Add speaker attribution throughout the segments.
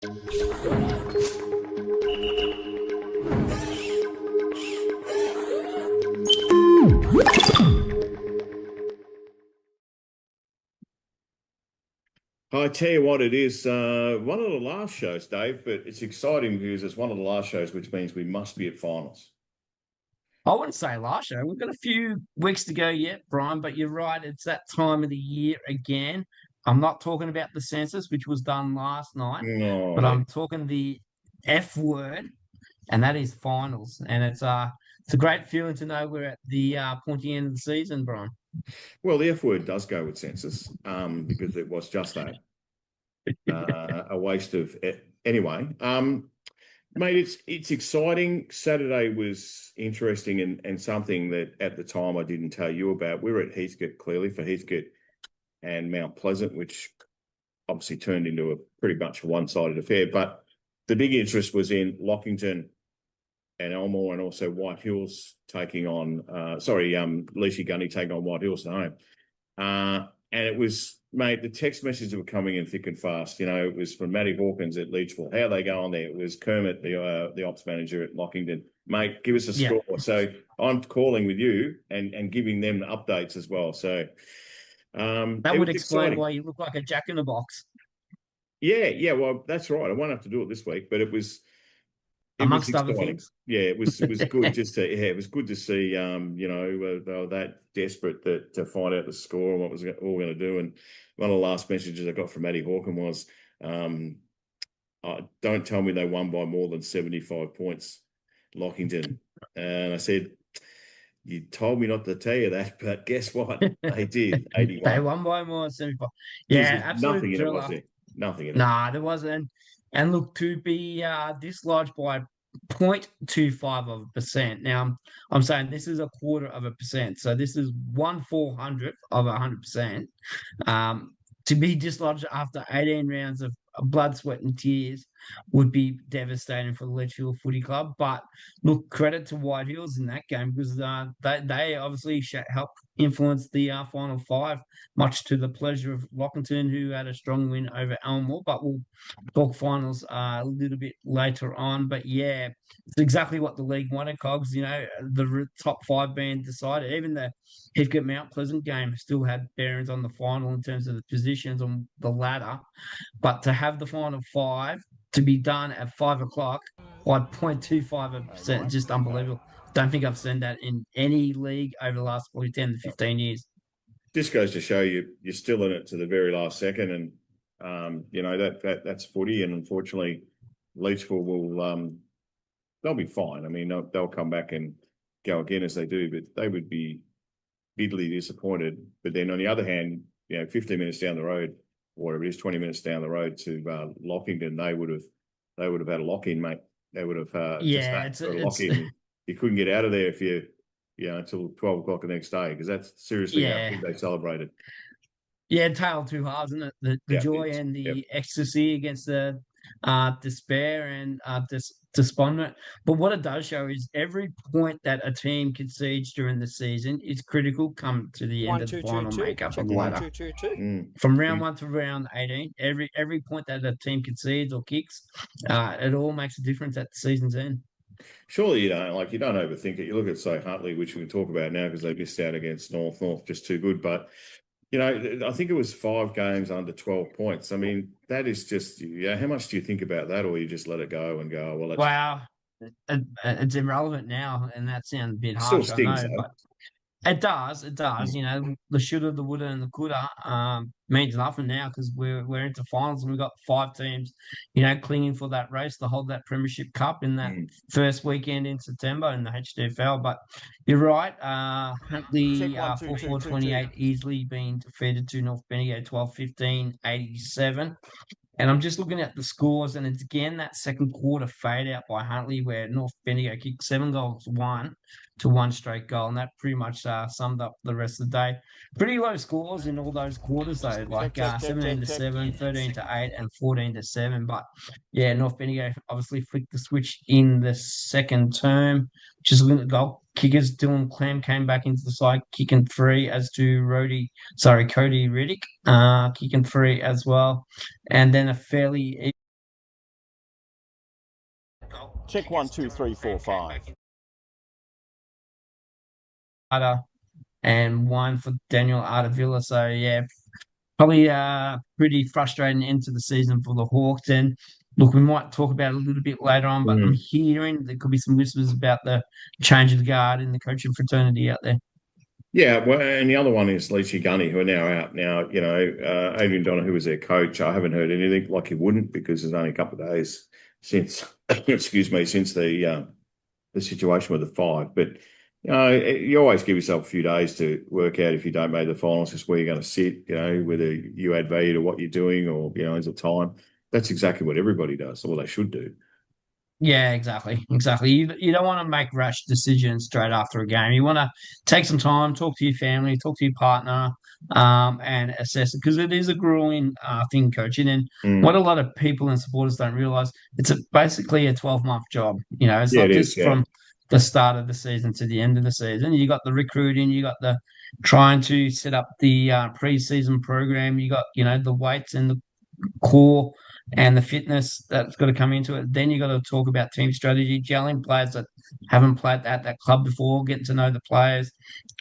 Speaker 1: I tell you what, it is one of the last shows, Dave, but it's exciting because it's one of the last shows, which means we must be at finals.
Speaker 2: I wouldn't say last year. We've got a few weeks to go yet, Brian, but you're right. It's that time of the year again. I'm not talking about the census, which was done last night, but
Speaker 1: No,
Speaker 2: I'm talking the F word, and that is finals. And it's a great feeling to know we're at the pointy end of the season, Brian.
Speaker 1: well, the F word does go with census, because it was just that a waste of it. Anyway. Mate, it's exciting. Saturday was interesting and something that at the time I didn't tell you about. We were at Heathcote, clearly, for Heathcote and Mount Pleasant, which obviously turned into a pretty much one-sided affair. But the big interest was in Lockington and Elmore, and also White Hills taking on, Leachy Gunny taking on White Hills at home. And it was, mate, the text messages were coming in thick and fast. You know, it was from Matty Hawkins at Leachville. How are they going there? It was Kermit, the ops manager at Lockington. Mate, give us a score. So I'm calling with you and giving them updates as well. So
Speaker 2: That
Speaker 1: it
Speaker 2: would
Speaker 1: was
Speaker 2: explain
Speaker 1: exciting.
Speaker 2: why you look like a jack in the box
Speaker 1: Yeah, well, that's right. I won't have to do it this week, but it was
Speaker 2: amongst other
Speaker 1: exciting.
Speaker 2: things.
Speaker 1: Yeah, it was good just to it was good to see they were that desperate to find out the score and what was all going to do. And one of the last messages I got from Matty Hawken was, don't tell me they won by more than 75 points, Lockington. And I said, you told me not to tell you that, but guess what? They did,
Speaker 2: They
Speaker 1: 81.
Speaker 2: won by more than 75.
Speaker 1: Geez,
Speaker 2: Yeah,
Speaker 1: there's
Speaker 2: absolute
Speaker 1: nothing in it, was
Speaker 2: thriller.
Speaker 1: there? Nothing in it.
Speaker 2: Nah, there wasn't. And look, to be dislodged by 0.25 of a percent. Now, I'm saying this is a quarter of a percent. So this is 1/400th of 100%. To be dislodged after 18 rounds of blood, sweat, and tears would be devastating for the Litchfield Footy Club. But look, credit to White Hills in that game because they obviously helped influence the final five, much to the pleasure of Lockington, who had a strong win over Elmore. But we'll talk finals a little bit later on. But yeah, it's exactly what the league wanted, Cogs. You know, the top five being decided. Even the Heathcote Mount Pleasant game still had bearings on the final in terms of the positions on the ladder. But to have the final five to be done at 5 o'clock by 0.25%, just unbelievable. Don't think I've seen that in any league over the last probably 10 to 15 years.
Speaker 1: Just goes to show you're still in it to the very last second, and that's footy. And unfortunately, Leachville will they'll be fine. I mean, they'll come back and go again as they do, but they would be bitterly disappointed. But then on the other hand, 15 minutes down the road, or whatever it is, 20 minutes down the road to Lockington, they would have had a lock in, mate. They would have just
Speaker 2: Yeah,
Speaker 1: that for a lock in. You couldn't get out of there if until 12 o'clock the next day, because that's seriously how big they celebrated.
Speaker 2: Yeah, tale of two halves, isn't it? The joy and the ecstasy against the despair and despondent. But what it does show is every point that a team concedes during the season is critical come to the end of the final makeup of the ladder. From round 1 to round 18, every point that a team concedes or kicks, it all makes a difference at the season's end.
Speaker 1: Surely you don't overthink it. You look at, say, Huntley, which we can talk about now because they missed out against North just too good. But I think it was 5 games under 12 points. I mean, that is just, how much do you think about that, or you just let it go and go, well,
Speaker 2: wow, it's irrelevant now, and that sounds a bit
Speaker 1: still
Speaker 2: harsh, I
Speaker 1: stings,
Speaker 2: know,
Speaker 1: though.
Speaker 2: but it does. It does. The shoulda, the woulda, and the coulda means nothing now because we're into finals and we've got 5 teams, clinging for that race to hold that Premiership Cup in that first weekend in September in the HDFL. But you're right. Huntley 4-4-28 easily being defeated to North Bendigo 12-15, 87. And I'm just looking at the scores, and it's again that second quarter fade out by Huntley where North Bendigo kicked 7 goals, 1 straight goal, and that pretty much summed up the rest of the day. Pretty low scores in all those quarters though, like 17-7, 13-8, and 14-7. But yeah, North Bendigo obviously flicked the switch in the second term. Just looking at the goal kickers, Dylan Clem came back into the side, kicking 3, as to Cody Riddick, kicking 3 as well. And then a fairly
Speaker 1: Check 1, 2, 3, 4, 5.
Speaker 2: And one for Daniel Artavilla. So yeah, probably pretty frustrating end to the season for the Hawks. And look, we might talk about it a little bit later on, but I'm hearing there could be some whispers about the change of the guard in the coaching fraternity out there.
Speaker 1: Yeah, well, and the other one is Lacey Gunny, who are now out. Now, Adrian Donner, who was their coach, I haven't heard anything like he wouldn't because there's only a couple of days since, excuse me, since the situation with the five. But you always give yourself a few days to work out if you don't make the finals, just where you're going to sit. Whether you add value to what you're doing or is it time. That's exactly what everybody does, or they should do.
Speaker 2: Yeah, exactly. You don't want to make rash decisions straight after a game. You want to take some time, talk to your family, talk to your partner, and assess it because it is a grueling thing, coaching. And what a lot of people and supporters don't realize, it's basically a 12-month job. It's
Speaker 1: Yeah,
Speaker 2: not
Speaker 1: it is.
Speaker 2: just
Speaker 1: Yeah.
Speaker 2: from the start of the season to the end of the season. You got the recruiting, you got the trying to set up the pre-season program, you got the weights and the core and the fitness that's got to come into it. Then you got to talk about team strategy, gelling players that haven't played at that club before, getting to know the players.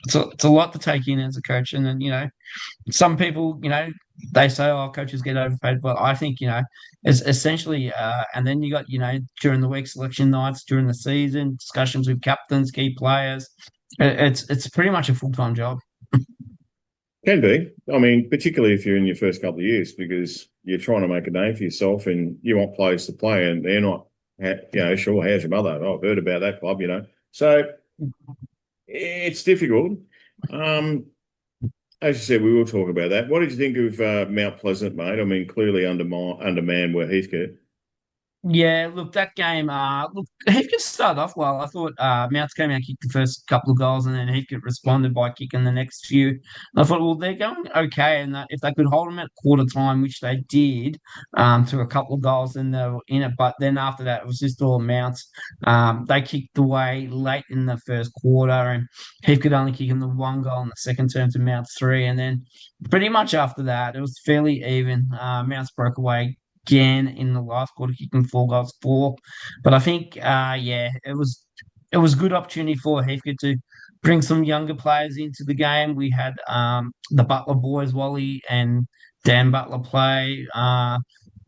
Speaker 2: It's a lot to take in as a coach. And then, some people, they say, oh, coaches get overpaid. But I think, it's essentially, and then you got, during the week, selection nights, during the season, discussions with captains, key players. It's pretty much a full-time job.
Speaker 1: Can be. I mean, particularly if you're in your first couple of years, because you're trying to make a name for yourself and you want players to play, and they're not, sure, how's your mother? Oh, I've heard about that club. So it's difficult. As you said, we will talk about that. What did you think of Mount Pleasant, mate? I mean, clearly undermanned were Heathcote.
Speaker 2: Yeah, look, that game, Heathcote started off well. I thought Mounts came out, kicked the first couple of goals, and then Heathcote responded by kicking the next few. And I thought, well, they're going okay, and that if they could hold them at quarter time, which they did, to a couple of goals, then they were in it. But then after that, it was just all Mounts. They kicked away late in the first quarter, and Heathcote only kicking the one goal in the second term to Mounts three. And then pretty much after that, it was fairly even. Mounts broke away again in the last quarter, kicking 4 goals, four. But I think, yeah, it was a good opportunity for Heathcote to bring some younger players into the game. We had the Butler boys, Wally and Dan Butler play.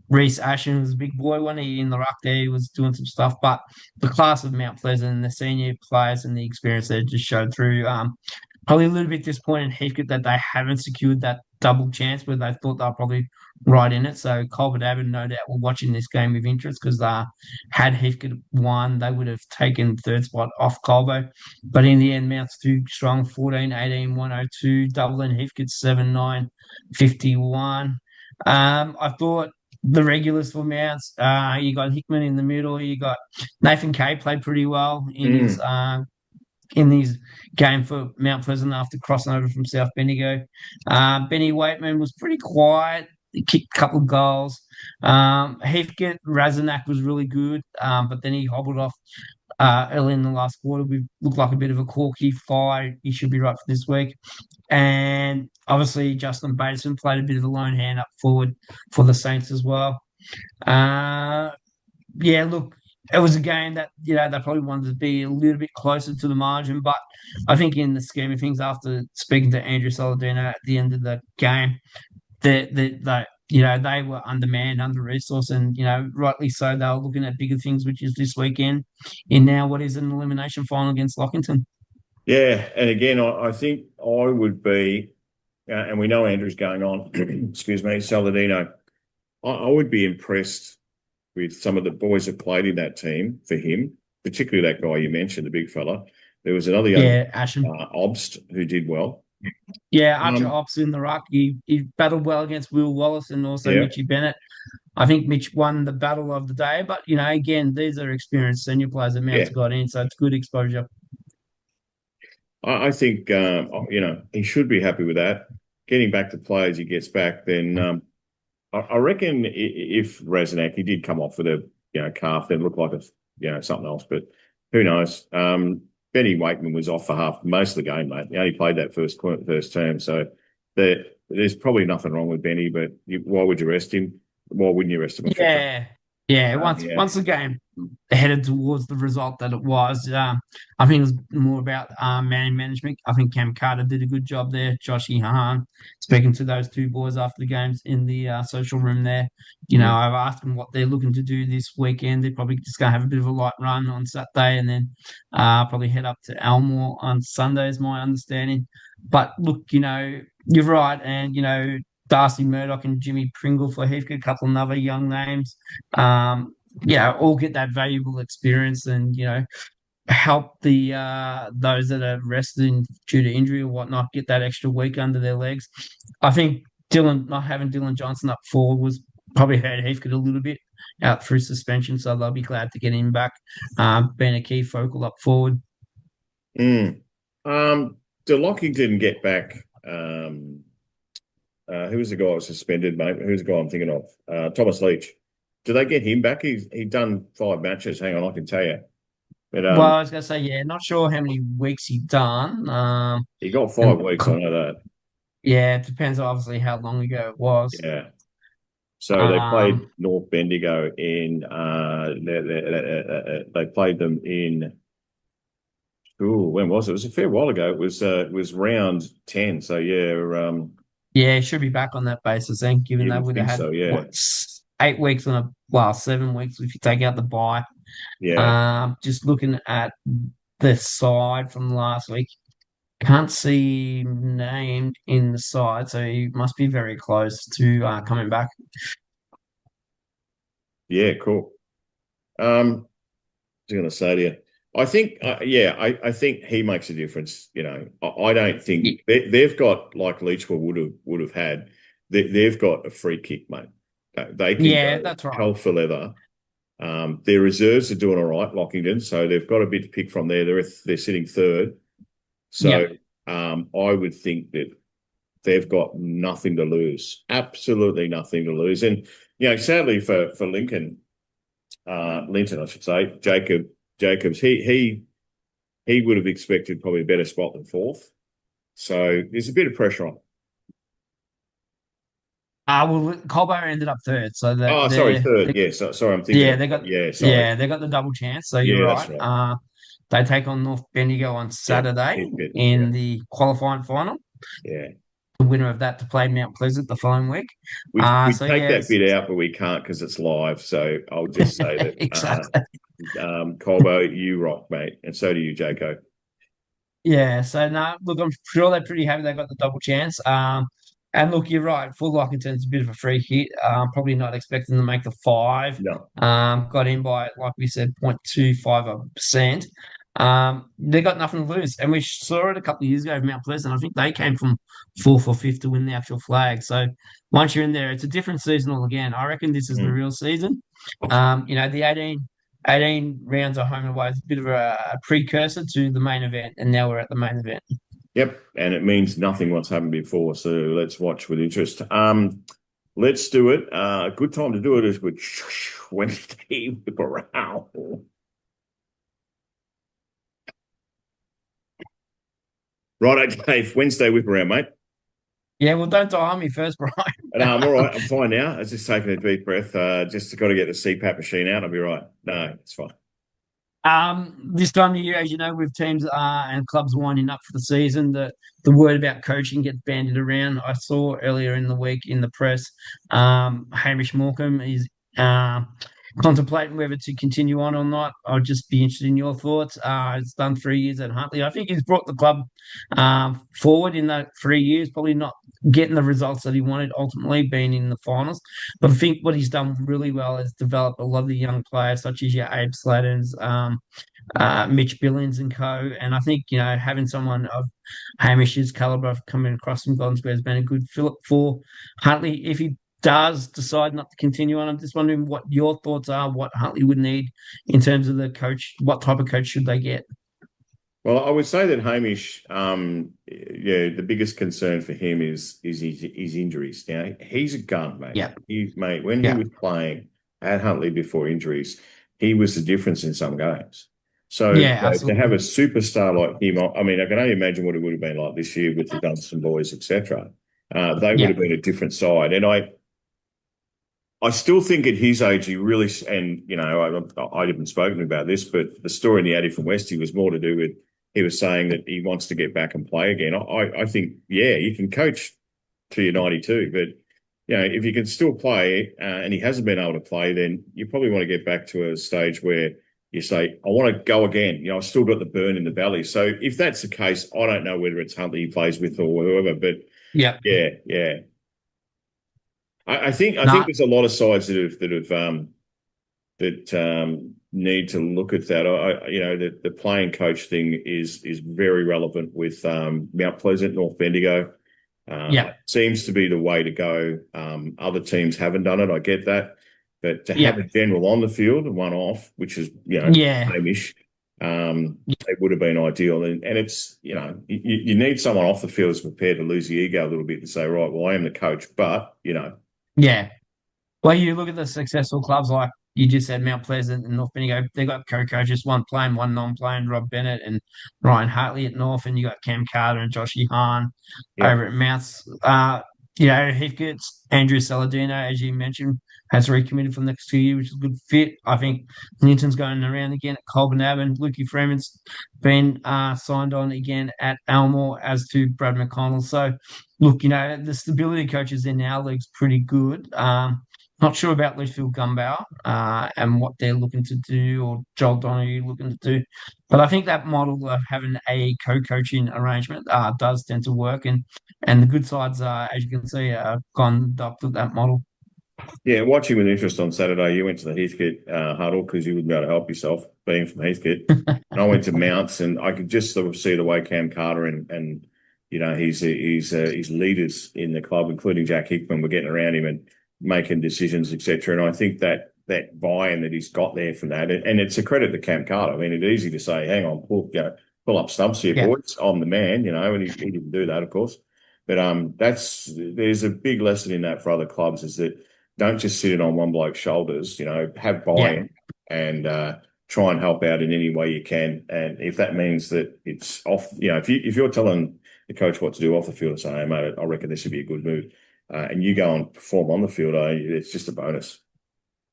Speaker 2: Reese Ashen was a big boy when he in the ruck there. He was doing some stuff, but the class of Mount Pleasant and the senior players and the experience there just showed through. Probably a little bit disappointed in Heathcote that they haven't secured that double chance where they thought they were probably right in it. So Colbert Abbott, no doubt, were watching this game with interest because had Heathcote won, they would have taken third spot off Colbo. But in the end, Mount's too strong, 14-18, 102, doubling Heathcote 7-9, 51. I thought the regulars for Mounts, you got Hickman in the middle, you got Nathan Kay played pretty well in his game for Mount Pleasant after crossing over from South Bendigo. Benny Waitman was pretty quiet. He kicked a couple of goals. Heathcote, Razanak was really good, but then he hobbled off early in the last quarter. We looked like a bit of a corky fire. He should be right for this week. And obviously, Justin Bateson played a bit of a lone hand up forward for the Saints as well. Yeah, look, it was a game that they probably wanted to be a little bit closer to the margin, but I think in the scheme of things, after speaking to Andrew Saladino at the end of the game, they were undermanned, under resourced, and rightly so. They were looking at bigger things, which is this weekend in now what is an elimination final against Lockington.
Speaker 1: Yeah, and again, I think I would be, and we know Andrew's going on. Excuse me, Saladino. I would be impressed with some of the boys that played in that team for him, particularly that guy you mentioned, the big fella. There was another young
Speaker 2: Ashen.
Speaker 1: Obst who did well.
Speaker 2: Yeah, Archer Ops in the ruck. He battled well against Will Wallace and also Mitchie Bennett. I think Mitch won the battle of the day, but again, these are experienced senior players that Mount's got in, so it's good exposure.
Speaker 1: I think he should be happy with that. Getting back to play as he gets back, then I reckon if Razanak, he did come off with a calf, then looked like something else, but who knows? Benny Wakeman was off for most of the game, mate. He only played that first term, so there's probably nothing wrong with Benny. But why would you rest him? Why wouldn't you rest him?
Speaker 2: Yeah, Yeah, once
Speaker 1: Yeah.
Speaker 2: once the game headed towards the result that it was, I think it was more about man management. I think Cam Carter did a good job there. Joshy Hahn, speaking to those two boys after the games in the social room there.
Speaker 1: Mm.
Speaker 2: I've asked them what they're looking to do this weekend. They're probably just going to have a bit of a light run on Saturday and then probably head up to Elmore on Sunday, is my understanding. But look, you're right. And, Darcy Murdoch and Jimmy Pringle for Heathcote, a couple of other young names. All get that valuable experience and help the those that are rested due to injury or whatnot get that extra week under their legs. I think Dylan not having Dylan Johnson up forward was probably hurt Heathcote a little bit out through suspension, so they'll be glad to get him back, being a key focal up forward.
Speaker 1: Mm. DeLocking didn't get back. Who was the guy who was suspended, mate? Who's the guy I'm thinking of? Thomas Leach. Did they get him back? He'd done 5 matches. Hang on, I can tell you. But
Speaker 2: Well, I was gonna say, yeah, not sure how many weeks he done.
Speaker 1: he got 5 weeks. I
Speaker 2: And
Speaker 1: know that.
Speaker 2: yeah, it depends obviously how long ago it was.
Speaker 1: Yeah. So they
Speaker 2: Um,
Speaker 1: played North Bendigo in. They played them in. Ooh, when was it? It was a fair while ago. It was round 10. So yeah,
Speaker 2: Yeah, should be back on that basis then, given
Speaker 1: you
Speaker 2: they
Speaker 1: would
Speaker 2: would have
Speaker 1: think
Speaker 2: had
Speaker 1: so. Yeah,
Speaker 2: 8 weeks on well, 7 weeks if you take out the bye.
Speaker 1: yeah,
Speaker 2: Just looking at the side from last week, can't see him named in the side, so he must be very close to coming back.
Speaker 1: yeah. Cool. Was going to say to you, I think, I think he makes a difference. I don't think
Speaker 2: Y-
Speaker 1: they've got like Leachwell would have had. They've got a free kick, mate. They can
Speaker 2: Yeah,
Speaker 1: go
Speaker 2: that's right.
Speaker 1: hell for leather. Their reserves are doing all right, Lockington, so they've got a bit to pick from there. They're sitting third, so
Speaker 2: Yeah.
Speaker 1: I would think that they've got nothing to lose, absolutely nothing to lose. And sadly for Linton, I should say, Jacobs, he would have expected probably a better spot than fourth. So there's a bit of pressure on.
Speaker 2: Well, Colbo ended up third, so
Speaker 1: Oh, sorry, third. Yeah, sorry, I'm thinking
Speaker 2: yeah,
Speaker 1: of, sorry.
Speaker 2: they got the double chance. So you're
Speaker 1: Yeah, that's
Speaker 2: right.
Speaker 1: right.
Speaker 2: They take on North Bendigo on
Speaker 1: Yeah,
Speaker 2: Saturday
Speaker 1: keep it. Yeah,
Speaker 2: in the qualifying final.
Speaker 1: yeah.
Speaker 2: The winner of that to play Mount Pleasant the following week.
Speaker 1: We
Speaker 2: So
Speaker 1: take
Speaker 2: yeah,
Speaker 1: that bit out, but we can't because it's live. So I'll just say that,
Speaker 2: exactly.
Speaker 1: Colbo, you rock, mate, and so do you, Jaco.
Speaker 2: Yeah, so no, look, I'm sure they're pretty happy they got the double chance. And look, you're right. Full Lockington's a bit of a free hit. Probably not expecting to make the five.
Speaker 1: No,
Speaker 2: Got in by, like we said, 0.25%. They got nothing to lose. And we saw it a couple of years ago with Mount Pleasant. I think they came from fourth or fifth to win the actual flag. So once you're in there, it's a different seasonal again. I reckon this is the
Speaker 1: mm.
Speaker 2: real season. The 18 rounds of home and away is a bit of a precursor to the main event, and now we're at the main event.
Speaker 1: Yep, and it means nothing what's happened before. So let's watch with interest. Let's do it. A good time to do it is with Wednesday whip around. Right, Dave. Wednesday whip around, mate.
Speaker 2: Yeah, well, don't die on me first, Brian.
Speaker 1: And I'm all right. I'm fine now. I was just taking a deep breath. Just got to get the CPAP machine out. I'll be right. No, it's fine.
Speaker 2: This time of year, as you know, with teams and clubs winding up for the season, the word about coaching gets bandied around. I saw earlier in the week in the press, Hamish Morecambe is contemplating whether to continue on or not. I'd just be interested in your thoughts. It's done 3 years at Huntley. I think he's brought the club forward in that 3 years, probably not getting the results that he wanted, ultimately being in the finals. But I think what he's done really well is develop a lot of the young players, such as your Abe Slatterns, Mitch Billings and co. And I think, having someone of Hamish's caliber coming across from Golden Square has been a good fillip for Huntley. If he does decide not to continue on, I'm just wondering what your thoughts are, what Huntley would need in terms of the coach, what type of coach should they get?
Speaker 1: Well, I would say that Hamish, the biggest concern for him is his injuries. Now he's a gun, mate.
Speaker 2: Yeah.
Speaker 1: When he
Speaker 2: Yeah.
Speaker 1: was playing at Huntley before injuries, he was the difference in some games. So
Speaker 2: Yeah,
Speaker 1: to have
Speaker 2: absolutely.
Speaker 1: a superstar like him, I mean, I can only imagine what it would have been like this year with the Dunstan boys, etc. They would
Speaker 2: Yeah.
Speaker 1: have been a different side, and I still think at his age, he really, and I haven't spoken about this, but the story in the Addy from Westie was more to do with he was saying that he wants to get back and play again. I think, yeah, you can coach to your 92, but if you can still play and he hasn't been able to play, then you probably want to get back to a stage where you say, I want to go again. I've still got the burn in the belly. So if that's the case, I don't know whether it's Huntley he plays with or whoever, but
Speaker 2: Yeah.
Speaker 1: yeah, yeah. I think
Speaker 2: No,
Speaker 1: there's a lot of sides that need to look at that. The playing coach thing is very relevant with Mount Pleasant, North Bendigo.
Speaker 2: yeah,
Speaker 1: Seems to be the way to go. Other teams haven't done it. I get that, but to have
Speaker 2: yeah,
Speaker 1: a general on the field and one off, which is
Speaker 2: yeah,
Speaker 1: same-ish, it would have been ideal. And it's you need someone off the field that's prepared to lose the ego a little bit and say, right, well, I am the coach, but
Speaker 2: yeah. Well, you look at the successful clubs like you just said, Mount Pleasant and North Bendigo. They got co-coaches, one playing, one non-playing. Rob Bennett and Ryan Hartley at North, and you got Cam Carter and Joshy Hahn
Speaker 1: yeah.
Speaker 2: over at Mounts. Heathcote's Andrew Saladino, as you mentioned, has recommitted for the next 2 years, which is a good fit. I think Linton's going around again at Colburn Ave, and Lukey Freeman's been signed on again at Elmore, as to Brad McConnell. So, look, the stability coaches in our league's pretty good. Not sure about Litchfield Gumbauer and what they're looking to do, or Joel Donahue looking to do. But I think that model of having a co-coaching arrangement does tend to work. And the good sides, as you can see, have gone up to that model.
Speaker 1: Yeah, watching with interest on Saturday, you went to the Heathcote huddle because you wouldn't be able to help yourself being from Heathcote. And I went to Mounts, and I could just sort of see the way Cam Carter and his leaders in the club, including Jack Hickman, were getting around him and making decisions, etc. And I think that buy-in that he's got there from that, and it's a credit to Cam Carter. I mean, it's easy to say, "Hang on, pull up stumps here,
Speaker 2: Yeah,
Speaker 1: boys. I'm the man," and he didn't do that, of course. But there's a big lesson in that for other clubs, is that don't just sit it on one bloke's shoulders. Have
Speaker 2: yeah,
Speaker 1: buy-in and try and help out in any way you can. And if that means that it's off, if you're telling the coach what to do off the field and saying, "Hey, mate, I reckon this would be a good move," and you go and perform on the field, it's just a bonus.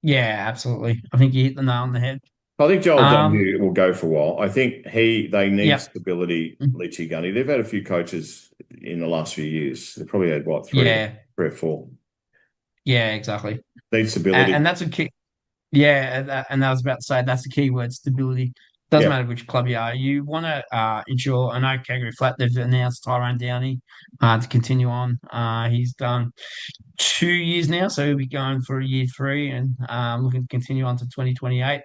Speaker 2: yeah, absolutely. I think you hit the nail on the head.
Speaker 1: I think Joel
Speaker 2: Um,
Speaker 1: Donoghue will go for a while. I think they need
Speaker 2: yeah,
Speaker 1: stability, Leachy Gunny. They've had a few coaches in the last few years. They've probably had, what,
Speaker 2: yeah,
Speaker 1: three or four.
Speaker 2: yeah, exactly.
Speaker 1: Need
Speaker 2: And,
Speaker 1: stability.
Speaker 2: and that's a key. Yeah, and I was about to say that's the key word: stability. Doesn't
Speaker 1: Yeah.
Speaker 2: matter which club you are. You want to ensure. I know Calgary Flat, they've announced Tyrone Downey to continue on. He's done 2 years now, so he'll be going for a year three, and looking to continue on to 2028.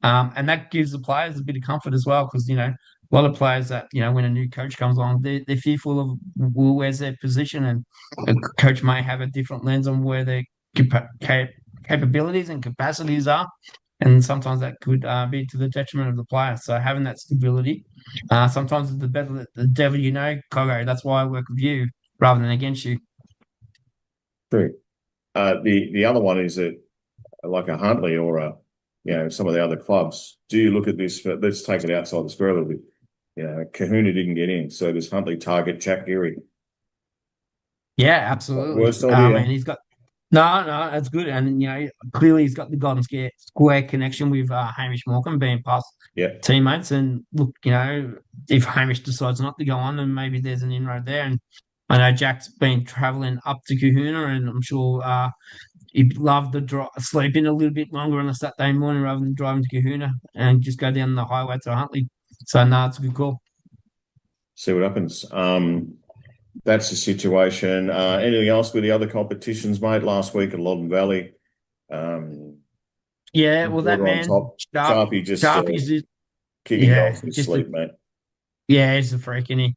Speaker 2: And that gives the players a bit of comfort as well, because a lot of players that when a new coach comes along, they're fearful of where's their position, and a coach may have a different lens on where their capabilities and capacities are. And sometimes that could be to the detriment of the player. So having that stability, sometimes the better the devil you know, Cogo. That's why I work with you rather than against you.
Speaker 1: True. The other one is that, like a Huntley or some of the other clubs, do you look at this? Let's take it outside the square a little bit. Kahuna didn't get in, so does Huntley target Jack Geary?
Speaker 2: Yeah, absolutely.
Speaker 1: Worst idea.
Speaker 2: And he's got no, that's good. And clearly he's got the Golden Square connection with Hamish Morecambe being past
Speaker 1: Yeah.
Speaker 2: teammates. And look, if Hamish decides not to go on, then maybe there's an inroad there. And I know Jack's been travelling up to Kahuna, and I'm sure he'd love to sleep in a little bit longer on a Saturday morning rather than driving to Kahuna and just go down the highway to Huntley. So no, it's a good call.
Speaker 1: See what happens. That's the situation. Anything else with the other competitions, mate? Last week at Loddon Valley, um,
Speaker 2: Yeah, well, that
Speaker 1: water on
Speaker 2: man,
Speaker 1: top. Sharpie just
Speaker 2: Sharpie's just,
Speaker 1: kicking
Speaker 2: yeah,
Speaker 1: goals in his
Speaker 2: just a
Speaker 1: sleep, mate.
Speaker 2: Yeah, he's a freak, isn't he?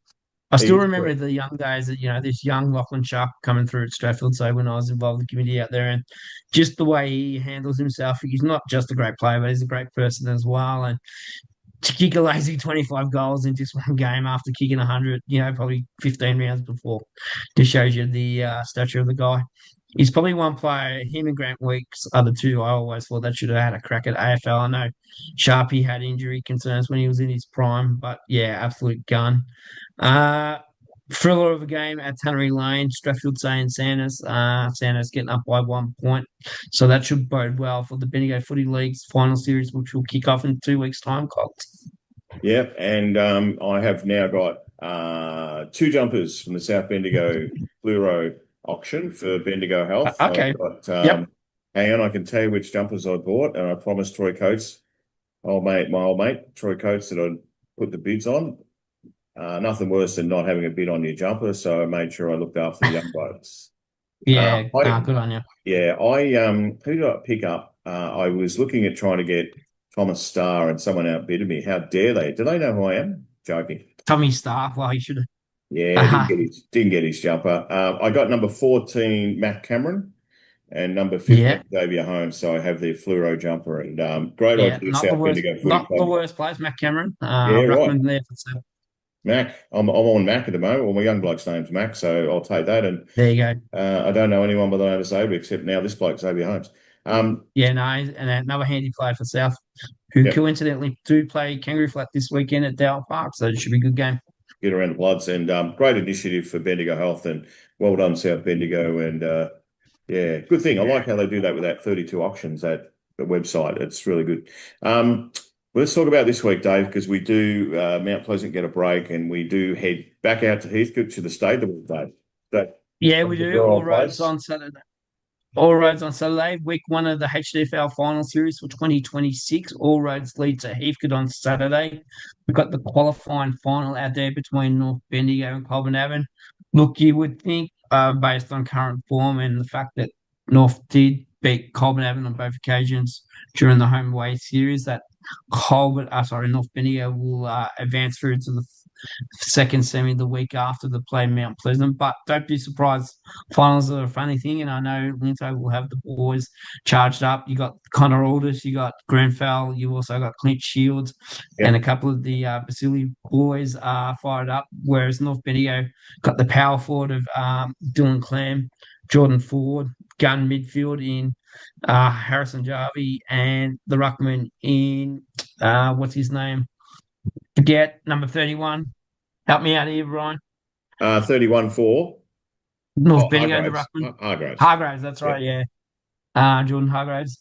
Speaker 2: I still
Speaker 1: He's
Speaker 2: remember the young days that, this young Lachlan Sharp coming through at Stratfield. So when I was involved in the committee out there, and just the way he handles himself, he's not just a great player, but he's a great person as well. And to kick a lazy 25 goals in just one game after kicking 100, probably 15 rounds before, just shows you the stature of the guy. He's probably one player, him and Grant Weeks are the two I always thought that should have had a crack at AFL. I know Sharpie had injury concerns when he was in his prime, but yeah, absolute gun. Uh, thriller of a game at Tannery Lane, Strathfield saying Sanders. Sanders getting up by 1 point. So that should bode well for the Bendigo Footy League's final series, which will kick off in 2 weeks' time, Cox.
Speaker 1: Yeah, and I have now got two jumpers from the South Bendigo Fluoro auction for Bendigo Health. I've
Speaker 2: Okay.
Speaker 1: got,
Speaker 2: Yep.
Speaker 1: hang on, I can tell you which jumpers I bought, and I promised Troy Coates, my old mate, Troy Coates, that I'd put the bids on. Nothing worse than not having a bid on your jumper, so I made sure I looked after the young blokes.
Speaker 2: Yeah.
Speaker 1: I
Speaker 2: Good on you.
Speaker 1: Yeah, who did I pick up? I was looking at trying to get Thomas Starr, and someone outbidded me. How dare they? Do they know who I am? Joking.
Speaker 2: Tommy Star. Well, he should have.
Speaker 1: Yeah, didn't get his jumper. I got number 14, Matt Cameron, and number 15,
Speaker 2: Yeah.
Speaker 1: Xavier Holmes. So I have their fluoro jumper, and great
Speaker 2: Yeah.
Speaker 1: idea, South Bendigo Footy
Speaker 2: Not the
Speaker 1: Club.
Speaker 2: worst place, Matt Cameron.
Speaker 1: Yeah, right.
Speaker 2: Ruckman there for sale.
Speaker 1: Mac. I'm on Mac at the moment. Well, my young bloke's name's Mac, so I'll take that. And
Speaker 2: There you go.
Speaker 1: I don't know anyone by the name of Xavier except now this bloke, Xavier Holmes.
Speaker 2: Yeah, no, and another handy player for South, who
Speaker 1: Yep.
Speaker 2: coincidentally do play Kangaroo Flat this weekend at Dale Park, so it should be a good game.
Speaker 1: Get around the Bloods, and great initiative for Bendigo Health, and well done, South Bendigo. And yeah, good thing. I like how they do that with that 32 auctions at the website. It's really good. Let's talk about this week, Dave, because we do Mount Pleasant get a break, and we do head back out to Heathcote to the stadium, Dave.
Speaker 2: Yeah, we do. All roads on Saturday. All roads on Saturday, week one of the HDFL final series for 2026. All roads lead to Heathcote on Saturday. We've got the qualifying final out there between North Bendigo and Colburn. Look, you would think, based on current form and the fact that North did beat Colburn on both occasions during the home away series, that North Bendigo will advance through to the second semi the week after the play Mount Pleasant. But don't be surprised. Finals are a funny thing, and I know Linto will have the boys charged up. You got Connor Aldis, you got Grenfell, you also got Clint Shields, and a couple of the Basili boys are fired up. Whereas North Bendigo got the power forward of Dylan Clam, Jordan Ford, gun midfield in Harrison Jarvie, and the ruckman in what's his name? Forget number 31. Help me out here, Brian.
Speaker 1: 31-4.
Speaker 2: North Bendigo, the
Speaker 1: Hargraves.
Speaker 2: ruckman.
Speaker 1: Hargraves.
Speaker 2: Hargraves, that's right, yeah. Jordan Hargraves.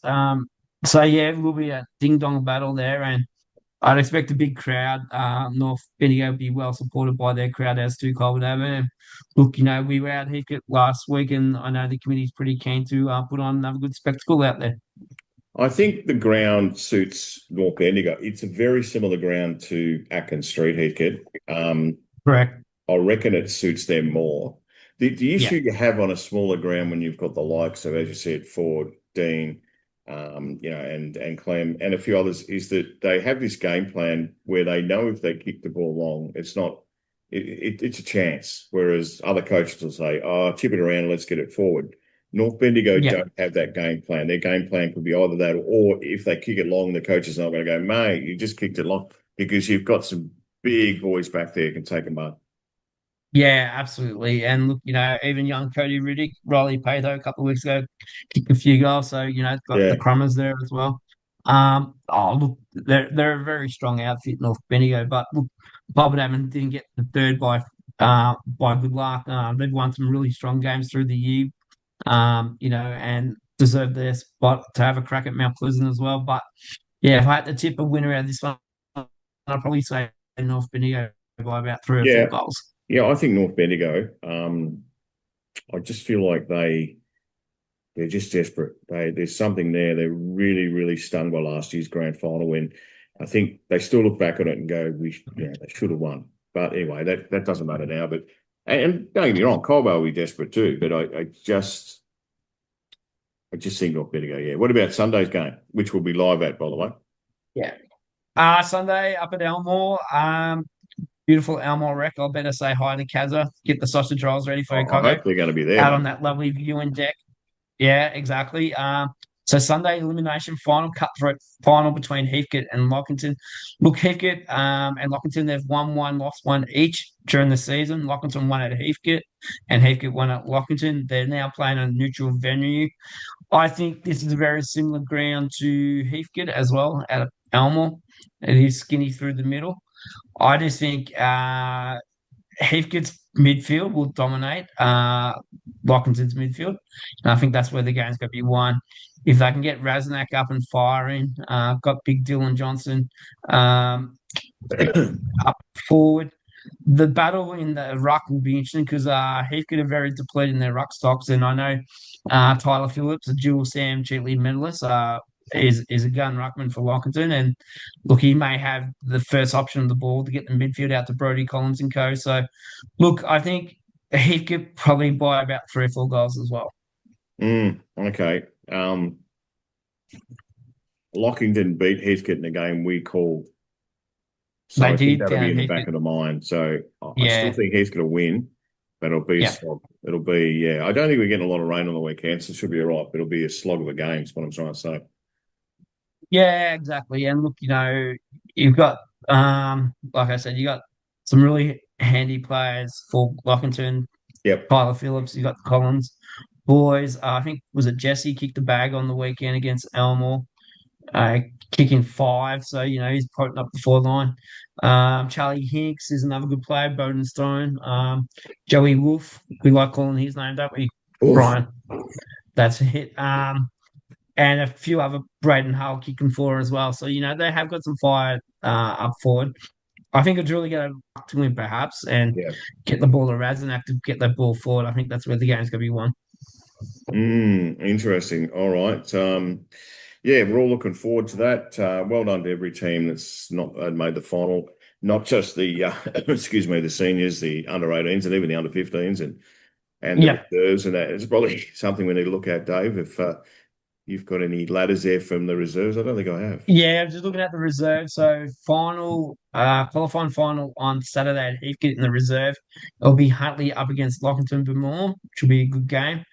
Speaker 2: So yeah, it will be a ding dong battle there, and I'd expect a big crowd. North Bendigo will be well supported by their crowd, as to Colbert Avenue. Look, we were out Heathcote last week, and I know the committee's pretty keen to put on another good spectacle out there.
Speaker 1: I think the ground suits North Bendigo. It's a very similar ground to Atkins Street, Heathcote.
Speaker 2: Correct.
Speaker 1: I reckon it suits them more. The issue you have on a smaller ground when you've got the likes of, as you said, Ford, Dean, and Clem and a few others, is that they have this game plan where they know if they kick the ball long, it's not, it's a chance. Whereas other coaches will say, "Oh, tip it around, let's get it forward." North Bendigo don't have that game plan. Their game plan could be either that, or if they kick it long, the coach is not going to go, "Mate, you just kicked it long," because you've got some big boys back there who can take them up.
Speaker 2: Yeah, absolutely. And look, even young Cody Riddick, Riley Patho a couple of weeks ago kicked a few goals. So, got the Crummers there as well. Look, they're a very strong outfit, North Bendigo. But look, Bob Ammon didn't get the third by good luck. They've won some really strong games through the year, and deserve their spot to have a crack at Mount Pleasant as well. But yeah, if I had to tip a winner out of this one, I'd probably say North Bendigo by about 3 or 4 goals.
Speaker 1: Yeah, I think North Bendigo. I just feel like they're just desperate. There's something there. They're really, really stung by last year's grand final win. I think they still look back on it and go, they should have won. But anyway, that doesn't matter now. But and don't get me wrong, Colwell will be desperate too. But I just think North Bendigo. Yeah. What about Sunday's game, which will be live at, by the way?
Speaker 2: Yeah. Sunday up at Elmore. Beautiful Elmore Rec. I'll better say hi to Kazza. Get the sausage rolls ready for you,
Speaker 1: I hope they're going to be there.
Speaker 2: Out on that lovely viewing deck. Yeah, exactly. So Sunday elimination final, cutthroat final between Heathcote and Lockington. Look, Heathcote and Lockington, they've won one, lost one each during the season. Lockington won at Heathcote and Heathcote won at Lockington. They're now playing on a neutral venue. I think this is a very similar ground to Heathcote as well, at Elmore. It is skinny through the middle. I just think Heathcote's midfield will dominate Lockington's midfield. And I think that's where the game's going to be won. If they can get Raznak up and firing, got big Dylan Johnson um, up forward. The battle in the ruck will be interesting because Heathcote are very depleted in their ruck stocks, and I know Tyler Phillips, a dual Sam cheat medalist, is a gun ruckman for Lockington, and look, he may have the first option of the ball to get the midfield out to Brody Collins and co. So, look, I think Heathcote probably by about 3 or 4 goals as well.
Speaker 1: Okay. Lockington beat Heathcote in a game we called. So
Speaker 2: They
Speaker 1: I think
Speaker 2: did
Speaker 1: that'll be
Speaker 2: down
Speaker 1: in the back
Speaker 2: Heathcote,
Speaker 1: of the mind. So I still
Speaker 2: yeah,
Speaker 1: think Heathcote will win, but it'll be a
Speaker 2: yeah.
Speaker 1: slog. It'll be, yeah. I don't think we're getting a lot of rain on the weekend, so it should be all right. But it'll be a slog of a game, is what I'm trying to say.
Speaker 2: Yeah, exactly. And look, you've got like I said, you got some really handy players for Lockington,
Speaker 1: Yep.
Speaker 2: Tyler Phillips, you got the Collins boys. I think was it Jesse kicked the bag on the weekend against Elmore, uh, kicking 5, so he's putting up the 4 line. Charlie Hicks is another good player, Bowden Stone, Joey Wolf, we like calling his name, don't we?
Speaker 1: Oof.
Speaker 2: Brian. That's a hit. And a few other Braden Hull kicking for as well. So, they have got some fire up forward. I think it's really going to win perhaps and
Speaker 1: Yeah.
Speaker 2: get the ball to Razanak to get that ball forward. I think that's where the game's going to be won.
Speaker 1: Interesting. All right. Yeah, we're all looking forward to that. Well done to every team that's not made the final. Not just the excuse me, the seniors, the under 18s, and even the under 15s, and the
Speaker 2: Yeah.
Speaker 1: reserves, and that. It's probably something we need to look at, Dave. If you've got any ladders there from the reserves, I don't think I have.
Speaker 2: Yeah, I'm just looking at the reserve. So qualifying final on Saturday at Heathcote in the reserve. It'll be Huntley up against Lockington Vermore, which will be a good game.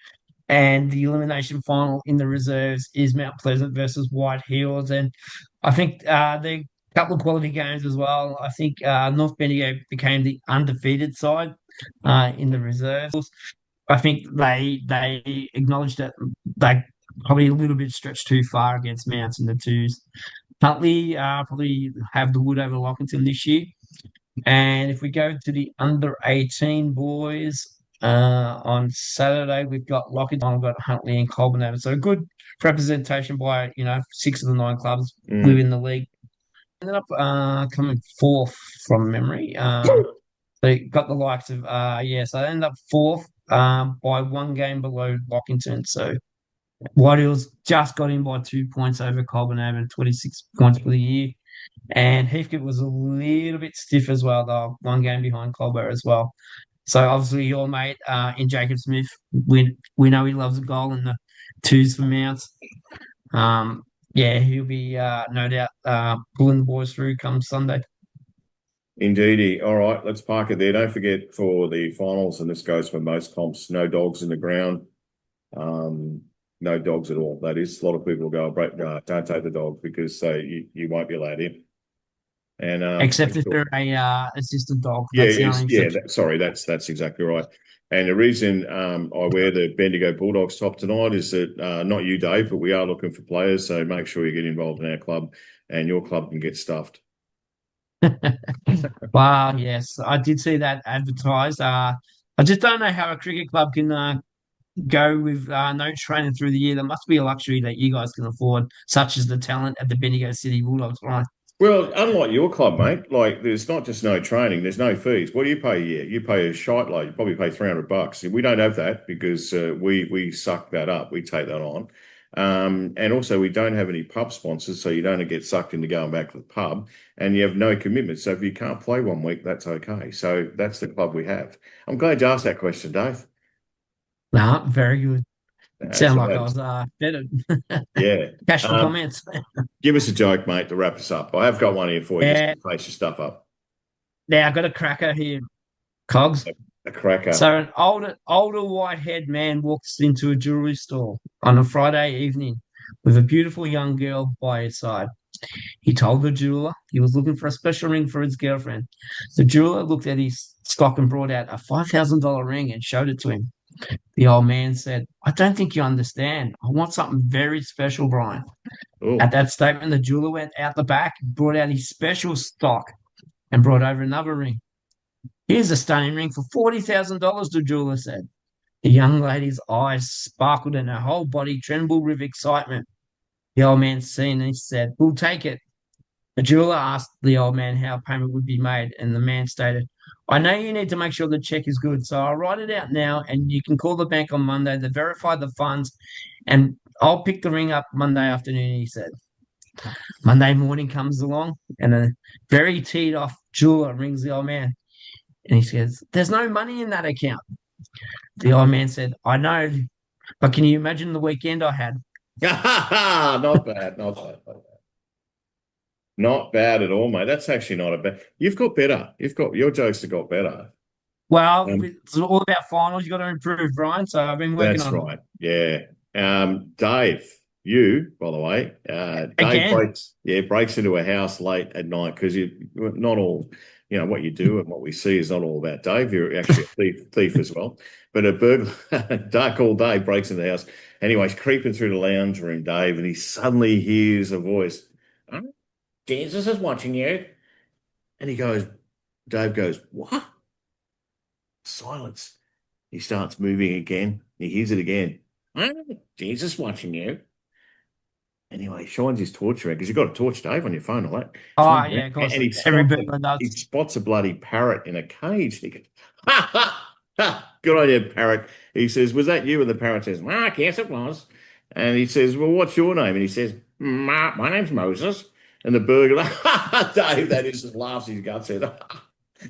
Speaker 2: And the elimination final in the reserves is Mount Pleasant versus White Hills. And I think they're a couple of quality games as well. I think North Bendigo became the undefeated side in the reserves. I think they acknowledged that they probably a little bit stretched too far against Mounts in the twos. Huntley probably have the wood over Lockington this year. And if we go to the under 18 boys, on Saturday, we've got Lockington, we've got Huntley and Colburn. So a good representation by, 6 of the 9 clubs
Speaker 1: Mm.
Speaker 2: within the league. Ended up coming fourth from memory. They got the likes of, so they ended up fourth by 1 game below Lockington. So White Hills just got in by 2 points over Colburn and 26 points for the year. And Heathcote was a little bit stiff as well, though, 1 game behind Colbert as well. So obviously your mate in Jacob Smith, we know he loves a goal in the twos for Mounts. Yeah, he'll be no doubt pulling the boys through come Sunday.
Speaker 1: Indeedy. All right, let's park it there. Don't forget for the finals, and this goes for most comps, no dogs in the ground. No dogs at all. That is, a lot of people go, don't take the dog because you won't be allowed in. And
Speaker 2: Except
Speaker 1: make
Speaker 2: if
Speaker 1: sure.
Speaker 2: they're a assistant dog.
Speaker 1: Yeah,
Speaker 2: That's the only exception.
Speaker 1: sorry, that's exactly right. And the reason I wear the Bendigo Bulldogs top tonight is that not you, Dave, but we are looking for players. So make sure you get involved in our club, and your club can get stuffed.
Speaker 2: Wow, yes, I did see that advertised. I just don't know how a cricket club can go with no training through the year. There must be a luxury that you guys can afford, such as the talent at the Bendigo City Bulldogs, right?
Speaker 1: Well, unlike your club, mate, like there's not just no training, there's no fees. What do you pay a year? You pay a shite load. You probably pay $300. We don't have that because we suck that up. We take that on. And also we don't have any pub sponsors, so you don't get sucked into going back to the pub, and you have no commitment. So if you can't play 1 week, that's okay. So that's the club we have. I'm glad you asked that question, Dave.
Speaker 2: Nah, very good.
Speaker 1: That's
Speaker 2: Sound
Speaker 1: what
Speaker 2: like I
Speaker 1: happens.
Speaker 2: was better.
Speaker 1: Yeah.
Speaker 2: Casual comments.
Speaker 1: Give us a joke, mate, to wrap us up. I have got one here for you just
Speaker 2: Yeah,
Speaker 1: to face your stuff up.
Speaker 2: now I got a cracker here, Cogs.
Speaker 1: A cracker.
Speaker 2: So an older white-haired man walks into a jewelry store on a Friday evening with a beautiful young girl by his side. He told the jeweler he was looking for a special ring for his girlfriend. The jeweler looked at his stock and brought out a $5,000 ring and showed it to him. The old man said, I don't think you understand. I want something very special, Brian. At
Speaker 1: Oh,
Speaker 2: that statement, the jeweler went out the back, brought out his special stock, and brought over another ring. Here's a stunning ring for $40,000, the jeweler said. The young lady's eyes sparkled and her whole body trembled with excitement. The old man seen this said, "We'll take it." The jeweler asked the old man how payment would be made, and the man stated, "I know you need to make sure the check is good, so I'll write it out now, and you can call the bank on Monday to verify the funds, and I'll pick the ring up Monday afternoon," he said. Monday morning comes along, and a very teed off jeweler rings the old man, and he says, "There's no money in that account." The old man said, "I know, but can you imagine the weekend I had?"
Speaker 1: Not bad, not bad, not bad. Not bad at all, mate. That's actually not a bad. You've got better. You've got your jokes have got better.
Speaker 2: Well,
Speaker 1: Um,
Speaker 2: it's all about finals. You got to improve, Brian. So I've been working
Speaker 1: that's
Speaker 2: on it.
Speaker 1: right. Yeah. Dave, you, by the way, Dave
Speaker 2: Again.
Speaker 1: breaks into a house late at night because you not all, what you do and what we see is not all about Dave. You're actually a thief as well. But a burglar, dark all day, breaks into the house. Anyways, creeping through the lounge room, Dave, and he suddenly hears a voice. "Oh, Jesus is watching you." And Dave goes, "What?" Silence. He starts moving again. He hears it again. "Oh, Jesus watching you." Anyway, he shines his torch around because you've got a torch, Dave, on your phone, all that.
Speaker 2: Oh,
Speaker 1: Shines
Speaker 2: yeah,
Speaker 1: around,
Speaker 2: of
Speaker 1: and
Speaker 2: course. Every burglar
Speaker 1: he
Speaker 2: does.
Speaker 1: spots a bloody parrot in a cage. He goes, "Ha ha ha! Good on you, parrot." He says, "Was that you?" And the parrot says, "Mark, yes, it was." And he says, "Well, what's your name?" And he says, My name's Moses." And the burglar, Dave, that is, laughs his guts out.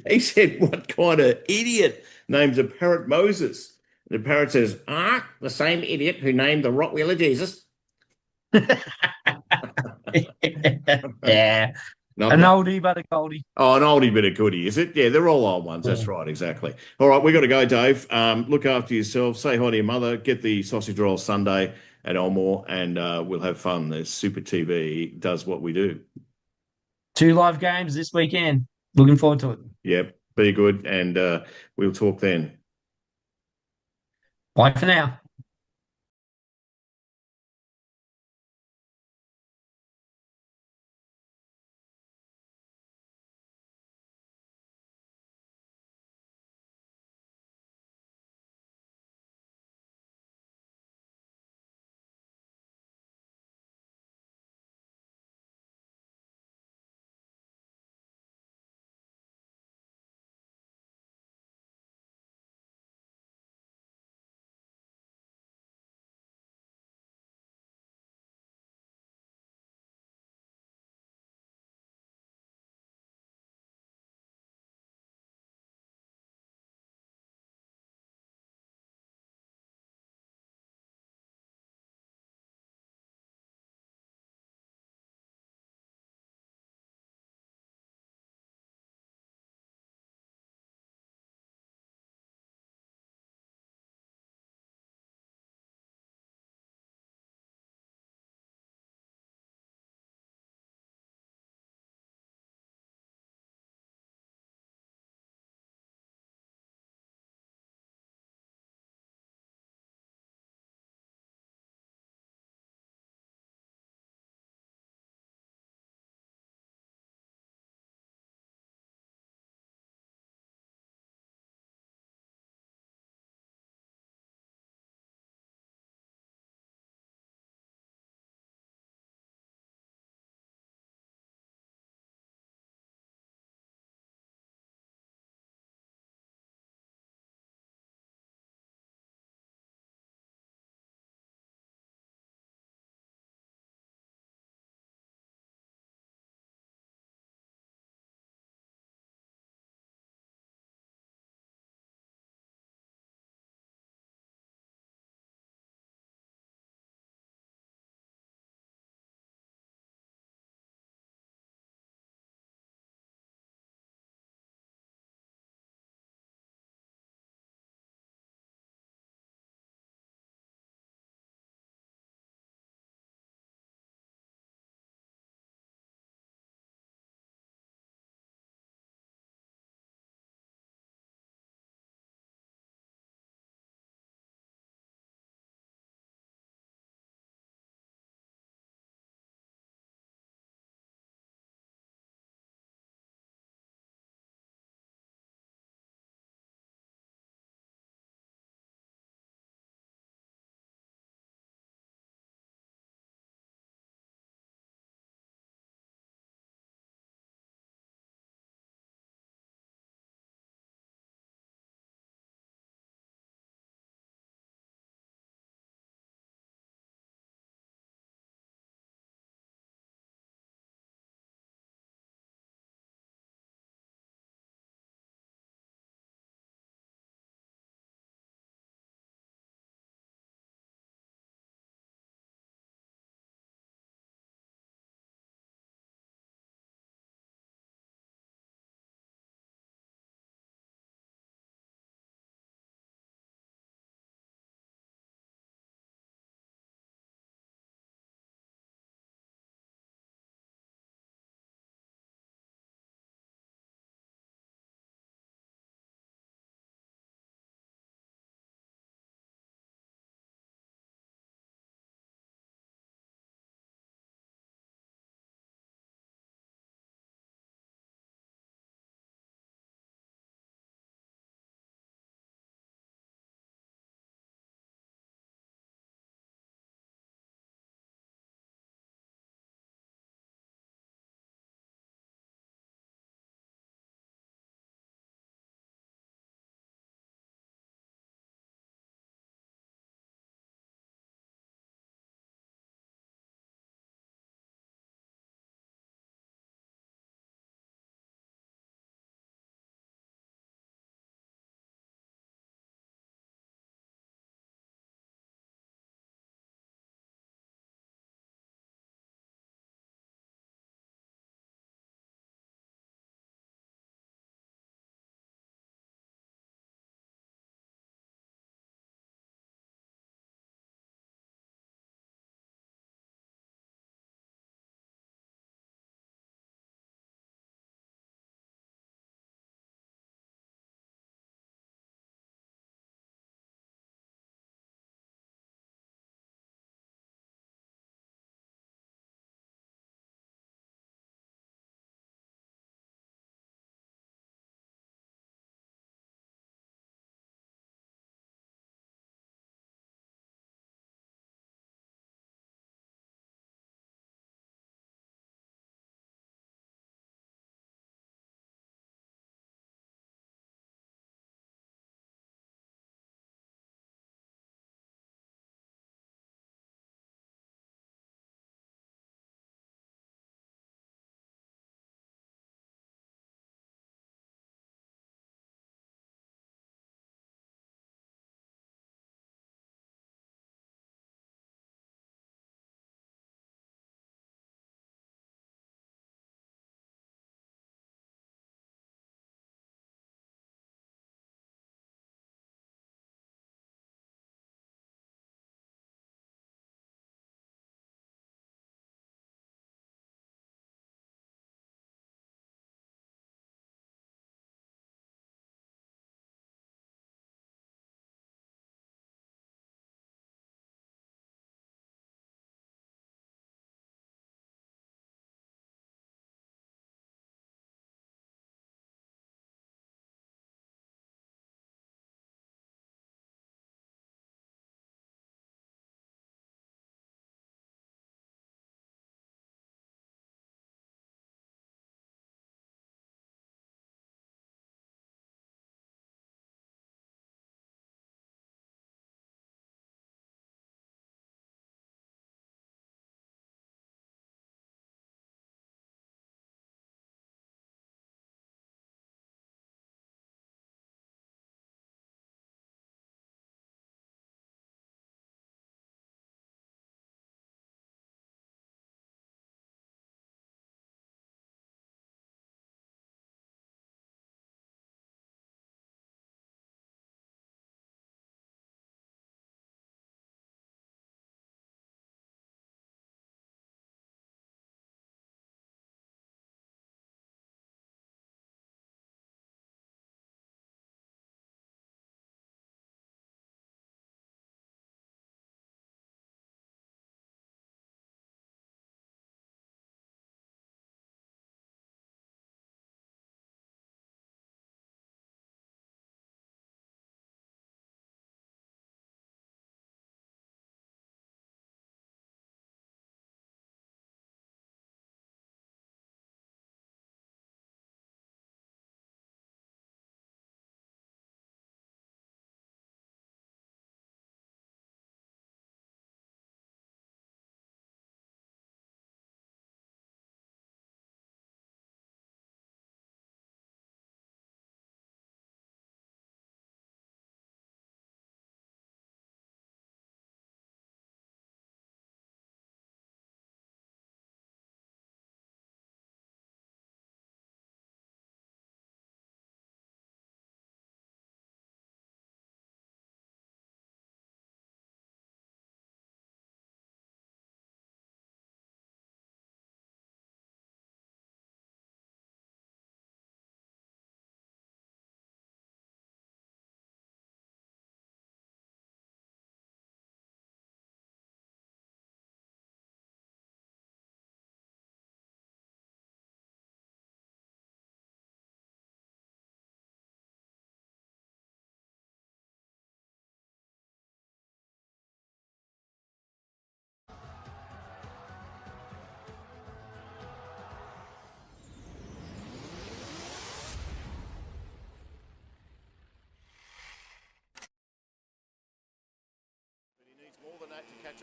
Speaker 1: He said, "What kind of idiot names a parrot Moses?" And the parrot says, the same idiot who named the Rottweiler Jesus."
Speaker 2: Yeah.
Speaker 1: Not
Speaker 2: An
Speaker 1: bad.
Speaker 2: oldie but a goldie.
Speaker 1: Oh, an oldie bit of goodie, is it? Yeah, they're all old ones.
Speaker 2: Yeah.
Speaker 1: That's right, exactly. All right, we got to go, Dave. Look after yourself. Say hi to your mother. Get the sausage roll Sunday at Elmore, and we'll have fun. The Super TV does what we do.
Speaker 2: 2 live games this weekend. Looking forward to it.
Speaker 1: Yep, be good, and we'll talk then.
Speaker 2: Bye for now.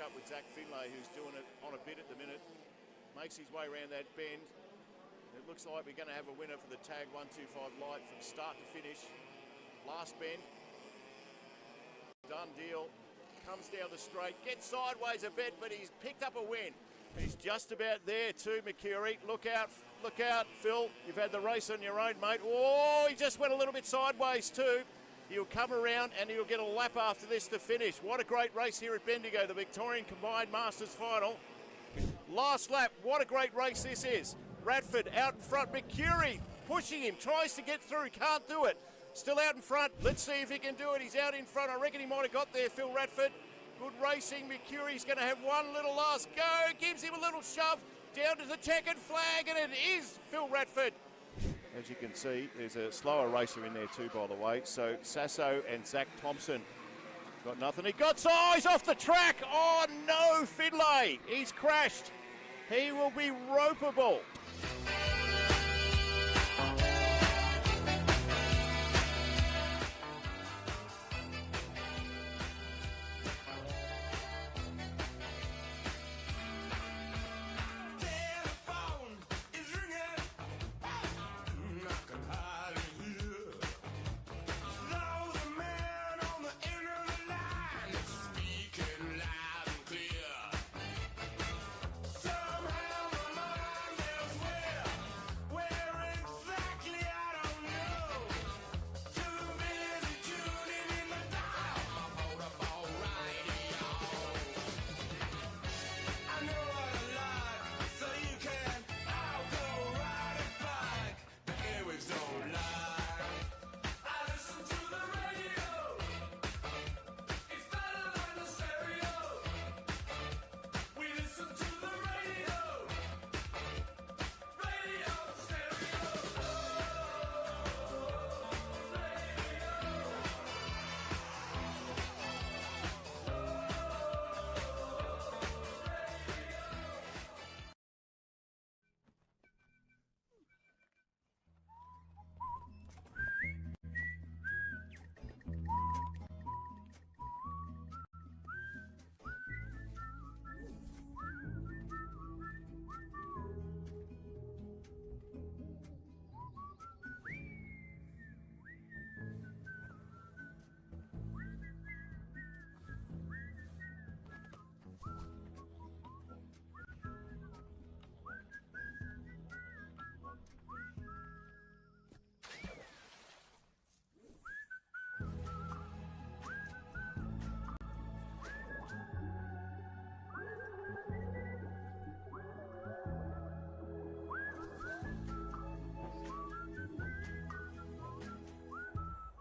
Speaker 1: catch up with Zach Finlay, who's doing it on a bit at the minute. Makes his way around that bend. It looks like we're going to have a winner for the tag 125 light from start to finish. Last bend. Done deal. Comes down the straight, gets sideways a bit, but he's picked up a win. He's just about there too, Mercury. Look out, Phil. You've had the race on your own, mate. Oh, he just went a little bit sideways too. He'll come around and he'll get a lap after this to finish. What a great race here at Bendigo, the Victorian Combined Masters Final. Last lap, what a great race this is. Radford out in front, Mercury pushing him, tries to get through, can't do it. Still out in front, let's see if he can do it. He's out in front, I reckon he might have got there, Phil Radford. Good racing, Mercury's going to have one little last go, gives him a little shove, down to the checkered flag, and it is Phil Radford. As you can see, there's a slower racer in there too, by the way. So Sasso and Zach Thompson got nothing. He got eyes off the track. Oh no, Finlay, he's crashed. He will be ropeable.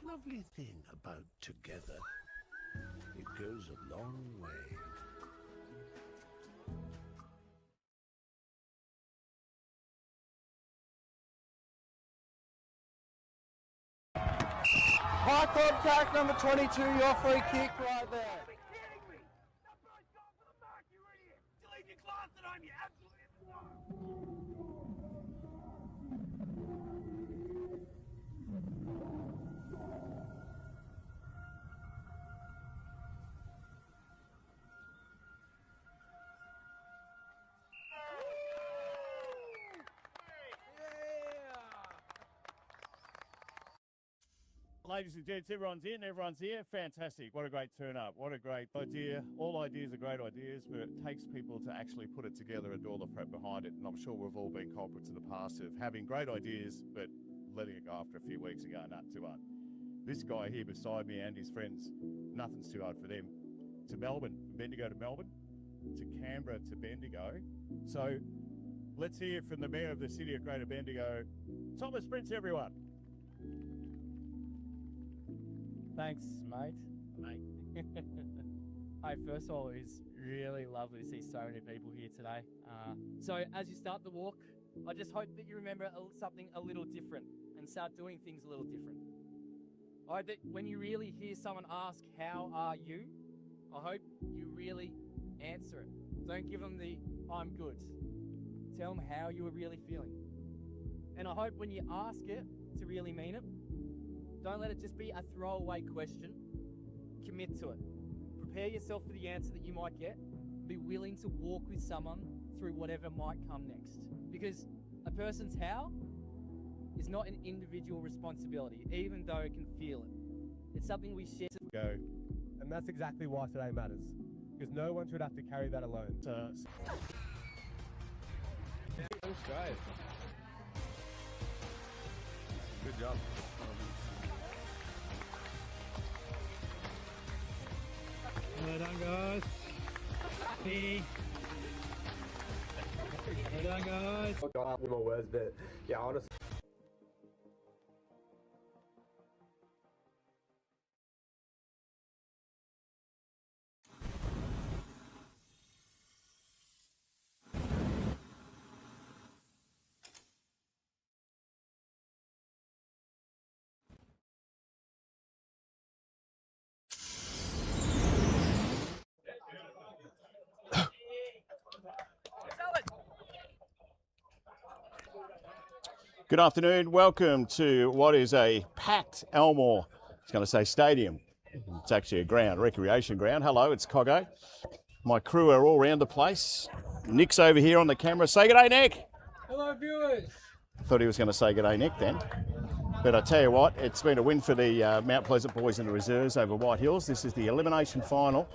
Speaker 3: Lovely thing about together. It goes a long way.
Speaker 4: High contact number 22, your free kick right there.
Speaker 5: Are you kidding me? That boy's gone for the mark, you idiot! You leave your class at home, you absolutely bizarre!
Speaker 6: Ladies and gents, everyone's here. Fantastic. What a great turn up. What a great idea. All ideas are great ideas, but it takes people to actually put it together and do all the prep behind it. And I'm sure we've all been culprits in the past of having great ideas, but letting it go after a few weeks and going, nah, too hard. This guy here beside me and his friends, nothing's too hard for them. To Melbourne, Bendigo to Melbourne, to Canberra to Bendigo. So let's hear from the Mayor of the City of Greater Bendigo, Thomas Prince, everyone.
Speaker 7: Thanks, mate. Hey, first of all, it's really lovely to see so many people here today. So as you start the walk, I just hope that you remember something a little different and start doing things a little different. I hope that when you really hear someone ask, how are you? I hope you really answer it. Don't give them the, I'm good. Tell them how you are really feeling. And I hope when you ask it to really mean it, don't let it just be a throwaway question. Commit to it. Prepare yourself for the answer that you might get, be willing to walk with someone through whatever might come next. Because a person's how is not an individual responsibility, even though it can feel it. It's something we share.
Speaker 8: Go. And that's exactly why today matters. Because no one should have to carry that alone. That's great. Good job.
Speaker 4: Well done, guys. Hey. Well done, guys.
Speaker 8: I've got up with more words, but yeah, honestly.
Speaker 1: Good afternoon. Welcome to what is a packed Elmore, I was going to say stadium. It's actually a ground, recreation ground. Hello, it's Coggo. My crew are all around the place. Nick's over here on the camera. Say g'day, Nick.
Speaker 4: Hello, viewers.
Speaker 1: Thought he was going to say g'day, Nick then. But I tell you what, it's been a win for the Mount Pleasant boys in the reserves over White Hills. This is the elimination final.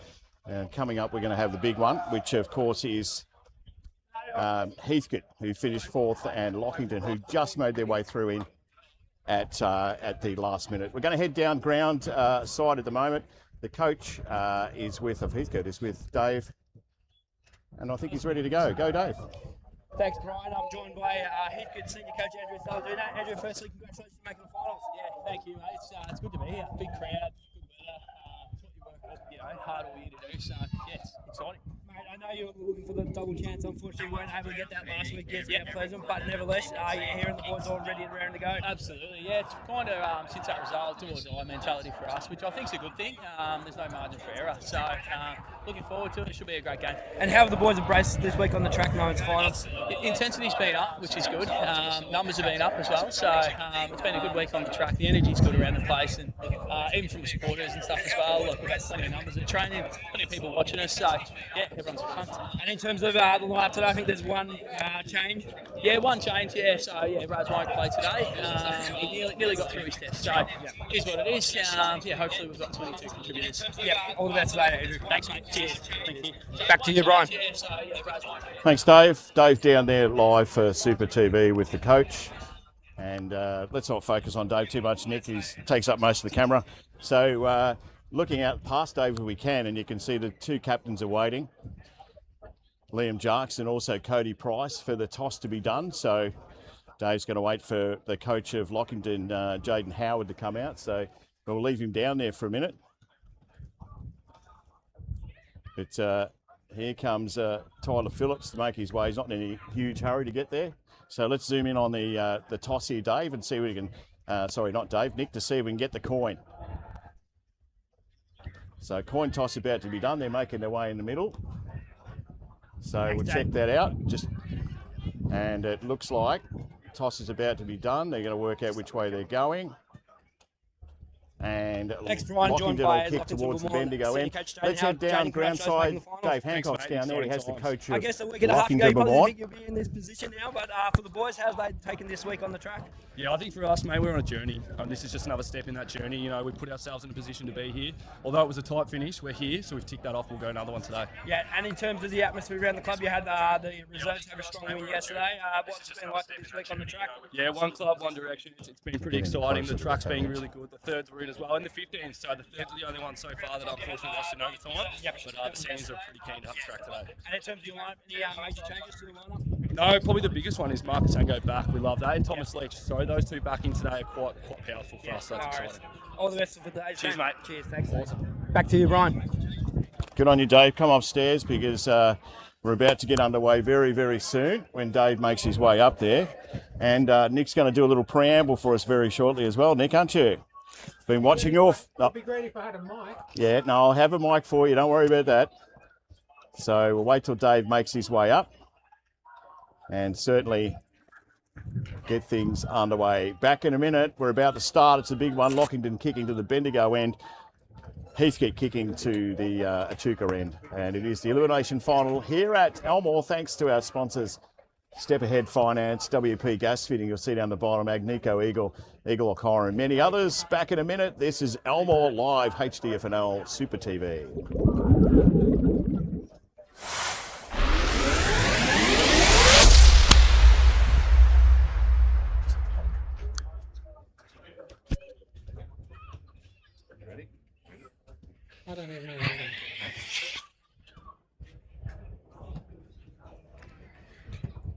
Speaker 1: And coming up, we're going to have the big one, which of course is Heathcote, who finished fourth, and Lockington, who just made their way through in at the last minute. We're going to head down ground side at the moment. The coach of Heathcote is with Dave, and I think he's ready to go. Go, Dave.
Speaker 9: Thanks, Brian. I'm joined by Heathcote Senior Coach Andrew Saladino. Andrew, firstly, congratulations on making the finals. Yeah, thank you, mate. It's good to be here. Big crowd, good weather. It's what you work hard all year to do. So, yeah, it's exciting. Mate, I know you were looking for the double chance. Unfortunately, we weren't able to get that last week against Mount Pleasant, but nevertheless, you're hearing the boys all ready and raring to go. Absolutely, yeah. It's kind of, since that result, do or die mentality for us, which I think is a good thing. There's no margin for error. So, looking forward to it. It should be a great game. And how have the boys embraced this week on the track moments finals? Intensity's been up, which is good. Numbers have been up as well. So, it's been a good week on the track. The energy's good around the place, and even from the supporters and stuff as well. Look, we've had plenty of numbers at training, plenty of people watching us. So, yeah, everyone's pumped. And in terms of the lineup today, I think there's one change. Yeah, one change, yeah. So, yeah, Raz won't play today. He nearly got through his test. So, it is what it is. Yeah, hopefully we've got 22 contributors. Yeah, all the best today, Andrew. Thanks, mate. Cheers. Thank you. Back to you, Brian.
Speaker 1: Thanks, Dave. Dave down there live for Super TV with the coach. And let's not focus on Dave too much, Nick. He takes up most of the camera. So looking out past Dave if we can, and you can see the two captains are waiting. Liam Jarks and also Cody Price for the toss to be done. So Dave's going to wait for the coach of Lockington, Jaden Howard, to come out. So we'll leave him down there for a minute. But here comes Tyler Phillips to make his way. He's not in any huge hurry to get there. So let's zoom in on the toss here, Dave, and see if we can, sorry, not Dave, Nick, to see if we can get the coin. So coin toss about to be done. They're making their way in the middle. So we'll check that out. And it looks like toss is about to be done. They're going to work out which way they're going. And Lockington will kick towards the Bendigo end. Let's head down ground side. Dave Hancock's down there. He has the coach of
Speaker 9: I guess a week and a half ago, you probably think you'll be in this position now, but for the boys, how's they taken this week on the track?
Speaker 10: Yeah, I think for us, mate, we're on a journey. This is just another step in that journey. You know, we put ourselves in a position to be here. Although it was a tight finish, we're here, so we've ticked that off. We'll go another one today.
Speaker 9: Yeah, and in terms of the atmosphere around the club, you had the reserves have a strong win yesterday. What's it been like this week on the track?
Speaker 10: Yeah, one club, one direction. It's been pretty exciting. The track's been really good. The thirds were in as well, and the 15s. So the thirds are the only one so far that unfortunately lost in overtime. Yep. But the seniors are pretty keen to have the track today.
Speaker 9: And in terms of your lineup, any major changes to the lineup?
Speaker 10: No, probably the biggest one is Marcus Ango back. We love that. And Thomas Leach. So those two back in today are quite powerful for us. So that's exciting.
Speaker 9: All the best for the day.
Speaker 10: Cheers, mate.
Speaker 9: Cheers. Thanks. Awesome. Back to you, Brian.
Speaker 1: Good on you, Dave. Come upstairs because we're about to get underway very, very soon when Dave makes his way up there. And Nick's going to do a little preamble for us very shortly as well. Nick, aren't you? Been watching your...
Speaker 4: It'd be great if I had a mic.
Speaker 1: Yeah, no, I'll have a mic for you. Don't worry about that. So we'll wait till Dave makes his way up and certainly get things underway. Back in a minute. We're about to start. It's a big one. Lockington kicking to the Bendigo end.
Speaker 11: Heathcote kicking to the Echuca end. And it is the elimination final here at Elmore, thanks to our sponsors, Step Ahead Finance, WP Gas Fitting, you'll see down the bottom, Agnico Eagle, Eagle O'Connor, and many others. Back in a minute. This is Elmore Live, HDFNL Super TV.
Speaker 12: I don't even know.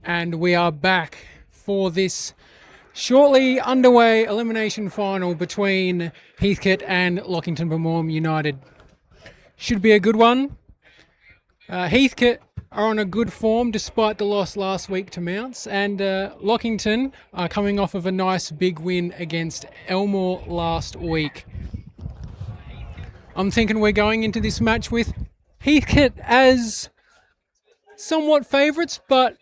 Speaker 12: And we are back for this shortly underway elimination final between Heathcote and Lockington Bemorm United. Should be a good one. Heathcote are on a good form despite the loss last week to Mounts, and Lockington are coming off of a nice big win against Elmore last week. I'm thinking we're going into this match with Heathcote as somewhat favourites, but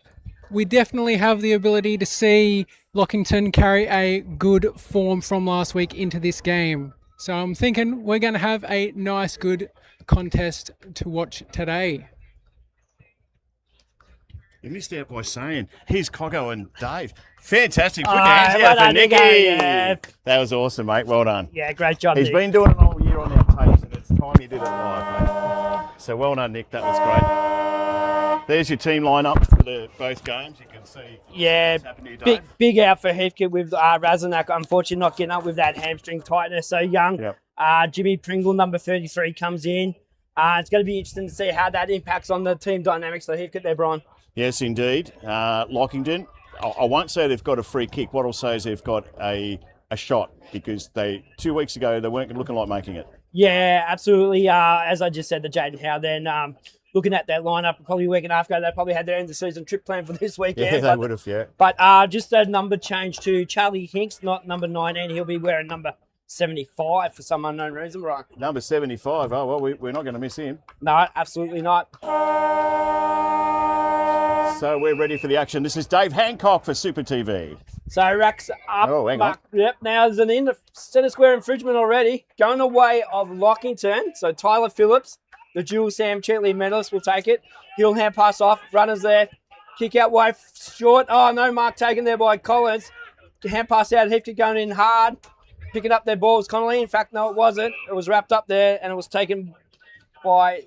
Speaker 12: we definitely have the ability to see Lockington carry a good form from last week into this game. So I'm thinking we're going to have a nice, good contest to watch today.
Speaker 11: You missed out by saying, here's Coggo and Dave. Fantastic. Put your hands out for Nicky.
Speaker 13: Yeah.
Speaker 11: That was awesome, mate. Well done.
Speaker 13: Yeah, great job,
Speaker 11: He's
Speaker 13: Nick.
Speaker 11: been doing it all year on our tapes, and it's time you did it live, mate. So well done, Nick. That was great. There's your team lineup for both games. You can see what's happening to you, Dave.
Speaker 13: Big out for Heathcote with Razanak, unfortunately not getting up with that hamstring tightness. So young.
Speaker 11: Yep.
Speaker 13: Jimmy Pringle, number 33, comes in. It's going to be interesting to see how that impacts on the team dynamics for Heathcote there, Brian.
Speaker 11: Yes, indeed. Lockington, I won't say they've got a free kick. What I'll say is they've got a shot, because 2 weeks ago they weren't looking like making it.
Speaker 13: Yeah, absolutely. As I just said to Jaden Howe then, looking at that lineup, probably a week and a half ago, they probably had their end of season trip planned for this weekend.
Speaker 11: Yeah, they would have, yeah.
Speaker 13: But just a number change to Charlie Hinks, not number 19. He'll be wearing number 75 for some unknown reason, Brian.
Speaker 11: Number 75. Oh, well, we're not going to miss him.
Speaker 13: No, absolutely not.
Speaker 11: So we're ready for the action. This is Dave Hancock for Super TV.
Speaker 13: So racks up.
Speaker 11: Oh, hang on.
Speaker 13: Yep, now there's an in the centre square infringement already. Going away of Lockington. So Tyler Phillips, the dual Sam Chetley medalist, will take it. He'll hand pass off. Runners there. Kick out way short. Oh, no mark taken there by Collins. Hand pass out. Heathcote going in hard. Picking up their ball was Connolly. In fact, no, it wasn't. It was wrapped up there, and it was taken by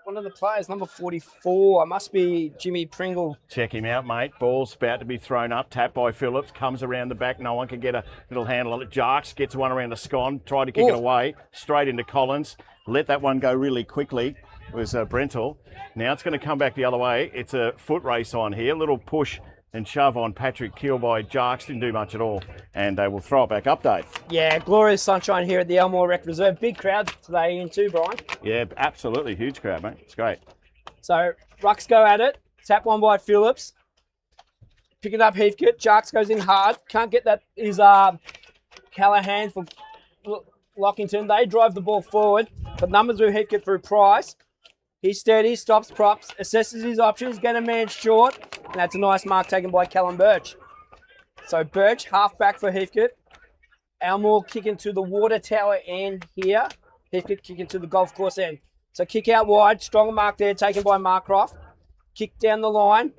Speaker 13: one of the players, number 44. It must be Jimmy Pringle.
Speaker 11: Check him out, mate. Ball's about to be thrown up. Tap by Phillips. Comes around the back. No one can get a little handle on it. Jarks gets one around the scone. Tried to kick it away. Straight into Collins. Let that one go really quickly. It was Brental. Now it's going to come back the other way. It's a foot race on here. Little push and shove on Patrick Keel by Jarks. Didn't do much at all. And they will throw it back up, Dave.
Speaker 13: Yeah, glorious sunshine here at the Elmore Rec Reserve. Big crowd today in too, Brian.
Speaker 11: Yeah, absolutely. Huge crowd, mate. It's great.
Speaker 13: So Rucks go at it. Tap one by Phillips. Picking up Heathcote. Jarks goes in hard. Can't get that. Is Callahan for Lockington. They drive the ball forward. But numbers with Heathcote through Price. He's steady, stops props, assesses his options, get a man short, and that's a nice mark taken by Callum Birch. So Birch, half back for Heathcote. Elmore kicking to the water tower end here. Heathcote kicking to the golf course end. So kick out wide, strong mark there taken by Marcroft. Kick down the line.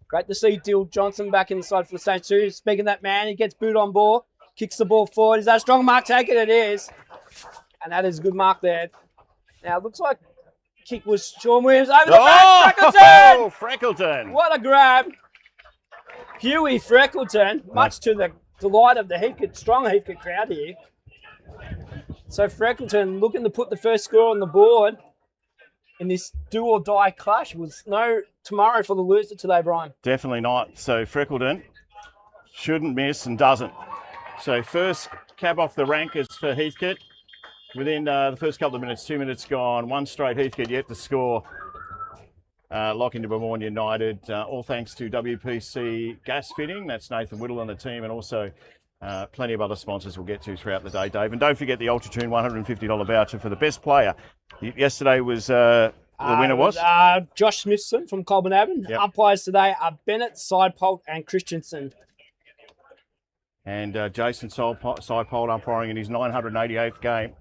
Speaker 13: Great to see Dill Johnson back inside for the Saints too. Speaking of that man, he gets boot on ball, kicks the ball forward. Is that a strong mark taken? It is. And that is a good mark there. Now it looks like kick was Sean Williams over the back. Freckleton!
Speaker 11: Oh, Freckleton!
Speaker 13: What a grab. Huey Freckleton, much to the delight of the strong Heathcote crowd here. So Freckleton looking to put the first score on the board in this do or die clash. Was no tomorrow for the loser today, Brian.
Speaker 11: Definitely not. So Freckleton shouldn't miss and doesn't. So first cab off the rankers for Heathcote. Within the first couple of minutes, 2 minutes gone, one straight Heathcote yet to score. Lockington Bemorm United, all thanks to WPC Gas Fitting. That's Nathan Whittle and the team, and also plenty of other sponsors we'll get to throughout the day, Dave. And don't forget the Ultratune $150 voucher for the best player. Yesterday was, the winner was?
Speaker 13: Josh Smithson from Colburn Abbott.
Speaker 11: Yep.
Speaker 13: Umpires today are Bennett, Sidepolk and Christensen.
Speaker 11: And Jason Sidepolk umpiring in his 988th game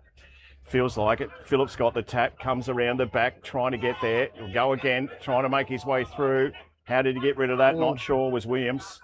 Speaker 11: Feels like it. Phillips got the tap, comes around the back, trying to get there. He'll go again, trying to make his way through. How did he get rid of that? Not sure, was Williams.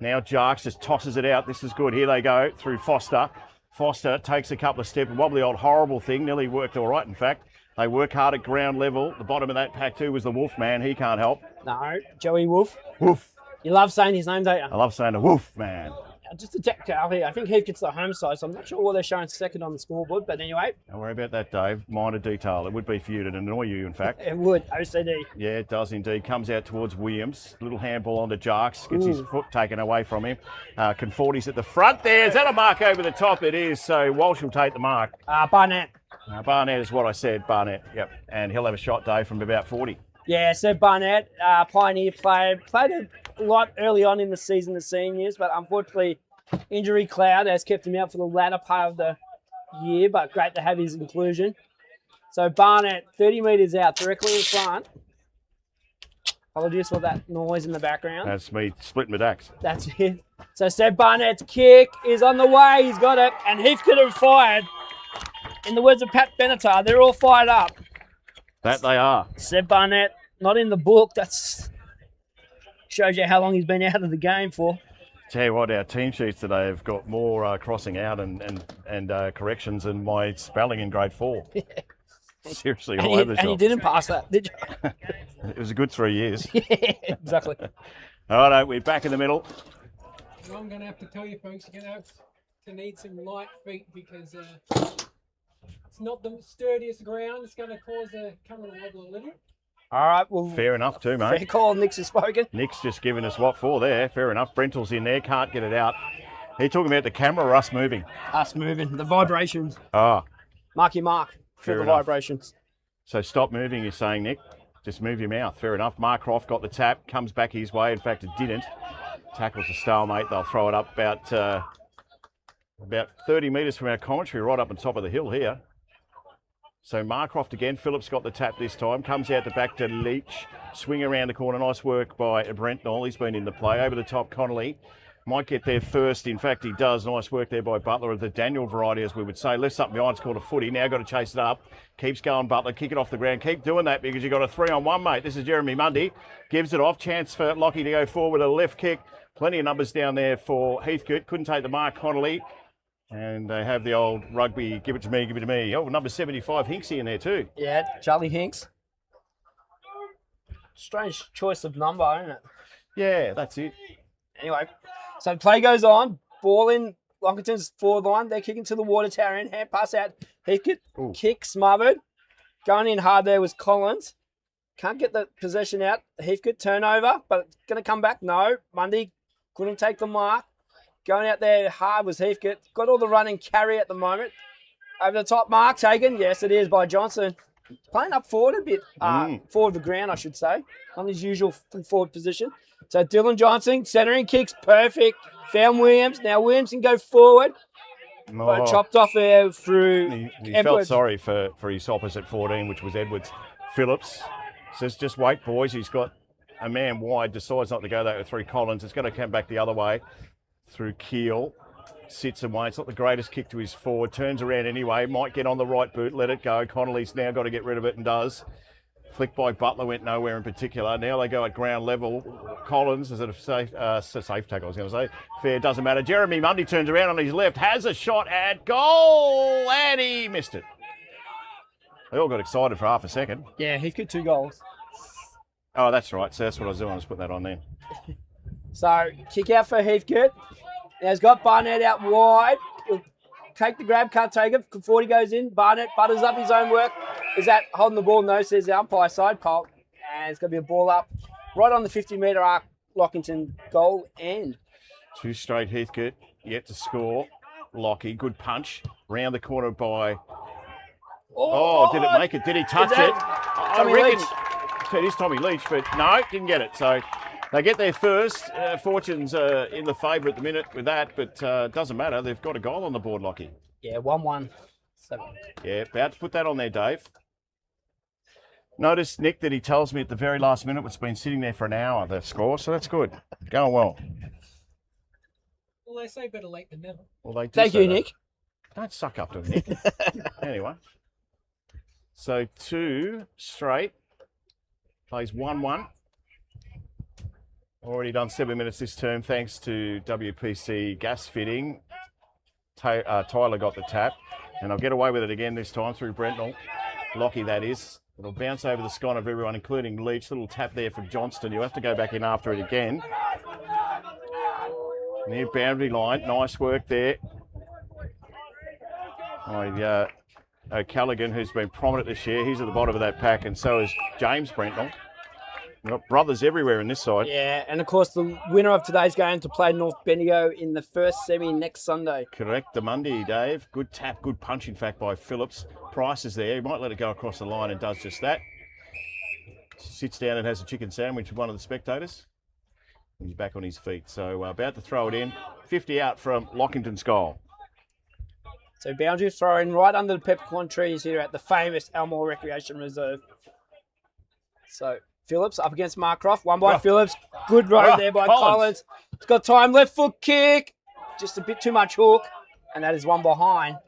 Speaker 11: Now Jarks just tosses it out. This is good. Here they go through Foster. Foster takes a couple of steps. Wobbly old horrible thing. Nearly worked all right, in fact. They work hard at ground level. The bottom of that pack too was the Wolf man. He can't help.
Speaker 13: No, Joey Wolf.
Speaker 11: Wolf.
Speaker 13: You love saying his name, don't you?
Speaker 11: I love saying the Wolf man.
Speaker 13: Just a technicality. I think Heathcote's the home side, so I'm not sure what they're showing second on the scoreboard. But anyway.
Speaker 11: Don't worry about that, Dave. Minor detail. It would be for you to annoy you, in fact.
Speaker 13: It would. OCD.
Speaker 11: Yeah, it does indeed. Comes out towards Williams. Little handball onto Jarks. Gets his foot taken away from him. Conforti's at the front there. Is that a mark over the top? It is. So Walsh will take the mark.
Speaker 13: Barnett.
Speaker 11: Barnett is what I said. Barnett. Yep. And he'll have a shot, Dave, from about 40.
Speaker 13: Yeah, so Barnett, Pioneer player, played a lot early on in the season, the seniors, but unfortunately injury cloud has kept him out for the latter part of the year, but great to have his inclusion. So Barnett, 30 metres out, directly in front. Apologies for that noise in the background.
Speaker 11: That's me splitting my dacks.
Speaker 13: That's it. So Seb Barnett's kick is on the way. He's got it. And Heathcote have fired. In the words of Pat Benatar, they're all fired up.
Speaker 11: That they are.
Speaker 13: Seb Barnett, not in the book. That's shows you how long he's been out of the game for.
Speaker 11: Tell you what, our team sheets today have got more crossing out and corrections than my spelling in grade 4. Seriously, all over the shop.
Speaker 13: And you didn't pass that, did you?
Speaker 11: It was a good 3 years.
Speaker 13: Yeah, exactly.
Speaker 11: All right, we're back in the middle.
Speaker 12: And I'm going to have to tell you, folks, you're going to have to need some light feet because it's not the sturdiest ground. It's going to cause the camera to wobble a little.
Speaker 13: All right, well,
Speaker 11: fair enough too, mate.
Speaker 13: Fair call. Nick's has spoken.
Speaker 11: Nick's just given us what for there. Fair enough. Brental's in there, can't get it out. He talking about the camera or us moving?
Speaker 13: Us moving. The vibrations.
Speaker 11: Ah.
Speaker 13: Mark your mark for
Speaker 11: Fair
Speaker 13: the
Speaker 11: enough.
Speaker 13: vibrations.
Speaker 11: So stop moving, you're saying, Nick. Just move your mouth. Fair enough. Mark Croft got the tap, comes back his way. In fact, it didn't. Tackles a stalemate. They'll throw it up about 30 metres from our commentary, right up on top of the hill here. So Marcroft again. Phillips got the tap this time. Comes out the back to Leach. Swing around the corner. Nice work by Brent Knoll. He's been in the play. Over the top, Connolly. Might get there first. In fact, he does. Nice work there by Butler of the Daniel variety, as we would say. Left something behind. It's called a footy. Now got to chase it up. Keeps going, Butler. Kick it off the ground. Keep doing that because you've got a 3-on-1, mate. This is Jeremy Mundy. Gives it off. Chance for Lockie to go forward. A left kick. Plenty of numbers down there for Heathcote. Couldn't take the mark, Connolly. And they have the old rugby, give it to me, give it to me. Oh, number 75, Hinksy in there too.
Speaker 13: Yeah, Charlie Hinks. Strange choice of number, isn't it?
Speaker 11: Yeah, that's it.
Speaker 13: Anyway, so play goes on. Ball in Lonkington's forward line. They're kicking to the water tower in. Hand pass out. Heathcote. Kick smothered. Going in hard there was Collins. Can't get the possession out. Heathcote turnover, but going to come back. No. Mundy couldn't take the mark. Going out there hard was Heathcote. Got all the run and carry at the moment. Over the top mark taken. Yes, it is by Johnson. Playing up forward a bit. Forward of the ground, I should say. On his usual forward position. So Dylan Johnson, centering kicks, perfect. Found Williams. Now Williams can go forward. But chopped off there through
Speaker 11: He
Speaker 13: Edwards.
Speaker 11: felt sorry for his opposite 14, which was Edwards. Phillips says, just wait, boys. He's got a man wide. Decides not to go there through Collins. It's going to come back the other way. Through Keel, sits and waits. Not the greatest kick to his forward. Turns around anyway. Might get on the right boot. Let it go. Connolly's now got to get rid of it and does. Flick by Butler went nowhere in particular. Now they go at ground level. Collins, is it a safe tackle? I was going to say. Fair, doesn't matter. Jeremy Mundy turns around on his left. Has a shot at goal. And he missed it. They all got excited for half a second.
Speaker 13: Yeah, he's got 2 goals.
Speaker 11: Oh, that's right. So that's what I was doing. I was putting that on there.
Speaker 13: So kick out for Heathcote. Now he's got Barnett out wide. He'll take the grab, can't take it. 40 goes in. Barnett butters up his own work. Is that holding the ball? No, says the umpire side pole. And it's going to be a ball up right on the 50-metre arc. Lockington goal end.
Speaker 11: 2 straight Heathcote yet to score. Lockie, good punch. Round the corner by... Oh, did it make it? Did he touch it?
Speaker 13: Tommy Leach.
Speaker 11: It is Tommy Leach, but no, didn't get it. So they get there first. Fortune's in the favour at the minute with that, but doesn't matter. They've got a goal on the board, Lockie.
Speaker 13: Yeah, 1-1.
Speaker 11: Yeah, about to put that on there, Dave. Notice, Nick, that he tells me at the very last minute it's been sitting there for an hour, the score, so that's good. Going well.
Speaker 12: Well, they say better late than never.
Speaker 11: Well, they do
Speaker 13: Thank
Speaker 11: say
Speaker 13: you,
Speaker 11: that.
Speaker 13: Nick.
Speaker 11: Don't suck up to him, Nick. Anyway. So 2 straight. Plays 1-1. Already done 7 minutes this term thanks to WPC gas fitting. Tyler got the tap. And I'll get away with it again this time through Brentnall. Lockie, that is. It'll bounce over the scone of everyone, including Leach. Little tap there from Johnston. You'll have to go back in after it again. Near boundary line. Nice work there. O'Callaghan, who's been prominent this year. He's at the bottom of that pack, and so is James Brentnall. We've got brothers everywhere in this side.
Speaker 13: Yeah, and of course the winner of today's game to play North Bendigo in the first semi next Sunday.
Speaker 11: Correct, the Monday, Dave. Good tap, good punch, in fact, by Phillips. Price is there. He might let it go across the line and does just that. Sits down and has a chicken sandwich with one of the spectators. He's back on his feet, so about to throw it in. 50 out from Lockington's goal.
Speaker 13: So boundary throwing right under the peppercorn trees here at the famous Elmore Recreation Reserve. So Phillips up against Marcroft. One by Phillips. Good road there by Collins. He's got time. Left foot kick. Just a bit too much hook. And that is one behind.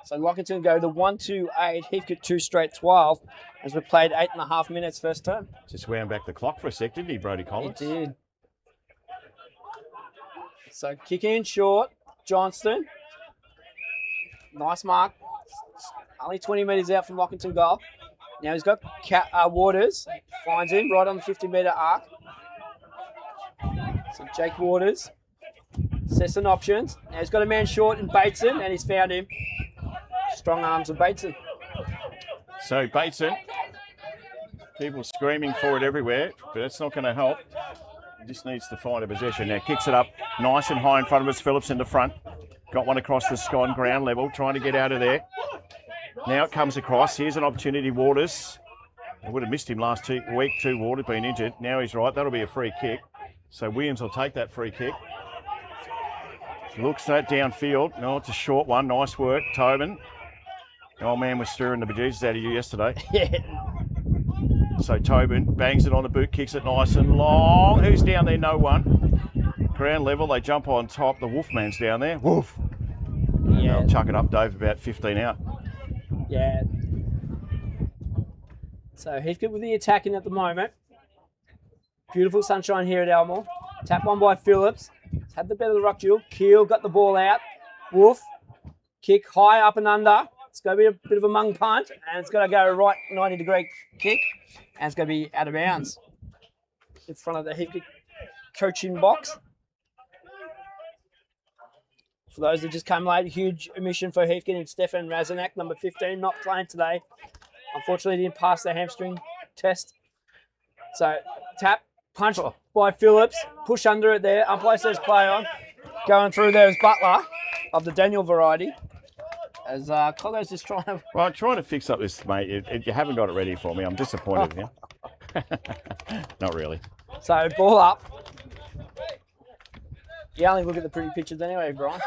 Speaker 13: So Lockington go to 1-2-8. Heathcote 2 straight 12. As we played 8.5 minutes first term.
Speaker 11: Just wound back the clock for a sec, didn't he, Brody Collins?
Speaker 13: He did. So kick in short. Johnston. Nice mark. Only 20 metres out from Lockington goal. Now he's got Waters. Finds him right on the 50-metre arc. So Jake Waters. Sets some options. Now he's got a man short in Bateson, and he's found him. Strong arms of Bateson.
Speaker 11: So Bateson, people screaming for it everywhere, but that's not going to help. He just needs to find a possession. Now kicks it up nice and high in front of us. Phillips in the front. Got one across the scone, ground level, trying to get out of there. Now it comes across. Here's an opportunity, Waters. I would have missed him last week too, Waters, been injured. Now he's right. That'll be a free kick. So Williams will take that free kick. Looks that downfield. No, it's a short one. Nice work, Tobin. The old man was stirring the bejesus out of you yesterday.
Speaker 13: Yeah.
Speaker 11: So Tobin bangs it on the boot, kicks it nice and long. Who's down there? No one. Ground level, they jump on top. The Wolfman's down there. Woof. Yeah. They'll chuck it up, Dave, about 15 out.
Speaker 13: Yeah. So Heathcote with the attacking at the moment. Beautiful sunshine here at Elmore. Tap one by Phillips. He's had the better of the ruck duel. Keel got the ball out. Wolf. Kick high up and under. It's going to be a bit of a mung punt. And it's going to go right 90-degree kick. And it's going to be out of bounds. In front of the Heathcote coaching box. For those that just came late, a huge omission for Heathcote and Stefan Razanak, number 15, not playing today. Unfortunately, didn't pass the hamstring test. So, tap, punch by Phillips, push under it there. Umpire says play on. Going through there is Butler of the Daniel variety. As Coggo's just trying to...
Speaker 11: Well, I'm trying to fix up this, mate. You haven't got it ready for me. I'm disappointed in you. Not really.
Speaker 13: So, ball up. You only look at the pretty pictures anyway, Brian.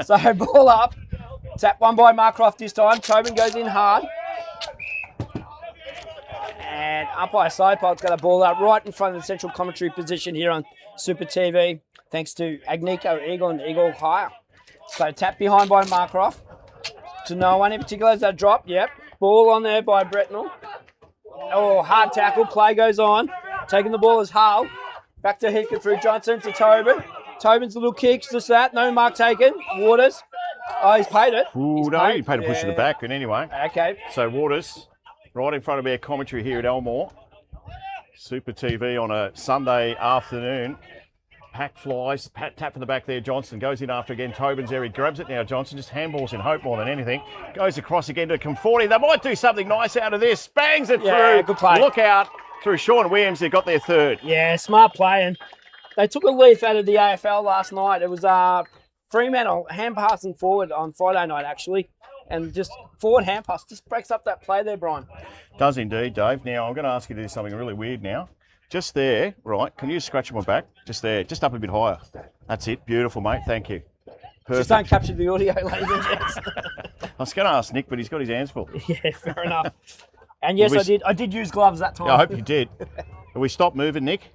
Speaker 13: So, ball up. Tap one by Marcroft this time. Tobin goes in hard. And umpire Sidepod's got a ball out right in front of the central commentary position here on Super TV. Thanks to Agnico Eagle and Eagle Hire. So, tap behind by Marcroft. To no one in particular. Is that drop? Yep. Ball on there by Bretnall. Oh, hard tackle. Play goes on. Taking the ball is Hull. Back to Heathcote through Johnson to Tobin. Tobin's little kicks, just that. No mark taken. Waters. Oh, he's paid it.
Speaker 11: Ooh, no, he paid a push to the back, but anyway.
Speaker 13: Okay.
Speaker 11: So Waters, right in front of our commentary here at Elmore. Super TV on a Sunday afternoon. Pack flies, tap from the back there. Johnson goes in after again. Tobin's there. He grabs it now. Johnson just handballs in hope more than anything. Goes across again to Conforti. They might do something nice out of this. Bangs it through.
Speaker 13: Good play.
Speaker 11: Look out. Through Sean Williams, they got their third.
Speaker 13: Yeah, smart play. And they took a leaf out of the AFL last night. It was Fremantle hand passing forward on Friday night, actually. And just forward hand pass just breaks up that play there, Brian.
Speaker 11: Does indeed, Dave. Now, I'm going to ask you to do something really weird now. Just there, right, can you scratch my back? Just there, just up a bit higher. That's it. Beautiful, mate. Thank you. Perfect.
Speaker 13: Just don't capture the audio, ladies and gents.
Speaker 11: I was going to ask Nick, but he's got his hands full.
Speaker 13: Yeah, fair enough. And yes, I did use gloves that time.
Speaker 11: Yeah, I hope you did. Have we stopped moving, Nick?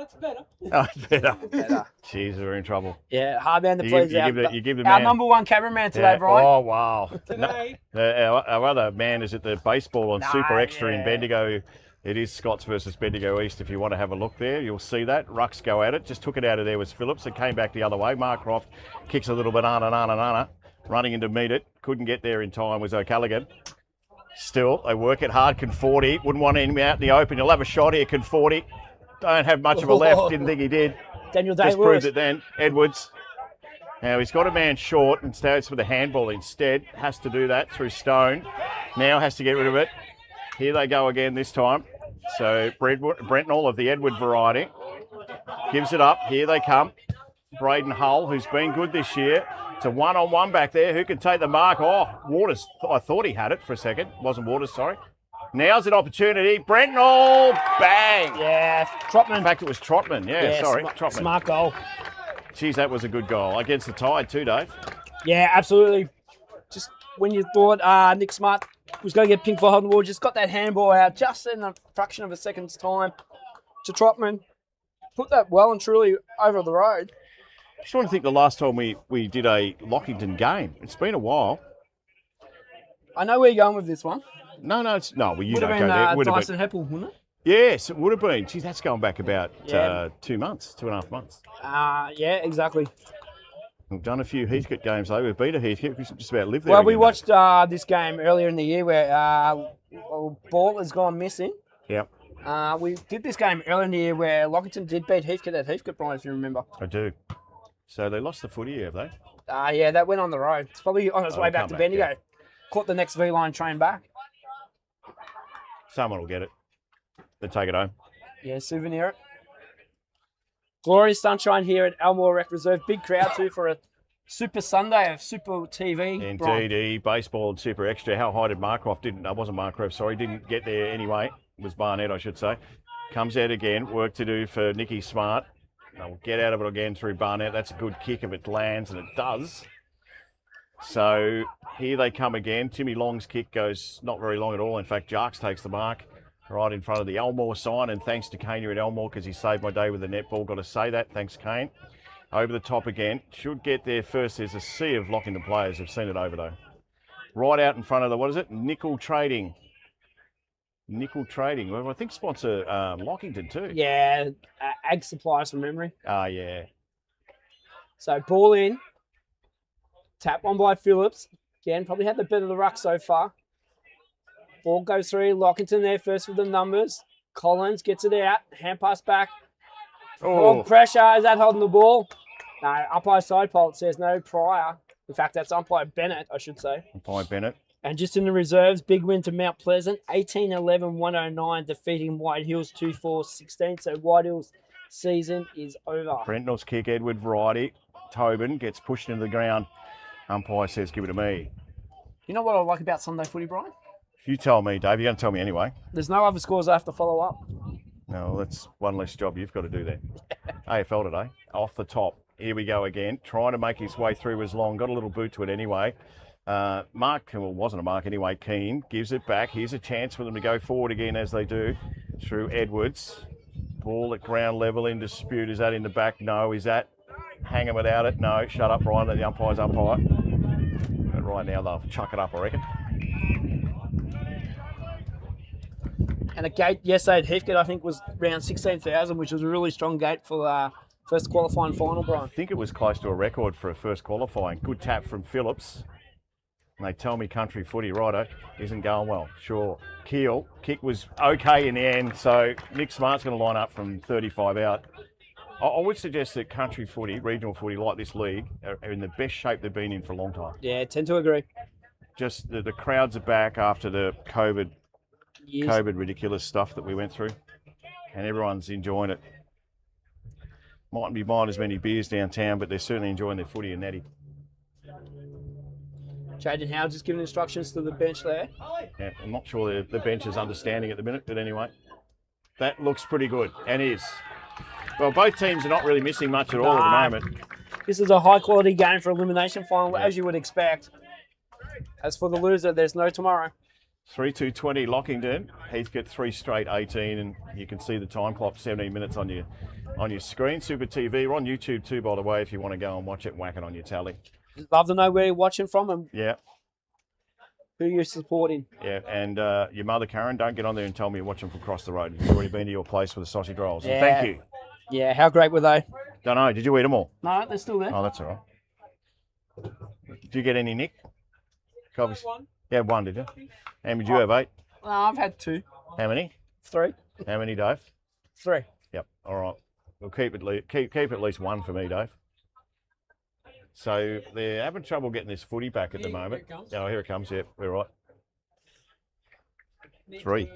Speaker 12: it's better.
Speaker 11: Oh, it's better.
Speaker 13: Better.
Speaker 11: Jeez, we're in trouble.
Speaker 13: Yeah, hard man to
Speaker 11: You
Speaker 13: please
Speaker 11: give-
Speaker 13: out.
Speaker 11: you give the
Speaker 13: our
Speaker 11: man-
Speaker 13: number one cameraman today, Brian.
Speaker 11: Oh, wow.
Speaker 12: Today.
Speaker 11: Our other man is at the baseball on Super Extra in
Speaker 13: yeah.
Speaker 11: Bendigo. It is Scots versus Bendigo East. If you want to have a look there, you'll see that. Rucks go at it. Just took it out of there was Phillips. It came back the other way. Mark Croft kicks a little banana. Running in to meet it. Couldn't get there in time was O'Callaghan. Still, they work it hard. Conforti. Wouldn't want him out in the open. He'll have a shot here, Conforti. Don't have much of a left. Didn't think he did.
Speaker 13: Daniel
Speaker 11: Just
Speaker 13: Day-Lewis.
Speaker 11: proved it then. Edwards. Now he's got a man short and starts with a handball instead. Has to do that through Stone. Now has to get rid of it. Here they go again this time. So Brentnall of the Edward variety gives it up. Here they come. Braden Hull, who's been good this year. It's a one-on-one back there. Who can take the mark? Oh, Waters. I thought he had it for a second. Wasn't Waters, sorry. Now's an opportunity. Brentnall, bang.
Speaker 13: Yeah, Trotman.
Speaker 11: In fact, it was Trotman. Yeah, sorry, Trotman.
Speaker 13: Smart goal.
Speaker 11: Geez, that was a good goal. Against the Tide too, Dave.
Speaker 13: Yeah, absolutely. Just when you thought Nick Smart was going to get pink for holding the ball, just got that handball out just in a fraction of a second's time to Trotman. Put that well and truly over the road.
Speaker 11: I just want to think the last time we did a Lockington game. It's been a while.
Speaker 13: I know where you're going with this one.
Speaker 11: No, well, you
Speaker 13: Would
Speaker 11: don't
Speaker 13: have
Speaker 11: go there.
Speaker 13: been
Speaker 11: Would have
Speaker 13: Dyson
Speaker 11: been.
Speaker 13: Heppel, wouldn't it?
Speaker 11: Yes, it would have been. Geez, that's going back about
Speaker 13: Yeah.
Speaker 11: 2 months, 2.5 months.
Speaker 13: Yeah, exactly.
Speaker 11: We've done a few Heathcote games though. We've beat a Heathcote. We just about live there.
Speaker 13: Well, we
Speaker 11: again,
Speaker 13: watched this game earlier in the year where ball has gone missing.
Speaker 11: Yep,
Speaker 13: We did this game earlier in the year where Lockington did beat Heathcote at Heathcote, Brian, if you remember.
Speaker 11: I do. So they lost the footy, have they?
Speaker 13: Yeah, that went on the road. It's probably on its way back to Bendigo.
Speaker 11: yeah.
Speaker 13: Caught the next V-line train back.
Speaker 11: Someone will get it. They take it home.
Speaker 13: Yeah, souvenir it. Glorious sunshine here at Elmore Rec Reserve. Big crowd too for a Super Sunday of Super TV.
Speaker 11: Indeed, baseball and Super Extra. How high did Markroft? Wasn't Markroft, sorry, didn't get there anyway. It was Barnett, I should say. Comes out again, work to do for Nicky Smart. They'll get out of it again through Barnett. That's a good kick if it lands, and it does. So here they come again. Timmy Long's kick goes not very long at all. In fact, Jarks takes the mark right in front of the Elmore sign, and thanks to Kane here at Elmore because he saved my day with the netball. Got to say that. Thanks, Kane. Over the top again. Should get there first. There's a sea of Lockington players. I've seen it over though. Right out in front of the, what is it? Nickel Trading. Well, I think sponsor Lockington too.
Speaker 13: Yeah, Ag Supplies from memory.
Speaker 11: Yeah.
Speaker 13: So ball in. Tap on by Phillips. Again, probably had the better of the ruck so far. Ball goes through. Lockington there first with the numbers. Collins gets it out. Hand pass back. Hold pressure. Is that holding the ball? No, umpire side pole. It says no prior. In fact, that's umpire Bennett, I should say.
Speaker 11: Umpire Bennett.
Speaker 13: And just in the reserves, big win to Mount Pleasant. 18-11-109, defeating White Hills 2-4-16. So White Hills' season is over.
Speaker 11: Brentnall's kick, Edward variety. Tobin gets pushed into the ground. Umpire says, give it to me.
Speaker 13: You know what I like about Sunday footy, Brian?
Speaker 11: You tell me, Dave. You're going to tell me anyway.
Speaker 13: There's no other scores I have to follow up.
Speaker 11: No, that's one less job you've got to do there. AFL today, off the top. Here we go again. Trying to make his way through was Long. Got a little boot to it anyway. Mark, well, wasn't a mark anyway, Keane gives it back. Here's a chance for them to go forward again as they do through Edwards. Ball at ground level in dispute. Is that in the back? No. Is that hanging without it? No. Shut up, Brian. Let the umpire's umpire. But right now they'll chuck it up, I reckon.
Speaker 13: And a gate yesterday at Heathcote, I think, was around 16,000, which was a really strong gate for first qualifying final, Brian.
Speaker 11: I think it was close to a record for a first qualifying. Good tap from Phillips. And they tell me country footy, righto, isn't going well. Sure. Keel, kick was okay in the end, so Nick Smart's going to line up from 35 out. I would suggest that country footy, regional footy like this league, are in the best shape they've been in for a long time.
Speaker 13: Yeah, tend to agree.
Speaker 11: Just the crowds are back after the COVID ridiculous stuff that we went through, and everyone's enjoying it. Mightn't be buying as many beers downtown, but they're certainly enjoying their footy and natty.
Speaker 13: Jaden Howard just giving instructions to the bench there.
Speaker 11: Yeah, I'm not sure the bench is understanding at the minute, but anyway, that looks pretty good and is. Well, both teams are not really missing much at all at the moment.
Speaker 13: This is a high-quality game for elimination final, as you would expect. As for the loser, there's no tomorrow.
Speaker 11: 3:2:20 Lockington. Heathcote 3 straight 18, and you can see the time clock 17 minutes on your screen. Super TV. We're on YouTube too, by the way, if you want to go and watch it, whack it on your tally.
Speaker 13: Love to know where you're watching from and
Speaker 11: Yeah.
Speaker 13: who you're supporting.
Speaker 11: Yeah, and your mother, Karen, don't get on there and tell me you're watching from across the road. You've already been to your place with the sausage rolls. And thank you.
Speaker 13: Yeah, how great were they?
Speaker 11: Don't know. Did you eat them all?
Speaker 13: No, they're still there.
Speaker 11: Oh, that's all right. Did you get any, Nick? Coffee?
Speaker 13: One.
Speaker 11: Yeah, one, did you? How many did you have, 8?
Speaker 13: No, I've had 2.
Speaker 11: How many?
Speaker 13: 3.
Speaker 11: How many, Dave?
Speaker 13: 3.
Speaker 11: Yep, all right. We'll keep at least 1 for me, Dave. So they're having trouble getting this footy back at the moment. Oh, here it comes. Yep, we're right. 3.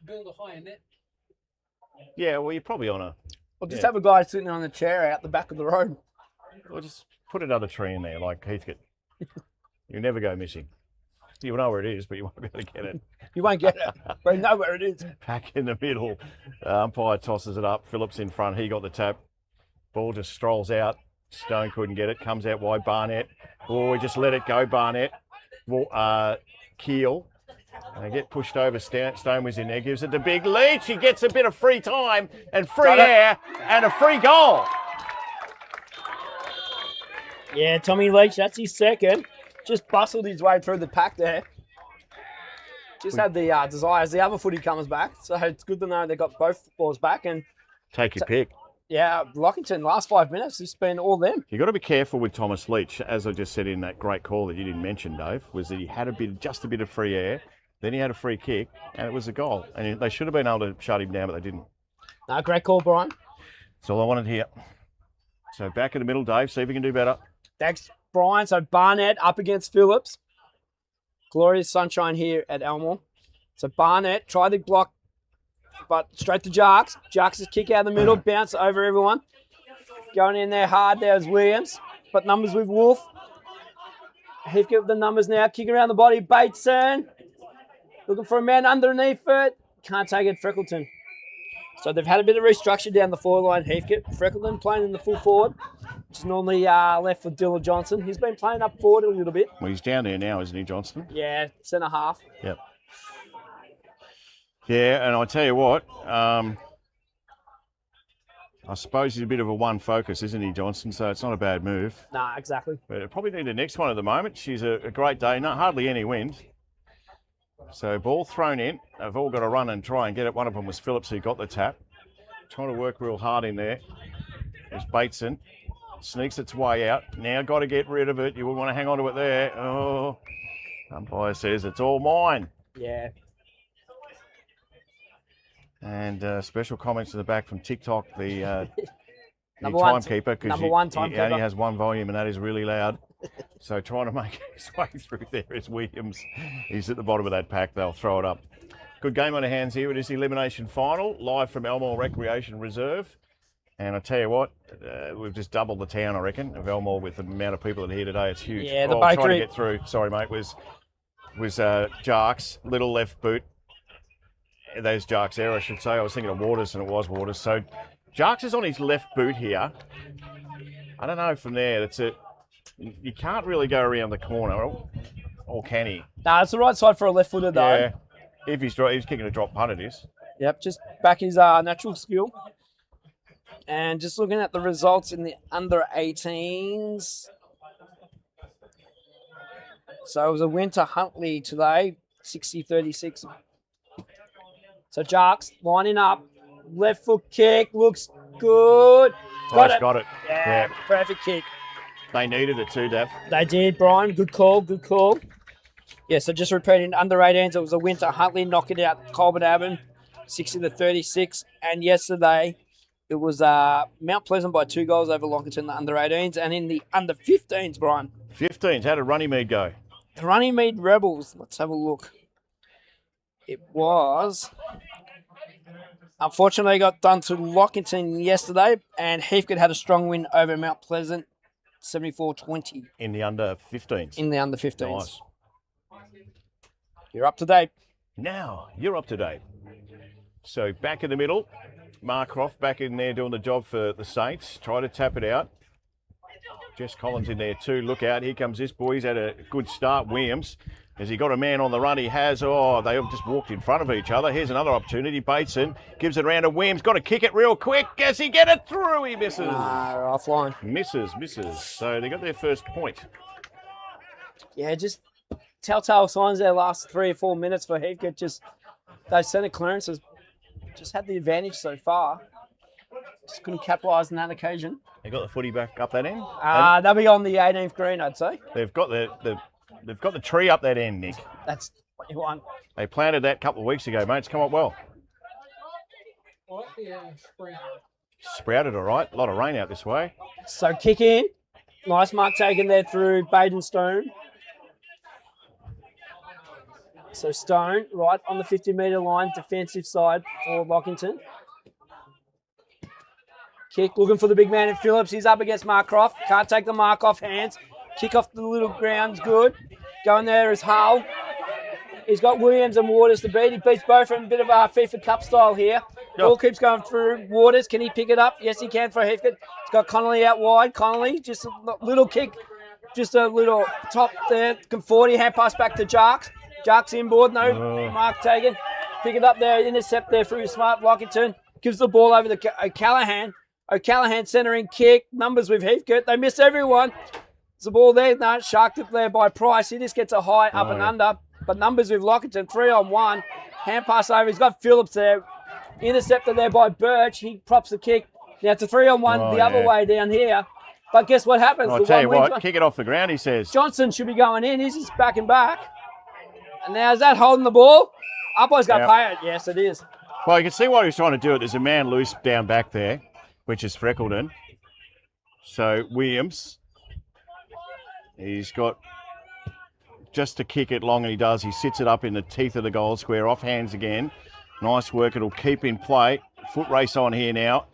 Speaker 12: Build a higher net.
Speaker 11: Yeah, well, you're probably on a...
Speaker 13: Or just have a guy sitting on a chair out the back of the road.
Speaker 11: Or just put another tree in there, like Heathcote. You never go missing. You'll know where it is, but you won't be able to get it.
Speaker 13: You won't get it. We know where it is.
Speaker 11: Back in the middle. Umpire tosses it up. Phillips in front. He got the tap. Ball just strolls out. Stone couldn't get it. Comes out wide. Barnett. Oh, just let it go, Barnett. Keel. And they get pushed over. Stone was in there. Gives it to Big Leach. He gets a bit of free time and free air and a free goal.
Speaker 13: Yeah, Tommy Leach, that's his second. Just bustled his way through the pack there. Just had the desire as the other footy comes back. So it's good to know they got both balls back. And
Speaker 11: take your pick.
Speaker 13: Yeah, Lockington, last 5 minutes, it's been all them.
Speaker 11: You've got to be careful with Thomas Leach. As I just said in that great call that you didn't mention, Dave, was that he had just a bit of free air. Then he had a free kick, and it was a goal. And they should have been able to shut him down, but they didn't.
Speaker 13: No, great call, Brian.
Speaker 11: That's all I wanted here. So back in the middle, Dave, see if we can do better.
Speaker 13: Thanks, Brian. So Barnett up against Phillips. Glorious sunshine here at Elmore. So Barnett tried to block, but straight to Jarks. Jarks' kick out of the middle, bounce over everyone. Going in there hard, there's Williams. But numbers with Wolf. Heathcote with the numbers now. Kick around the body, Bateson. Looking for a man underneath it. Can't take it, Freckleton. So they've had a bit of restructure down the forward line, Heathcote. Freckleton playing in the full forward, which is normally left for Dylan Johnson. He's been playing up forward a little bit.
Speaker 11: Well, he's down there now, isn't he, Johnston?
Speaker 13: Yeah, centre half.
Speaker 11: Yep. Yeah, and I tell you what, I suppose he's a bit of a one focus, isn't he, Johnston? So it's not a bad move.
Speaker 13: Nah, exactly.
Speaker 11: But probably need the next one at the moment. She's a great day, hardly any wind. So ball thrown in. They've all got to run and try and get it. One of them was Phillips who got the tap. Trying to work real hard in there. There's Bateson. Sneaks its way out. Now got to get rid of it. You wouldn't want to hang on to it there. Oh, umpire says it's all mine.
Speaker 13: Yeah.
Speaker 11: And special comments to the back from TikTok, the
Speaker 13: timekeeper,
Speaker 11: because he only has one volume and that is really loud. So trying to make his way through there is Williams. He's at the bottom of that pack. They'll throw it up. Good game on our hands here. It is the elimination final, live from Elmore Recreation Reserve. And I tell you what, we've just doubled the town, I reckon, of Elmore with the amount of people that are here today. It's huge.
Speaker 13: Yeah, the
Speaker 11: trying to
Speaker 13: bakery.
Speaker 11: get through. Sorry, mate. Was Jarks, little left boot. There's Jarks there, I should say. I was thinking of Waters, and it was Waters. So Jarks is on his left boot here. I don't know from there. That's it. You can't really go around the corner, or can he?
Speaker 13: Nah, it's the right side for a left footer, though.
Speaker 11: Yeah, if he's kicking a drop punt, it is.
Speaker 13: Yep, just back his natural skill. And just looking at the results in the under 18s. So it was a win to Huntley today, 60-36. So Jarks lining up, left foot kick, looks good.
Speaker 11: Got it.
Speaker 13: Yeah, perfect kick.
Speaker 11: They needed it too, Dav.
Speaker 13: They did, Brian. Good call. Yeah, so just repeating, under 18s, it was a win to Huntley, knocking out Colbert Abbon, 60-36. And yesterday, it was Mount Pleasant by 2 goals over Lockington, the under 18s. And in the under 15s, Brian.
Speaker 11: 15s, how did Runnymede go?
Speaker 13: The Runnymede Rebels, let's have a look. It was... Unfortunately, got done to Lockington yesterday, and Heathcote had a strong win over Mount Pleasant, 74-20.
Speaker 11: In the under 15s?
Speaker 13: In the under 15s.
Speaker 11: Nice.
Speaker 13: You're up to date.
Speaker 11: Now, you're up to date. So back in the middle, Mark Croft back in there doing the job for the Saints. Try to tap it out. Jess Collins in there too. Look out, here comes this boy. He's had a good start, Williams. Has he got a man on the run? He has. Oh, they have just walked in front of each other. Here's another opportunity. Bateson gives it around to Williams. Got to kick it real quick. Does he get it through? He misses.
Speaker 13: Offline.
Speaker 11: Misses. So they got their first point.
Speaker 13: Yeah, just telltale signs there last 3 or 4 minutes for Heathcote. Just those centre clearances just had the advantage so far. Just couldn't capitalise on that occasion.
Speaker 11: They got the footy back up that end?
Speaker 13: They'll be on the 18th green, I'd say.
Speaker 11: They've got the tree up that end, Nick.
Speaker 13: That's what you want.
Speaker 11: They planted that a couple of weeks ago, mate. It's come up well. Sprouted all right. A lot of rain out this way.
Speaker 13: So kick in. Nice mark taken there through Baden Stone. So Stone right on the 50-metre line, defensive side for Lockington. Kick, looking for the big man in Phillips. He's up against Mark Croft. Can't take the mark off hands. Kick off the little ground's good. Going there is Hull. He's got Williams and Waters to beat. He beats both from a bit of a FIFA Cup style here. Ball keeps going through. Waters, can he pick it up? Yes, he can for Heathcote. He's got Connolly out wide. Connolly, just a little kick. Just a little top there. 40, hand pass back to Jarks. Jarks inboard, no mark taken. Pick it up there, intercept there through Smart. Lockington gives the ball over to O'Callaghan. O'Callaghan centering kick. Numbers with Heathcote. They miss everyone. There's the ball there. No, sharked it there by Price. He just gets a high up and under. But numbers with Lockington. 3-on-1. Hand pass over. He's got Phillips there. Intercepted there by Birch. He props the kick. Now it's a 3-on-1 the other way down here. But guess what happens?
Speaker 11: I'll tell you what, kick it off the ground, he says.
Speaker 13: Johnson should be going in. He's just backing back. And now is that holding the ball? Upper's got to pay it. Yes, it is.
Speaker 11: Well, you can see why he's trying to do it. There's a man loose down back there, which is Freckleton. So Williams, he's got just to kick it long, and he does. He sits it up in the teeth of the goal square, off hands again. Nice work. It'll keep in play. Foot race on here now.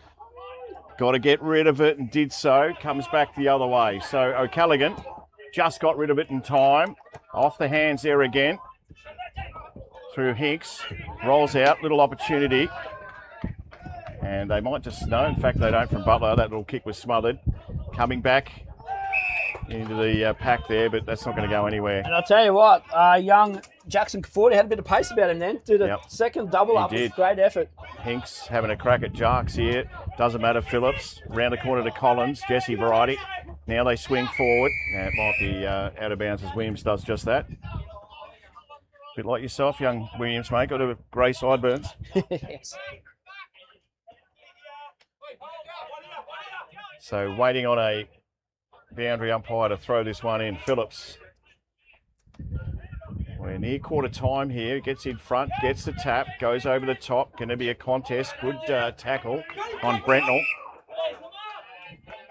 Speaker 11: Got to get rid of it, and did so. Comes back the other way. So O'Callaghan just got rid of it in time. Off the hands there again. Through Hinks. Rolls out. Little opportunity. And they might just, no, in fact they don't from Butler. That little kick was smothered. Coming back into the pack there, but that's not going to go anywhere.
Speaker 13: And I'll tell you what, young Jackson Caforti had a bit of pace about him then. Did a second double up with great effort.
Speaker 11: Hinks having a crack at Jarks here. Doesn't matter, Phillips. Round the corner to Collins. Jesse Variety. Now they swing forward. Now it might be out of bounds as Williams does just that. Bit like yourself, young Williams, mate. Got a grey sideburns.
Speaker 13: Yes.
Speaker 11: So waiting on a boundary umpire to throw this one in. Phillips. We're near quarter time here. Gets in front, gets the tap, goes over the top. Going to be a contest. Good tackle on Brentnell.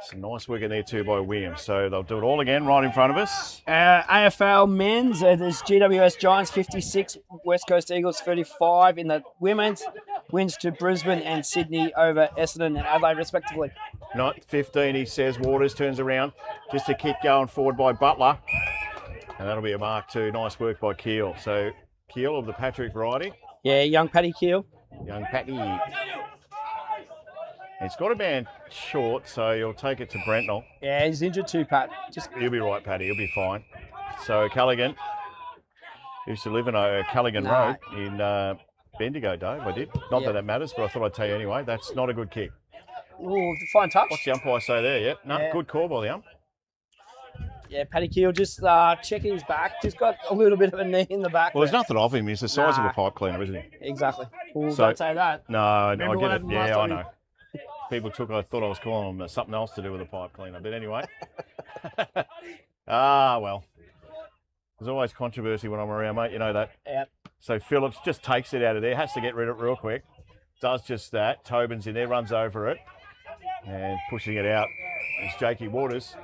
Speaker 11: Some nice work in there too by Williams. So they'll do it all again right in front of us.
Speaker 13: AFL men's, there's GWS Giants 56, West Coast Eagles 35. In the women's, wins to Brisbane and Sydney over Essendon and Adelaide respectively.
Speaker 11: Not 15, he says. Waters turns around. Just a kick going forward by Butler. And that'll be a mark too. Nice work by Keel. So Keel of the Patrick variety.
Speaker 13: Yeah, young Paddy Keel.
Speaker 11: Young Patty. It's got a man short, so you'll take it to Brentnell.
Speaker 13: Yeah, he's injured too, Pat.
Speaker 11: He'll be right, Paddy. He'll be fine. So Callaghan used to live in Callaghan Road in Bendigo, Dave. I did. Not that matters, but I thought I'd tell you anyway. That's not a good kick.
Speaker 13: Ooh, fine touch.
Speaker 11: What's the umpire say there? Yep. No, good call by the ump.
Speaker 13: Yeah, Paddy Keel just checking his back. Just got a little bit of a knee in the back.
Speaker 11: Well, there's nothing of him. He's the size of a pipe cleaner, isn't he?
Speaker 13: Exactly. Ooh,
Speaker 11: So-
Speaker 13: don't say that.
Speaker 11: No, I
Speaker 13: Remember
Speaker 11: get
Speaker 13: what
Speaker 11: it.
Speaker 13: happened
Speaker 11: Yeah,
Speaker 13: last
Speaker 11: I
Speaker 13: time?
Speaker 11: know. People I thought I was calling them something else to do with a pipe cleaner. But anyway. Well. There's always controversy when I'm around, mate. You know that.
Speaker 13: Yep.
Speaker 11: So Phillips just takes it out of there. Has to get rid of it real quick. Does just that. Tobin's in there, runs over it. And pushing it out is Jakey Waters.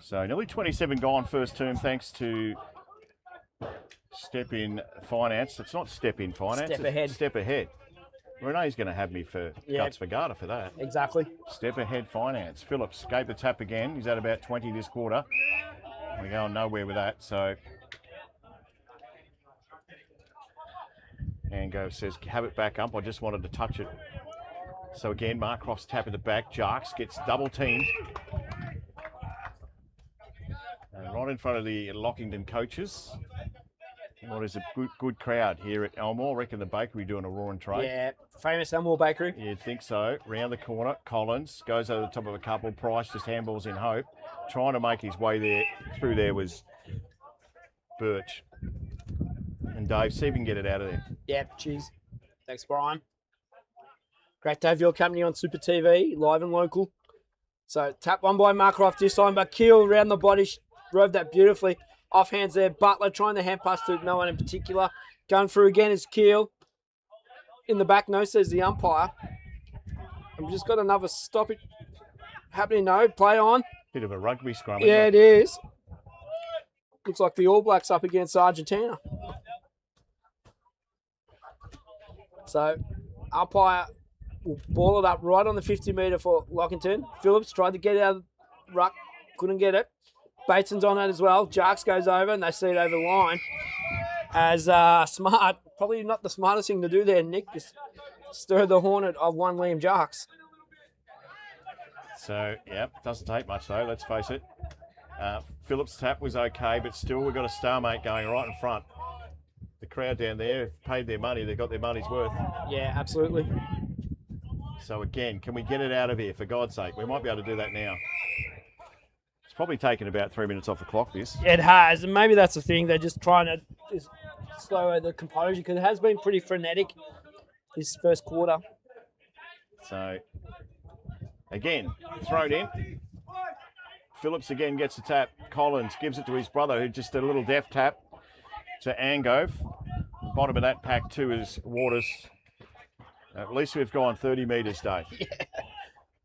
Speaker 11: So nearly 27 gone first term thanks to Step In Finance. It's not Step In Finance.
Speaker 13: Step Ahead.
Speaker 11: It's Step Ahead. Renee's going to have me for guts for Garter for that.
Speaker 13: Exactly.
Speaker 11: Step Ahead Finance. Phillips gave the tap again. He's at about 20 this quarter. We're going nowhere with that. So Ango says, have it back up. I just wanted to touch it. So again, Mark Croft's tap at the back. Jarks gets double teamed. And right in front of the Lockington coaches. What is a good crowd here at Elmore. I reckon the bakery doing a roaring trade.
Speaker 13: Yeah, famous Elmore Bakery.
Speaker 11: You'd think so. Round the corner, Collins goes over the top of a couple. Price just handballs in hope. Trying to make his way there. Through there was Birch. And Dave, see if we can get it out of there.
Speaker 13: Yeah, cheers. Thanks, Brian. Great to have your company on Super TV, live and local. So tap one by Markroft this time, but Keel around the body, rode that beautifully. Off hands there, Butler trying the hand pass to no one in particular. Going through again is Keel. In the back, no, says the umpire. And we've just got another stoppage happening, no, play on.
Speaker 11: Bit of a rugby scrum.
Speaker 13: Yeah, it is. Looks like the All Blacks up against Argentina. So umpire will ball it up right on the 50 metre for Lockington. Phillips tried to get out of the ruck, couldn't get it. Bateson's on it as well. Jarks goes over and they see it over the line. As Smart, probably not the smartest thing to do there, Nick, just stir the hornet of one Liam Jarks.
Speaker 11: So, yeah, doesn't take much though, let's face it. Phillips' tap was okay, but still we've got a stalemate going right in front. The crowd down there have paid their money, they've got their money's worth.
Speaker 13: Yeah, absolutely.
Speaker 11: So again, can we get it out of here, for God's sake? We might be able to do that now. It's probably taken about 3 minutes off the clock, this.
Speaker 13: It has, and maybe that's the thing. They're just trying to just slow the composure because it has been pretty frenetic this first quarter.
Speaker 11: So, again, thrown in. Phillips again gets a tap. Collins gives it to his brother, who just did a little deft tap to Angove. Bottom of that pack too is Waters. At least we've gone 30 metres, Dave.
Speaker 13: Yeah.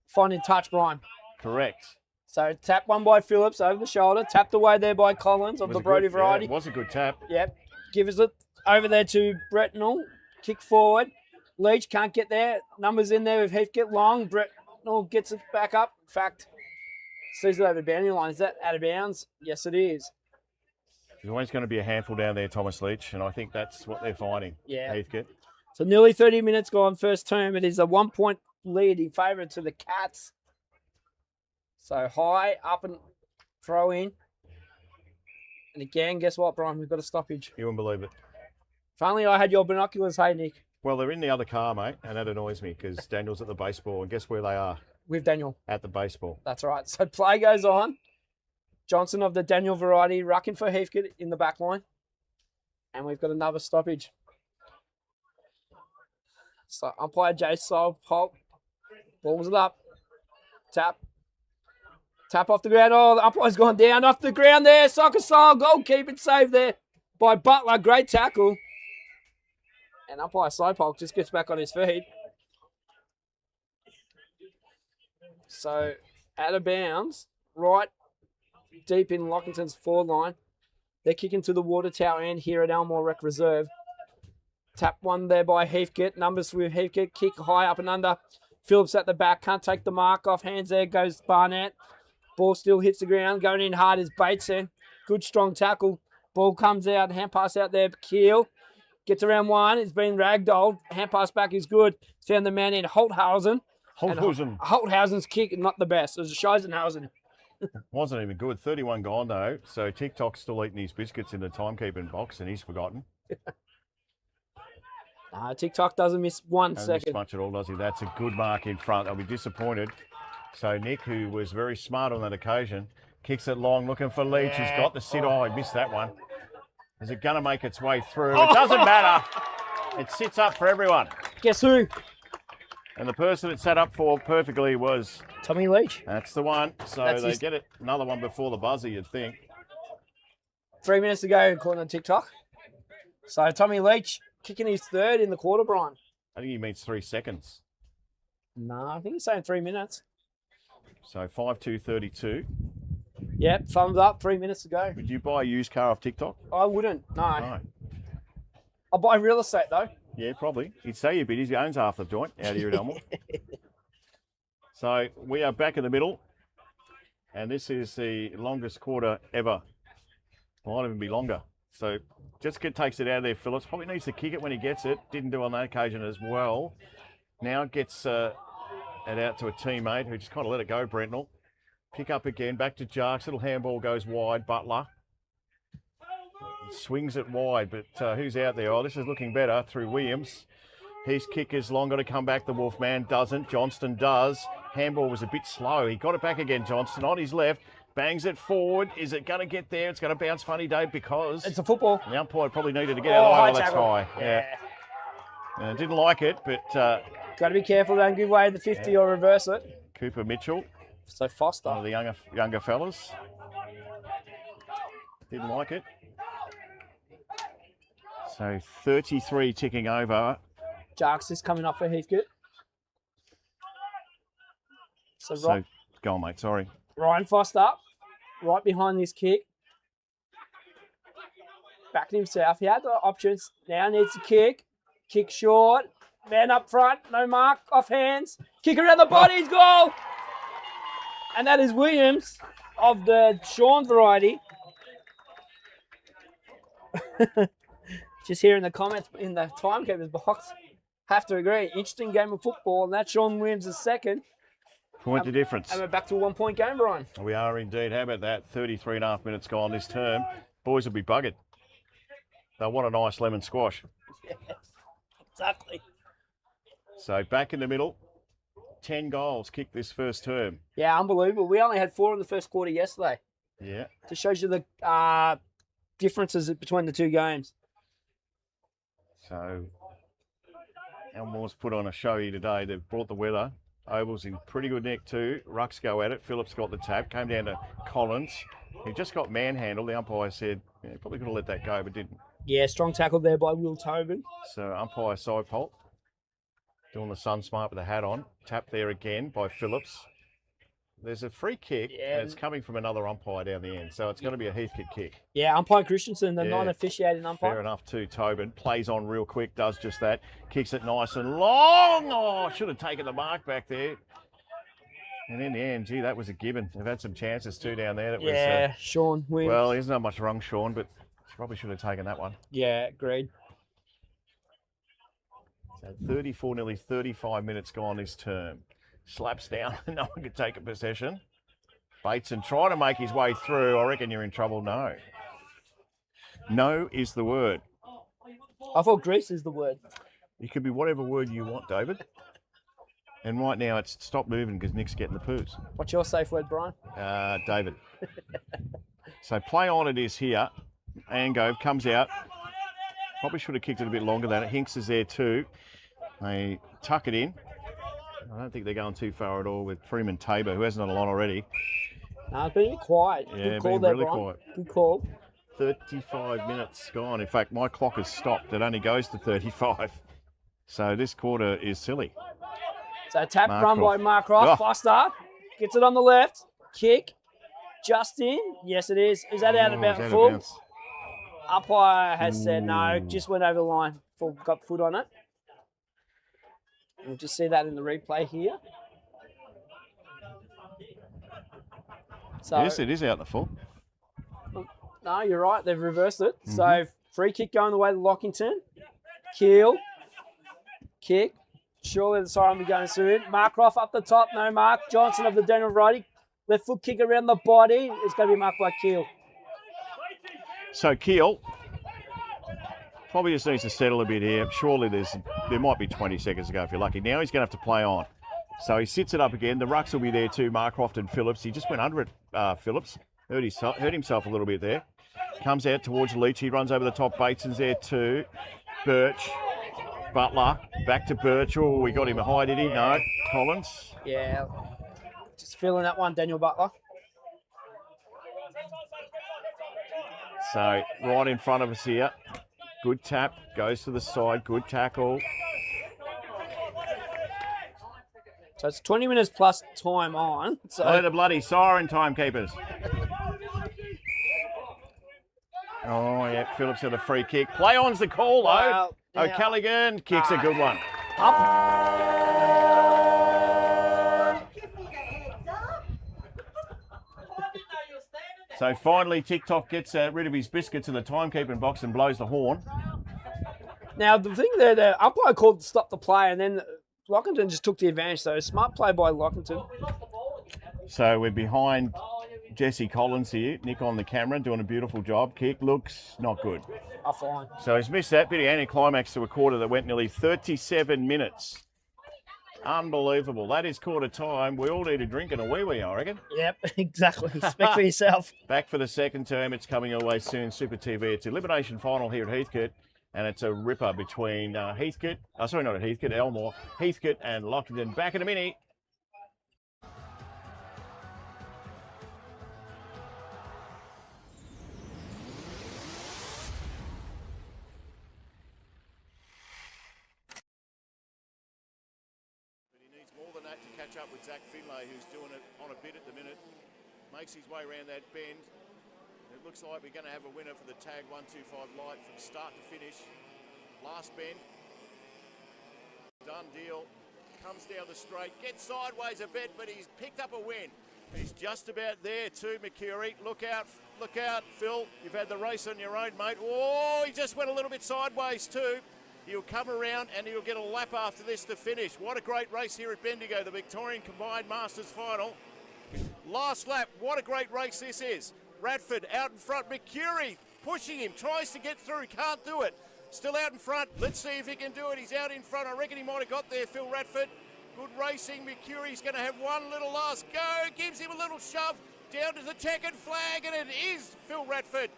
Speaker 13: Finding touch, Brian.
Speaker 11: Correct.
Speaker 13: So tap one by Phillips over the shoulder. Tapped away there by Collins of the Brody variety.
Speaker 11: Yeah, it was a good tap.
Speaker 13: Yep. Gives it over there to Bretnell. Kick forward. Leach can't get there. Numbers in there with Heathcote long. Bretnell gets it back up. In fact, sees it over the boundary line. Is that out of bounds? Yes, it is.
Speaker 11: There's always going to be a handful down there, Thomas Leach, and I think that's what they're finding.
Speaker 13: Yeah.
Speaker 11: Heathcote.
Speaker 13: So nearly 30 minutes gone first term. It is a 1 point lead in favour to the Cats. So high, up and throw in. And again, guess what, Brian? We've got a stoppage.
Speaker 11: You wouldn't believe it.
Speaker 13: If only I had your binoculars, hey, Nick.
Speaker 11: Well, they're in the other car, mate, and that annoys me because Daniel's at the baseball, and guess where they are?
Speaker 13: With Daniel.
Speaker 11: At the baseball.
Speaker 13: That's right. So play goes on. Johnson of the Daniel variety, rucking for Heathcote in the back line. And we've got another stoppage. So umpire Jay Sol, Holt, balls it up. Tap. Tap off the ground. Oh, the umpire's gone down off the ground there. Soccer style goalkeeping save there by Butler. Great tackle. And umpire Slowpoke just gets back on his feet. So out of bounds, right deep in Lockington's forward line. They're kicking to the water tower end here at Elmore Rec Reserve. Tap one there by Heathcote. Numbers with Heathcote. Kick high up and under. Phillips at the back. Can't take the mark off. Hands there goes Barnett. Ball still hits the ground. Going in hard is Bateson. Good strong tackle. Ball comes out. Hand pass out there. Keel gets around one. It's been ragdolled. Hand pass back is good. Found the man in Holthausen. Holthausen's kick, not the best. It was Scheisenhausen.
Speaker 11: Wasn't even good. 31 gone though. So TikTok's still eating his biscuits in the timekeeping box and he's forgotten.
Speaker 13: TikTok doesn't miss one
Speaker 11: Doesn't
Speaker 13: second.
Speaker 11: miss much at all, does he? That's a good mark in front. They'll be disappointed. So Nick, who was very smart on that occasion, kicks it long, looking for Leach. He's got the sit. Oh, he missed that one. Is it going to make its way through? It doesn't matter. It sits up for everyone.
Speaker 13: Guess who?
Speaker 11: And the person it sat up for perfectly was
Speaker 13: Tommy Leach.
Speaker 11: That's the one. So
Speaker 13: That's
Speaker 11: they
Speaker 13: his...
Speaker 11: get it. Another one before the buzzer, you'd think.
Speaker 13: 3 minutes to go, according to TikTok. So Tommy Leach kicking his third in the quarter, Brian.
Speaker 11: I think he means 3 seconds.
Speaker 13: No, I think he's saying 3 minutes.
Speaker 11: So 5:2:32.
Speaker 13: Yep, thumbs up. 3 minutes to go.
Speaker 11: Would you buy a used car off TikTok?
Speaker 13: I wouldn't. No.
Speaker 11: No.
Speaker 13: I'll buy real estate though.
Speaker 11: Yeah, probably. He'd say you, but he owns half the joint out here at Elmore. So we are back in the middle, and this is the longest quarter ever. Might even be longer. So Jessica takes it out of there. Phillips probably needs to kick it when he gets it. Didn't do on that occasion as well. Now gets it out to a teammate who just kind of let it go, Brentnell. Pick up again, back to Jarks. Little handball goes wide. Butler swings it wide, but who's out there? Oh, this is looking better through Williams. His kick is long, got to come back. The Wolfman doesn't. Johnston does. Handball was a bit slow. He got it back again, Johnston, on his left. Bangs it forward. Is it going to get there? It's going to bounce funny, Dave, because...
Speaker 13: It's a football.
Speaker 11: The umpire probably needed to get out of the way. That's high.
Speaker 13: Yeah.
Speaker 11: Didn't like it, but...
Speaker 13: got to be careful, don't give away the 50 or reverse it.
Speaker 11: Cooper Mitchell.
Speaker 13: So Foster.
Speaker 11: One of the younger fellas. Didn't like it. So 33 ticking over.
Speaker 13: Jarks is coming up for Heathcote. So
Speaker 11: go on, mate, sorry.
Speaker 13: Ryan Foster, right behind this kick. Backing himself. He had the options. Now needs to kick. Kick short. Man up front. No mark. Off hands. Kick around the body's goal. And that is Williams of the Sean variety. Just here in the comments in the timekeeper's box. Have to agree. Interesting game of football. And that's Sean Williams' second.
Speaker 11: Point the difference.
Speaker 13: And we're back to a 1 point game, Brian.
Speaker 11: We are indeed. How about that? 33 and a half minutes gone this term. Boys will be buggered. They'll want a nice lemon squash.
Speaker 13: Yes, exactly.
Speaker 11: So back in the middle. 10 goals kicked this first term.
Speaker 13: Yeah, unbelievable. We only had 4 in the first quarter yesterday.
Speaker 11: Yeah.
Speaker 13: Just shows you the differences between the two games.
Speaker 11: So Elmore's put on a show here today. They've brought the weather. Oval's in pretty good nick too. Rucks go at it. Phillips got the tap. Came down to Collins. He just got manhandled. The umpire said, probably could have let that go, but didn't.
Speaker 13: Yeah, strong tackle there by Will Tobin.
Speaker 11: So umpire side pole. Doing the sun smart with the hat on. Tap there again by Phillips. There's a free kick, and it's coming from another umpire down the end. So it's going to be a Heathcote kick.
Speaker 13: Yeah, umpire Christensen, the non-officiating umpire.
Speaker 11: Fair enough too, Tobin. Plays on real quick, does just that. Kicks it nice and long. Oh, should have taken the mark back there. And in the end, gee, that was a given. They've had some chances too down there. That was,
Speaker 13: Sean wins.
Speaker 11: Well, there's not much wrong, Sean, but probably should have taken that one.
Speaker 13: Yeah, agreed.
Speaker 11: So 34, nearly 35 minutes gone this term. Slaps down, no one could take a possession. Bateson trying to make his way through. I reckon you're in trouble. No. No is the word.
Speaker 13: I thought grease is the word.
Speaker 11: It could be whatever word you want, David. And right now it's stop moving because Nick's getting the poos.
Speaker 13: What's your safe word, Brian?
Speaker 11: David. So play on it is here. Angove comes out. Probably should have kicked it a bit longer than it. Hinks is there too. They tuck it in. I don't think they're going too far at all with Freeman Tabor, who hasn't done a lot already.
Speaker 13: No, it's been quiet.
Speaker 11: Yeah,
Speaker 13: good call
Speaker 11: been
Speaker 13: there,
Speaker 11: really
Speaker 13: Brian.
Speaker 11: quiet.
Speaker 13: Good call.
Speaker 11: 35 minutes gone. In fact, my clock has stopped. It only goes to 35. So this quarter is silly.
Speaker 13: So tap run by Mark Ross. Foster gets it on the left. Kick. Just in. Yes, it is. Is that out of bounds? Full. Umpire has said no. Just went over the line. Got foot on it. We'll just see that in the replay here. So,
Speaker 11: yes, it is out the full.
Speaker 13: No, you're right. They've reversed it. So free kick going the way to Lockington. Keel. Kick. Surely the siren will be going soon. Markroff up the top. No mark. Johnson of the Daniel variety. Left foot kick around the body. It's going to be marked by Keel.
Speaker 11: So Keel probably just needs to settle a bit here. Surely there might be 20 seconds to go if you're lucky. Now he's going to have to play on. So he sits it up again. The rucks will be there too. Markroft and Phillips. He just went under it, Phillips. Hurt himself a little bit there. Comes out towards Leach. He runs over the top. Bateson's there too. Birch. Butler. Back to Birch. Oh, we got him high, did he? No. Collins.
Speaker 13: Yeah. Just feeling that one, Daniel Butler.
Speaker 11: So right in front of us here. Good tap, goes to the side, good tackle.
Speaker 13: So it's 20 minutes plus time on. So
Speaker 11: oh, the bloody siren, timekeepers. Oh, yeah, Phillips got a free kick. Play on's the call, though.
Speaker 13: Wow.
Speaker 11: O'Callaghan kicks a good one. So finally, TikTok gets rid of his biscuits in the timekeeping box and blows the horn.
Speaker 13: Now, the thing there, the umpire called to stop the play, and then Lockington just took the advantage. So smart play by Lockington.
Speaker 11: So we're behind Jesse Collins here, Nick on the camera, doing a beautiful job. Kick looks not good.
Speaker 13: Fine.
Speaker 11: So he's missed that bit of anticlimax to a quarter that went nearly 37 minutes. Unbelievable. That is quarter time. We all need a drink and a wee-wee, I reckon.
Speaker 13: Yep, exactly. Speak for yourself.
Speaker 11: Back for the second term. It's coming your way soon. Super TV. It's elimination final here at Heathcote. And it's a ripper between Heathcote, sorry, not at Heathcote, Elmore, Heathcote and Lockington. Back in a minute.
Speaker 1: But he needs more than that to catch up with Zach Finlay, who's doing it on a bit at the minute. Makes his way around that bend. It looks like we're going to have a winner for the tag 125 light from start to finish. Last bend. Done deal. Comes down the straight, gets sideways a bit, but he's picked up a win. He's just about there too, McCurry. Look out, Phil. You've had the race on your own, mate. Oh, he just went a little bit sideways too. He'll come around and he'll get a lap after this to finish. What a great race here at Bendigo, the Victorian Combined Masters Final. Last lap, what a great race this is. Radford out in front, McCurry pushing him, tries to get through, can't do it. Still out in front, let's see if he can do it. He's out in front, I reckon he might have got there, Phil Radford. Good racing, McCurry's going to have one little last go, gives him a little shove down to the checkered flag, and it is Phil Radford.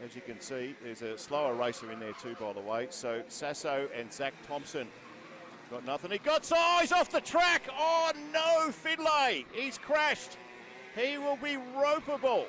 Speaker 1: As you can see, there's a slower racer in there too, by the way. So Sasso and Zach Thompson got nothing. He got size off the track. Oh no, Finlay, he's crashed. He will be ropeable.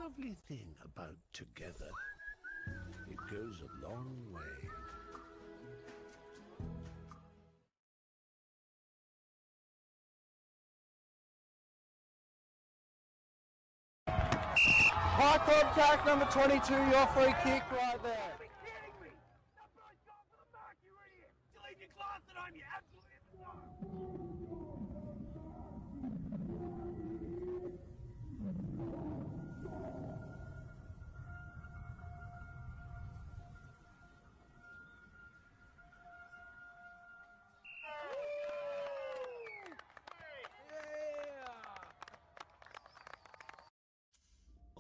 Speaker 3: Lovely thing about together. It goes a long way.
Speaker 4: High contact number 22, your free kick right there.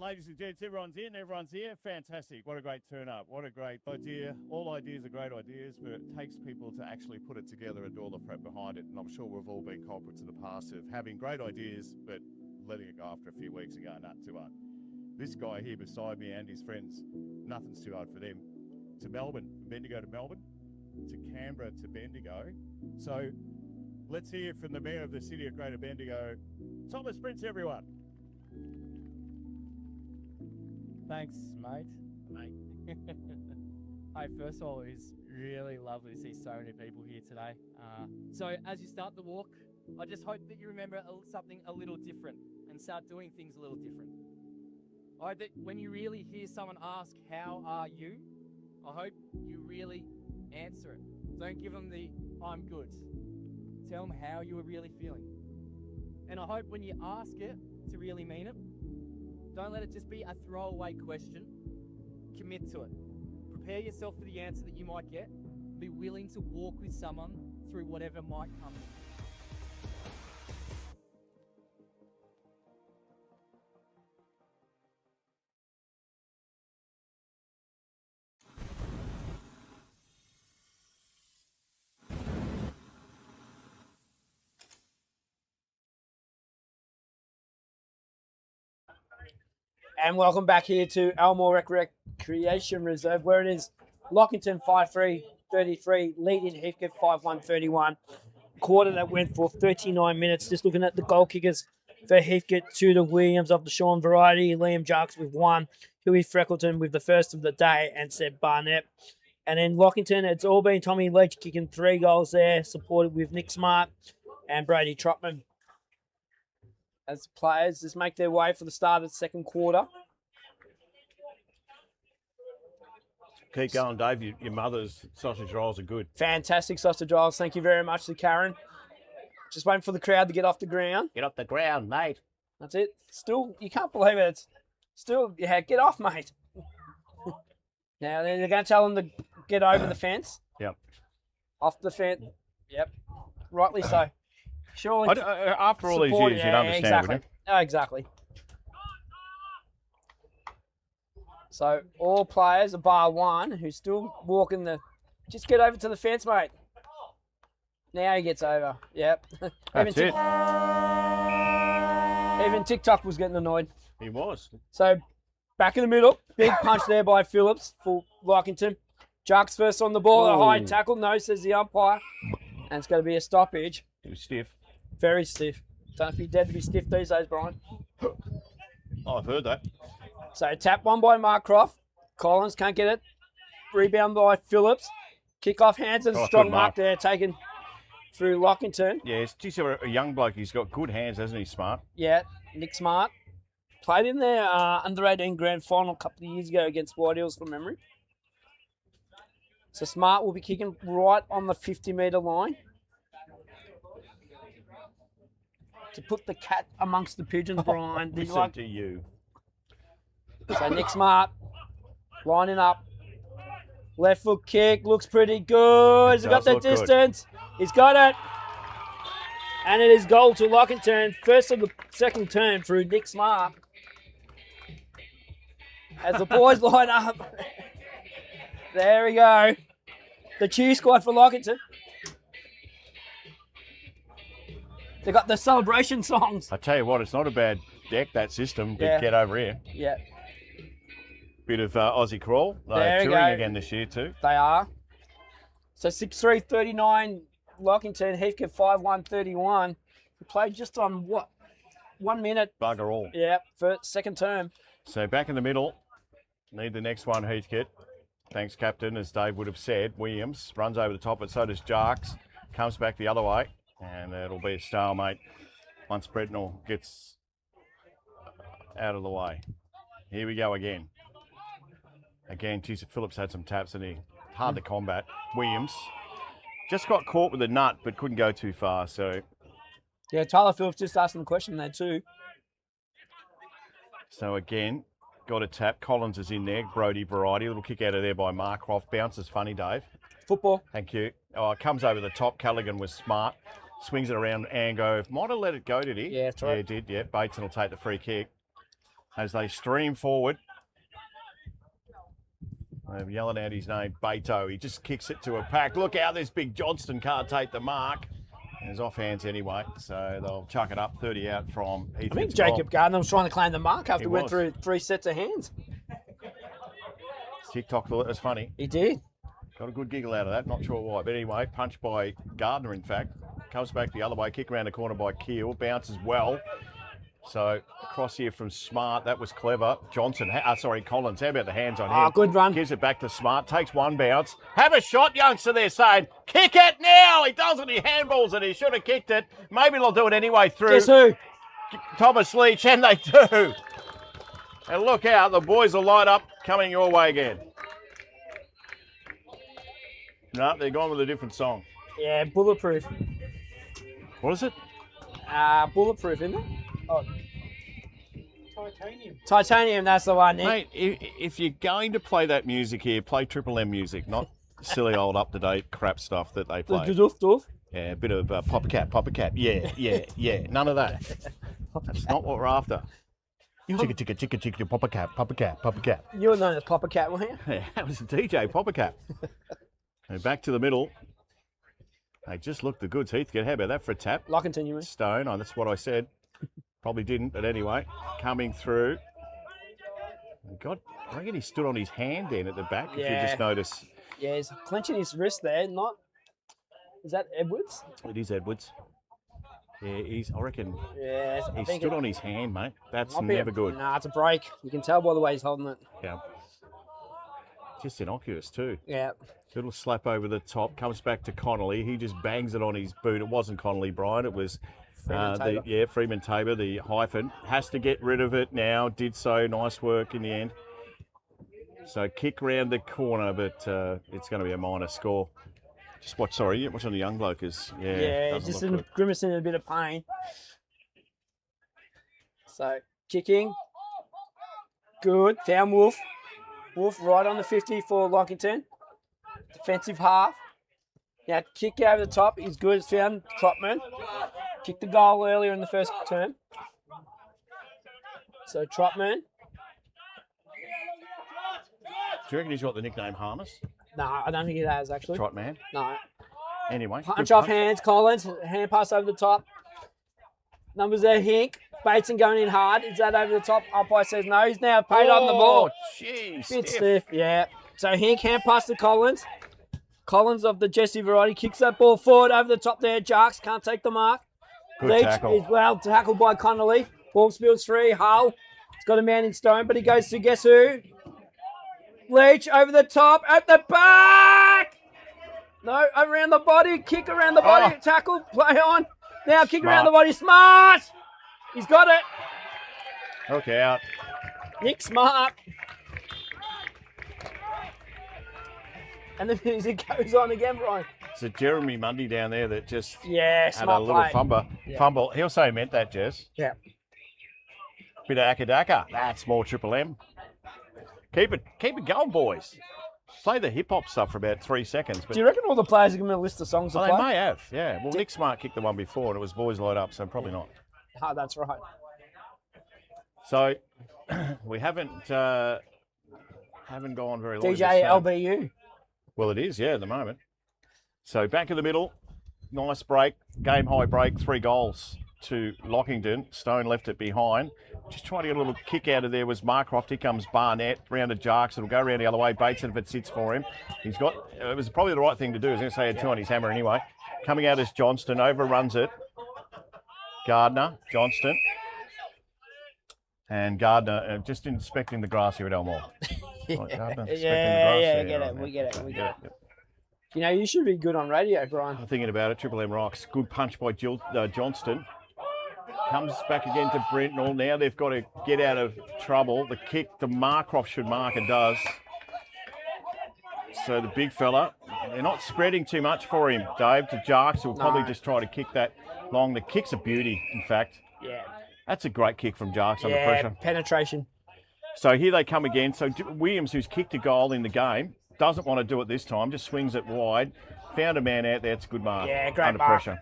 Speaker 6: Ladies and gents, everyone's in, everyone's here. Fantastic. What a great turn up. What a great idea. All ideas are great ideas, but it takes people to actually put it together and do all the prep behind it. And I'm sure we've all been culprits in the past of having great ideas, but letting it go after a few weeks and going, nah, too hard. This guy here beside me and his friends, nothing's too hard for them. To Melbourne, Bendigo to Melbourne. to Canberra to Bendigo. So let's hear from the Mayor of the City of Greater Bendigo, Thomas Prince, everyone.
Speaker 7: Thanks, mate. Hey, first of all, it's really lovely to see so many people here today. So as you start the walk, I just hope that you remember something a little different and start doing things a little different. I hope that when you really hear someone ask, how are you? I hope you really answer it. Don't give them the, I'm good. Tell them how you are really feeling. And I hope when you ask it to really mean it, don't let it just be a throwaway question. Commit to it. Prepare yourself for the answer that you might get. Be willing to walk with someone through whatever might come.
Speaker 13: And welcome back here to Elmore Recreation Reserve, where it is Lockington 5-3-33, leading Heathcote 5-1-31. Quarter that went for 39 minutes. Just looking at the goal kickers for Heathcote, Tudor Williams of the Sean variety, Liam Jarks with 1, Huey Freckleton with the first of the day, and Seb Barnett. And then Lockington, it's all been Tommy Leach kicking 3 goals there, supported with Nick Smart and Brady Trotman. As players just make their way for the start of the second quarter.
Speaker 11: Keep going, Dave. Your mother's sausage rolls are good.
Speaker 13: Fantastic sausage rolls. Thank you very much to Karen. Just waiting for the crowd to get off the ground.
Speaker 11: Get off the ground, mate.
Speaker 13: That's it. Still, you can't believe it. It's still, yeah, get off, mate. Now, they're going to tell them to get over the fence.
Speaker 11: Yep.
Speaker 13: Off the fence. Yep. Rightly so. Surely.
Speaker 11: After all these years, you'd understand,
Speaker 13: exactly.
Speaker 11: wouldn't you?
Speaker 13: Exactly. So all players, bar one, who's still walking the, just get over to the fence, mate. Now he gets over. Yep.
Speaker 11: That's it.
Speaker 13: Even TikTok was getting annoyed.
Speaker 11: He was.
Speaker 13: So back in the middle, big punch there by Phillips for Lockington. Jarks first on the ball, a high tackle. No, says the umpire. And it's going to be a stoppage.
Speaker 11: It was stiff.
Speaker 13: Very stiff. Don't have to be dead to be stiff these days, Brian.
Speaker 11: Oh, I've heard that.
Speaker 13: So tap one by Mark Croft. Collins can't get it. Rebound by Phillips. Kick off Hanson. Strong mark there taken through Lockington.
Speaker 11: Yeah, he's a young bloke. He's got good hands, hasn't he, Smart?
Speaker 13: Yeah, Nick Smart. Played in their under-18 grand final a couple of years ago against White Hills from memory. So Smart will be kicking right on the 50-metre line. To put the cat amongst the pigeons, Brian.
Speaker 11: Listen to you.
Speaker 13: So Nick Smart lining up. Left foot kick looks pretty good. He's got the distance. He's got it. And it is goal to Lockington. First of the second term through Nick Smart. As the boys line up. There we go. The cheer squad for Lockington. They got the celebration songs.
Speaker 11: I tell you what, it's not a bad deck, that system, to get over here.
Speaker 13: Yeah.
Speaker 11: Bit of Aussie crawl. They're touring again this year too.
Speaker 13: They are. So 6-3-39, Lockington, Heathcote 5-1-31. We played just on, what, 1 minute?
Speaker 11: Bugger all.
Speaker 13: Yeah, for second term.
Speaker 11: So back in the middle, need the next one, Heathcote. Thanks, Captain, as Dave would have said. Williams runs over the top, but so does Jarks. Comes back the other way. And it'll be a stalemate once Bretnell gets out of the way. Here we go again. Again, Phillips had some taps and he hard to combat. Williams just got caught with a nut but couldn't go too far. So
Speaker 13: yeah, Tyler Phillips just asked him a question there too.
Speaker 11: So again, got a tap. Collins is in there. Brody variety. Little kick out of there by Markcroft. Bounces funny, Dave.
Speaker 13: Football.
Speaker 11: Thank you. Oh, it comes over the top. Callaghan was smart. Swings it around Ango. Might have let it go, did he?
Speaker 13: Yeah, that's right.
Speaker 11: Yeah, he did. Yeah, Bateson will take the free kick. As they stream forward. They're yelling out his name, Beto. He just kicks it to a pack. Look out, this big Johnston can't take the mark. He's off hands anyway, so they'll chuck it up. 30 out from Heathcote's
Speaker 13: I think Jacob Gardner was trying to claim the mark after he went through 3 sets of hands.
Speaker 11: TikTok thought it was funny.
Speaker 13: He did.
Speaker 11: Got a good giggle out of that, not sure why. But anyway, punched by Gardner, in fact. Comes back the other way, kick around the corner by Keel, bounces well. So across here from Smart, that was clever. Johnson, Collins, how about the hands on him?
Speaker 13: Good run.
Speaker 11: Gives it back to Smart, takes one bounce. Have a shot, youngster, they're saying. Kick it now! He doesn't, he handballs it, he should have kicked it. Maybe they'll do it anyway through.
Speaker 13: Guess who?
Speaker 11: Thomas Leach, and they do. And look out, the boys will light up, coming your way again. No, they're gone with a different song.
Speaker 13: Yeah, Bulletproof.
Speaker 11: What is it?
Speaker 13: Bulletproof, isn't it? Oh.
Speaker 12: Titanium.
Speaker 13: Titanium, that's the one, Nick.
Speaker 11: Mate, if you're going to play that music here, play Triple M music, not silly old up-to-date crap stuff that they play.
Speaker 13: Doof.
Speaker 11: Yeah, a bit of Papa Cat. Yeah. None of that. That's not what we're after. Chicka, Papa Cat.
Speaker 13: You were known as Papa Cat, weren't you?
Speaker 11: Yeah, that was a DJ, Papa Cat. And back to the middle. They just looked the goods, Heathcote. How about that for a tap?
Speaker 13: Lockington, you mean?
Speaker 11: Stone, that's what I said. Probably didn't, but anyway, coming through. God, I reckon he stood on his hand then at the back, if you just notice.
Speaker 13: Yeah, he's clenching his wrist there, not... Is that Edwards?
Speaker 11: It is Edwards. Yeah, I reckon
Speaker 13: he
Speaker 11: stood on his hand, mate. That's never good.
Speaker 13: Nah, it's a break. You can tell by the way he's holding it.
Speaker 11: Yeah. Just innocuous too.
Speaker 13: Yeah.
Speaker 11: Little slap over the top, comes back to Connolly. He just bangs it on his boot. It wasn't Connolly, Brian. It was Freeman Tabor, the hyphen. Has to get rid of it now. Did so. Nice work in the end. So kick round the corner, but it's going to be a minor score. Just watch on the young bloke is
Speaker 13: just grimacing in a bit of pain. So kicking, good. Found Wolf. Wolf right on the 50 for Lockington. Defensive half. Now kick over the top is good. It's found Trotman. Kicked the goal earlier in the first term. So Trotman.
Speaker 11: Do you reckon he's got the nickname Harness?
Speaker 13: No, I don't think he has actually.
Speaker 11: Trot man?
Speaker 13: No.
Speaker 11: Anyway.
Speaker 13: Punch off hands, Collins. Hand pass over the top. Numbers there, Hink. Bateson going in hard. Is that over the top? Umpire says no. He's now paid on the ball.
Speaker 11: Jeez.
Speaker 13: Bit stiff, yeah. So Hink hand pass to Collins. Collins of the Jesse variety kicks that ball forward over the top there. Jarks can't take the mark.
Speaker 11: Good
Speaker 13: Leach
Speaker 11: tackle.
Speaker 13: is well tackled by Connolly. Ball spills free. Hull. He's got a man in stone, but he goes to guess who? Leach over the top, at the back. No, around the body, kick around the body, tackle, play on. Now kick around the body, Smart. He's got it.
Speaker 11: Okay, out.
Speaker 13: Nick Smart. And the music goes on again, Brian.
Speaker 11: It's a Jeremy Mundy down there that just
Speaker 13: had
Speaker 11: a little fumble. He also meant that, Jess.
Speaker 13: Yeah.
Speaker 11: Bit of akadaka. That's more Triple M. Keep it going, boys. Play the hip-hop stuff for about 3 seconds. But
Speaker 13: do you reckon all the players are going to list the songs to play?
Speaker 11: They may have, yeah. Well, Nick Smart kicked the one before and it was Boys Light Up, so probably not.
Speaker 13: Oh, that's right.
Speaker 11: So, we haven't gone very long.
Speaker 13: DJ LBU.
Speaker 11: Well, it is, yeah, at the moment. So, back in the middle. Nice break. Game high break. 3 goals to Lockington. Stone left it behind. Just trying to get a little kick out of there was Marcroft. Here comes Barnett. Round to Jarks. It'll go around the other way. Bateson if it sits for him. He's got, it was probably the right thing to do. I was going to say he had 2 on his hammer anyway. Coming out is Johnston. Overruns it. Gardner. Johnston. And Gardner just inspecting the grass here at Elmore. Right, Gardner,
Speaker 13: We get it.
Speaker 11: Yep.
Speaker 13: You know, you should be good on radio, Brian.
Speaker 11: I'm thinking about it. Triple M rocks. Good punch by Johnston. Comes back again to Brentnall. Now they've got to get out of trouble. The kick, the Marcroft should mark and does. So the big fella, they're not spreading too much for him, Dave, to Jarks, who'll probably just try to kick that long. The kick's a beauty, in fact.
Speaker 13: Yeah.
Speaker 11: That's a great kick from Jarks under pressure.
Speaker 13: Penetration.
Speaker 11: So here they come again. So Williams, who's kicked a goal in the game, doesn't want to do it this time, just swings it wide. Found a man out there. It's a good mark.
Speaker 13: Yeah, great
Speaker 11: under
Speaker 13: mark.
Speaker 11: pressure.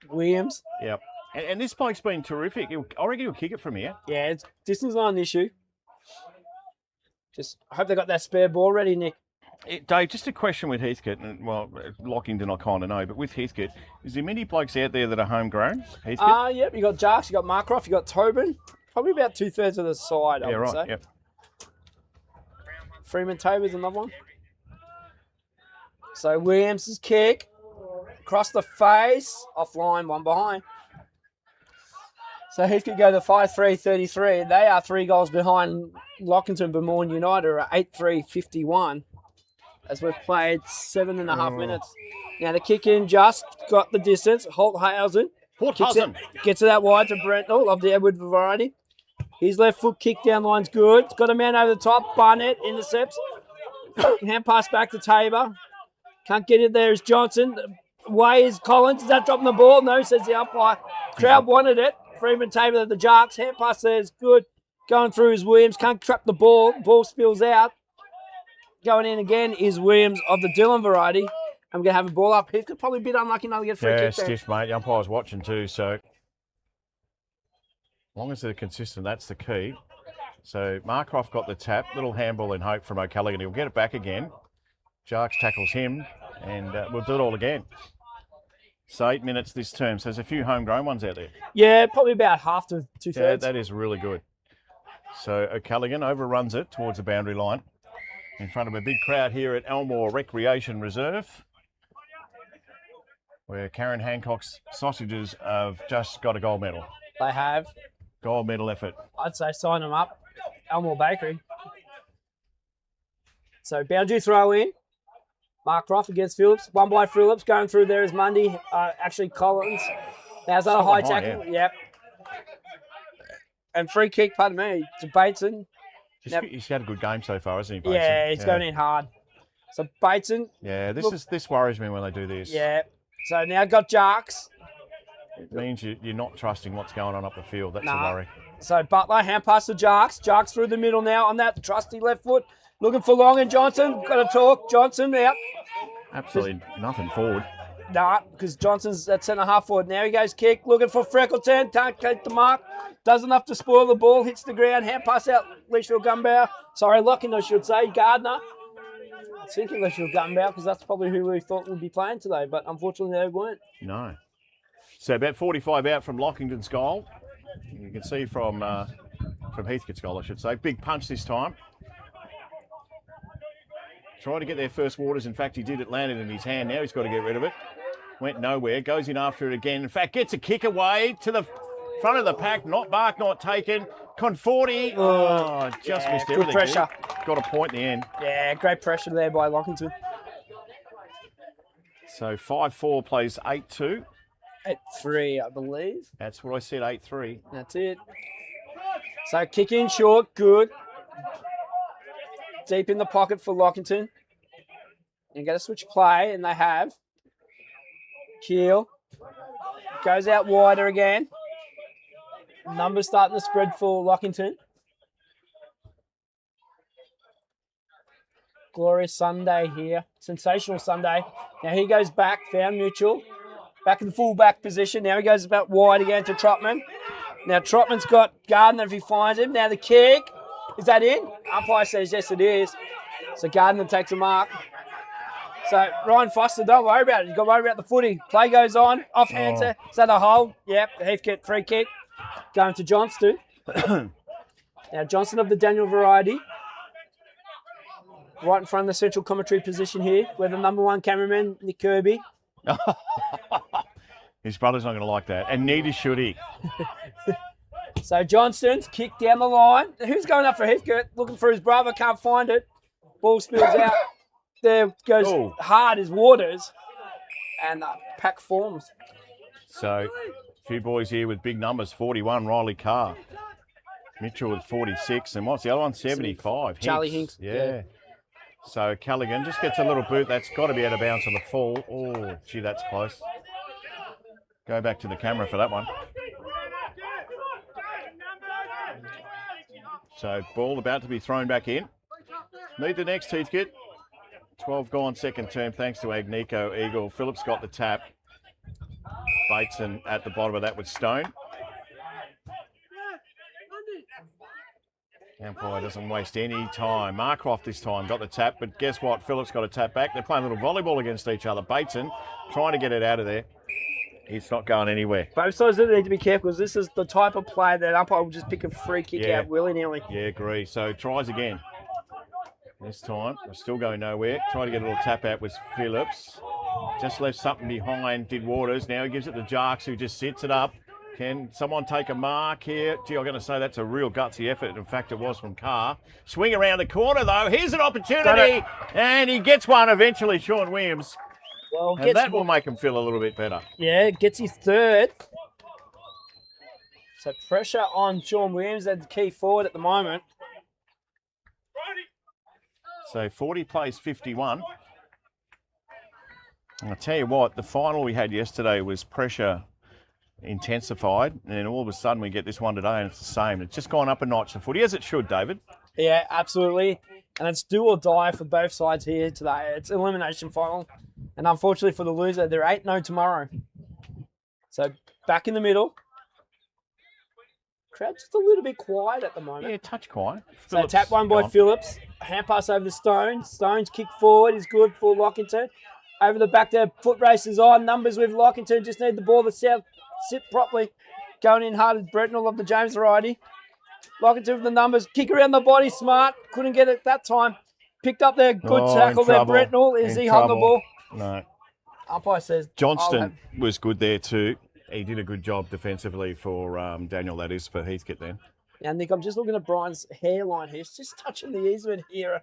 Speaker 13: Williams.
Speaker 11: Yep. And this bloke's been terrific. I reckon he'll kick it from here.
Speaker 13: Yeah, distance not an issue. Just hope they got that spare ball ready, Nick.
Speaker 11: Dave, just a question with Heathcote, and well, Lockington I kind of know, but with Heathcote, is there many blokes out there that are homegrown, Heathcote?
Speaker 13: Yep, you got Jarks, you got Marcroft, you got Tobin. Probably about 2/3 of the side, I would say.
Speaker 11: Yep.
Speaker 13: Freeman Tabor's another one. So Williams' kick across the face, offline, one behind. So Heathcote go to 5-3-33. They are 3 goals behind Lockington Bermourn United at 8-3-51 as we've played 7.5 minutes. Now the kick in just got the distance. Holthausen gets it out wide to Brentnell of the Edward variety. His left foot kick down line's good. It's got a man over the top. Barnett intercepts. Hand pass back to Tabor. Can't get it there is Johnson. Way is Collins. Is that dropping the ball? No, says the umpire. Crowd wanted it. Freeman Tabor of the Jarks. Hand pass there is good. Going through is Williams. Can't trap the ball. Ball spills out. Going in again is Williams of the Dillon variety. I'm going to have a ball up. He's probably a bit unlucky not to get a free kick there.
Speaker 11: Stiff, mate. The umpire's watching too, so as long as they're consistent, that's the key. So Marcroft got the tap. Little handball in hope from O'Callaghan. He'll get it back again. Jarks tackles him, and we'll do it all again. So 8 minutes this term. So there's a few homegrown ones out there.
Speaker 13: Yeah, probably about half to 2/3.
Speaker 11: Yeah, that is really good. So O'Callaghan overruns it towards the boundary line in front of a big crowd here at Elmore Recreation Reserve, where Karen Hancock's sausages have just got a gold medal.
Speaker 13: They have.
Speaker 11: Gold medal effort.
Speaker 13: I'd say sign them up. Elmore Bakery. So boundary throw in. Mark Roth against Phillips. One by Phillips. Going through there is Mundy. Actually Collins. Now is that a high tackle?
Speaker 11: Yeah.
Speaker 13: Yep. And free kick, pardon me, to Bateson.
Speaker 11: He's had a good game so far, hasn't he, Bateson?
Speaker 13: Yeah, he's going in hard. So Bateson.
Speaker 11: Yeah, this worries me when they do this.
Speaker 13: Yeah. So now got Jarks.
Speaker 11: It means you're not trusting what's going on up the field. That's a worry.
Speaker 13: So Butler, hand pass to Jarks. Jarks through the middle now on that trusty left foot. Looking for Long and Johnson. Got to talk. Johnson out.
Speaker 11: Absolutely nothing forward.
Speaker 13: Nah, because Johnson's at centre half forward. Now he goes kick. Looking for Freckleton. Can't get the mark. Does enough to spoil the ball. Hits the ground. Hand pass out. Leachfield Gumbauer. Sorry, Locking, I should say. Gardner. I was thinking Leachfield Gumbauer because that's probably who we thought would be playing today, but unfortunately they weren't.
Speaker 11: No. So about 45 out from Lockington's goal. You can see from Heathcote's goal, I should say. Big punch this time. Tried to get their first waters. In fact, he did. It landed in his hand. Now he's got to get rid of it. Went nowhere. Goes in after it again. In fact, gets a kick away to the front of the pack. Not marked, not taken. Conforti. Oh, just missed everything.
Speaker 13: Good pressure.
Speaker 11: Dude. Got a point in the end.
Speaker 13: Yeah, great pressure there by Lockington.
Speaker 11: So 5-4 plays 8-2.
Speaker 13: 8-3, I believe.
Speaker 11: That's what I said, 8-3.
Speaker 13: That's it. So kick in short, good. Deep in the pocket for Lockington. And get a switch play, and they have. Keel. Goes out wider again. Numbers starting to spread for Lockington. Glorious Sunday here. Sensational Sunday. Now he goes back, found Mitchell. Back in the full-back position. Now he goes about wide again to Trotman. Now Trotman's got Gardner if he finds him. Now the kick. Is that in? Umpire says yes, it is. So Gardner takes a mark. So Ryan Foster, don't worry about it. You've got to worry about the footy. Play goes on. Off hands there. Is that a hole? Yep. Heathcote free kick. Going to Johnston. Now Johnson of the Daniel variety. Right in front of the central commentary position here. We're the number one cameraman, Nick Kirby.
Speaker 11: His brother's not going to like that. And neither should he.
Speaker 13: So Johnston's kick down the line. Who's going up for Heathcote? Looking for his brother. Can't find it. Ball spills out. There goes hard as Waters. And the pack forms.
Speaker 11: So a few boys here with big numbers. 41, Riley Carr. Mitchell with 46. And what's the other one? 75.
Speaker 13: Charlie Hinks.
Speaker 11: Yeah. So Callaghan just gets a little boot. That's got to be out of bounds on the full. Oh, gee, that's close. Go back to the camera for that one. So ball about to be thrown back in. Meet the next Heathcote. 12 gone second term thanks to Agnico Eagle. Phillips got the tap. Bateson at the bottom of that with Stone. Umpire doesn't waste any time. Marcroft this time got the tap, but guess what? Phillips got a tap back. They're playing a little volleyball against each other. Bateson trying to get it out of there. It's not going anywhere.
Speaker 13: Both sides need to be careful because this is the type of play that umpire will just pick a free kick out willy-nilly.
Speaker 11: Yeah, agree. So tries again. This time, we're still going nowhere. Trying to get a little tap out with Phillips. Just left something behind, did Waters. Now he gives it to Jarks, who just sits it up. Can someone take a mark here? Gee, I'm going to say that's a real gutsy effort. In fact, it was from Carr. Swing around the corner, though. Here's an opportunity. And he gets one eventually, Sean Williams.
Speaker 13: Well,
Speaker 11: and that will make him feel a little bit better.
Speaker 13: Yeah, gets his third. So pressure on Sean Williams, that's the key forward at the moment.
Speaker 11: So 40 plays 51. And I'll tell you what, the final we had yesterday was pressure intensified, and then all of a sudden we get this one today and it's the same. It's just gone up a notch, the footy, as it should, David.
Speaker 13: Yeah, absolutely. And it's do or die for both sides here today. It's an elimination final. And unfortunately for the loser, there ain't no tomorrow. So back in the middle. Crowd just a little bit quiet at the moment.
Speaker 11: Yeah, touch quiet.
Speaker 13: So tap one by Phillips. Hand pass over to Stone. Stone's kick forward is good for Lockington. Over the back there, foot race is on. Numbers with Lockington. Just need the ball to sit properly. Going in hard as Bretnell of the James variety. Lockington with the numbers. Kick around the body. Smart. Couldn't get it that time. Picked up there. Good tackle there, Bretnell. Is he holding the ball?
Speaker 11: No.
Speaker 13: Umpire says.
Speaker 11: Johnston was good there too. He did a good job defensively for Daniel, that is, for Heathcote then.
Speaker 13: Now, Nick, I'm just looking at Brian's hairline here. It's just touching the easement here.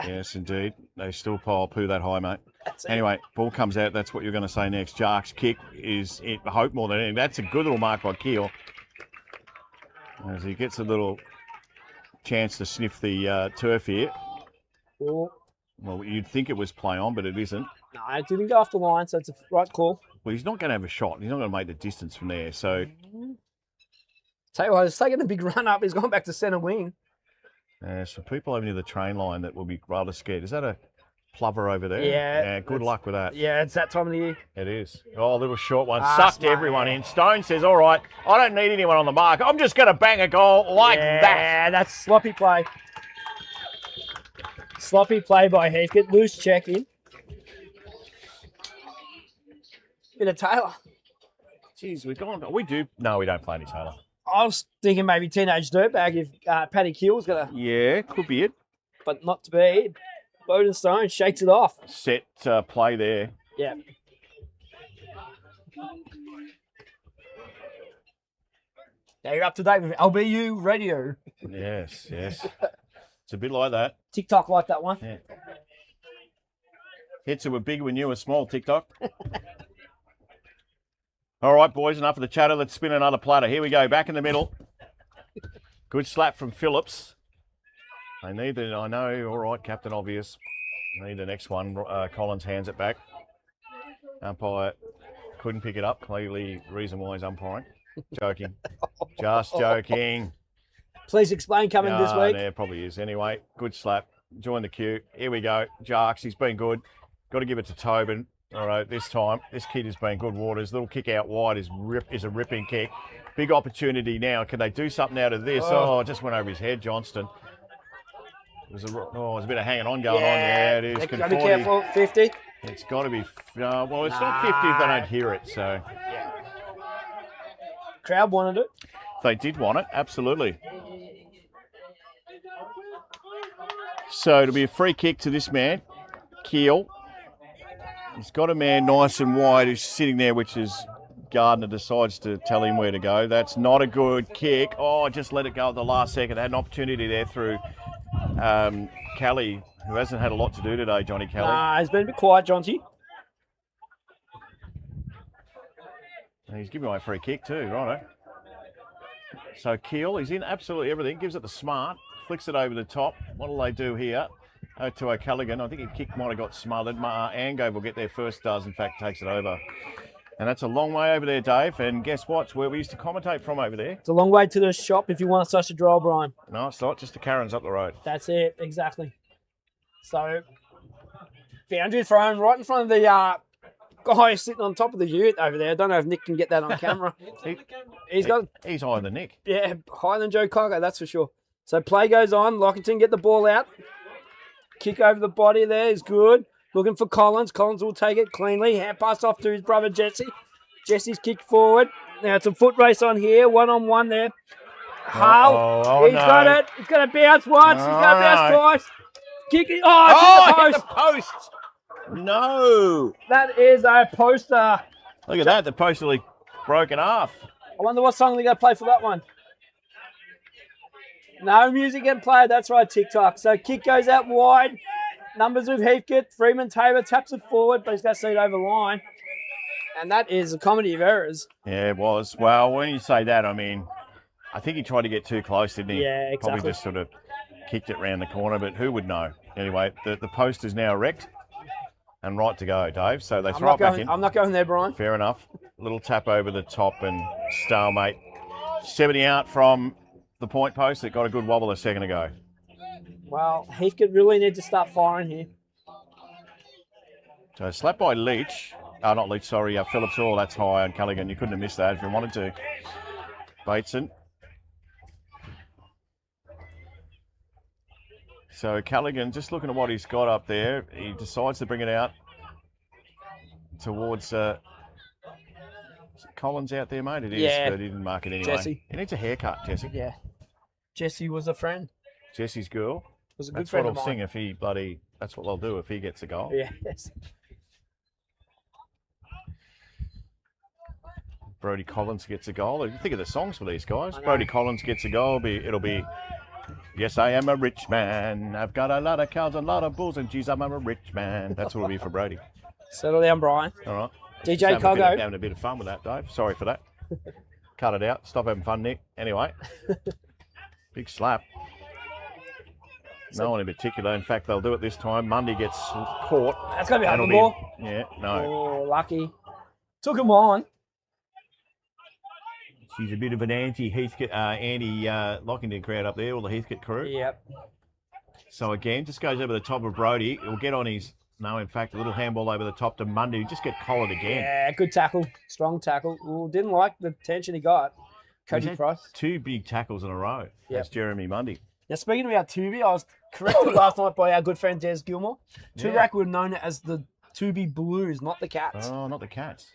Speaker 11: Yes, indeed. They still pile poo that high, mate.
Speaker 13: That's it.
Speaker 11: Anyway, ball comes out. That's what you're going to say next. Jark's kick is hope more than anything. That's a good little mark by Keel. As he gets a little chance to sniff the turf here.
Speaker 13: Cool.
Speaker 11: Well, you'd think it was play on, but it isn't.
Speaker 13: No, it didn't go off the line, so it's a right call.
Speaker 11: Well, he's not going to have a shot. He's not going to make the distance from there. So,
Speaker 13: tell you what, he's taking a big run up. He's gone back to centre wing.
Speaker 11: some people over near the train line that will be rather scared. Is that a plover over there?
Speaker 13: Yeah.
Speaker 11: Yeah, good luck with that.
Speaker 13: Yeah, it's that time of the year.
Speaker 11: It is. Oh, a little short one. Sucked everyone in. Stone says, all right, I don't need anyone on the mark. I'm just going to bang a goal like that.
Speaker 13: Yeah, that's sloppy play. Sloppy play by Heathcote. Loose check in. Bit of Taylor.
Speaker 11: Jeez, we've gone. We do. No, we don't play any Taylor.
Speaker 13: I was thinking maybe Teenage Dirtbag if Paddy Keel's going to.
Speaker 11: Yeah, could be it.
Speaker 13: But not to be. Bowden Stone shakes it off.
Speaker 11: Set play there.
Speaker 13: Yeah. Now you're up to date with LBU radio.
Speaker 11: Yes, yes. It's a bit like that.
Speaker 13: TikTok like that one.
Speaker 11: Yeah. Hits that were big when you were small, TikTok. All right, boys, enough of the chatter. Let's spin another platter. Here we go, back in the middle. Good slap from Phillips. They need the, I know, all right, Captain Obvious. Need the next one. Collins hands it back. Umpire couldn't pick it up. Clearly, reason why he's umpiring. Joking. Just joking.
Speaker 13: Please explain coming this week.
Speaker 11: Yeah, probably is. Anyway, good slap. Join the queue. Here we go. Jarks, he's been good. Got to give it to Tobin. All right, this time, this kid has been good. Waters, little kick out wide is a ripping kick. Big opportunity now. Can they do something out of this? Oh, it just went over his head, Johnston. There's a bit of hanging on going on. Yeah, it is.
Speaker 13: Got to be careful. 50.
Speaker 11: It's got to be. Well, it's not 50 if they don't hear it. So.
Speaker 13: Yeah. Crowd wanted it.
Speaker 11: They did want it, absolutely. So it'll be a free kick to this man, Keel. He's got a man nice and wide who's sitting there, which is Gardner decides to tell him where to go. That's not a good kick. Oh, just let it go at the last second. They had an opportunity there through Kelly, who hasn't had a lot to do today, Johnny Kelly.
Speaker 13: Nah, he's been a bit quiet, Johnsy.
Speaker 11: And he's giving away a free kick too, righto. So Keel, he's in absolutely everything. Gives it the smart, flicks it over the top. What will they do here? To O'Callaghan. I think his kick might have got smothered. Angove will get there first, in fact, takes it over. And that's a long way over there, Dave. And guess what? It's where we used to commentate from over there.
Speaker 13: It's a long way to the shop if you want a sausage roll, Brian.
Speaker 11: No, it's not. Just the Karen's up the road.
Speaker 13: That's it, exactly. So, boundary thrown right in front of the guy sitting on top of the ute over there. I don't know if Nick can get that on camera. He's
Speaker 11: higher than Nick.
Speaker 13: Yeah, higher than Joe Cocker, that's for sure. So play goes on. Lockington get the ball out. Kick over the body there is good. Looking for Collins. Collins will take it cleanly. Hand pass off to his brother Jesse. Jesse's kicked forward. Now it's a foot race on here. One-on-one there. Hull. He's got it. He's going to bounce once. He's going to bounce twice. Kicking. Oh,
Speaker 11: hit
Speaker 13: it's
Speaker 11: the post. No.
Speaker 13: That is a poster.
Speaker 11: Look at that. The post nearly broken off.
Speaker 13: I wonder what song they're going to play for that one. No music getting played. That's right, TikTok. So kick goes out wide. Numbers with Heathcote. Freeman Tabor taps it forward, but he's got to see it over the line. And that is a comedy of errors.
Speaker 11: Yeah, it was. Well, when you say that, I mean, I think he tried to get too close, didn't he?
Speaker 13: Yeah, exactly.
Speaker 11: Probably just sort of kicked it round the corner, but who would know? Anyway, the post is now erect and right to go, Dave. So they throw it back in.
Speaker 13: I'm not going there, Brian.
Speaker 11: Fair enough. Little tap over the top and stalemate. 70 out from the point post that got a good wobble a second ago.
Speaker 13: Well, Heathcote really need to start firing here.
Speaker 11: So slap by Leach. Not Leach, sorry. Phillips. Oh, that's high on Callaghan. You couldn't have missed that if you wanted to. Bateson. So Callaghan, just looking at what he's got up there, he decides to bring it out towards Collins out there, mate. It is,
Speaker 13: Yeah.
Speaker 11: but he didn't mark it anyway.
Speaker 13: Jesse.
Speaker 11: He needs a haircut, Jesse.
Speaker 13: Yeah. Jesse was a friend.
Speaker 11: Jesse's girl.
Speaker 13: Was a good
Speaker 11: That's
Speaker 13: friend
Speaker 11: what
Speaker 13: of
Speaker 11: I'll
Speaker 13: mine.
Speaker 11: sing if he bloody. That's what they'll do if he gets a goal.
Speaker 13: Yeah. Yes.
Speaker 11: Brody Collins gets a goal. You think of the songs for these guys. Brody Collins gets a goal. It'll be, yes, I am a rich man. I've got a lot of cows and a lot of bulls, and geez, I'm a rich man. That's what it'll be for Brody.
Speaker 13: Settle down, Brian.
Speaker 11: All right.
Speaker 13: DJ
Speaker 11: Just
Speaker 13: Coggo.
Speaker 11: having a bit of fun with that, Dave. Sorry for that. Cut it out. Stop having fun, Nick. Anyway, big slap. No one in particular. In fact, they'll do it this time. Mundy gets caught.
Speaker 13: That's going to be
Speaker 11: That'll
Speaker 13: on the ball.
Speaker 11: Yeah, no.
Speaker 13: Oh, lucky. Took him on.
Speaker 11: She's a bit of an anti-Heathcote, anti-Lockington crowd up there, all the Heathcote crew.
Speaker 13: Yep.
Speaker 11: So again, just goes over the top of Brody. He'll get on his, no, in fact, a little handball over the top to Mundy. Just get collared again.
Speaker 13: Yeah, good tackle. Strong tackle. Ooh, didn't like the tension he got. Cody Price.
Speaker 11: 2 big tackles in a row.
Speaker 13: Yep.
Speaker 11: That's Jeremy Mundy.
Speaker 13: Now, speaking about Tubi, I was corrected last night by our good friend Des Gilmore. Toorak were known as the Tubi Blues, not the Cats.
Speaker 11: Oh, not the Cats.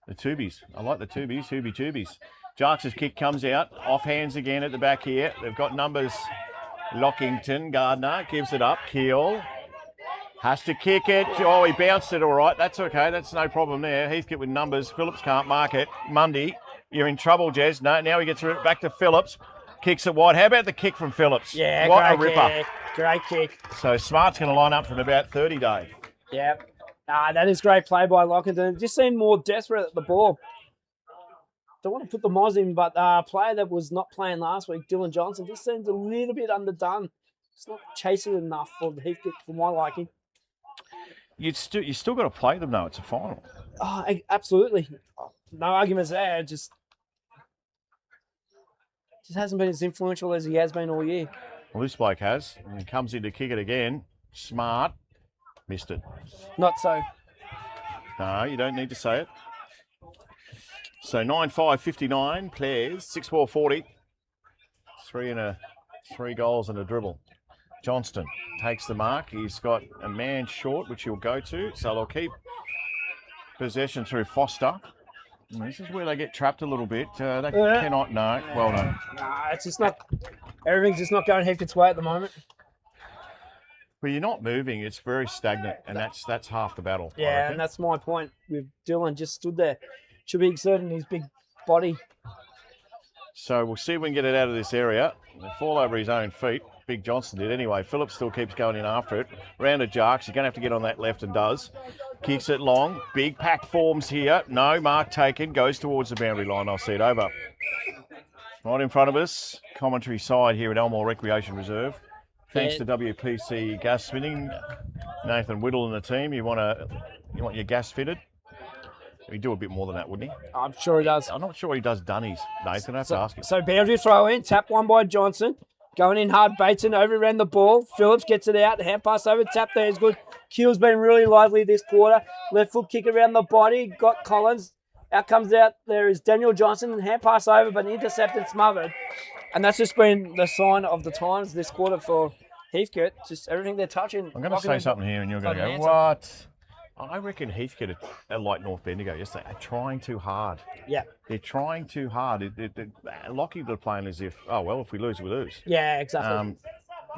Speaker 11: The Tubies. I like the Tubies. Tubies. Jarks' kick comes out. Off hands again at the back here. They've got numbers. Lockington. Gardner gives it up. Keel has to kick it. Oh, he bounced it all right. That's okay. That's no problem there. Heathcote with numbers. Phillips can't mark it. Mundy, you're in trouble, Jez. No, now he gets it back to Phillips. Kicks it wide. How about the kick from Phillips?
Speaker 13: Yeah,
Speaker 11: what a
Speaker 13: great
Speaker 11: ripper.
Speaker 13: kick. Great kick.
Speaker 11: So Smart's going to line up from about 30, Dave.
Speaker 13: Yep. That is great play by Lockington. Just seemed more desperate at the ball. Don't want to put the Moz in, but a player that was not playing last week, Dylan Johnson, just seems a little bit underdone. It's not chasing enough for the Heathcote for my liking.
Speaker 11: You still got to play them, though. It's a final.
Speaker 13: Oh, absolutely. No arguments there. Just hasn't been as influential as he has been all year.
Speaker 11: Well, this bloke has. And he comes in to kick it again. Smart. Missed it.
Speaker 13: Not so.
Speaker 11: No, you don't need to say it. So 9-5-59 players, 6-4-40. 3 goals and a dribble. Johnston takes the mark. He's got a man short, which he'll go to. So they'll keep possession through Foster. And this is where they get trapped a little bit. They cannot, no. Well done.
Speaker 13: Nah, it's just not, everything's just not going Heathcote's way at the moment.
Speaker 11: Well, you're not moving. It's very stagnant, and that's half the battle.
Speaker 13: Yeah, and that's my point with Dylan. Just stood there. Should be exerting his big body.
Speaker 11: So we'll see if we can get it out of this area. They fall over his own feet. Big Johnson did anyway. Phillips still keeps going in after it. Round of Jarks. You're going to have to get on that left and does. Kicks it long. Big pack forms here. No mark taken. Goes towards the boundary line. I'll see it over. Right in front of us. Commentary side here at Elmore Recreation Reserve. Thanks to WPC Gas Fitting. Nathan Whittle and the team. You want your gas fitted? He'd do a bit more than that, wouldn't he?
Speaker 13: I'm sure he does.
Speaker 11: I'm not sure he does Dunnies, Nathan. I have to ask him.
Speaker 13: So boundary throw in. Tap one by Johnson. Going in hard. Bateson over around the ball. Phillips gets it out. Hand pass over. Tap there is good. Keel's been really lively this quarter. Left foot kick around the body. Got Collins. Out comes out. There is Daniel Johnson. Hand pass over, but intercepted, smothered. And that's just been the sign of the times this quarter for Heathcote. Just everything they're touching.
Speaker 11: I'm going to say something here and you're going to go, what? I reckon Heathcote are like North Bendigo yesterday. They're trying too hard.
Speaker 13: Yeah.
Speaker 11: They're trying too hard. Lockheed are playing as if, oh, well, if we lose, we lose.
Speaker 13: Yeah, exactly.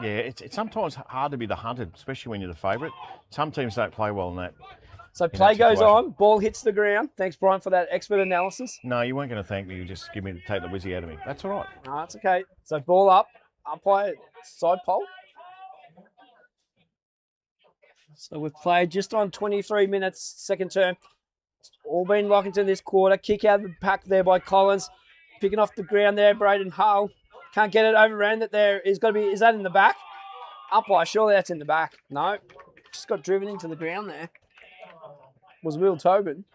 Speaker 11: Yeah, it's sometimes hard to be the hunted, especially when you're the favourite. Some teams don't play well in that.
Speaker 13: So play goes on, ball hits the ground. Thanks, Brian, for that expert analysis.
Speaker 11: No, you weren't going to thank me. You just take the whizzy out of me. That's all right.
Speaker 13: No, that's okay. So ball up, umpire side pole. So we've played just on 23 minutes, second term. It's all been Lockington this quarter. Kick out of the pack there by Collins. Picking off the ground there, Braden Hull. Can't get it overran that there. Is that in the back? Umpire, surely that's in the back. No, just got driven into the ground there. Was Will Tobin.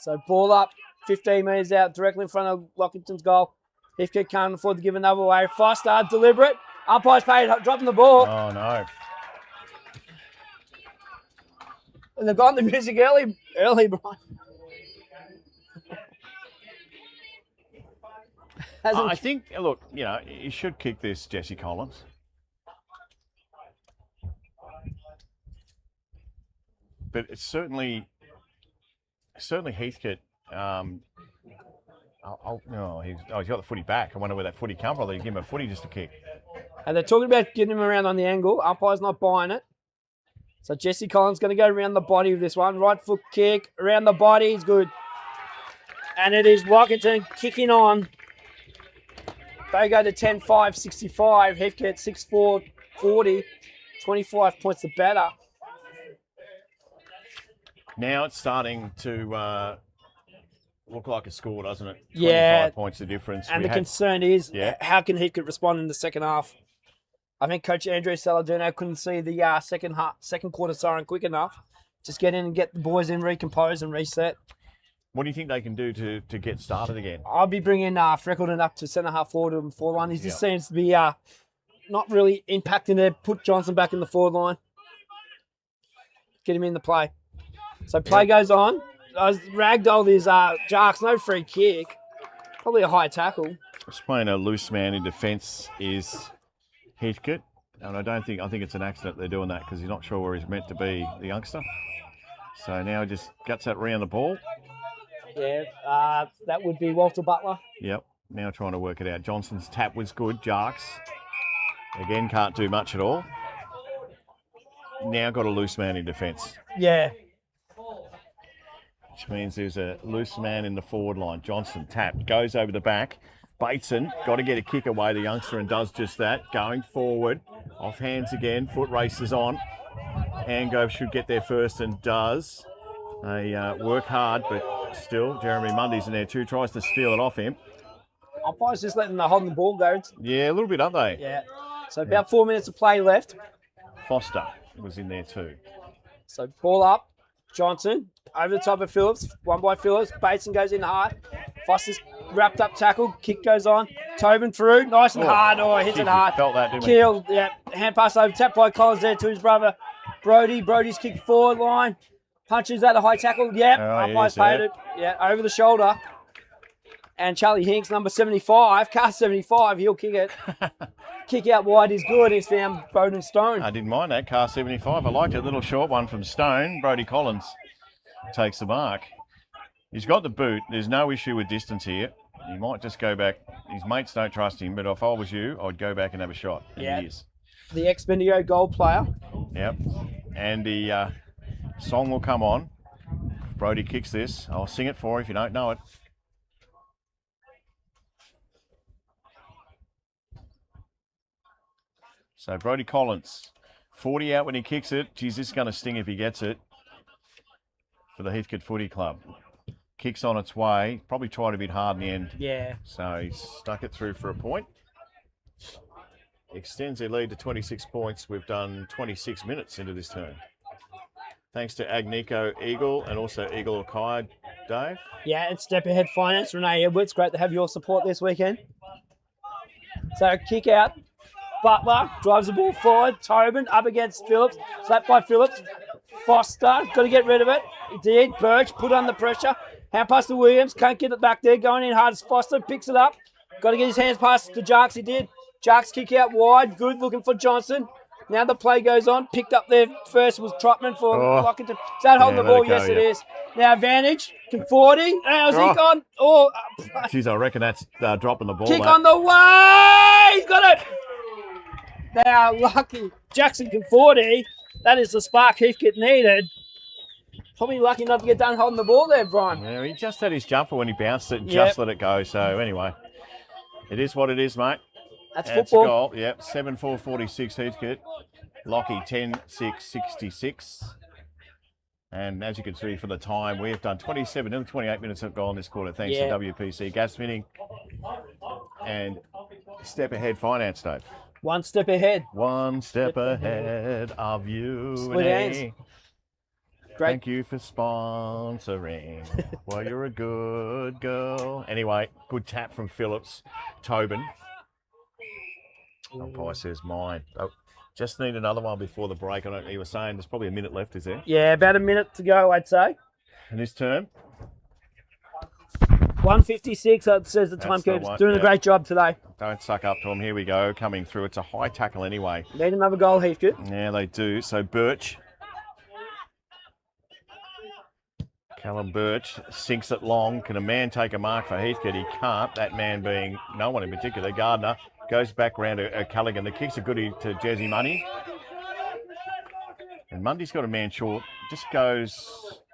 Speaker 13: So ball up, 15 metres out, directly in front of Lockington's goal. Heathcote can't afford to give another away. Foster, deliberate. Umpire's paid, dropping the ball.
Speaker 11: Oh, no.
Speaker 13: And they've gone the music early, Brian.
Speaker 11: I think, look, you should kick this, Jesse Collins. But it's certainly Heathcote. He's got the footy back. I wonder where that footy come from. They give him a footy just to kick.
Speaker 13: And they're talking about getting him around on the angle. Umpire's not buying it. So Jesse Collins going to go around the body of this one. Right foot kick, around the body. He's good. And it is Lockington kicking on. They go to 10-5, 65. Heathcote 6-4, 40. 25 points the better.
Speaker 11: Now it's starting to look like a score, doesn't it? 25
Speaker 13: Yeah.
Speaker 11: points the difference.
Speaker 13: And the concern is,
Speaker 11: Yeah.
Speaker 13: how can Heathcote respond in the second half? I think Coach Andrew Saladino couldn't see the second quarter siren quick enough. Just get in and get the boys in, recompose and reset.
Speaker 11: What do you think they can do to get started again?
Speaker 13: I'll be bringing Freckleton up to centre half forward and forward line. He just seems to be not really impacting there. Put Johnson back in the forward line. Get him in the play. So play goes on. Ragdoll is Jarks, no free kick. Probably a high tackle.
Speaker 11: Just playing a loose man in defence is Heathcote. And I think it's an accident they're doing that because he's not sure where he's meant to be, the youngster. So now just guts that round the ball.
Speaker 13: Yeah, that would be Walter Butler.
Speaker 11: Yep, now trying to work it out. Johnson's tap was good. Jarks, again, can't do much at all. Now got a loose man in defence.
Speaker 13: Yeah.
Speaker 11: Which means there's a loose man in the forward line. Johnson tapped, goes over the back. Bateson got to get a kick away, the youngster, and does just that. Going forward, off hands again, foot races on. Angove should get there first and does. They work hard, but still, Jeremy Mundy's in there too, tries to steal it off him.
Speaker 13: Umpire's just letting the holding the ball go.
Speaker 11: Yeah, a little bit, aren't they?
Speaker 13: Yeah. So about 4 minutes of play left.
Speaker 11: Foster was in there too.
Speaker 13: So ball up. Johnson over the top of Phillips. One by Phillips. Bateson goes in hard. Foster's wrapped up tackle. Kick goes on. Tobin through. Nice and hard. Oh, hits it hard.
Speaker 11: Felt that, didn't we?
Speaker 13: Killed. Yeah. Hand pass over. Tapped by Collins there to his brother Brody. Brody's kick forward line. Punches at a high tackle. Yep. Umpire's paid it. Yeah. Over the shoulder. And Charlie Hinks, number 75. Car 75. He'll kick it. Kick out wide is good. He's found Bowden Stone.
Speaker 11: I didn't mind that, car 75. I liked it. Little short one from Stone. Brody Collins takes the mark. He's got the boot. There's no issue with distance here. He might just go back. His mates don't trust him, but if I was you, I'd go back and have a shot. And
Speaker 13: Yeah.
Speaker 11: he is.
Speaker 13: The ex-Bendigo goal player.
Speaker 11: Yep. And the song will come on. If Brody kicks this, I'll sing it for you if you don't know it. So Brody Collins, 40 out when he kicks it. Geez, this is going to sting if he gets it for the Heathcote Footy Club. Kicks on its way. Probably tried a bit hard in the end.
Speaker 13: Yeah.
Speaker 11: So he's stuck it through for a point. Extends their lead to 26 points. We've done 26 minutes into this turn. Thanks to Agnico Eagle and also Eagle Okai, Dave.
Speaker 13: Yeah, and Step Ahead Finance, Renee Edwards. Great to have your support this weekend. So kick out. Butler drives the ball forward. Tobin up against Phillips. Slapped by Phillips. Foster got to get rid of it. He did. Birch put on the pressure. Hand pass to Williams. Can't get it back there. Going in hard as Foster picks it up. Got to get his hands past to Jarks. He did. Jarks kick out wide. Good looking for Johnson. Now the play goes on. Picked up there first was Trotman for Lockington. Is that holding the
Speaker 11: let
Speaker 13: ball?
Speaker 11: it go,
Speaker 13: Yes, it
Speaker 11: yeah.
Speaker 13: is. Now advantage. 40. How's he gone? Oh,
Speaker 11: Jeez, I reckon that's dropping the ball.
Speaker 13: kick
Speaker 11: mate.
Speaker 13: on the way. He's got it. Now, lucky Jackson Conforti. That is the spark Heathcote needed. Probably lucky not to get done holding the ball there, Brian.
Speaker 11: Yeah, he just had his jumper when he bounced it and just let it go. So anyway, it is what it is, mate.
Speaker 13: That's
Speaker 11: That's
Speaker 13: football.
Speaker 11: a goal. Yep, 7-4-46 Heathcote. Lockie 10-6-66. And as you can see for the time, we have done 27 and 28 minutes of goal in this quarter, thanks to WPC Gas Fitting and Step Ahead Finance, Dave.
Speaker 13: One step ahead.
Speaker 11: One step ahead of you.
Speaker 13: Split hands. Great.
Speaker 11: Thank you for sponsoring. Well, you're a good girl. Anyway, good tap from Phillips. Tobin. Umpire says mine. Oh, just need another one before the break. I don't know, you were saying there's probably a minute left, is there?
Speaker 13: Yeah, about a minute to go, I'd say.
Speaker 11: In this term?
Speaker 13: 156, it says the timekeeper's doing a great job today.
Speaker 11: Don't suck up to him. Here we go, coming through. It's a high tackle anyway.
Speaker 13: Need another goal, Heathcote.
Speaker 11: Yeah, they do. So Birch. Callum Birch sinks it long. Can a man take a mark for Heathcote? He can't. That man being no one in particular. Gardner goes back round to Callaghan. The kick's a goodie to Jazzy Money. And Mundy's got a man short. Just goes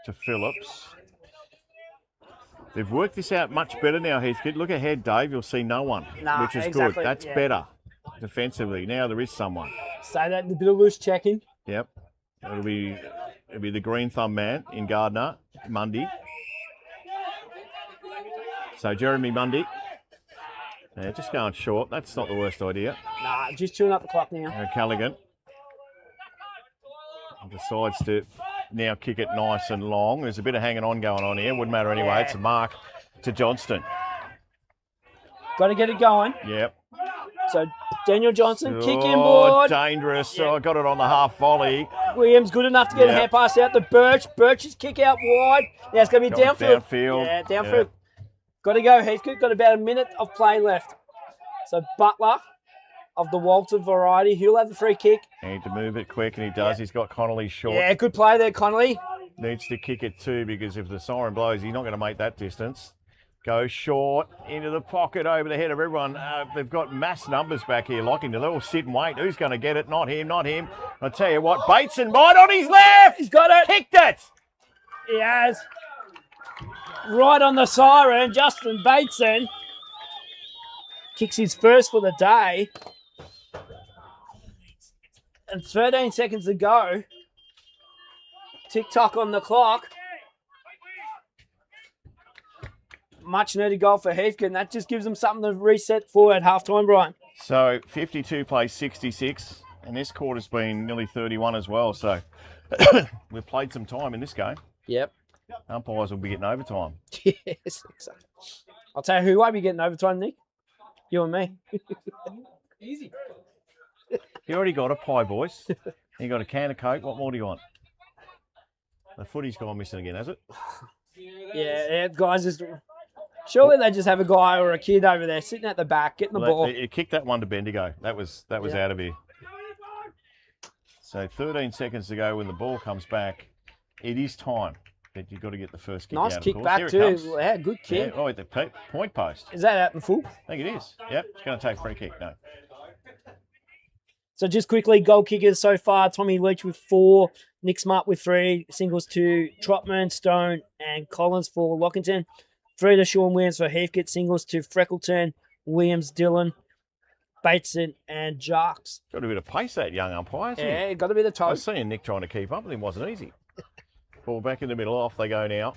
Speaker 11: to Phillips. They've worked this out much better now, Heathcote. Look ahead, Dave. You'll see no one, which is good. That's better defensively. Now there is someone.
Speaker 13: Say that in a bit of loose checking.
Speaker 11: Yep. It'll be the green thumb man in Gardner, Mundy. So Jeremy Mundy. Yeah, just going short. That's not the worst idea.
Speaker 13: Nah, just chewing up the clock now.
Speaker 11: Callaghan decides to now kick it nice and long. There's a bit of hanging on going on here. Wouldn't matter anyway.
Speaker 13: Yeah.
Speaker 11: It's a mark to Johnston.
Speaker 13: Got to get it going.
Speaker 11: Yep.
Speaker 13: So Daniel Johnson, kick inboard.
Speaker 11: Dangerous. Oh, I got it on the half volley.
Speaker 13: Williams good enough to get a hand pass out to Birch. Birch's kick out wide. Now it's going to be downfield. Yeah, downfield.
Speaker 11: Yeah.
Speaker 13: Got to go, Heathcote. Got about a minute of play left. So Butler of the Walter variety, he'll have the free kick.
Speaker 11: Need to move it quick, and he does. He's got Connolly short.
Speaker 13: Yeah, good play there, Connolly.
Speaker 11: Needs to kick it too, because if the siren blows, he's not going to make that distance. Go short, into the pocket, over the head of everyone. They've got mass numbers back here, Lockington. They'll all sit and wait. Who's going to get it? Not him, not him. I'll tell you what, Bateson might on his left.
Speaker 13: He's got it.
Speaker 11: Kicked it.
Speaker 13: He has. Right on the siren, Justin Bateson kicks his first for the day. And 13 seconds to go. Tick-tock on the clock. Much needed goal for Heathcote, and that just gives them something to reset for at halftime, Brian.
Speaker 11: So 52 plays 66, and this quarter's been nearly 31 as well. So we've played some time in this game.
Speaker 13: Yep.
Speaker 11: Umpires will be getting overtime.
Speaker 13: Yes, exactly. I'll tell you who won't be getting overtime, Nick. You and me.
Speaker 7: Easy.
Speaker 11: You already got a pie, boys. You got a can of Coke. What more do you want? The footy's gone missing again, has it?
Speaker 13: Yeah, guys, just surely they just have a guy or a kid over there sitting at the back getting the ball.
Speaker 11: You kicked that one to Bendigo. That was out of here. So 13 seconds to go when the ball comes back. It is time. But you've got to get the first kick
Speaker 13: Nice
Speaker 11: out,
Speaker 13: kick
Speaker 11: of course.
Speaker 13: back
Speaker 11: Here it
Speaker 13: too.
Speaker 11: comes.
Speaker 13: Yeah, good kick.
Speaker 11: Yeah, at the point post.
Speaker 13: Is that out in full?
Speaker 11: I think it is. Yep, it's going to take a free kick. No.
Speaker 13: So just quickly, goal kickers so far, Tommy Leach with 4, Nick Smart with 3, singles to Trotman, Stone and Collins for Lockington. 3 to Sean Williams for Heathcote, singles to Freckleton, Williams, Dillon, Bateson and Jarks.
Speaker 11: Got a bit of pace, that young umpire, hasn't he?
Speaker 13: Yeah, got to be the
Speaker 11: I
Speaker 13: top.
Speaker 11: was seeing Nick trying to keep up with him. Wasn't easy. Ball back in the middle. Off they go now.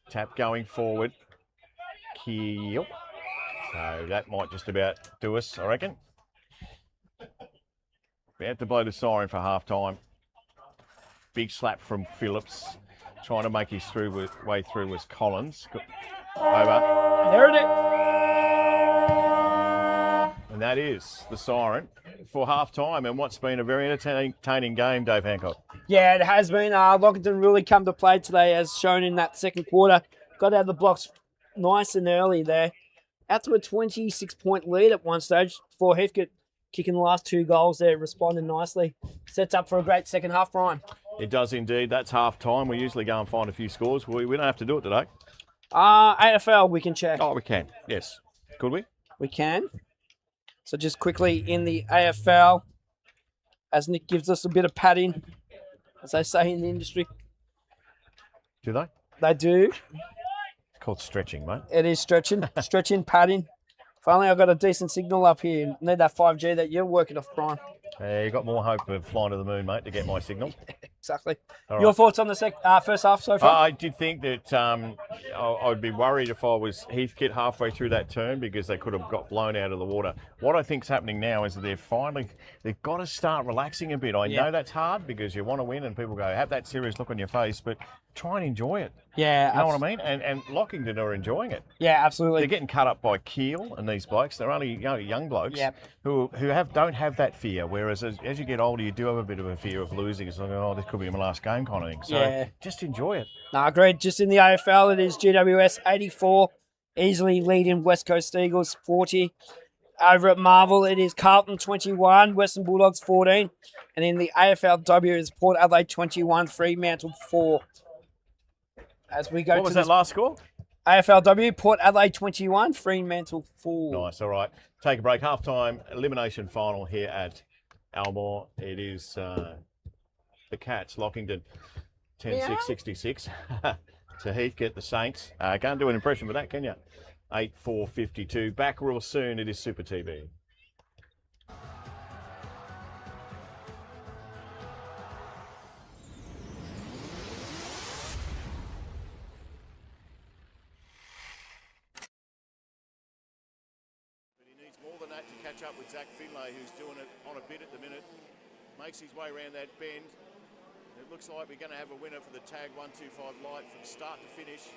Speaker 11: Tap going forward. Keel. So that might just about do us, I reckon. We have to blow the siren for half time. Big slap from Phillips. Trying to make his way through was Collins. Over.
Speaker 13: There it is.
Speaker 11: And that is the siren for half time and what's been a very entertaining game, Dave Hancock.
Speaker 13: Yeah, it has been. Lockington really come to play today as shown in that second quarter. Got out of the blocks nice and early there. Out to a 26-point lead at one stage before Heathcote kicking the last 2 goals there, responding nicely. Sets up for a great second half, Brian.
Speaker 11: It does indeed. That's half time. We usually go and find a few scores. We don't have to do it today.
Speaker 13: AFL, we can check.
Speaker 11: Oh, we can. Yes. Could we?
Speaker 13: We can. So just quickly in the AFL, as Nick gives us a bit of padding, as they say in the industry.
Speaker 11: Do they?
Speaker 13: They do.
Speaker 11: It's called stretching, mate.
Speaker 13: It is stretching. Stretching, padding. Finally, I've got a decent signal up here. Need that 5G that you're working off, Brian.
Speaker 11: You've got more hope of flying to the moon, mate, to get my signal.
Speaker 13: Exactly.
Speaker 11: All
Speaker 13: Your
Speaker 11: right.
Speaker 13: thoughts on the first half so far?
Speaker 11: I did think that I would be worried if I was Heathcote halfway through that turn because they could have got blown out of the water. What I think's happening now is that they've got to start relaxing a bit. I know that's hard because you want to win and people go, have that serious look on your face, but try and enjoy it.
Speaker 13: Yeah.
Speaker 11: You know what I mean? And Lockington are enjoying it.
Speaker 13: Yeah, absolutely.
Speaker 11: They're getting cut up by Keel and these blokes. They're only young blokes who don't have that fear. Whereas as you get older, you do have a bit of a fear of losing. It's like, oh, this could be my last game kind of thing. So just enjoy it.
Speaker 13: No, agreed. Just in the AFL, it is GWS 84, easily leading West Coast Eagles 40. Over at Marvel, it is Carlton 21, Western Bulldogs 14. And in the AFLW, it's Port Adelaide 21, Fremantle 4. As we go
Speaker 11: what was that last score?
Speaker 13: AFLW, Port Adelaide 21, Fremantle 4.
Speaker 11: Nice, all right. Take a break. Halftime elimination final here at Almore. It is the Cats, Lockington, 10-6-66 to Heathcote, the Saints. Can't do an impression with that, can you? 8-4-52. Back real soon. It is Super TV.
Speaker 1: Catch up with Zach Finlay, who's doing it on a bit at the minute. Makes his way around that bend. It looks like we're going to have a winner for the tag 125 light from start to finish.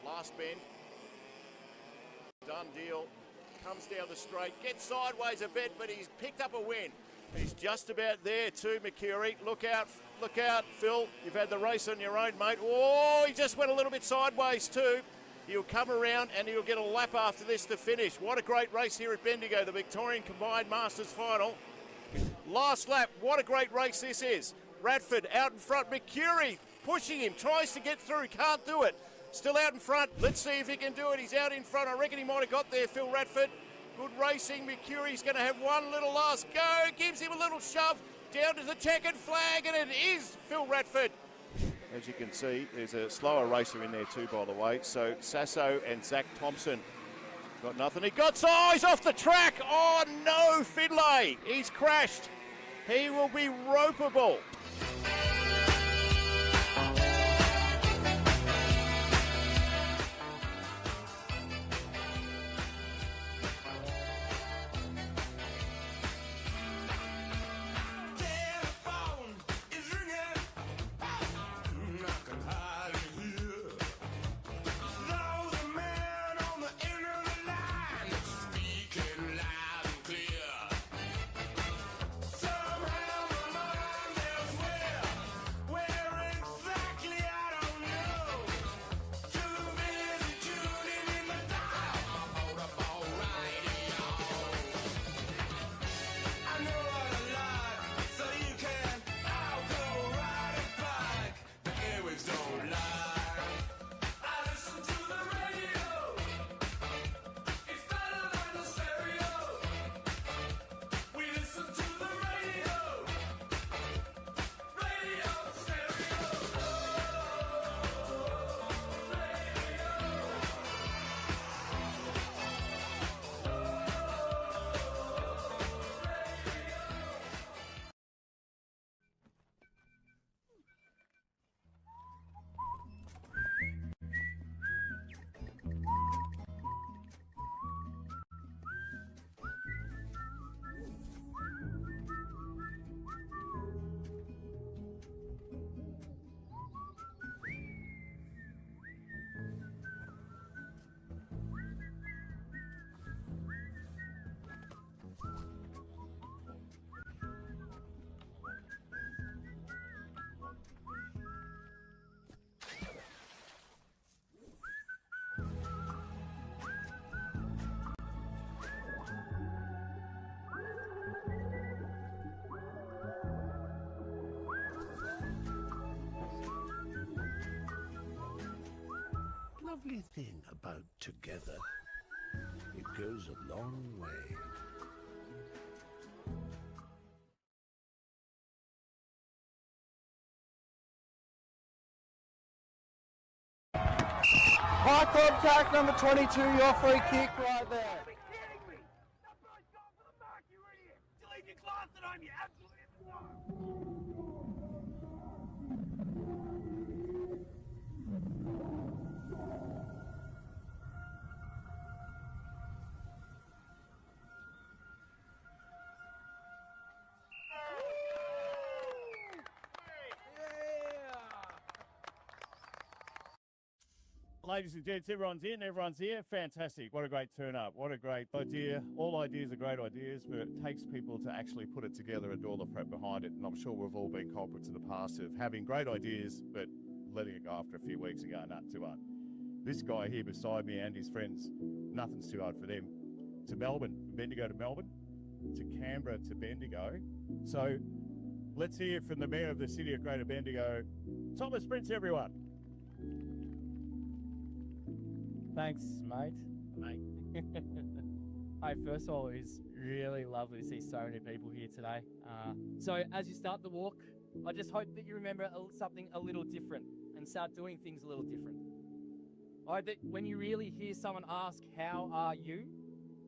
Speaker 1: Last bend. Done deal. Comes down the straight. Gets sideways a bit, but he's picked up a win. He's just about there too, Mercury. Look out, Phil. You've had the race on your own, mate. Oh, he just went a little bit sideways too. He'll come around and he'll get a lap after this to finish. What a great race here at Bendigo, the Victorian Combined Masters Final. Last lap, what a great race this is. Radford out in front, Mercury pushing him, tries to get through, can't do it. Still out in front, let's see if he can do it. He's out in front, I reckon he might have got there, Phil Radford. Good racing, Mercury's going to have one little last go, gives him a little shove, down to the checkered flag, and it is Phil Radford. As you can see, there's a slower racer in there too, by the way. So Sasso and Zach Thompson got nothing. He got size off the track. Oh no, Finlay. He's crashed. He will be ropeable.
Speaker 3: lovely thing about together. It goes a long way.
Speaker 4: High contact number 22, your free kick right there.
Speaker 5: Leave your class at home, you absolute
Speaker 6: Ladies and gents, everyone's in, everyone's here. Fantastic. What a great turn up. What a great idea. All ideas are great ideas, but it takes people to actually put it together and do all the prep behind it. And I'm sure we've all been culprits in the past of having great ideas, but letting it go after a few weeks and going, nah, too hard. This guy here beside me and his friends, nothing's too hard for them. To Melbourne, from Bendigo to Melbourne, to Canberra to Bendigo. So let's hear from the Mayor of the City of Greater Bendigo, Thomas Prince, everyone.
Speaker 7: Thanks, mate. Hey, first of all, it was really lovely to see so many people here today. So as you start the walk, I just hope that you remember something a little different and start doing things a little different. I hope that when you really hear someone ask, how are you?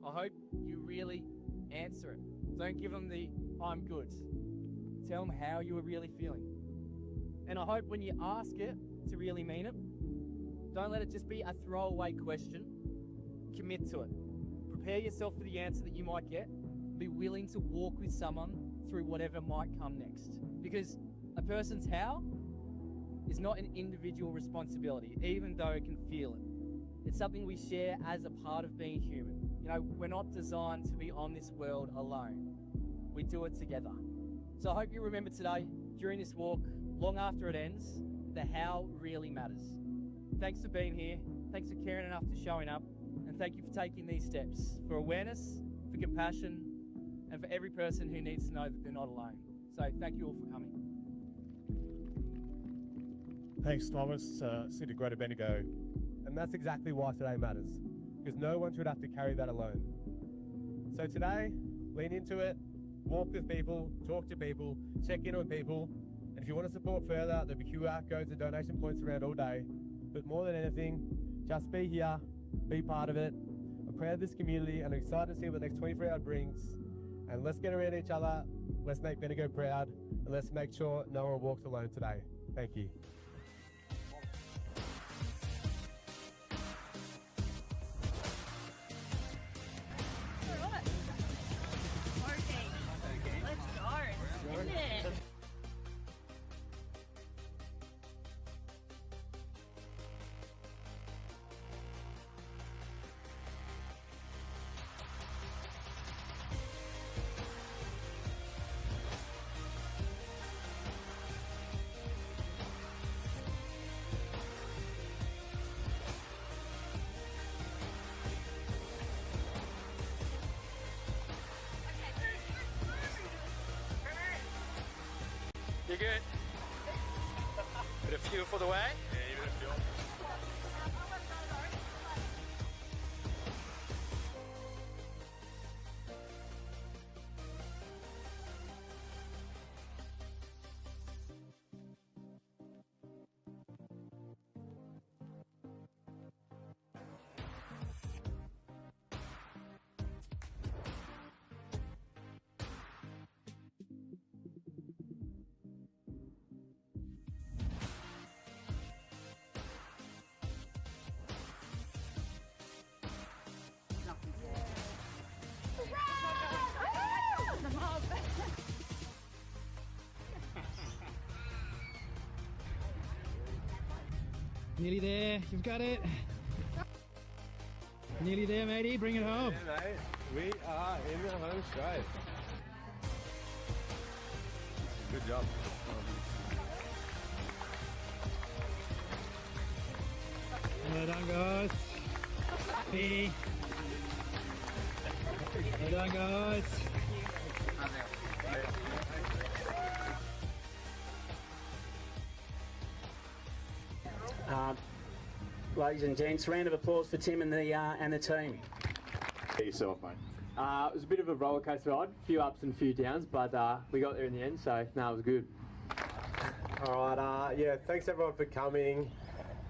Speaker 7: I hope you really answer it. Don't give them the, I'm good. Tell them how you are really feeling. And I hope when you ask it to really mean it. Don't let it just be a throwaway question. Commit to it. Prepare yourself for the answer that you might get. Be willing to walk with someone through whatever might come next. Because a person's how is not an individual responsibility, even though it can feel it. It's something we share as a part of being human. You know, we're not designed to be on this world alone. We do it together. So I hope you remember today, during this walk, long after it ends, the how really matters. Thanks for being here, thanks for caring enough to showing up, and thank you for taking these steps for awareness, for compassion, and for every person who needs to know that they're not alone. So thank you all for coming.
Speaker 6: Thanks, Thomas. City of Greater Bendigo.
Speaker 8: And that's exactly why today matters, because no one should have to carry that alone. So today, lean into it, walk with people, talk to people, check in on people, and if you want to support further, there'll be QR codes and donation points around all day. But more than anything, just be here, be part of it. I'm proud of this community and I'm excited to see what the next 24 hours brings. And let's get around each other, let's make Bendigo proud, and let's make sure no one walks alone today. Thank you.
Speaker 10: You good? Bit of fuel for the way? Yeah, bit of fuel.
Speaker 14: Nearly there, you've got it. Nearly there, matey, bring it home.
Speaker 15: Yeah, mate, we are in the home straight. Good job.
Speaker 14: Well done, guys. Petey. Well done, guys.
Speaker 16: Ladies and gents, round of applause for Tim and the team.
Speaker 11: Yourself, mate.
Speaker 17: It was a bit of a roller coaster ride, a few ups and a few downs, but we got there in the end, so no, it was good.
Speaker 15: All right, yeah, thanks everyone for coming.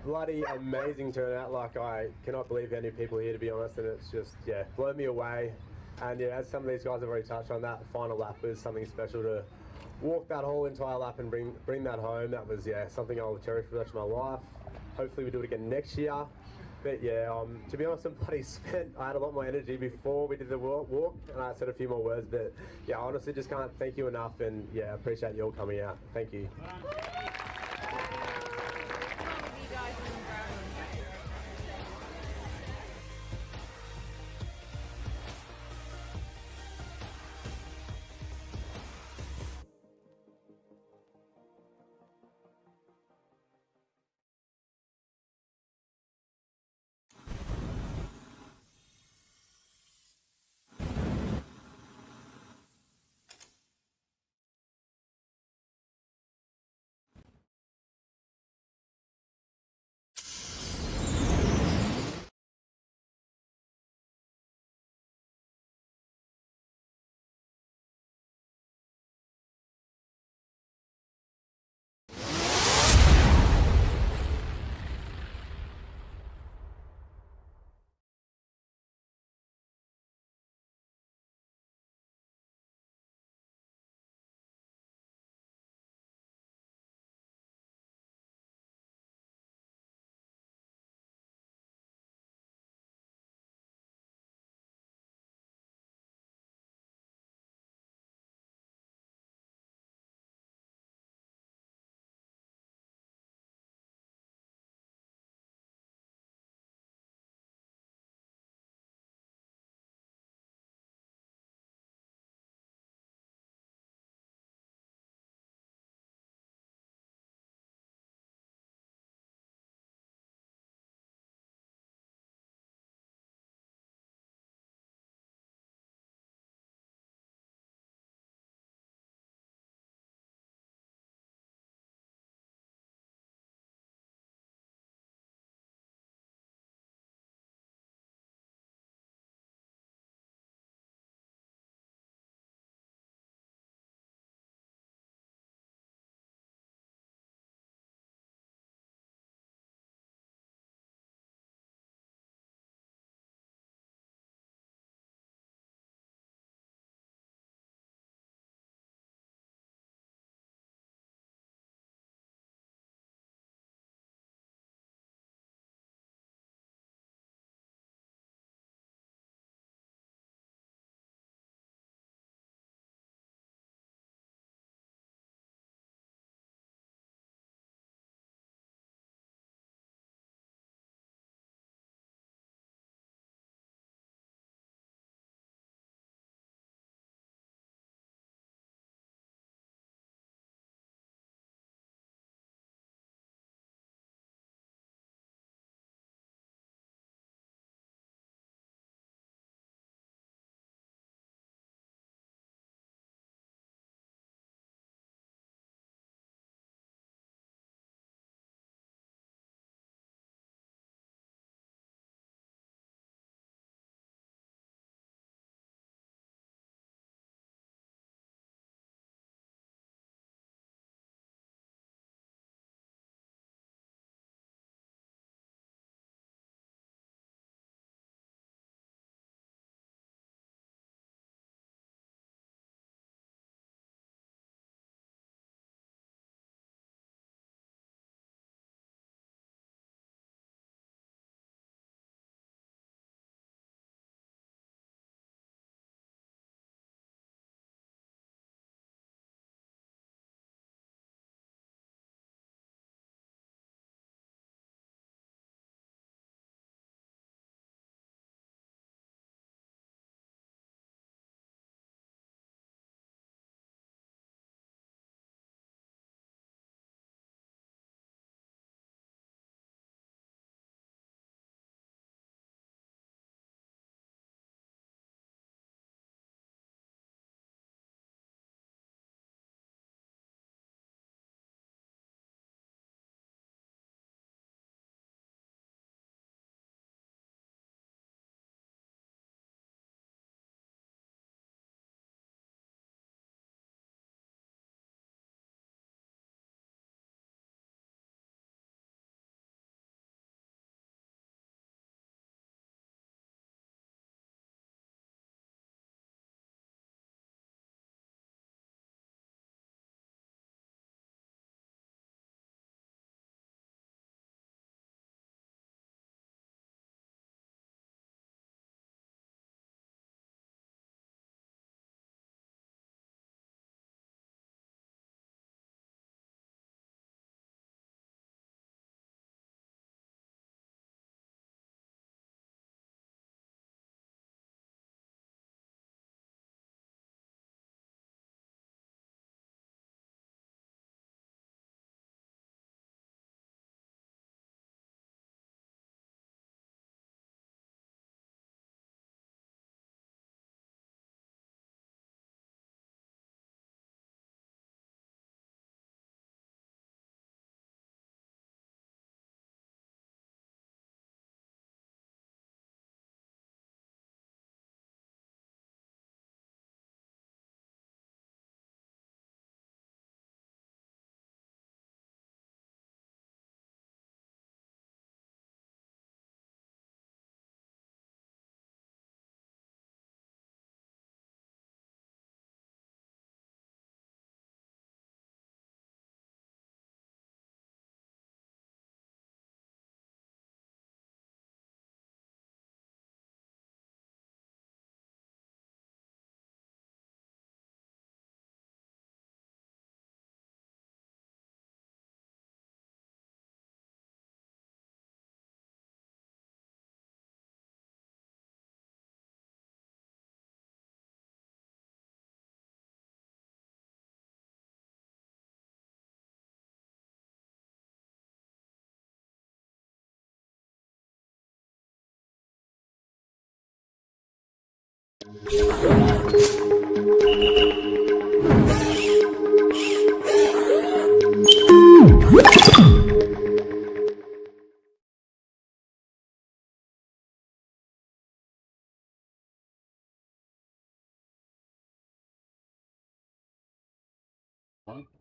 Speaker 15: Bloody amazing turnout. Like, I cannot believe how many people here, to be honest, and it's just, yeah, blown me away. And yeah, as some of these guys have already touched on, that final lap was something special to walk that whole entire lap and bring that home. That was, yeah, something I'll cherish for the rest of my life. Hopefully we do it again next year. But yeah, to be honest, I'm bloody spent. I had a lot more energy before we did the walk, and I said a few more words. But yeah, I honestly just can't thank you enough, and yeah, I appreciate you all coming out. Thank you.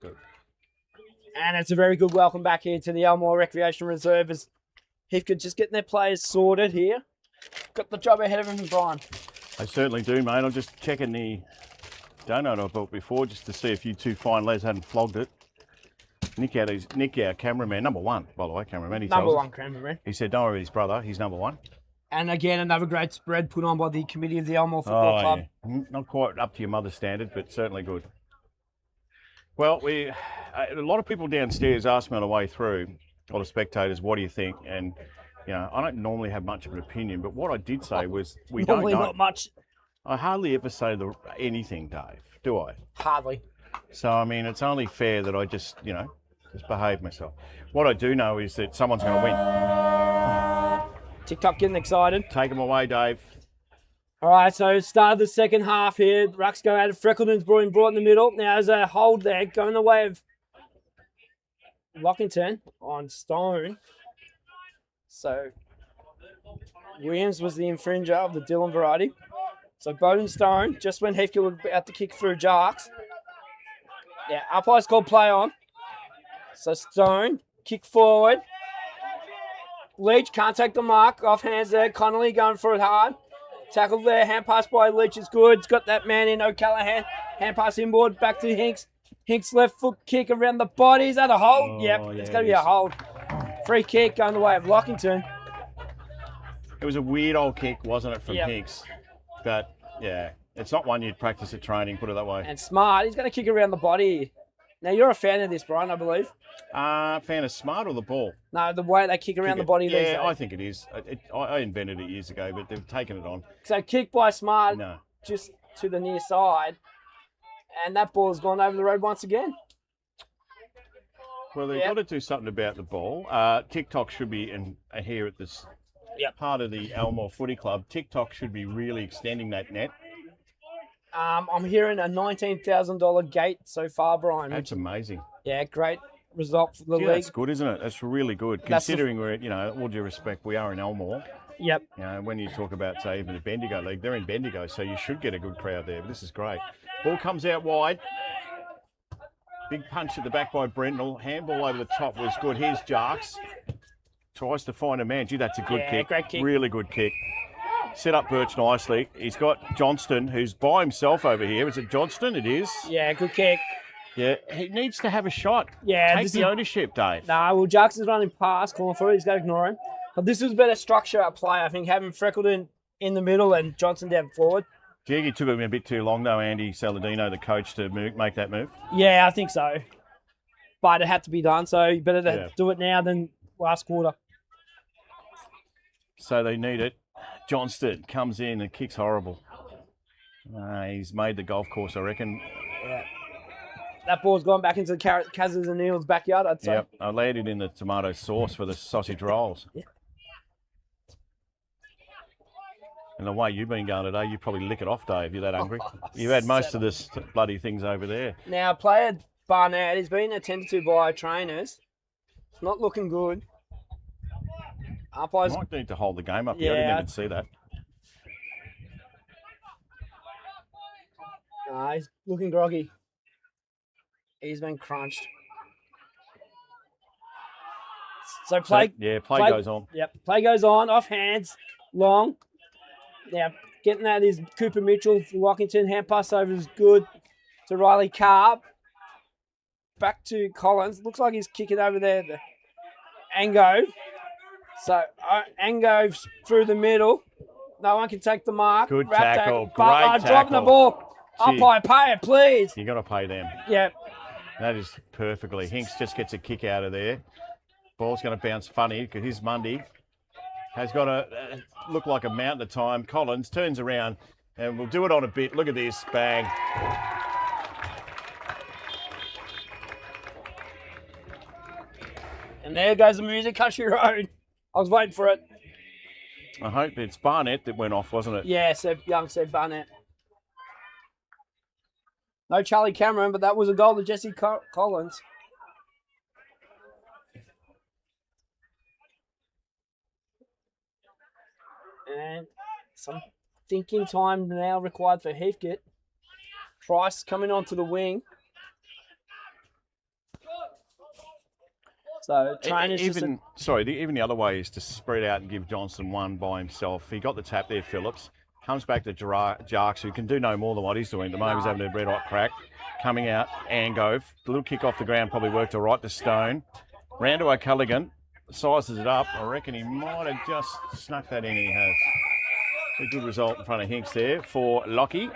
Speaker 11: Good.
Speaker 13: And it's a very good welcome back here to the Elmore Recreation Reserve as Heathcote just getting their players sorted here. Got the job ahead of him, Brian.
Speaker 11: I certainly do, mate. I'm just checking the donut I bought before just to see if you two fine lads hadn't flogged it. Nick, our cameraman, number one, by the way, cameraman. He
Speaker 13: Number
Speaker 11: tells
Speaker 13: one
Speaker 11: us.
Speaker 13: cameraman.
Speaker 11: He said, don't worry about his brother, he's number one.
Speaker 13: And again, another great spread put on by the committee of the Elmore Football Club.
Speaker 11: Yeah. Not quite up to your mother's standard, but certainly good. Well, a lot of people downstairs asked me on the way through, all the spectators, what do you think? And, you know, I don't normally have much of an opinion, but what I did say was we don't know.
Speaker 13: Not much.
Speaker 11: I hardly ever say anything, Dave, do I?
Speaker 13: Hardly.
Speaker 11: So, I mean, it's only fair that I just, you know, just behave myself. What I do know is that someone's going to win.
Speaker 13: TikTok getting excited.
Speaker 11: Take them away, Dave.
Speaker 13: All right, so start of the second half here. Rucks go out of Freckleton's brought in the middle. Now there's a hold there going the way of Lockington on Stone. So Williams was the infringer of the Dillon variety. So Bowden Stone, just when Heathcote was about to kick through Jarks. Yeah, umpire's called play on. So Stone, kick forward. Leach can't take the mark. Off hands there. Connolly going for it hard. Tackle there. Hand pass by Leach is good. It's got that man in O'Callaghan. Hand pass inboard. Back to Hinks. Hinks left foot kick around the body. Is that a hold? Yep,
Speaker 11: yeah,
Speaker 13: it's going to be a hold. Free kick going the way of Lockington.
Speaker 11: It was a weird old kick, wasn't it, from
Speaker 13: Yep.
Speaker 11: Hinks? But, yeah, it's not one you'd practice at training, put it that way.
Speaker 13: And Smart, he's going to kick around the body. Now, you're a fan of this, Brian, I believe.
Speaker 11: Fan of Smart or the ball?
Speaker 13: No, the way they kick around the body. these days.
Speaker 11: Yeah, I think it is. I invented it years ago, but they've taken it on.
Speaker 13: So kick by Smart
Speaker 11: No.
Speaker 13: just to the near side. And that ball has gone over the road once again.
Speaker 11: Well, they've got to do something about the ball. TikTok should be, and here at this part of the Elmore Footy Club, TikTok should be really extending that net.
Speaker 13: I'm hearing a $19,000 gate so far, Brian.
Speaker 11: That's amazing.
Speaker 13: Yeah, great result for the
Speaker 11: Gee,
Speaker 13: league.
Speaker 11: that's good, isn't it? That's really good.
Speaker 13: That's the-
Speaker 11: Considering we're, you know, all due respect, we are in Elmore.
Speaker 13: Yep.
Speaker 11: You know, when you talk about, say, even the Bendigo League, they're in Bendigo, so you should get a good crowd there. But this is great. Ball comes out wide. Big punch at the back by Brentnell. Handball over the top was good. Here's Jarks. Tries to find a man. Gee, that's a good kick.
Speaker 13: Great kick.
Speaker 11: Really good kick. Set up Birch nicely. He's got Johnston, who's by himself over here. Is it Johnston? It is.
Speaker 13: Yeah, good kick.
Speaker 11: Yeah, he needs to have a shot.
Speaker 13: Yeah,
Speaker 11: Take
Speaker 13: this
Speaker 11: the
Speaker 13: is-
Speaker 11: ownership, Dave.
Speaker 13: Nah, well, Jarks is running past, calling for it. He's got to ignore him. But this was better structure at play, I think, having Freckleton in the middle and Johnson down forward.
Speaker 11: Do you think it took him a bit too long, though, Andy Saladino, the coach, to make that move?
Speaker 13: Yeah, I think so. But it had to be done, so you better to
Speaker 11: Yeah.
Speaker 13: do it now than last quarter.
Speaker 11: So they need it. Johnston comes in and kicks horrible. He's made the golf course, I reckon.
Speaker 13: Yeah. That ball's gone back into Kaz's and Neil's backyard, I'd say.
Speaker 11: Yep, I landed in the tomato sauce for the sausage rolls.
Speaker 13: Yeah.
Speaker 11: And the way you've been going today, you probably lick it off, Dave. You're that hungry. You've had most of this bloody things over there.
Speaker 13: Now, player Barnett is being attended to by trainers. It's not looking good. Umpires.
Speaker 11: Might need to hold the game up here. I didn't even see that.
Speaker 13: He's looking groggy. He's been crunched. So play.
Speaker 11: Play goes on.
Speaker 13: Yep, play goes on. Off hands, long. Now getting that is Cooper Mitchell for Lockington. Hand pass over is good to Riley Carb. Back to Collins. Looks like he's kicking over there. Ango. So Ango through the middle. No one can take the mark.
Speaker 11: Good
Speaker 13: Wrap
Speaker 11: tackle. Great
Speaker 13: Dropping the
Speaker 11: tackle.
Speaker 13: ball.
Speaker 11: Gee.
Speaker 13: Umpire, pay it, please.
Speaker 11: You got to pay them.
Speaker 13: Yep.
Speaker 11: That is perfectly. Hinks just gets a kick out of there. Ball's going to bounce funny because his Mundy has got to look like a mountain at time. Collins turns around and we'll do it on a bit. Look at this. Bang.
Speaker 13: And there goes the music, Country Road. I was waiting for it.
Speaker 11: I hope it's Barnett that went off, wasn't it?
Speaker 13: Yeah, young Seb Barnett. No Charlie Cameron, but that was a goal to Jesse Collins. And some thinking time now required for Heathcote. Price coming onto the wing. So trainers
Speaker 11: even the other way is to spread out and give Johnson one by himself. He got the tap there, Phillips. Comes back to Jarks, who can do no more than what he's doing. At the moment, he's having a red hot crack. Coming out, Angove. The little kick off the ground probably worked all right to Stone. Round to O'Culligan. Sizes it up. I reckon he might have just snuck that in. He has. A good result in front of Hinks there for Lockie.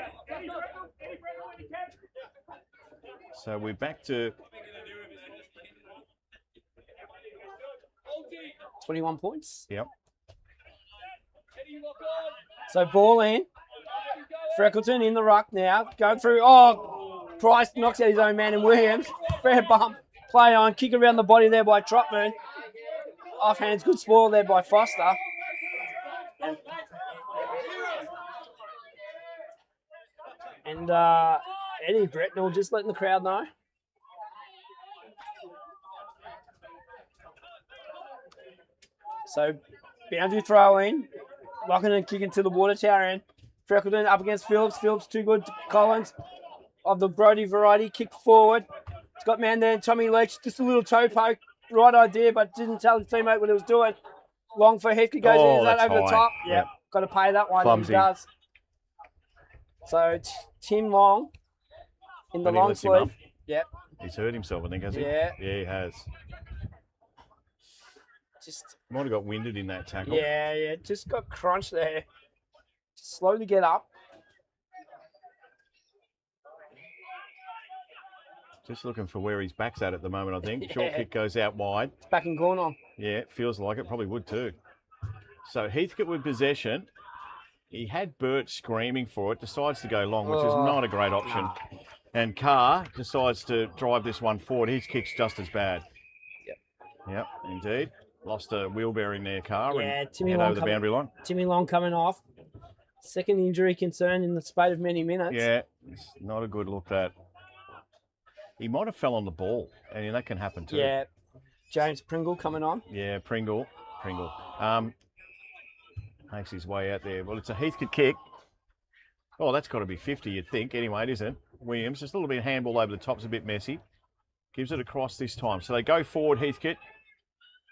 Speaker 11: So we're back to
Speaker 13: 21 points.
Speaker 11: Yep.
Speaker 13: So ball in. Freckleton in the ruck now. Going through. Oh, Price knocks out his own man in Williams. Fair bump. Play on. Kick around the body there by Trotman. Off hands. Good spoil there by Foster. And Eddie Bretnell just letting the crowd know. So, boundary throw in. Locking and kicking to the water tower end. Freckleton up against Phillips. Phillips too good to Collins of the Brody variety. Kick forward. He's got man there. Tommy Leach. Just a little toe poke. Right idea, but didn't tell his teammate what he was doing. Long for Heathcote goes in. Is that over the top? Yep. Got to pay that one.
Speaker 11: Clumsy.
Speaker 13: He does. So it's Tim Long in the long sleeve. Yep.
Speaker 11: He's hurt himself, I think, has he?
Speaker 13: Yeah.
Speaker 11: Yeah, he has.
Speaker 13: Just
Speaker 11: might have got winded in that tackle.
Speaker 13: Yeah. Just got crunched there. Just slowly get up.
Speaker 11: Just looking for where his back's at the moment, I think. Short kick goes out wide.
Speaker 13: It's back in corner.
Speaker 11: Yeah, it feels like it. Probably would too. So Heathcote with possession. He had Burt screaming for it. Decides to go long, which is not a great option. And Carr decides to drive this one forward. His kick's just as bad. Yep, indeed. Lost a wheel bearing there, Carr.
Speaker 13: Yeah,
Speaker 11: and
Speaker 13: Timmy
Speaker 11: head
Speaker 13: Long
Speaker 11: over the boundary line.
Speaker 13: Timmy Long coming off. Second injury concern in the spate of many minutes.
Speaker 11: Yeah, it's not a good look, that. He might have fell on the ball, and that can happen too.
Speaker 13: Yeah, James Pringle coming on.
Speaker 11: Yeah, Pringle. Makes his way out there. Well, it's a Heathcote kick. Oh, that's got to be 50, you'd think. Anyway, it isn't. Williams, just a little bit of handball over the top's a bit messy. Gives it across this time. So they go forward, Heathcote.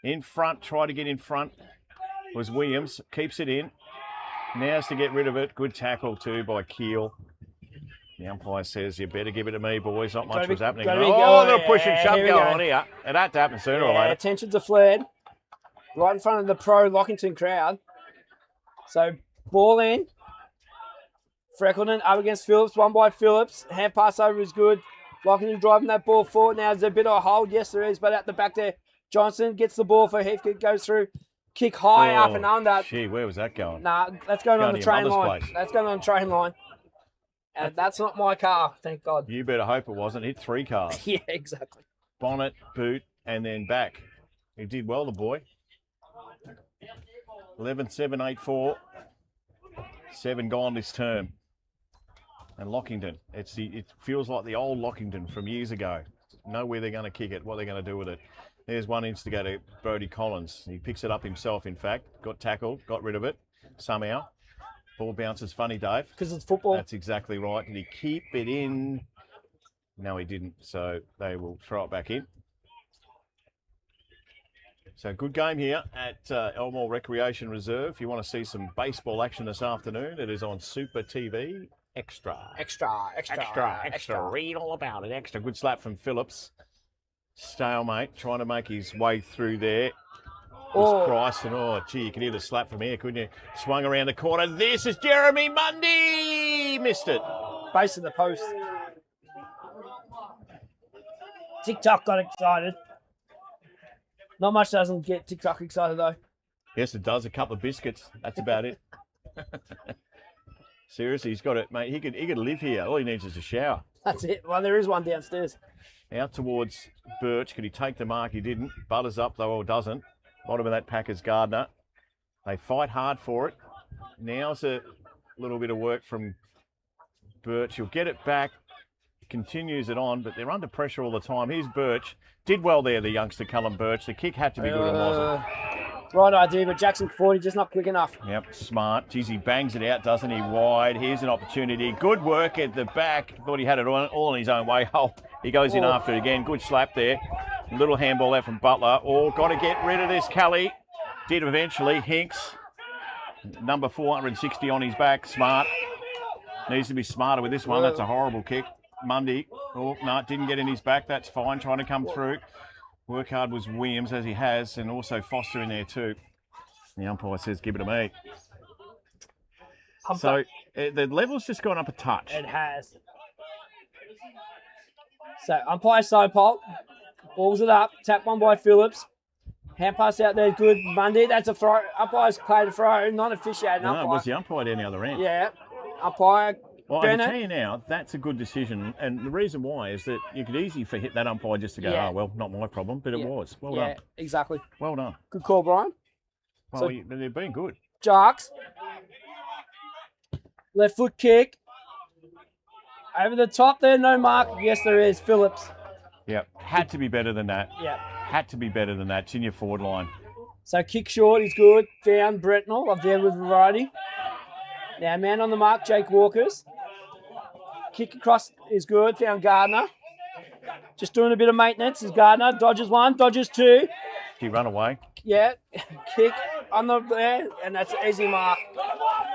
Speaker 11: In front, try to get in front was Williams. Keeps it in. Now's to get rid of it. Good tackle too by Keel. The umpire says, you better give it to me, boys. Not much was happening. Oh, they're pushing shove going on here. It had to happen sooner or later.
Speaker 13: Tensions are flared. Right in front of the pro Lockington crowd. So, ball in. Freckleton up against Phillips. One by Phillips. Hand pass over is good. Lockington driving that ball forward. Now there's a bit of a hold. Yes, there is. But at the back there, Johnson gets the ball for Heathcote. Goes through. Kick high up and under.
Speaker 11: Gee, where was that going?
Speaker 13: Nah, that's going on the train line.
Speaker 11: Place.
Speaker 13: That's going on the train line. And that's not my car, thank God.
Speaker 11: You better hope it wasn't. Hit 3 cars.
Speaker 13: Yeah, exactly.
Speaker 11: Bonnet, boot, and then back. He did well, the boy. 11-7-8-4. 7 gone this term. And Lockington, it feels like the old Lockington from years ago. Know where they're going to kick it, what they're going to do with it. There's one instigator, Brody Collins. He picks it up himself, in fact. Got tackled, got rid of it somehow. Ball bounces funny, Dave.
Speaker 13: Because it's football.
Speaker 11: That's exactly right. Did he keep it in? No, he didn't. So they will throw it back in. So good game here at Elmore Recreation Reserve. If you want to see some baseball action this afternoon, it is on Super TV Extra. Extra. Read all about it. Extra. Good slap from Phillips. Stalemate, trying to make his way through there. Price, and gee, you can hear the slap from here, couldn't you? Swung around the corner. This is Jeremy Mundy. Missed it.
Speaker 13: Base of the post. TikTok got excited. Not much doesn't get TikTok excited though.
Speaker 11: Yes, it does. A couple of biscuits. That's about it. Seriously, he's got it, mate. He could live here. All he needs is a shower.
Speaker 13: That's it. Well, there is one downstairs.
Speaker 11: Out towards Birch. Could he take the mark? He didn't. Butters up though, or doesn't. Bottom of that pack is Gardner. They fight hard for it. Now's a little bit of work from Birch. He'll get it back, continues it on, but they're under pressure all the time. Here's Birch. Did well there, the youngster, Cullen Birch. The kick had to be good and wasn't.
Speaker 13: Right idea, but Jackson 40 just not quick enough.
Speaker 11: Yep, smart. Geez, he bangs it out, doesn't he? Wide. Here's an opportunity. Good work at the back. Thought he had it all in his own way. Oh, he goes in after it again. Good slap there. Little handball there from Butler. Oh, got to get rid of this, Kelly. Did eventually. Hinks, number 460 on his back. Smart. Needs to be smarter with this one. That's a horrible kick. Mundy. Oh, no, didn't get in his back. That's fine. Trying to come through. Work hard was Williams, as he has, and also Foster in there too. The umpire says, give it to me. So the level's just gone up a touch.
Speaker 13: It has. So umpire Sopol balls it up. Tap one by Phillips. Hand pass out there, good. Mundy, that's a throw. Umpire's played a throw, not officiated.
Speaker 11: No, it was the umpire down the other end.
Speaker 13: Yeah, umpire.
Speaker 11: Well, I can tell you now, that's a good decision. And the reason why is that you could easily hit that umpire just to go, oh, well, not my problem, but it was. Well done.
Speaker 13: Exactly.
Speaker 11: Well done.
Speaker 13: Good call, Brian.
Speaker 11: Well, they've been good.
Speaker 13: Jarks. Left foot kick. Over the top there, no mark. Yes, there is. Phillips.
Speaker 11: Yep. Had to be better than that.
Speaker 13: Yep.
Speaker 11: Had to be better than that. It's in your forward line.
Speaker 13: So kick short is good. Found Bretnell up there with variety. Now man on the mark, Jake Walkers. Kick across is good. Found Gardner. Just doing a bit of maintenance is Gardner. Dodges one, dodges two.
Speaker 11: Did he run away?
Speaker 13: Yeah. Kick on the there, and that's an easy mark.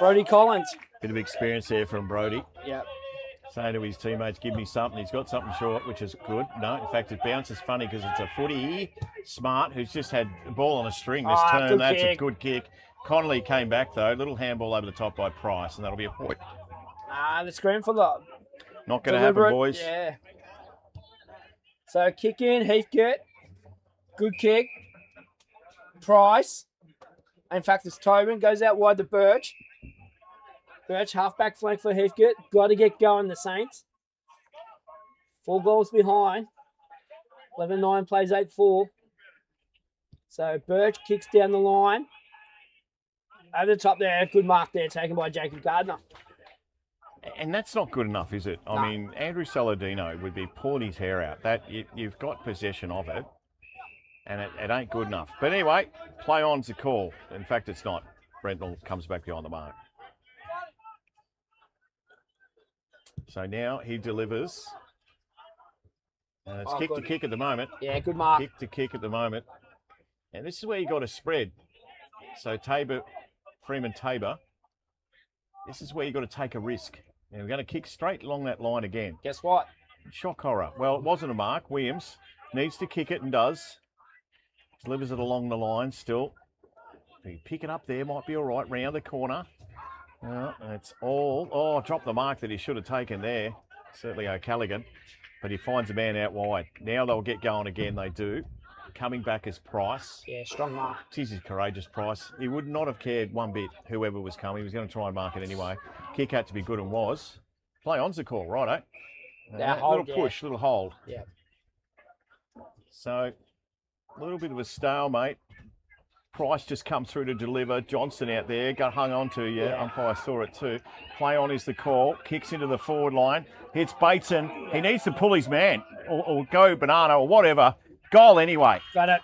Speaker 13: Brody Collins.
Speaker 11: Bit of experience there from Brody.
Speaker 13: Yep.
Speaker 11: Saying to his teammates, give me something. He's got something short, which is good. No, in fact, it bounces funny because it's a footy. Smart, who's just had the ball on a string this turn. That's a good kick. Connolly came back, though. Little handball over the top by Price, and that'll be a point.
Speaker 13: The screen for the...
Speaker 11: Not going to happen, boys.
Speaker 13: Yeah. So kick in, Heathcote. Good kick. Price. In fact, it's Tobin. Goes out wide to Birch. Birch, half-back flank for Heathcote. Got to get going, the Saints. 4 goals behind. 11-9 plays 8-4. So Birch kicks down the line. Over the top there, good mark there, taken by Jacob Gardner.
Speaker 11: And that's not good enough, is it? I mean, Andrew Saladino would be pulling his hair out. That you've got possession of it, and it ain't good enough. But anyway, play on's the call. In fact, it's not. Brentnell comes back behind the mark. So now he delivers. It's kick to kick at the moment.
Speaker 13: Yeah, good mark.
Speaker 11: Kick to kick at the moment. And this is where you got to spread. So Freeman Tabor, this is where you got to take a risk. And we're going to kick straight along that line again.
Speaker 13: Guess what?
Speaker 11: Shock horror. Well, it wasn't a mark. Williams needs to kick it and does. Delivers it along the line still. If you pick it up there, might be all right. Round the corner. It's all... Oh, dropped the mark that he should have taken there. Certainly O'Callaghan. But he finds a man out wide. Now they'll get going again. They do. Coming back is Price.
Speaker 13: Yeah, strong mark.
Speaker 11: Geez, he's courageous, Price. He would not have cared one bit, whoever was coming. He was going to try and mark it anyway. Kick had to be good and was. Play on's the call, righto. Little push, little hold.
Speaker 13: Yeah.
Speaker 11: So, a little bit of a stalemate. Price just come through to deliver. Johnson out there, got hung on to you. Yeah. Umpire saw it too. Play on is the call. Kicks into the forward line. Hits Bateson. He needs to pull his man or go banana or whatever. Goal anyway.
Speaker 13: Got it.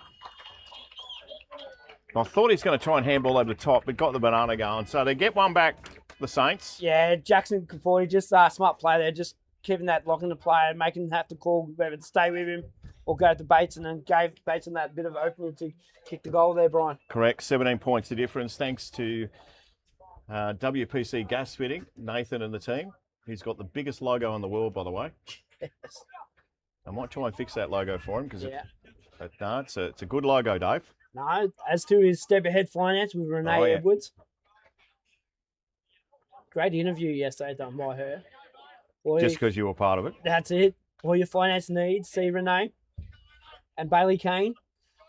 Speaker 11: I thought he's going to try and handball over the top, but got the banana going. So they get one back, the Saints.
Speaker 13: Yeah, Jackson Caforti, just smart play there, just keeping that lock in the play and making him have to call whether to stay with him or go to Bateson, and gave Bateson that bit of opening to kick the goal there, Brian.
Speaker 11: Correct. 17 points the difference, thanks to WPC Gas Fitting, Nathan and the team. He's got the biggest logo in the world, by the way.
Speaker 13: Yes.
Speaker 11: I might try and fix that logo for him because it's a good logo, Dave.
Speaker 13: No, as to his step ahead finance with Renee Edwards. Great interview yesterday done by her.
Speaker 11: Just because you were part of it.
Speaker 13: That's it. All your finance needs, see Renee and Bailey Kane.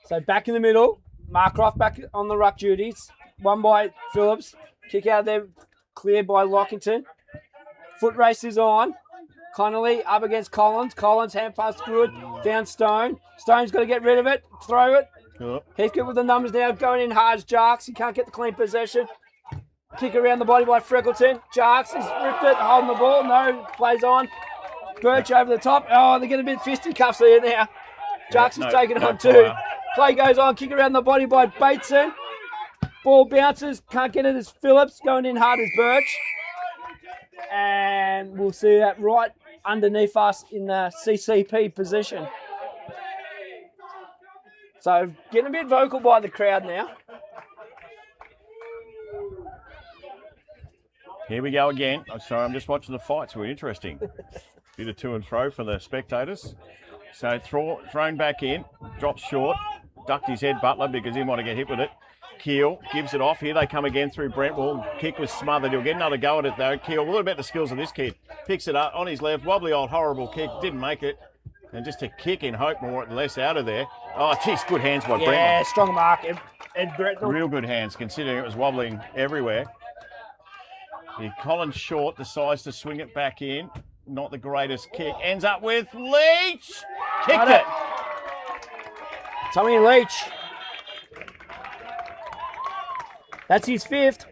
Speaker 13: So back in the middle, Marcroft back on the ruck duties. One by Phillips. Kick out there, cleared by Lockington. Foot race is on. Connolly up against Collins. Collins hand pass good. Down Stone. Stone's got to get rid of it. Throw it.
Speaker 11: Oh.
Speaker 13: Heathcote with the numbers now, going in hard as Jarks. He can't get the clean possession. Kick around the body by Freckleton. Jarks has ripped it, holding the ball. No, plays on. Birch over the top. Oh, they're getting a bit fisticuffs here now. Jarks has taken on two. Play goes on, kick around the body by Bateson. Ball bounces, can't get it as Phillips. Going in hard as Birch. And we'll see that right underneath us in the CCP position. So getting a bit vocal by the crowd now.
Speaker 11: Here we go again. I'm sorry, I'm just watching the fights. We're interesting. Bit of to and fro for the spectators. So thrown back in, drops short, ducked his head Butler because he didn't want to get hit with it. Keel gives it off. Here they come again through Brentwell. Kick was smothered. He'll get another go at it though. Keel, what about the skills of this kid? Picks it up on his left, wobbly old horrible kick, didn't make it. And just a kick in hope more or less out of there. Oh, geez, good hands by Brentwell.
Speaker 13: Yeah, strong mark, Ed Brentwell.
Speaker 11: Real good hands considering it was wobbling everywhere. Colin Short decides to swing it back in. Not the greatest kick. Ends up with Leach. Kicked it.
Speaker 13: Tommy Leach. That's his fifth.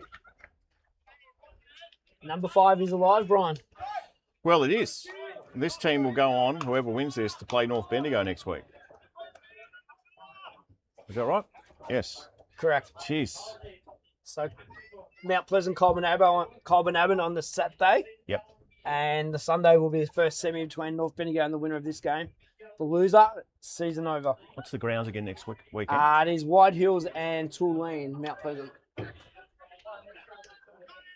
Speaker 13: Number 5 is alive, Brian.
Speaker 11: Well, it is. This team will go on, whoever wins this, to play North Bendigo next week. Is that right? Yes.
Speaker 13: Correct.
Speaker 11: Jeez.
Speaker 13: So Mount Pleasant, Colburn Abbott on the Saturday.
Speaker 11: Yep.
Speaker 13: And the Sunday will be the first semi between North Bendigo and the winner of this game. The loser, season over.
Speaker 11: What's the grounds again next weekend?
Speaker 13: It is White Hills and Tulane, Mount Pleasant.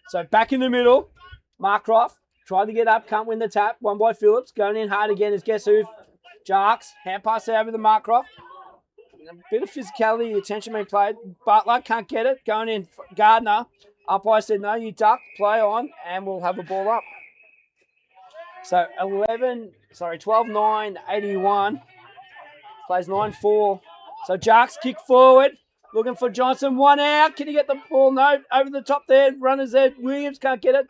Speaker 13: So back in the middle, Markroft tried to get up, can't win the tap. One by Phillips, going in hard again is guess who? Jarks, hand pass over the Markroft. A bit of physicality, attention being played. Butler can't get it, going in. Gardner, umpire said no, you duck, play on, and we'll have a ball up. So 12-9, 81. Plays 9-4. So Jarks kick forward. Looking for Johnson. One out. Can he get the ball? No. Over the top there. Runners there. Williams can't get it.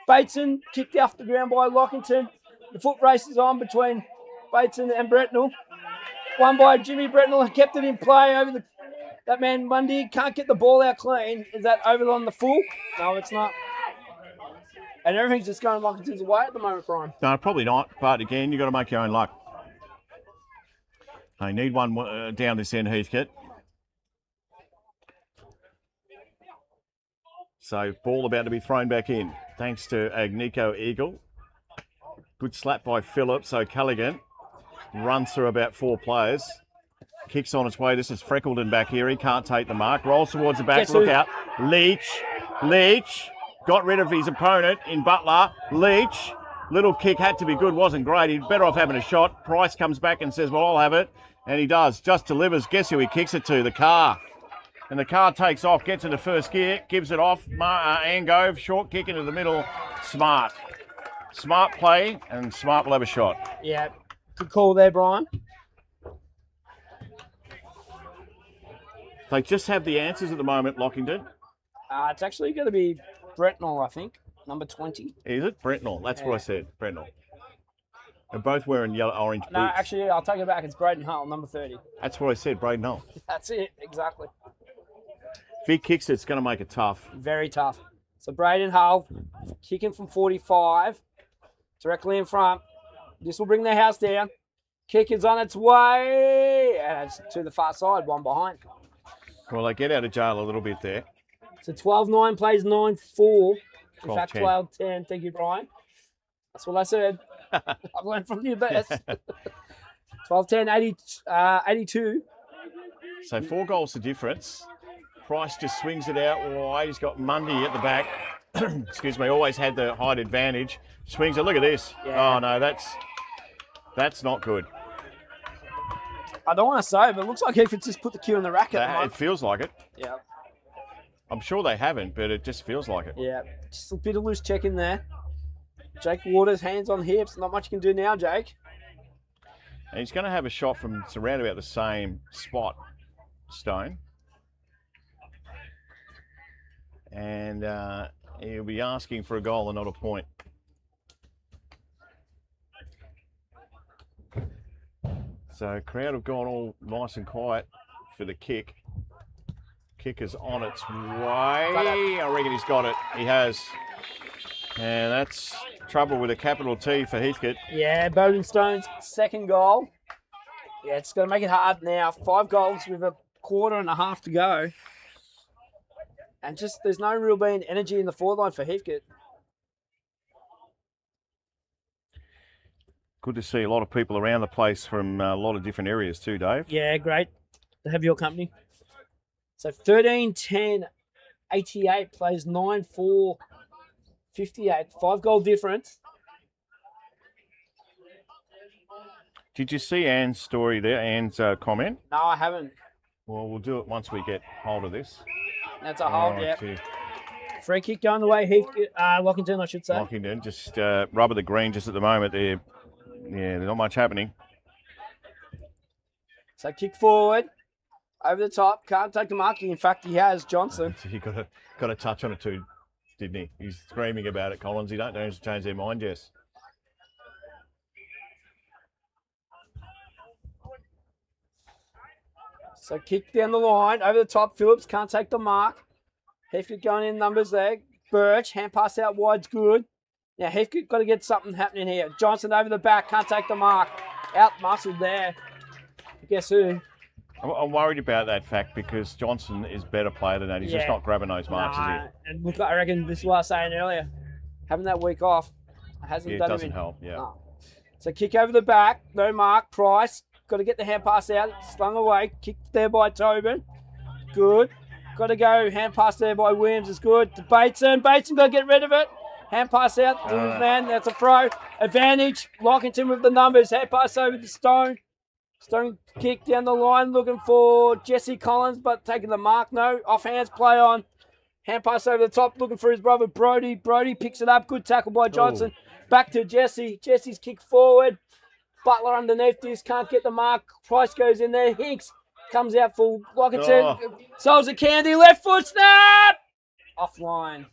Speaker 13: Bateson kicked off the ground by Lockington. The foot race is on between Bateson and Bretnell. One by Jimmy Bretnell. Kept it in play over that man Mundy. Can't get the ball out clean. Is that over on the full? No, it's not. And everything's just going Lockington's way at the moment, Brian.
Speaker 11: No, probably not. But again, you've got to make your own luck. They need one down this end, Heathcote. So ball about to be thrown back in, thanks to Agnico Eagle. Good slap by Phillips. So Callaghan runs through about 4 players. Kicks on its way. This is Freckleton back here. He can't take the mark. Rolls towards the back. Look out. Leach. Got rid of his opponent in Butler. Leach. Little kick had to be good. Wasn't great. He'd better off having a shot. Price comes back and says, well, I'll have it. And he does. Just delivers. Guess who he kicks it to? The car. And the car takes off, gets into first gear, gives it off. Angove, short kick into the middle. Smart. Smart play, and Smart will have a shot.
Speaker 13: Yeah, good call there, Brian.
Speaker 11: They just have the answers at the moment, Lockington.
Speaker 13: It's actually going to be Bretnell, I think, number 20.
Speaker 11: Is it? Bretnell, that's what I said, Bretnell. They're both wearing yellow, orange boots.
Speaker 13: No, actually, I'll take it back. It's Braden Hull, number 30.
Speaker 11: That's what I said, Braden Hull.
Speaker 13: That's it, exactly.
Speaker 11: If he kicks it, it's going to make it tough.
Speaker 13: Very tough. So Braden Hull kicking from 45, directly in front. This will bring their house down. Kick is on its way, and it's to the far side, one behind.
Speaker 11: Well, they get out of jail a little bit there.
Speaker 13: So 12-9 plays 9-4. In fact,
Speaker 11: 12-10.
Speaker 13: 12-10. Thank you, Brian. That's what I said. I've learned from you best. 12-10, 82.
Speaker 11: So 4 goals to difference. Price just swings it out wide. He's got Mundy at the back. Excuse me, always had the height advantage. Swings it. Look at this.
Speaker 13: Yeah.
Speaker 11: Oh, no, that's not good.
Speaker 13: I don't want to say, but it looks like he could just put the cue in the rack at the
Speaker 11: It
Speaker 13: moment.
Speaker 11: feels like it.
Speaker 13: Yeah.
Speaker 11: I'm sure they haven't, but it just feels like it.
Speaker 13: Yeah, just a bit of loose check in there. Jake Waters, hands on hips. Not much you can do now, Jake.
Speaker 11: And he's going to have a shot from around about the same spot, Stone. And he'll be asking for a goal and not a point. So crowd have gone all nice and quiet for the kick. Kick is on its way. I reckon he's got it. He has. And that's trouble with a capital T for Heathcote.
Speaker 13: Yeah, Bowden Stone's second goal. Yeah, it's going to make it hard now. 5 goals with a quarter and a half to go. And just there's no real being energy in the forward line for Heathcote.
Speaker 11: Good to see a lot of people around the place from a lot of different areas too, Dave.
Speaker 13: Yeah, great to have your company. So 13-10, 88 plays 9-4, 58. 5 goal difference.
Speaker 11: Did you see Anne's story there, Anne's comment?
Speaker 13: No, I haven't.
Speaker 11: Well, we'll do it once we get hold of this.
Speaker 13: That's a hold,
Speaker 11: Oh,
Speaker 13: yeah.
Speaker 11: gee.
Speaker 13: Free kick going the way Heathcote, Lockington, I should say.
Speaker 11: Lockington, just rubber the green just at the moment. Yeah, there's not much happening.
Speaker 13: So kick forward, over the top, can't take the mark. In fact, he has, Johnson.
Speaker 11: He got a touch on it too, didn't he? He's screaming about it, Collins. He don't know to change their mind, Jess.
Speaker 13: So kick down the line, over the top, Phillips can't take the mark. Heathcote going in numbers there. Birch, hand pass out wide's good. Now Heathcote got to get something happening here. Johnson over the back, can't take the mark. Out muscled there. Guess who?
Speaker 11: I'm worried about that fact because Johnson is better player than that. He's just not grabbing those marks, is he?
Speaker 13: And look, I reckon this is what I was saying earlier. Having that week off hasn't
Speaker 11: Yeah,
Speaker 13: done
Speaker 11: it
Speaker 13: him
Speaker 11: doesn't
Speaker 13: in.
Speaker 11: help, yeah.
Speaker 13: No. So kick over the back, no mark. Price, got to get the hand pass out. Slung away, kicked there by Tobin. Good. Got to go, hand pass there by Williams is good. To Bateson, got to get rid of it. Hand pass out, man, that's a throw. Advantage, Lockington with the numbers. Hand pass over to Stone. Stone kick down the line, looking for Jesse Collins, but taking the mark. No, off hands, play on. Hand pass over the top, looking for his brother Brody. Brody picks it up, good tackle by Johnson. Back to Jesse. Jesse's kick forward. Butler underneath this, can't get the mark. Price goes in there. Hinks comes out for Lockington. Solves a candy, left foot snap! Offline.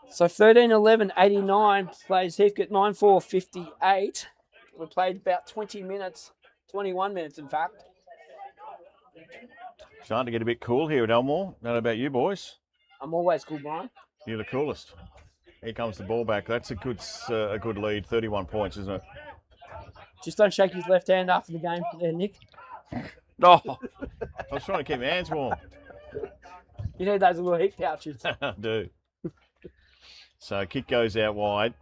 Speaker 13: So 13-11, 89 plays Heathcote 9-4, 58. We played about 20 minutes, 21 minutes in fact.
Speaker 11: Starting to get a bit cool here at Elmore. Don't know about you boys.
Speaker 13: I'm always cool, Brian.
Speaker 11: You're the coolest. Here comes the ball back. That's a good lead. 31 points, isn't it?
Speaker 13: Just don't shake his left hand after the game there, Nick.
Speaker 11: No, I was trying to keep my hands warm.
Speaker 13: You need those little heat pouches.
Speaker 11: I do. So kick goes out wide.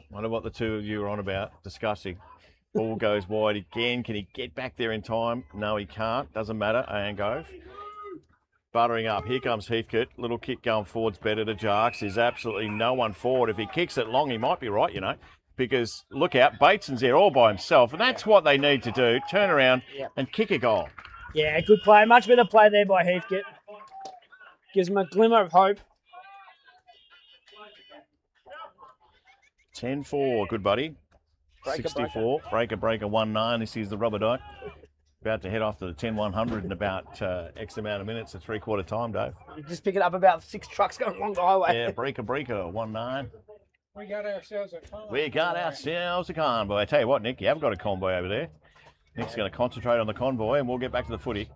Speaker 11: Wonder what the two of you are on about discussing. Ball goes wide again. Can he get back there in time? No, he can't. Doesn't matter. And go. Buttering up. Here comes Heathcote. Little kick going forward's better to Jarks. There's absolutely no one forward. If he kicks it long, he might be right, you know. Because look out, Bateson's there all by himself. And that's what they need to do. Turn around and kick a goal.
Speaker 13: Yeah, good play. Much better play there by Heathcote. Gives him a glimmer of hope.
Speaker 11: 10-4, good buddy.
Speaker 13: Breaker,
Speaker 11: 64, breaker 1-9. This is the rubber die. About to head off to the 10-100 in about X amount of minutes at 3/4 time, Dave.
Speaker 13: You just pick it up about 6 trucks going along the highway.
Speaker 11: Yeah, breaker 1-9.
Speaker 12: We got ourselves a convoy.
Speaker 11: We got ourselves a convoy. I tell you what, Nick, you have got a convoy over there. Nick's going to concentrate on the convoy and we'll get back to the footy.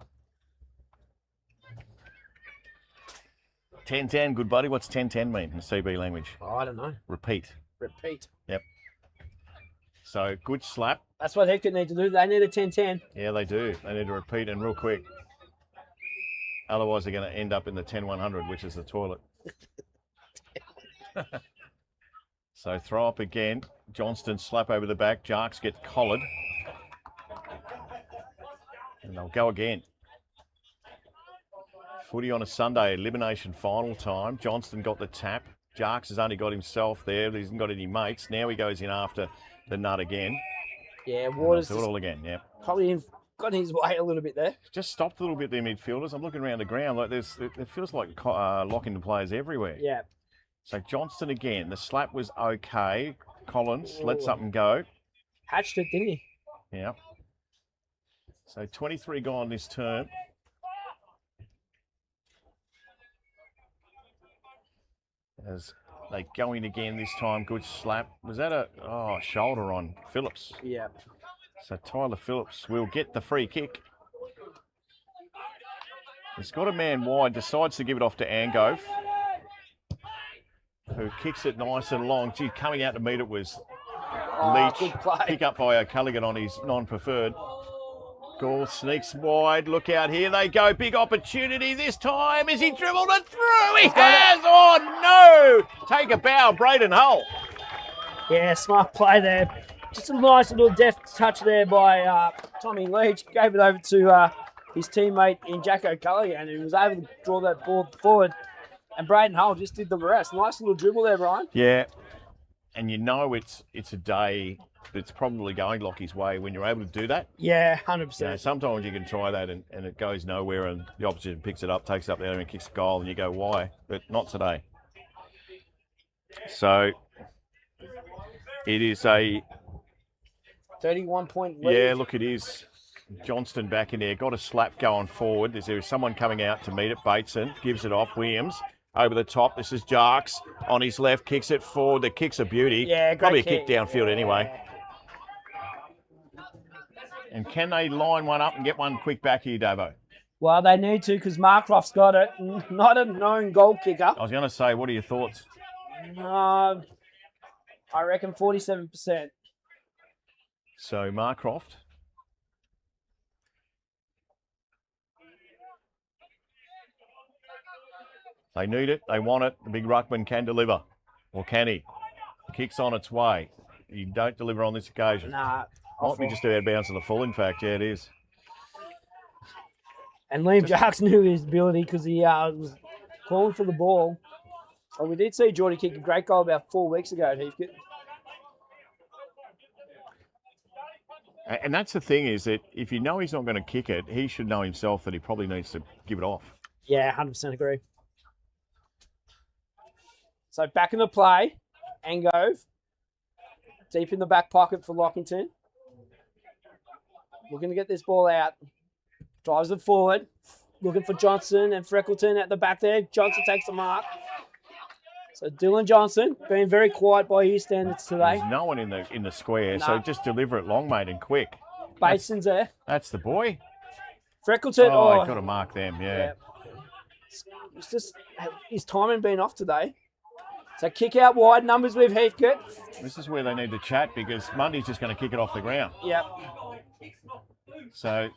Speaker 11: 10-10, good buddy. What's 10-10 mean in CB language?
Speaker 13: Oh, I don't know.
Speaker 11: Repeat.
Speaker 13: Repeat.
Speaker 11: Yep. So good slap.
Speaker 13: That's what Heathcote need to do. They need a 10-10.
Speaker 11: Yeah, they do. They need to repeat and real quick. Otherwise, they're going to end up in the 10-100, which is the toilet. So throw up again. Johnston slap over the back. Jarks get collared. And they'll go again. Footy on a Sunday, elimination final time. Johnston got the tap. Jarks has only got himself there. He hasn't got any mates. Now he goes in after the nut again.
Speaker 13: Yeah, Waters
Speaker 11: do it all again, yeah.
Speaker 13: probably got his way a little bit there.
Speaker 11: Just stopped a little bit there, midfielders. I'm looking around the ground. Like it feels like locking the players everywhere.
Speaker 13: Yeah.
Speaker 11: So Johnston again. The slap was okay. Collins let something go.
Speaker 13: Hatched it, didn't he?
Speaker 11: Yeah. So 23 gone this term. As they go in again this time, good slap. Was that a shoulder on Phillips?
Speaker 13: Yeah.
Speaker 11: So Tyler Phillips will get the free kick. He's got a man wide, decides to give it off to Angove, who kicks it nice and long. Gee, coming out to meet it was Leach. Pick up by O'Culligan on his non-preferred. Gall sneaks wide. Look out, here they go. Big opportunity this time. Is he dribbled it through? He has! Oh no! Take a bow, Braden Hull.
Speaker 13: Yeah, smart play there. Just a nice little deft touch there by Tommy Leach. Gave it over to his teammate in Jack O'Culligan, and he was able to draw that ball forward. And Braden Hull just did the rest. Nice little dribble there, Brian.
Speaker 11: Yeah, and you know it's a day that's probably going Lockie's way when you're able to do that.
Speaker 13: Yeah, 100%.
Speaker 11: You know, sometimes you can try that and it goes nowhere, and the opposition picks it up, takes it up there and kicks a goal, and you go, why? But not today. So it is a
Speaker 13: 31-point lead.
Speaker 11: Yeah, look, it is. Johnston back in there, got a slap going forward. There's someone coming out to meet it. Bateson gives it off. Williams over the top. This is Jarks on his left, kicks it forward. The kick's a beauty.
Speaker 13: Yeah, great
Speaker 11: probably a
Speaker 13: kick.
Speaker 11: kick downfield anyway. And can they line one up and get one quick back here, Davo?
Speaker 13: Well, they need to because Marcroft's got it. Not a known goal kicker.
Speaker 11: I was going to say, what are your thoughts?
Speaker 13: I reckon 47%.
Speaker 11: So Marcroft. They need it. They want it. The big ruckman can deliver. Or can he? Kicks on its way. You don't deliver on this occasion.
Speaker 13: Nah.
Speaker 11: Might be just out of bounds to the full, in fact. Yeah, it is.
Speaker 13: And Liam Jarks knew his ability because he was calling for the ball. Well, we did see Geordie kick a great goal about 4 weeks ago at Heathcote.
Speaker 11: And that's the thing, is that if you know he's not going to kick it, he should know himself that he probably needs to give it off.
Speaker 13: Yeah, 100% agree. So back in the play, Angove. Deep in the back pocket for Lockington. Looking to get this ball out. Drives it forward. Looking for Johnson and Freckleton at the back there. Johnson takes the mark. So Dylan Johnson being very quiet by his standards today.
Speaker 11: There's no one in the square, so just deliver it long, mate, and quick.
Speaker 13: Bason's there.
Speaker 11: That's the boy.
Speaker 13: Freckleton.
Speaker 11: Oh, got to mark them, yeah.
Speaker 13: It's just his timing being off today. So kick out wide, numbers with Heathcote.
Speaker 11: This is where they need to chat because Mundy's just going to kick it off the ground.
Speaker 13: Yep.
Speaker 11: So,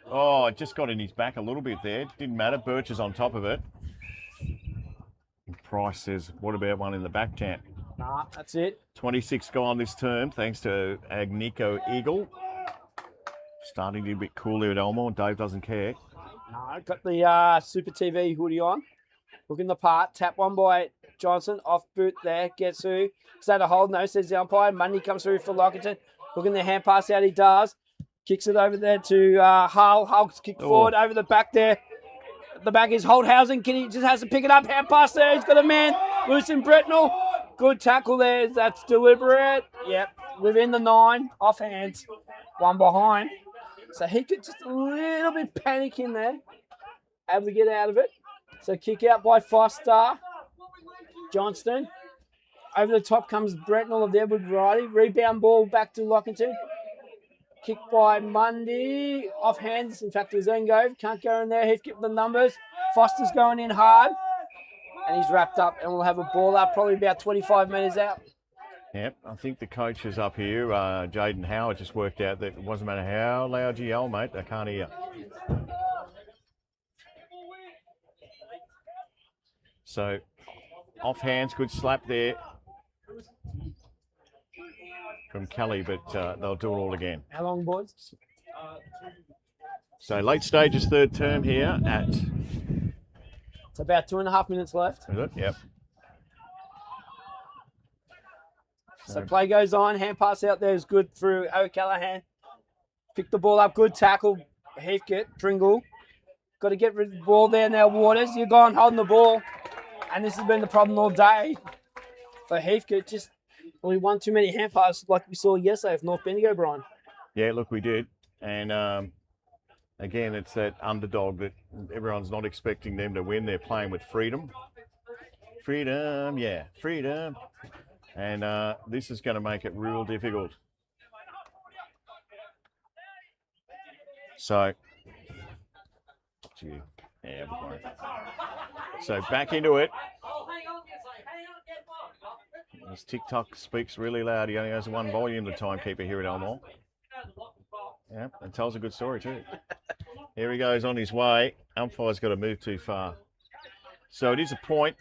Speaker 11: it just got in his back a little bit there. Didn't matter. Birch is on top of it. Price says, what about one in the back camp?
Speaker 13: Nah, that's it.
Speaker 11: 26 gone this term, thanks to Agnico Eagle. Starting to be a bit cool there at Elmore. Dave doesn't care.
Speaker 13: No, got the Super TV hoodie on. Looking the part. Tap one by Johnson. Off boot there. Gets who? Is that a hold? No, says the umpire. Mundy comes through for Lockington. Looking the hand pass out. He does. Kicks it over there to Hull. Hull's kick forward over the back there. The back is Holthausen. He just has to pick it up. Hand pass there. He's got a man. Lucien Bretnell. Good tackle there. That's deliberate. Yep. Within the 9. Off hands. One behind. So he could just a little bit panic in there. Able to get out of it. So kick out by Foster. Johnston. Over the top comes Bretnell of the Edward variety. Rebound ball back to Lockington. Kick by Mundy. Off hands. In fact, it was Engove. Can't go in there. Heathcote with the numbers. Foster's going in hard. And he's wrapped up. And we'll have a ball up probably about 25 metres out.
Speaker 11: Yep, I think the coach is up here. Jaden Howard just worked out that it doesn't matter how loud you yell, mate, they can't hear. So, off hands, good slap there from Kelly, but they'll do it all again.
Speaker 13: How long, boys?
Speaker 11: So, late stages, third term here at...
Speaker 13: It's about 2.5 minutes left.
Speaker 11: Is it? Yep.
Speaker 13: So play goes on. Hand pass out there is good through O'Callaghan. Pick the ball up. Good tackle. Heathcote. Pringle. Got to get rid of the ball there now, Waters. You're gone holding the ball. And this has been the problem all day for Heathcote. Just only one too many hand passes like we saw yesterday with North Bendigo, Brian.
Speaker 11: Yeah, look, we did. And again, it's that underdog that everyone's not expecting them to win. They're playing with freedom. Freedom, yeah, freedom. And this is going to make it real difficult. So, yeah, so back into it. This TikTok speaks really loud. He only has one volume, the timekeeper here at Elmore. Yeah, and tells a good story too. Here he goes on his way. Umpire's got to move too far. So it is a point.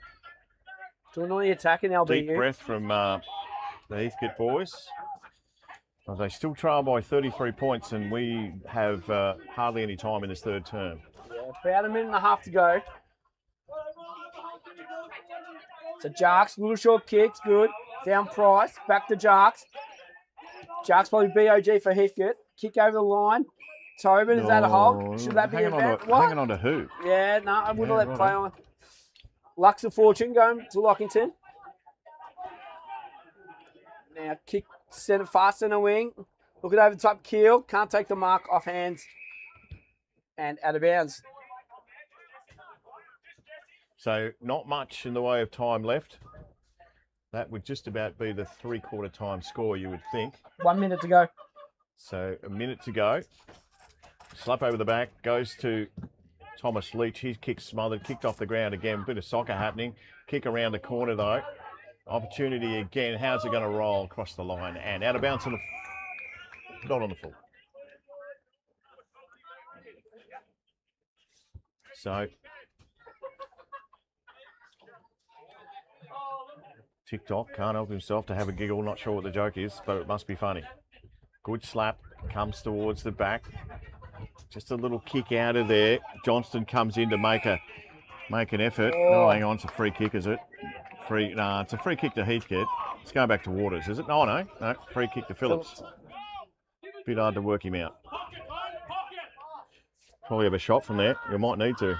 Speaker 13: Doing all the attacking, LBU.
Speaker 11: Deep breath from the Heathcote boys. Well, they still trail by 33 points, and we have hardly any time in this third term.
Speaker 13: Yeah, about a minute and a half to go. So Jarks, little short kicks, good. Down Price, back to Jarks. Jarks probably BOG for Heathcote. Kick over the line. Tobin, is that a hold? Should that be a event?
Speaker 11: Hanging on to who?
Speaker 13: Yeah, no, I would have let play on. Lux of Fortune going to Lockington. Now kick centre, fast centre wing. Look it over the top, Keel. Can't take the mark off hands. And out of bounds.
Speaker 11: So not much in the way of time left. That would just about be the three-quarter time score, you would think.
Speaker 13: 1 minute to go.
Speaker 11: So a minute to go. Slap over the back, goes to Thomas Leach. His kick smothered, kicked off the ground again. Bit of soccer happening. Kick around the corner though. Opportunity again. How's it going to roll across the line? And out of bounds on the, not on the full. So TikTok can't help himself to have a giggle. Not sure what the joke is, but it must be funny. Good slap, comes towards the back. Just a little kick out of there. Johnston comes in to make an effort. Oh, hang on, it's a free kick, is it? No, it's a free kick to Heathcote. It's going back to Waters, is it? No, free kick to Phillips. Bit hard to work him out. Probably have a shot from there. You might need to.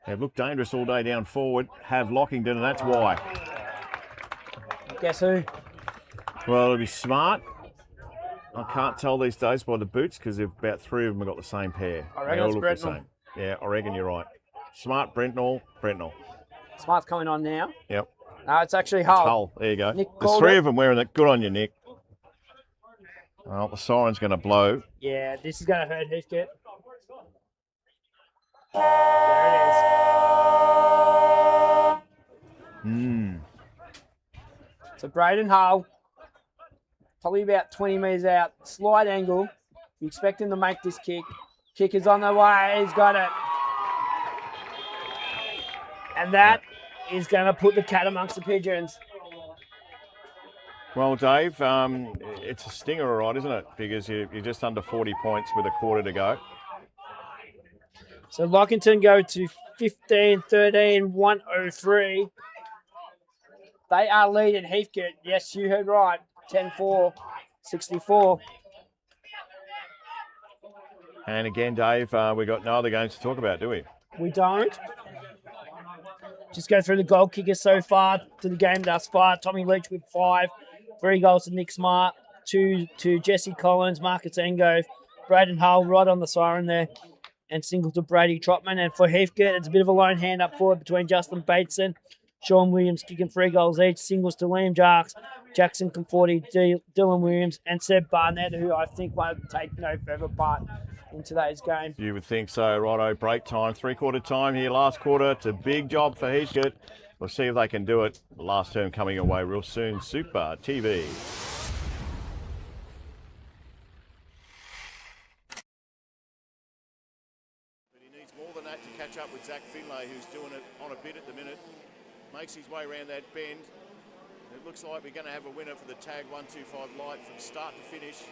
Speaker 11: They've looked dangerous all day down forward. Have Lockington, and that's why.
Speaker 13: Guess who?
Speaker 11: Well, it'll be Smart. I can't tell these days by the boots because about three of them have got the same pair.
Speaker 13: I reckon it's Brentnall.
Speaker 11: Yeah, I reckon you're right. Smart, Brentnall.
Speaker 13: Smart's coming on now.
Speaker 11: Yep.
Speaker 13: No, it's actually Hull.
Speaker 11: Hull. There you go.
Speaker 13: Nick
Speaker 11: There's three of them wearing it. Good on you, Nick. Well, the siren's going to blow.
Speaker 13: Yeah, this is going to hurt Heathcote. There it is. So Braden Hull, probably about 20 metres out, slight angle. You expect him to make this kick. Kick is on the way. He's got it. And that is going to put the cat amongst the pigeons.
Speaker 11: Well, Dave, it's a stinger, all right, isn't it? Because you're just under 40 points with a quarter to go.
Speaker 13: So Lockington go to 15-13, 103. They are leading Heathcote. Yes, you heard right. 10-4, 64.
Speaker 11: And again, Dave, we've got no other games to talk about, do we?
Speaker 13: We don't. Just go through the goal kickers so far to the game thus far. Tommy Leach with 5. 3 goals to Nick Smart. 2 to Jesse Collins, Marcus Engove, Braden Hull right on the siren there. And single to Brady Trotman. And for Heathcote, it's a bit of a lone hand up forward between Justin Bateson, Sean Williams kicking 3 goals each. Singles to Liam Jarks, Jackson Conforti, Dylan Williams, and Seb Barnett, who I think won't take no further part in today's game.
Speaker 11: You would think so. Righto, break time, three-quarter time here, last quarter. It's a big job for Heathcote. We'll see if they can do it. The last term coming away real soon. Super TV.
Speaker 1: But he needs more than that to catch up with Zach Finlay, who's doing it on a bit at the minute. Makes his way around that bend. It looks like we're going to have a winner for the tag 125 light from start to finish.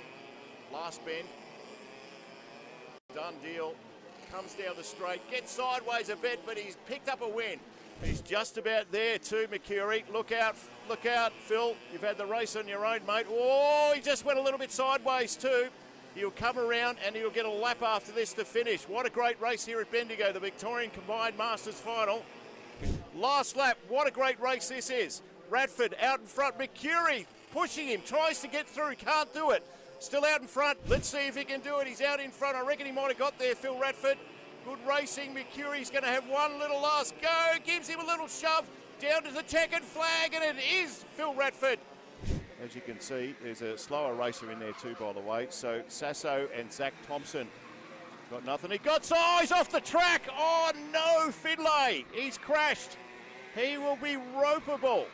Speaker 1: Last bend. Done deal. Comes down the straight. Gets sideways a bit, but he's picked up a win. He's just about there too, Mercury. Look out, Phil. You've had the race on your own, mate. Oh, he just went a little bit sideways too. He'll come around and he'll get a lap after this to finish. What a great race here at Bendigo, the Victorian Combined Masters Final. Last lap, what a great race this is. Radford out in front, Mercury pushing him, tries to get through, can't do it. Still out in front, let's see if he can do it. He's out in front, I reckon he might have got there, Phil Radford. Good racing, Mercury's going to have one little last go, gives him a little shove down to the checkered flag, and it is Phil Radford.
Speaker 11: As you can see, there's a slower racer in there too, by the way. So Sasso and Zach Thompson got nothing. He got size off the track. Oh no, Finlay. He's crashed. He will be ropeable.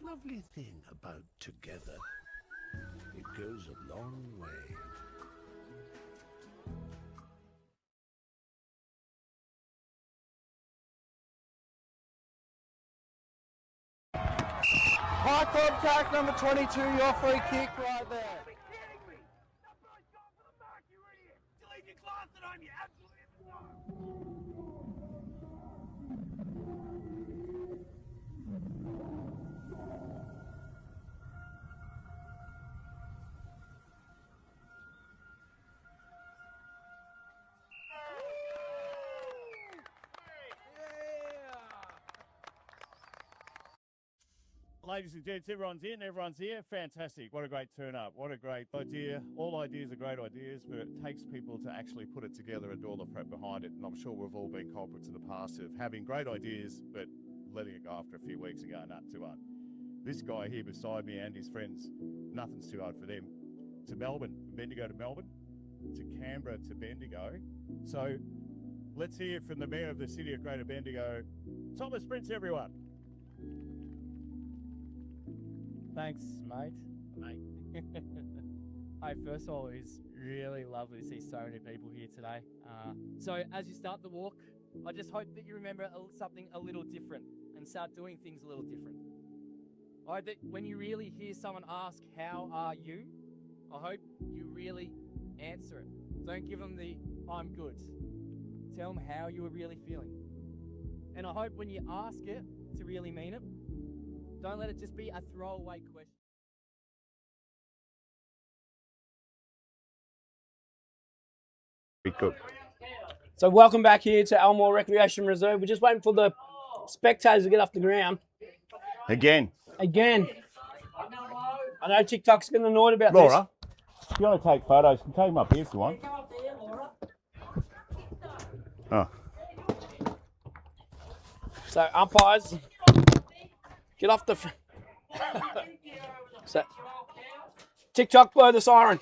Speaker 3: Lovely thing about together. It goes a long way.
Speaker 4: High contact number 22, your free kick right there.
Speaker 6: Ladies and gents, everyone's in, everyone's here. Fantastic. What a great turn up. What a great idea. All ideas are great ideas, but it takes people to actually put it together and do all the prep behind it. And I'm sure we've all been culprits in the past of having great ideas, but letting it go after a few weeks and going, nah, too hard. This guy here beside me and his friends, nothing's too hard for them. To Melbourne, from Bendigo to Melbourne, to Canberra to Bendigo. So let's hear from the Mayor of the City of Greater Bendigo, Thomas Prince, everyone.
Speaker 7: Thanks, mate. Hey, first of all, it was really lovely to see so many people here today. So as you start the walk, I just hope that you remember something a little different and start doing things a little different. I hope that when you really hear someone ask, how are you? I hope you really answer it. Don't give them the, I'm good. Tell them how you are really feeling. And I hope when you ask it to really mean it. Don't let it just be a throwaway question.
Speaker 11: Good.
Speaker 13: So welcome back here to Elmore Recreation Reserve. We're just waiting for the spectators to get off the ground.
Speaker 11: Again.
Speaker 13: I know TikTok's getting annoyed about
Speaker 11: Laura, if you want to take photos, you can take them up here if you want. Oh.
Speaker 13: So umpires, get off the... So, TikTok, blow the siren.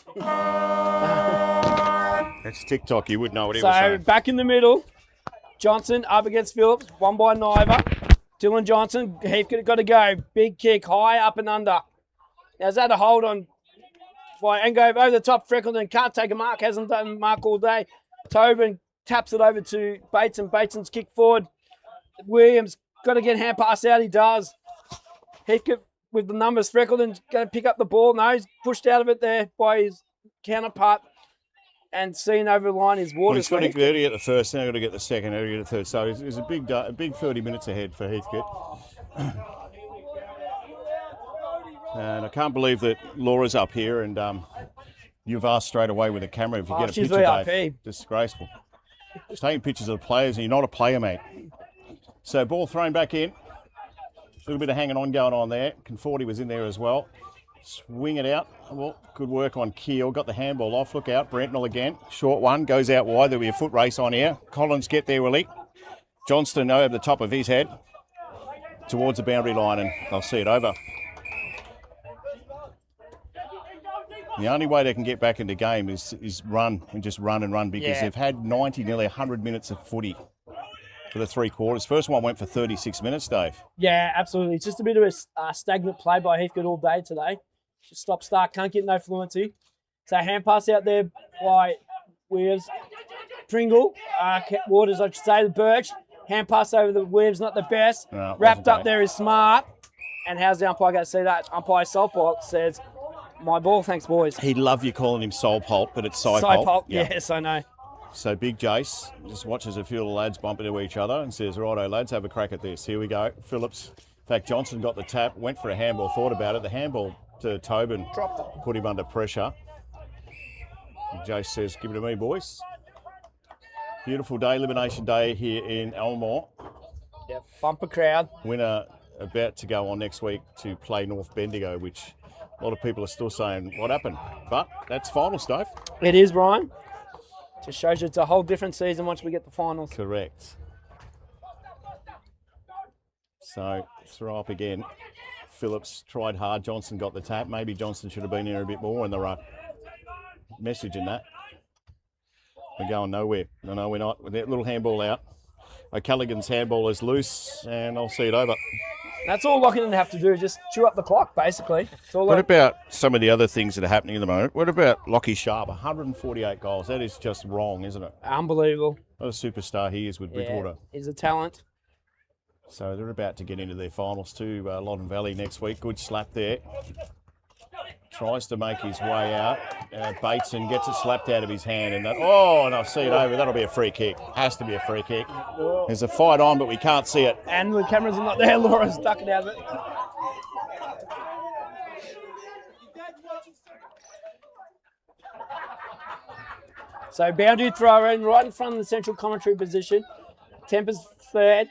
Speaker 11: That's TikTok, you would know what he was
Speaker 13: So
Speaker 11: saying.
Speaker 13: back in the middle, Johnson up against Phillips, one by Niver. Dylan Johnson, Heathcote got to go. Big kick, high up and under. Now is that a hold on and go over the top? Freckleton can't take a mark, hasn't done a mark all day. Tobin taps it over to Bateson. Bateson's kick forward. Williams got to get hand pass out. He does. Heathcote with the numbers. Freckleton's going to pick up the ball. No, he's pushed out of it there by his counterpart and seen over the line his
Speaker 11: Well,
Speaker 13: Waters.
Speaker 11: he's got to get the first, now got to get the second, now got to get the third. So it's a big 30 minutes ahead for Heathcote. And I can't believe that Laura's up here and you've asked straight away with the camera if you get a
Speaker 13: she's
Speaker 11: picture,
Speaker 13: VIP.
Speaker 11: Dave. Disgraceful. She's taking pictures of the players and you're not a player, mate. So ball thrown back in. A little bit of hanging on going on there. Conforti was in there as well. Swing it out. Well, good work on Keel. Got the handball off. Look out. Brentnell again. Short one. Goes out wide. There'll be a foot race on here. Collins get there, will he? Johnston over the top of his head towards the boundary line and they'll see it over. The only way they can get back into game is run and just run and run because they've had 90, nearly 100 minutes of footy for the 3 quarters. First one went for 36 minutes, Dave.
Speaker 13: Yeah, absolutely. It's just a bit of a stagnant play by Heathcote all day today. Just stop start, can't get no fluency. So hand pass out there by Williams. Pringle, Waters, I should say, the Birch. Hand pass over the Williams, not the best.
Speaker 11: No,
Speaker 13: Wrapped up there is Smart. And how's the umpire going to see that? Umpire Solpult says, my ball, thanks, boys.
Speaker 11: He'd love you calling him Solpult, but it's Cypult.
Speaker 13: Cypult, yes, I know.
Speaker 11: So Big Jace just watches a few of the lads bump into each other and says, righto, lads, have a crack at this. Here we go. Phillips, in fact, Johnson got the tap, went for a handball, thought about it. The handball to Tobin put him under pressure. And Jace says, give it to me, boys. Beautiful day, Elimination Day here in Elmore.
Speaker 13: Yep, bumper crowd.
Speaker 11: Winner about to go on next week to play North Bendigo, which a lot of people are still saying, what happened? But that's finals, Dave.
Speaker 13: It is, Ryan. Just shows you it's a whole different season once we get the finals.
Speaker 11: Correct. So, throw up again. Phillips tried hard. Johnson got the tap. Maybe Johnson should have been here a bit more in the run. Message in that. We're going nowhere. No, we're not. With that little handball out. O'Callaghan's handball is loose, and I'll see it over.
Speaker 13: That's all Lockington have to do, just chew up the clock, basically.
Speaker 11: What about some of the other things that are happening at the moment? What about Lockie Sharp? 148 goals. That is just wrong, isn't it?
Speaker 13: Unbelievable.
Speaker 11: What a superstar he is with Bridgewater.
Speaker 13: He's a talent.
Speaker 11: So they're about to get into their finals too, Loddon Valley next week. Good slap there. Tries to make his way out. Bateson gets it slapped out of his hand. And I'll see it over. That'll be a free kick. Has to be a free kick. There's a fight on, but we can't see it.
Speaker 13: And the cameras are not there. Laura's ducking out of it. So boundary throw in right in front of the central commentary position. Tempers third.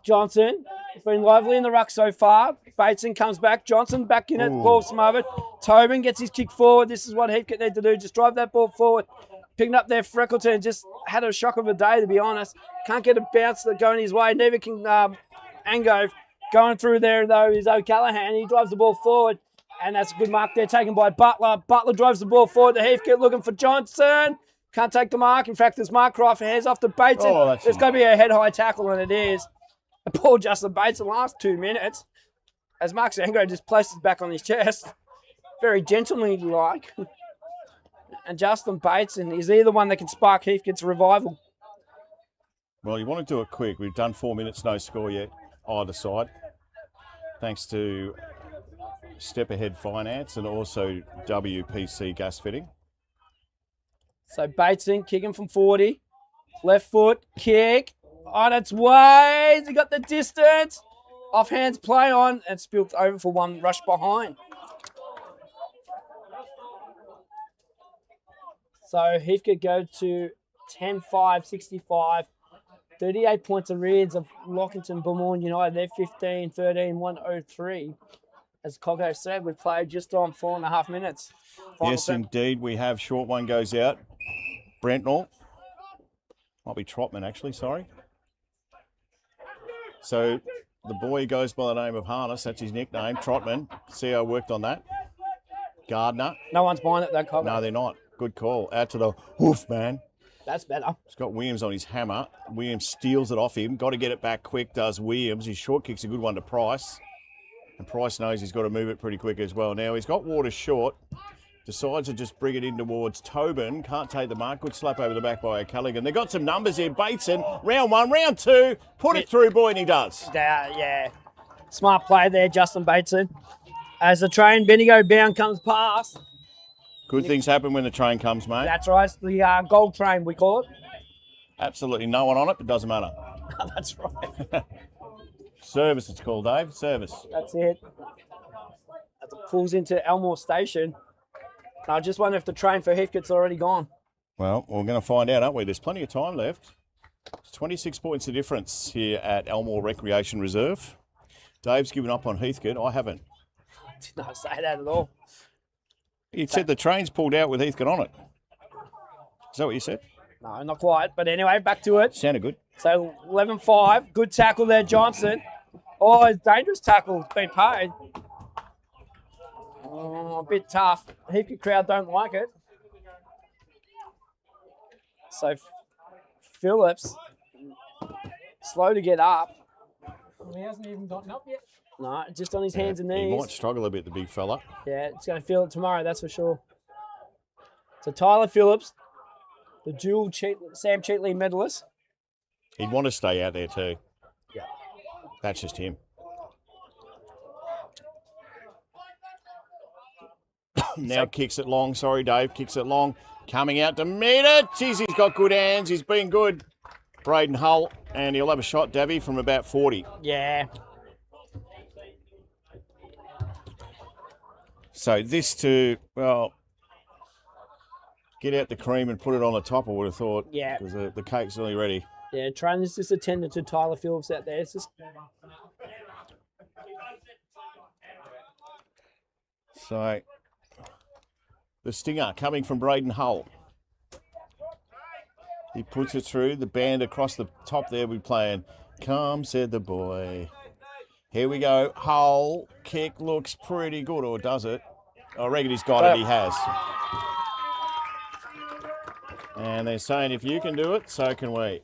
Speaker 13: Johnson has been lively in the ruck so far. Bateson comes back. Johnson back in it. Ball smothered. Tobin gets his kick forward. This is what Heathcote need to do. Just drive that ball forward. Picking up there, Freckleton just had a shock of a day, to be honest. Can't get a bounce going his way. Neither can Angove. Going through there, though, is O'Callaghan. He drives the ball forward. And that's a good mark there taken by Butler. Butler drives the ball forward to Heathcote looking for Johnson. Can't take the mark. In fact, there's Mark Rife. Hands off to Bateson. There's going to be a head-high tackle, and it is. The poor Justin Bateson last 2 minutes. As Mark Sangro just places back on his chest. Very gentlemanly-like. And Justin Bateson is either one that can spark Heathcote's revival.
Speaker 11: Well, you want to do it quick. We've done 4 minutes, no score yet, either side. Thanks to Step Ahead Finance and also WPC Gas Fitting.
Speaker 13: So Bateson kicking from 40. Left foot, kick. On its way. He got the distance. Off hands play on and spilt over for one rush behind. So Heathcote go to 10-5, 65. 38 points arrears of Lockington Beaumont United. They're 15, 13, 103. As Coggo said, we played just on 4.5 minutes.
Speaker 11: Yes, indeed. We have. Short one goes out. Brentnell. Might be Trotman, actually. Sorry. So the boy goes by the name of Harness. That's his nickname, Trotman. See how I worked on that. Gardner.
Speaker 13: No one's buying it, though, Coggo.
Speaker 11: No, they're not. Good call. Out to the hoof, man.
Speaker 13: That's better.
Speaker 11: He's got Williams on his hammer. Williams steals it off him. Got to get it back quick, does Williams. His short kick's a good one to Price. And Price knows he's got to move it pretty quick as well. Now, he's got Waters short. decides to just bring it in towards Tobin. Can't take the mark. Good slap over the back by O'Callaghan. They've got some numbers here. Bateson, round 1, round 2. Put it through, boy, and he does.
Speaker 13: Yeah. Smart play there, Justin Bateson. As the train, Bendigo bound, comes past.
Speaker 11: Good things happen when the train comes, mate.
Speaker 13: That's right. The gold train, we call it.
Speaker 11: Absolutely no one on it, but doesn't matter.
Speaker 13: That's right.
Speaker 11: Service, it's called, Dave. Service.
Speaker 13: That's it. As it pulls into Elmore Station. I just wonder if the train for Heathcote's already gone.
Speaker 11: Well, we're going to find out, aren't we? There's plenty of time left. It's 26 points of difference here at Elmore Recreation Reserve. Dave's given up on Heathcote. I haven't.
Speaker 13: I did not say that at all.
Speaker 11: You said the train's pulled out with Heathcote on it. Is that what you said?
Speaker 13: No, not quite. But anyway, back to it.
Speaker 11: Sounded good.
Speaker 13: So 11-5. Good tackle there, Johnson. Oh, it's dangerous tackle. It's been paid. Oh, a bit tough. Heathcote crowd don't like it. So Phillips, slow to get up.
Speaker 12: He hasn't even gotten up yet.
Speaker 13: No, just on his hands and knees.
Speaker 11: He might struggle a bit, the big fella.
Speaker 13: Yeah, it's going to feel it tomorrow, that's for sure. So Tyler Phillips, the dual Sam Cheatley medalist.
Speaker 11: He'd want to stay out there too.
Speaker 13: Yeah.
Speaker 11: That's just him. Now kicks it long. Sorry, Dave. Kicks it long. Coming out to meet it. Jeez, he's got good hands. He's been good. Braden Hull. And he'll have a shot, Davy, from about 40.
Speaker 13: Yeah.
Speaker 11: So this to, well, get out the cream and put it on the top, I would have thought.
Speaker 13: Yeah.
Speaker 11: Because the cake's nearly ready.
Speaker 13: Yeah, trainers just attended to Tyler Phillips out there. It's just...
Speaker 11: So the stinger coming from Braden Hull. He puts it through. The band across the top there, we playing Come, Said the Boy. Here we go. Hull. Kick looks pretty good, or does it? I reckon he's got it. He has. And they're saying if you can do it, so can we.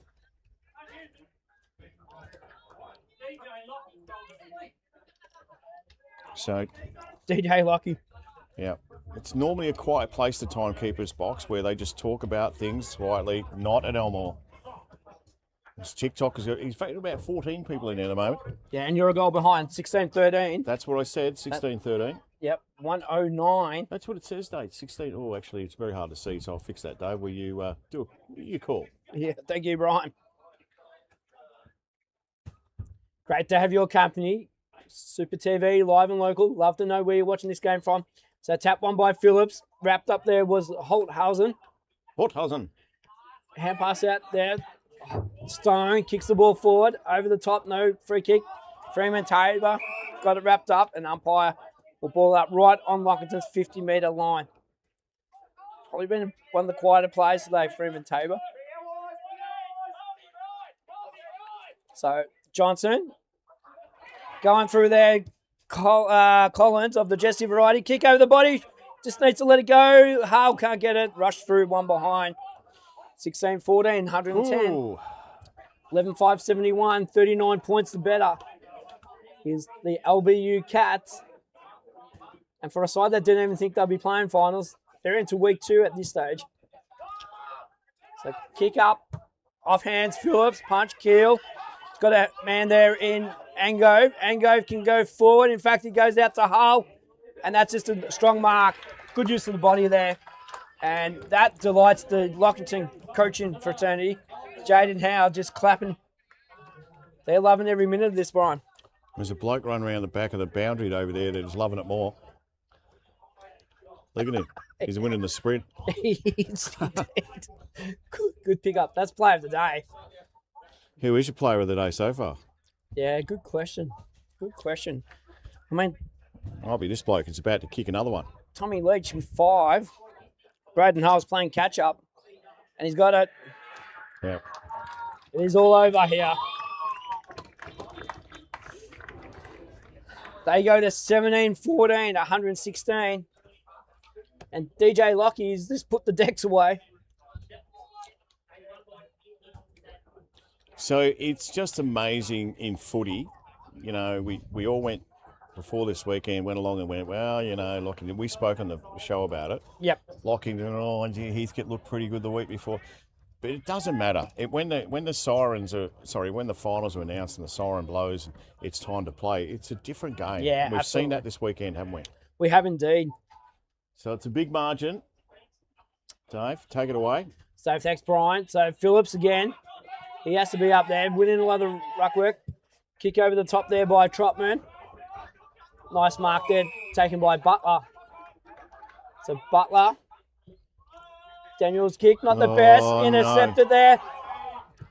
Speaker 11: So
Speaker 13: DJ Lockie.
Speaker 11: Yeah. It's normally a quiet place, the timekeeper's box, where they just talk about things quietly, not at Elmore. This TikTok is he's got about 14 people in there at the moment.
Speaker 13: Yeah, and you're a goal behind, 16-13.
Speaker 11: That's what I said, 16-13.
Speaker 13: Yep, 109.
Speaker 11: That's what it says, Dave. 16. Oh, actually, it's very hard to see, so I'll fix that, Dave. Will you do your call?
Speaker 13: Yeah, thank you, Brian. Great to have your company. Super TV, live and local. Love to know where you're watching this game from. So tap one by Phillips. Wrapped up there was Holthausen. Hand pass out there. Stone kicks the ball forward. Over the top, no free kick. Freeman Tabor got it wrapped up, and umpire will ball up right on Lockington's 50-metre line. Probably been one of the quieter players today, Freeman Tabor. So Johnson going through there. Collins of the Jesse variety. Kick over the body. Just needs to let it go. Hale can't get it. Rush through, one behind. 16-14, 110.
Speaker 11: Ooh.
Speaker 13: 11-5, 71. 39 points the better. Here's the LBU Cats. And for a side that didn't even think they'll be playing finals, they're into week 2 at this stage. So kick up. Off hands, Phillips. Punch, Keel. He's got a man there in Angove. Angove can go forward. In fact, he goes out to Hull. And that's just a strong mark. Good use of the body there. And that delights the Lockington coaching fraternity. Jade and Howe just clapping. They're loving every minute of this, Brian.
Speaker 11: There's a bloke running around the back of the boundary over there that's loving it more. Look at him. He's winning the sprint.
Speaker 13: Good pick-up. That's player of the day.
Speaker 11: Who is your player of the day so far?
Speaker 13: Yeah, good question. Good question. I mean,
Speaker 11: Might be this bloke. It's about to kick another one.
Speaker 13: Tommy Leach with 5. Braden Hull's playing catch-up. And he's got it.
Speaker 11: Yeah.
Speaker 13: It is all over here. They go to 17-14, 116. And DJ Lockie's just put the decks away.
Speaker 11: So it's just amazing in footy. You know, we all went before this weekend went along and went, well, you know, Lockington, we spoke on the show about it.
Speaker 13: Yep.
Speaker 11: Lockington, oh, gee, Heathcote looked pretty good the week before. But it doesn't matter. When the finals are announced and the siren blows, it's time to play. It's a different game.
Speaker 13: Yeah,
Speaker 11: We've
Speaker 13: absolutely.
Speaker 11: seen that this weekend, haven't we?
Speaker 13: We have indeed.
Speaker 11: So it's a big margin. Dave, take it away.
Speaker 13: So thanks, Brian. So Phillips again. He has to be up there, winning a lot of ruck work. Kick over the top there by Trotman. Nice mark there, taken by Butler. So Butler. Daniel's kick, not the best. Intercepted there.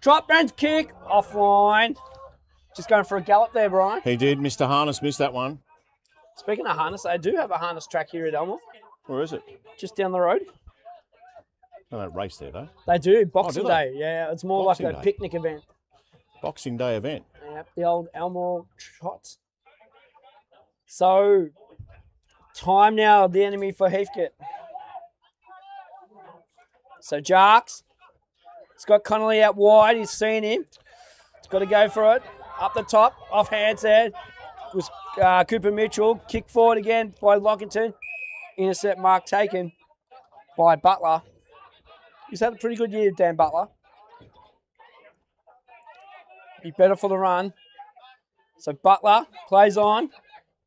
Speaker 13: Trotman's kick, offline. Just going for a gallop there, Brian.
Speaker 11: He did. Mr. Harness missed that one.
Speaker 13: Speaking of harness, they do have a harness track here at Elmore.
Speaker 11: Where is it?
Speaker 13: Just down the road.
Speaker 11: They don't race there, though.
Speaker 13: They do. Boxing
Speaker 11: do they?
Speaker 13: Day. Yeah, it's more
Speaker 11: Boxing
Speaker 13: like a
Speaker 11: Day.
Speaker 13: picnic event.
Speaker 11: Boxing Day event.
Speaker 13: Yep, the old Elmore Trots. So, time now, the enemy for Heathcote. So, Jarks. He's got Connolly out wide. He's seen him. He's got to go for it. Up the top. Off hands there. Was Cooper Mitchell. Kick forward again by Lockington. Intercept mark taken by Butler. He's had a pretty good year, Dan Butler. Be better for the run. So Butler plays on.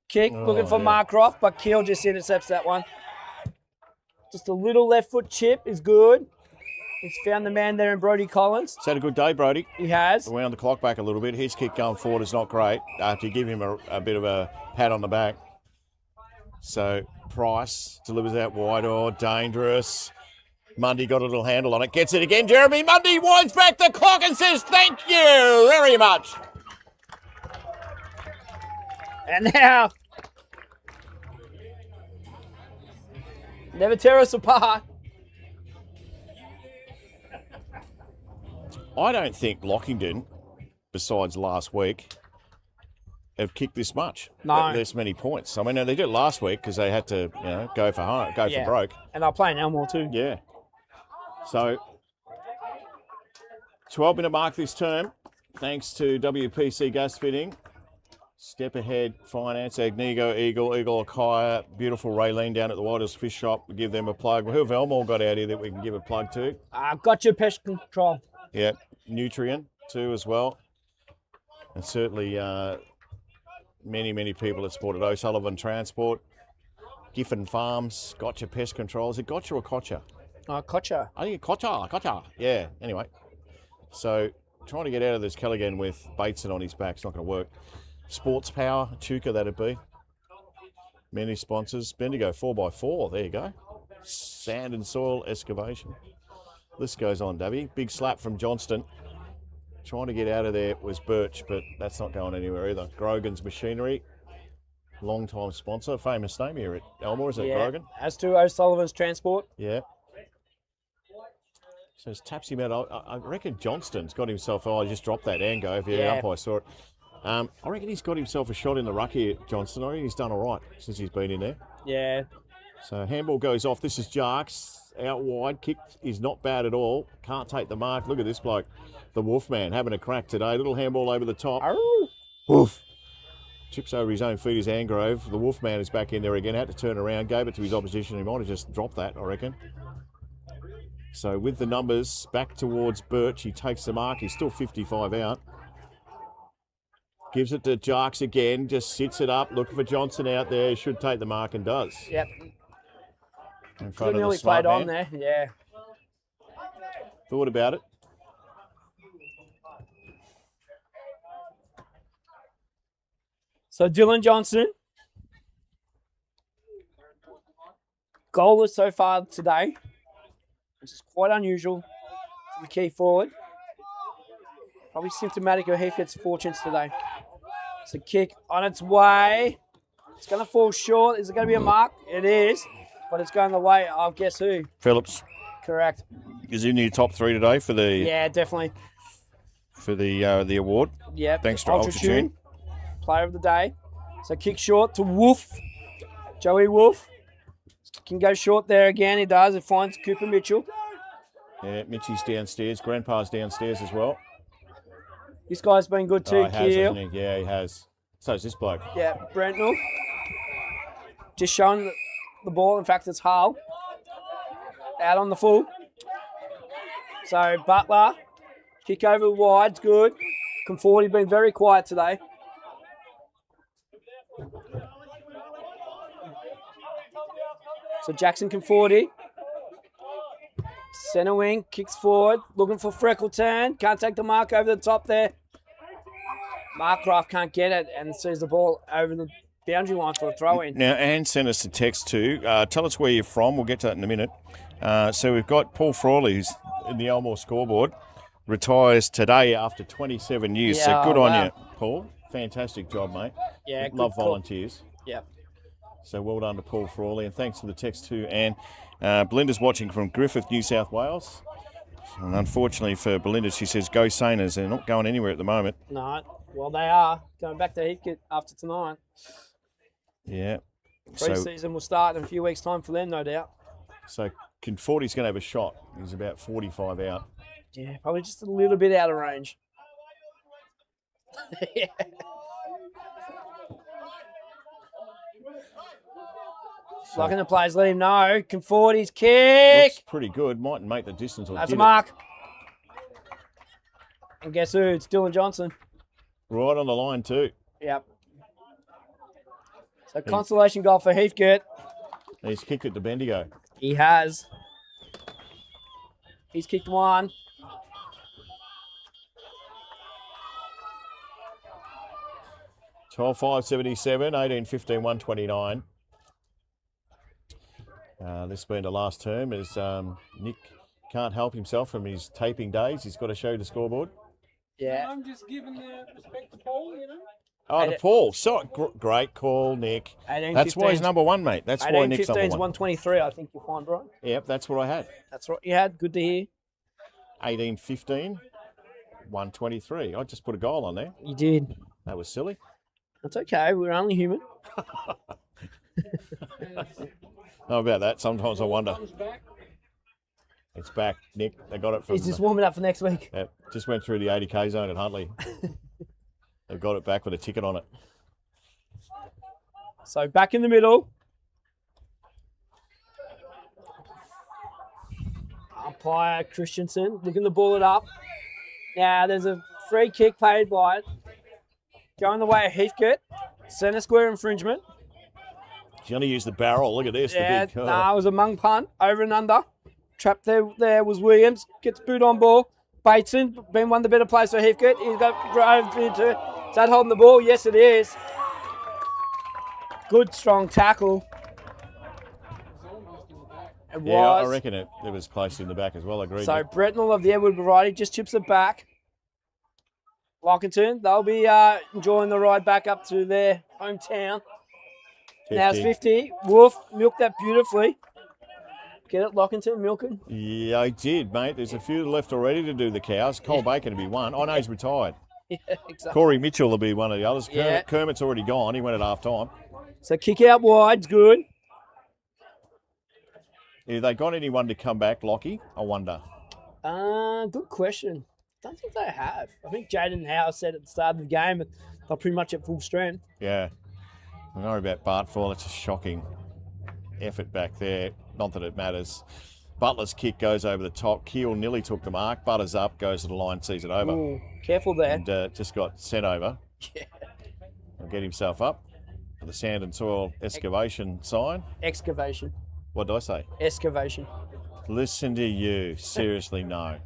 Speaker 13: Kick, looking for Markroft, but Keel just intercepts that one. Just a little left foot chip is good. He's found the man there in Brody Collins.
Speaker 11: He's had a good day, Brody.
Speaker 13: He has.
Speaker 11: Wound the clock back a little bit. His kick going forward is not great after you give him a bit of a pat on the back. So Price delivers out wide. Oh, dangerous. Mundy got a little handle on it. Gets it again. Jeremy Mundy winds back the clock and says, thank you very much.
Speaker 13: And now, never tear us apart.
Speaker 11: I don't think Lockington, besides last week, have kicked this much.
Speaker 13: No.
Speaker 11: This many points. I mean, they did it last week because they had to, go for home, go for broke.
Speaker 13: And they're playing Elmore too.
Speaker 11: Yeah. So, 12-minute mark this term, thanks to WPC Gas Fitting. Step Ahead Finance, Agnigo, Eagle Akaya, beautiful Raylene down at the Whitehorse Fish Shop. We'll give them a plug. Who have Elmore got out here that we can give a plug to?
Speaker 13: Got your pest control.
Speaker 11: Yeah, Nutrient too as well. And certainly many people that supported O'Sullivan Transport. Giffen Farms, Gotcha Pest Control. Is it Gotcha or Kocha?
Speaker 13: Kocha.
Speaker 11: I think Kocha. Yeah, anyway. So trying to get out of this Callaghan with Bateson on his back. It's not going to work. Sports Power, Chuka, that'd be. Many sponsors. Bendigo 4x4, there you go. Sand and soil excavation. List goes on, Davey. Big slap from Johnston. Trying to get out of there was Birch, but that's not going anywhere either. Grogan's Machinery, long-time sponsor. Famous name here at Elmore, is it Grogan?
Speaker 13: As to O'Sullivan's Transport.
Speaker 11: Yeah. So it taps him out. I reckon Johnston's got himself, I just dropped that and go. If you're up, I saw it. I reckon he's got himself a shot in the ruck here, Johnston. I reckon he's done all right since he's been in there.
Speaker 13: Yeah.
Speaker 11: So handball goes off. This is Jarks out wide. Kick is not bad at all. Can't take the mark. Look at this bloke, the Wolfman, having a crack today. Little handball over the top. Woof. Chips over his own feet is Angrove. The Wolfman is back in there again. Had to turn around. Gave it to his opposition. He might have just dropped that, I reckon. So with the numbers back towards Birch, he takes the mark. He's still 55 out. Gives it to Jarks again, just sits it up, looking for Johnson out there. He should take the mark and does.
Speaker 13: Yep.
Speaker 11: In front of the
Speaker 13: Nearly
Speaker 11: smart
Speaker 13: played on
Speaker 11: man.
Speaker 13: there, yeah.
Speaker 11: Thought about it.
Speaker 13: So Dylan Johnson, goalless so far today, which is quite unusual for the key forward. Probably symptomatic of Heathcote's fortunes today. It's a kick on its way. It's going to fall short. Is it going to be a mark? It is, but it's going the way of guess who?
Speaker 11: Phillips
Speaker 13: Correct.
Speaker 11: is in your top three today for the
Speaker 13: Yeah, definitely.
Speaker 11: for the award.
Speaker 13: Yep.
Speaker 11: Thanks to Ultratune.
Speaker 13: Player of the day. So kick short to Wolf. Joey Wolf. Can go short there again. He does. It finds Cooper Mitchell.
Speaker 11: Yeah, Mitchie's downstairs. Grandpa's downstairs as well.
Speaker 13: This guy's been good too,
Speaker 11: Oh, he has,
Speaker 13: Keel.
Speaker 11: hasn't he? Yeah, he has. So's this bloke.
Speaker 13: Yeah, Brentnell. Just showing the ball. In fact, it's Hull. Out on the full. So Butler. Kick over wide. Good. Conforti been very quiet today. So Jackson Conforti. Centre wing. Kicks forward. Looking for Freckleton. Can't take the mark over the top there. Markcraft can't get it and sees the ball over the boundary line for a throw in.
Speaker 11: Now, Anne sent us a text too. Tell us where you're from. We'll get to that in a minute. So we've got Paul Frawley, who's in the Elmore scoreboard, retires today after 27 years. So good on you, Paul. Fantastic job, mate.
Speaker 13: Yeah,
Speaker 11: love volunteers.
Speaker 13: Yep.
Speaker 11: So well done to Paul Frawley, and thanks for the text too, Anne. Belinda's watching from Griffith, New South Wales. And unfortunately for Belinda, she says, go Saners. They're not going anywhere at the moment.
Speaker 13: No, well, they are. Going back to Heathcote after tonight.
Speaker 11: Yeah.
Speaker 13: Pre-season will start in a few weeks' time for them, no doubt.
Speaker 11: So Conforti's going to have a shot. He's about 45 out.
Speaker 13: Yeah, probably just a little bit out of range. Yeah. Locking the players, let him know. Conforti's kick.
Speaker 11: Looks pretty good. Mightn't make the distance.
Speaker 13: That's a mark. And guess who? It's Dylan Johnson.
Speaker 11: Right on the line too.
Speaker 13: Yep. So consolation goal for Heathcote.
Speaker 11: He's kicked it to Bendigo.
Speaker 13: He has. He's kicked one.
Speaker 11: $12.577, 18.15, 129. This being the last term as Nick can't help himself from his taping days. He's got to show the scoreboard.
Speaker 13: Yeah.
Speaker 12: I'm just giving the respect to Paul, you know.
Speaker 11: Oh, to Paul. So great call, Nick. That's why he's number one, mate. That's why Nick's number
Speaker 13: 18-15's
Speaker 11: one.
Speaker 13: 123, I think you'll find, Brian.
Speaker 11: Yep, that's what I had.
Speaker 13: That's what you had. Good to hear.
Speaker 11: 18-15, 123. I just put a goal on there.
Speaker 13: You did.
Speaker 11: That was silly.
Speaker 13: That's okay. We're only human.
Speaker 11: How about that? Sometimes I wonder. It's back, Nick. They got it from...
Speaker 13: He's just warming up for next week.
Speaker 11: Yep, just went through the 80k zone at Huntley. They've got it back with a ticket on it.
Speaker 13: So back in the middle. Umpire Christensen looking to ball it up. Now there's a free kick paid by it. Going the way of Heathcote. Centre square infringement.
Speaker 11: He's going to use the barrel. Look at this.
Speaker 13: Yeah,
Speaker 11: the big...
Speaker 13: it was a mung punt. Over and under. Trapped there was Williams. Gets boot on ball. Bateson, been one of the better players for Heathcote. He's got drove into it. Is that holding the ball? Yes, it is. Good, strong tackle. It
Speaker 11: yeah,
Speaker 13: was.
Speaker 11: I reckon it was close in the back as well. I agree.
Speaker 13: So Brentnell of the Edward variety just chips it back. Lockington, they'll be enjoying the ride back up to their hometown.
Speaker 11: 50.
Speaker 13: Now it's 50. Wolf milked that beautifully. Get it, Lockington, milking?
Speaker 11: Yeah, I did, mate. There's a few left already to do the cows. Cole Bacon will be one. I know he's retired.
Speaker 13: Yeah, exactly.
Speaker 11: Corey Mitchell will be one of the others.
Speaker 13: Yeah.
Speaker 11: Kermit's already gone. He went at half time.
Speaker 13: So kick out wide's good.
Speaker 11: Have they got anyone to come back, Lockie? I wonder.
Speaker 13: Good question. Don't think they have. I think Jaden Howe said at the start of the game that they're pretty much at full strength.
Speaker 11: Yeah. I know about Bartfall. It's a shocking effort back there. Not that it matters. Butler's kick goes over the top. Keel nearly took the mark. Butters up, goes to the line, sees it over.
Speaker 13: Ooh, careful there.
Speaker 11: And just got sent over.
Speaker 13: Yeah.
Speaker 11: He'll get himself up for the sand and soil excavation sign.
Speaker 13: Excavation.
Speaker 11: What did I say?
Speaker 13: Excavation.
Speaker 11: Listen to you. Seriously, no.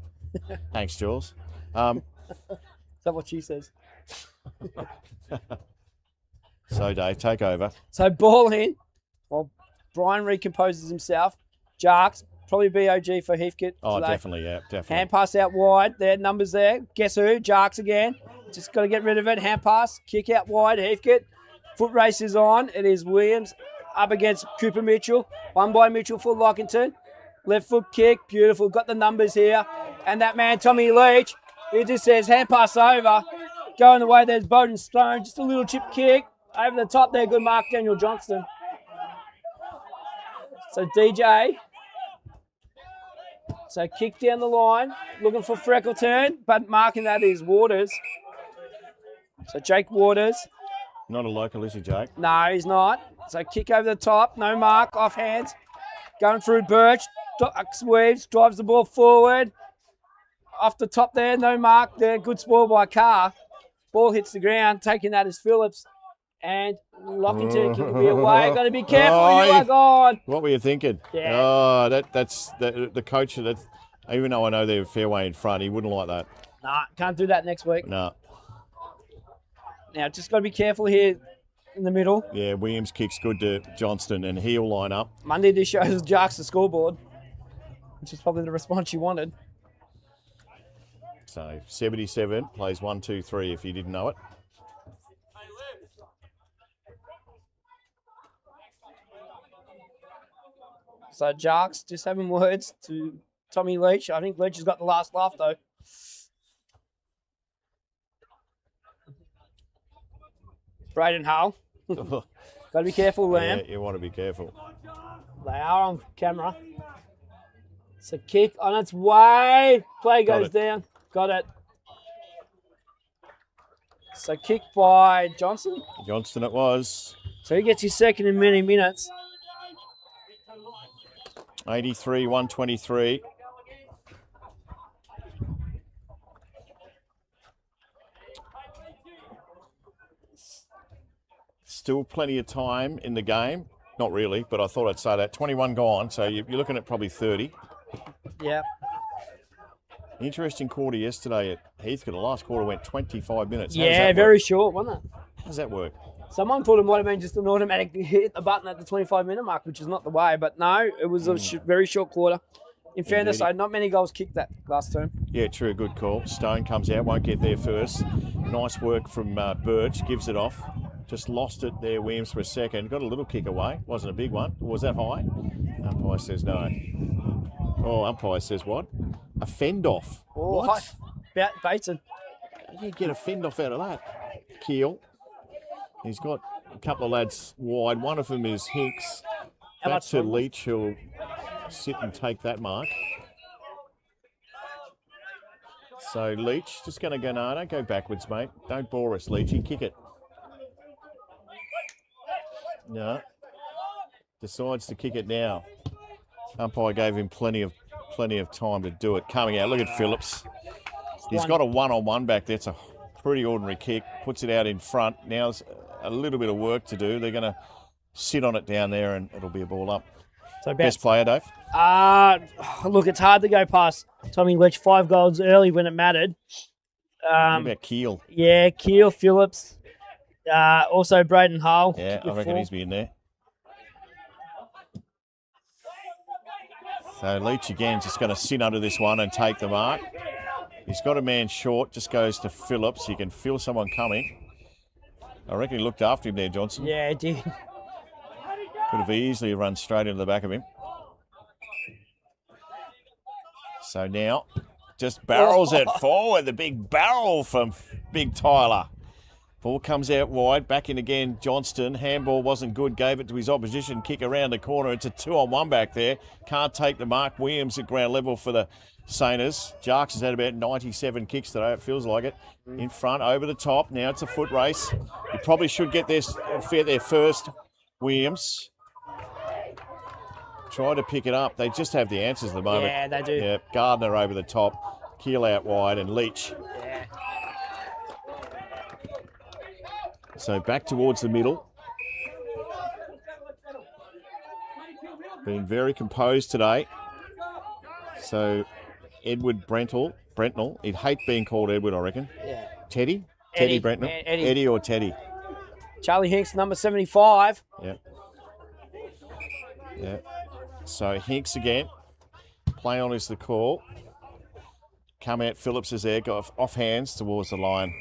Speaker 11: Thanks, Jules.
Speaker 13: Is that what she says?
Speaker 11: So, Dave, take over.
Speaker 13: So ball in. Well, Brian recomposes himself. Jarks, probably BOG for Heathcote.
Speaker 11: Oh,
Speaker 13: today.
Speaker 11: definitely, yeah, definitely.
Speaker 13: Hand pass out wide. Their numbers there. Guess who? Jarks again. Just got to get rid of it. Hand pass. Kick out wide. Heathcote. Foot race is on. It is Williams up against Cooper Mitchell. One by Mitchell for Lockington. Left foot kick. Beautiful. Got the numbers here. And that man, Tommy Leach, he just says hand pass over. Going the way, there's Bowden Stone. Just a little chip kick. Over the top there. Good mark, Daniel Johnston. So DJ. So kick down the line. Looking for Freckleton. But marking that is Waters. So Jake Waters.
Speaker 11: Not a local, is he, Jake?
Speaker 13: No, he's not. So kick over the top, no mark, off hands. Going through Birch, weaves, drives the ball forward. Off the top there, no mark there. Good spoil by Carr. Ball hits the ground, taking that as Phillips. And Lockington can be away. Got to be careful.
Speaker 11: Oh,
Speaker 13: You are gone.
Speaker 11: What were you thinking?
Speaker 13: Yeah.
Speaker 11: Oh, that's the coach. Even though I know they're fairway in front, he wouldn't like that.
Speaker 13: Nah, can't do that next week.
Speaker 11: No.
Speaker 13: Now, just got to be careful here in the middle.
Speaker 11: Yeah, Williams kicks good to Johnston, and he'll line up.
Speaker 13: Monday, this shows Jarks the scoreboard, which is probably the response you wanted.
Speaker 11: So 77 plays 1, 2, 3. If you didn't know it.
Speaker 13: So Jarks just having words to Tommy Leach. I think Leach has got the last laugh though. Braden Hull. Got to be careful, Lamb.
Speaker 11: Yeah, you want to be careful.
Speaker 13: They are on camera. It's a kick on its way. Play goes down. Got it. So kick by Johnson.
Speaker 11: Johnston it was.
Speaker 13: So he gets his second in many minutes.
Speaker 11: 83, 123. Still plenty of time in the game. Not really, but I thought I'd say that. 21 gone, so you're looking at probably 30.
Speaker 13: Yep.
Speaker 11: Interesting quarter yesterday at Heathcote. The last quarter went 25 minutes.
Speaker 13: Yeah, very short, wasn't it?
Speaker 11: How does that work?
Speaker 13: Someone thought it might have been just an automatic hit the button at the 25-minute mark, which is not the way. But no, it was a very short quarter. In fairness, not many goals kicked that last term.
Speaker 11: Yeah, true. Good call. Stone comes out, won't get there first. Nice work from Birch, gives it off. Just lost it there, Williams, for a second. Got a little kick away. Wasn't a big one. Was that high? Umpire says no. Oh, umpire says what? A fend off.
Speaker 13: Oh,
Speaker 11: what?
Speaker 13: Bateson.
Speaker 11: How do you get a fend off out of that? Keel. He's got a couple of lads wide. One of them is Hinks. Back to Leach, who'll sit and take that mark. So Leach just going to go, no, don't go backwards, mate. Don't bore us, Leachy. Kick it. No. Decides to kick it now. Umpire gave him plenty of time to do it. Coming out, look at Phillips. He's got a one-on-one back there. It's a pretty ordinary kick. Puts it out in front. Now there's a little bit of work to do. They're going to sit on it down there and it'll be a ball up.
Speaker 13: So
Speaker 11: best player, Dave?
Speaker 13: Look, it's hard to go past Tommy Leach. 5 goals early when it mattered.
Speaker 11: What about Keel?
Speaker 13: Yeah, Keel, Phillips. Also Braden Hull.
Speaker 11: Yeah, I reckon he's be in there. So Leach again just going to sit under this one and take the mark. He's got a man short, just goes to Phillips. You can feel someone coming. I reckon he looked after him there, Johnson.
Speaker 13: Yeah, he did.
Speaker 11: Could have easily run straight into the back of him. So now, just barrels it forward. The big barrel from Big Tyler. Ball comes out wide, back in again, Johnston. Handball wasn't good, gave it to his opposition. Kick around the corner. It's a 2-on-1 back there. Can't take the mark. Williams at ground level for the Sainers. Jarks has had about 97 kicks today, it feels like it. In front, over the top. Now it's a foot race. You probably should get there first, Williams. Try to pick it up. They just have the answers at the moment.
Speaker 13: Yeah, they do.
Speaker 11: Yeah, Gardner over the top. Keel out wide and Leach.
Speaker 13: Yeah.
Speaker 11: So back towards the middle. Been very composed today. So Edward Brentnell. He'd hate being called Edward, I reckon.
Speaker 13: Yeah.
Speaker 11: Teddy?
Speaker 13: Eddie.
Speaker 11: Teddy Brentnell?
Speaker 13: Yeah, Eddie.
Speaker 11: Eddie or Teddy?
Speaker 13: Charlie Hinks, number 75.
Speaker 11: Yeah. Yeah. So Hinks again. Play on is the call. Come out, Phillips is there, got off hands towards the line.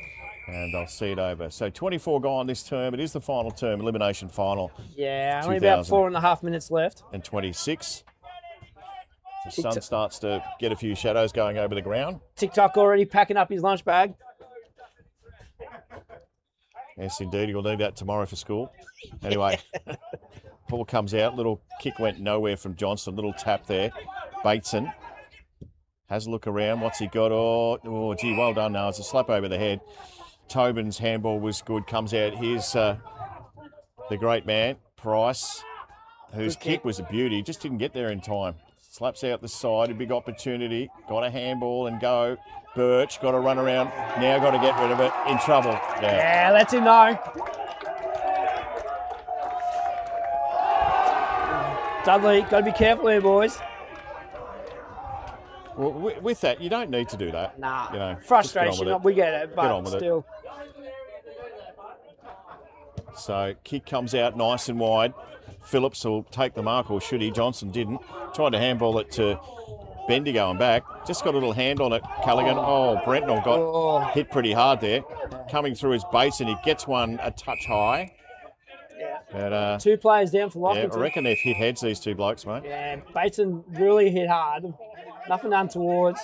Speaker 11: And I'll see it over. So 24 gone this term. It is the final term, elimination final.
Speaker 13: Yeah, only about 4.5 minutes left.
Speaker 11: And 26. The sun starts to get a few shadows going over the ground.
Speaker 13: TikTok already packing up his lunch bag.
Speaker 11: Yes, indeed. You'll need that tomorrow for school. Anyway, ball comes out. Little kick went nowhere from Johnston. Little tap there. Bateson has a look around. What's he got? Oh, gee, well done. No, it's a slap over the head. Tobin's handball was good, comes out. Here's the great man, Price, whose kick was a beauty, just didn't get there in time. Slaps out the side, a big opportunity, got a handball and go. Birch, got to run around, now got to get rid of it, in trouble.
Speaker 13: Yeah, that's him though. Dudley, got to be careful here, boys.
Speaker 11: Well, with that, you don't need to do that.
Speaker 13: Nah,
Speaker 11: you know,
Speaker 13: frustration, we get it,
Speaker 11: Get on
Speaker 13: but
Speaker 11: with
Speaker 13: still.
Speaker 11: So kick comes out nice and wide. Phillips will take the mark, or should he? Johnson didn't. Tried to handball it to Bendy going back. Just got a little hand on it, Callaghan. Oh, Brentnell got hit pretty hard there. Coming through his base, and he gets one a touch high.
Speaker 13: Yeah.
Speaker 11: But,
Speaker 13: 2 players down for
Speaker 11: yeah,
Speaker 13: Lockington.
Speaker 11: I reckon they've hit heads, these two blokes, mate.
Speaker 13: Yeah, Bateson really hit hard. Nothing untowards.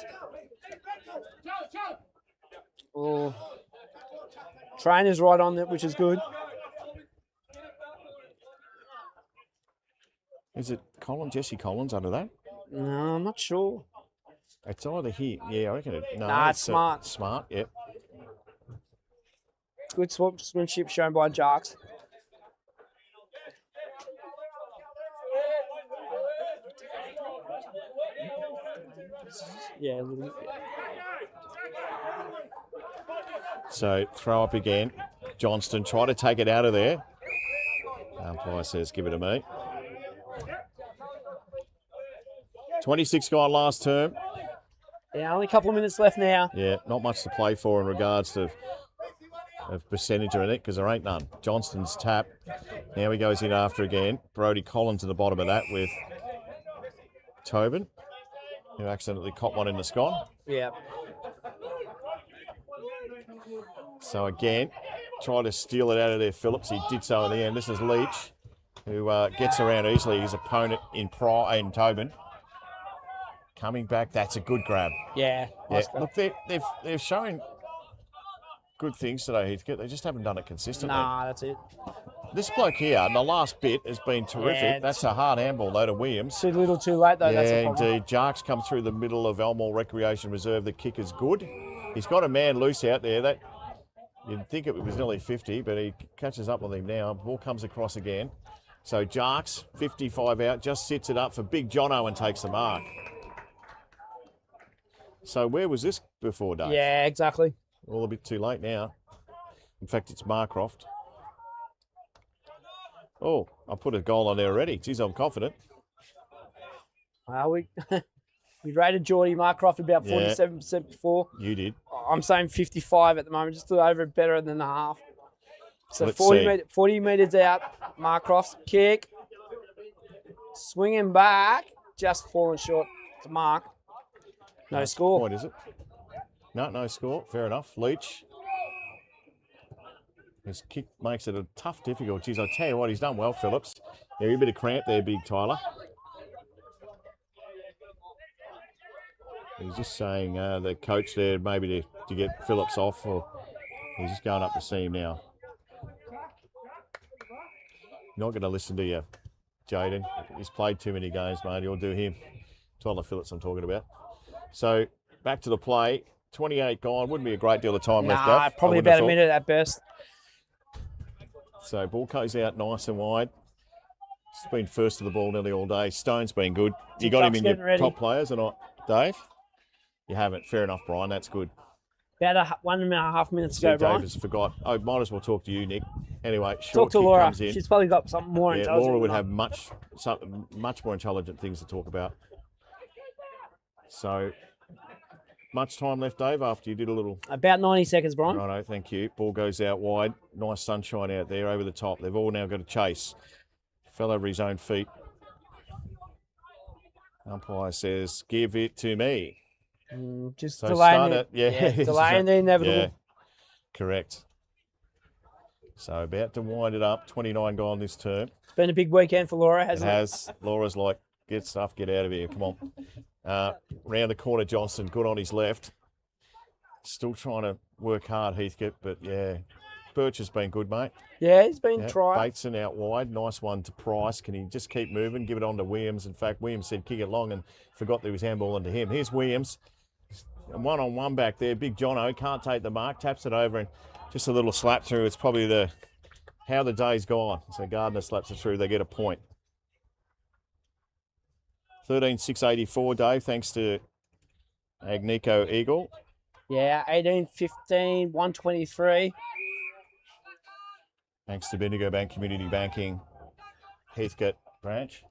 Speaker 13: Oh. Trainer's right on it, which is good.
Speaker 11: Is it Jesse Collins under that?
Speaker 13: No, I'm not sure.
Speaker 11: It's either here. Yeah, I reckon it. No,
Speaker 13: Nah, it's Smart.
Speaker 11: Smart, yep.
Speaker 13: Good sportsmanship shown by Jarks. Yeah, a little bit.
Speaker 11: So throw up again. Johnston try to take it out of there. Umpire says, give it to me. 26 gone last term.
Speaker 13: Yeah, only a couple of minutes left now.
Speaker 11: Yeah, not much to play for in regards to of percentage or anything, because there ain't none. Johnston's tap. Now he goes in after again. Brody Collins at the bottom of that with Tobin, who accidentally caught one in the scone.
Speaker 13: Yeah.
Speaker 11: So again, try to steal it out of there, Phillips. He did so in the end. This is Leach, who gets around easily his opponent in Tobin. Coming back, that's a good grab.
Speaker 13: Yeah. Nice grab.
Speaker 11: Look, they've shown good things today, Heathcote. They just haven't done it consistently.
Speaker 13: Nah, that's it.
Speaker 11: This bloke here, in the last bit, has been terrific.
Speaker 13: Yeah,
Speaker 11: that's a hard handball, though, to Williams.
Speaker 13: Too little, too late, though.
Speaker 11: Yeah,
Speaker 13: That's the problem.
Speaker 11: indeed. Jarks come through the middle of Elmore Recreation Reserve. The kick is good. He's got a man loose out there. That you'd think it was nearly 50, but he catches up with him now. Ball comes across again. So Jarks, 55 out, just sits it up for Big Jono and takes the mark. So where was this before, Dave?
Speaker 13: Yeah, exactly.
Speaker 11: All a bit too late now. In fact, it's Marcroft. Oh, I put a goal on there already. Geez, I'm confident.
Speaker 13: Well, we rated Geordie Marcroft about 47% before.
Speaker 11: You did.
Speaker 13: I'm saying 55 at the moment, just a little over better than a half. So
Speaker 11: Let's
Speaker 13: 40 metres out, Marcroft's kick. Swinging back, just falling short to mark. No score.
Speaker 11: Point, is it? No score. Fair enough. Leach. His kick makes it a tough, difficult. Geez, I tell you what, he's done well, Phillips. Yeah, a bit of cramp there, Big Tyler. He's just saying the coach there maybe to get Phillips off, or he's just going up to see him now. Not going to listen to you, Jaden. He's played too many games, mate. You'll do him. Tyler Phillips I'm talking about. So back to the play. 28 gone. Wouldn't be a great deal of time left.
Speaker 13: Nah, probably about a minute at best.
Speaker 11: So ball goes out nice and wide. It's been first to the ball nearly all day. Stone's been good. You got him in your top players or not, Dave? You haven't. Fair enough, Brian. That's good.
Speaker 13: About 1.5 minutes to go, Brian.
Speaker 11: Davis forgot. I might as well talk to you, Nick. Anyway, short
Speaker 13: Talk to
Speaker 11: kick
Speaker 13: Laura.
Speaker 11: comes in.
Speaker 13: She's probably got something more intelligent.
Speaker 11: Laura would
Speaker 13: than
Speaker 11: have much more intelligent things to talk about. So, much time left, Dave, after you did a little...
Speaker 13: About 90 seconds, Brian.
Speaker 11: Righto, thank you. Ball goes out wide. Nice sunshine out there over the top. They've all now got to chase. Fell over his own feet. Umpire says, give it to me.
Speaker 13: Just
Speaker 11: So
Speaker 13: delaying
Speaker 11: start
Speaker 13: it.
Speaker 11: Yeah.
Speaker 13: Delaying the inevitable.
Speaker 11: Yeah, correct. So about to wind it up. 29 gone this term.
Speaker 13: It's been a big weekend for Laura,
Speaker 11: It
Speaker 13: hasn't it?
Speaker 11: has. Laura's like, get out of here. Come on. Round the corner, Johnson, good on his left. Still trying to work hard, Heathcote, but yeah. Birch has been good, mate.
Speaker 13: Yeah, he's been trying.
Speaker 11: Bateson out wide. Nice one to Price. Can he just keep moving? Give it on to Williams. In fact, Williams said kick it long and forgot there was handball into him. Here's Williams. One-on-one back there. Big Jono can't take the mark. Taps it over and Just a little slap through. It's probably how the day's gone. So Gardner slaps it through. They get a point. 13,684, Dave, thanks to Agnico Eagle.
Speaker 13: Yeah, 18-15, 123.
Speaker 11: Thanks to Bendigo Bank Community Banking, Heathcote branch.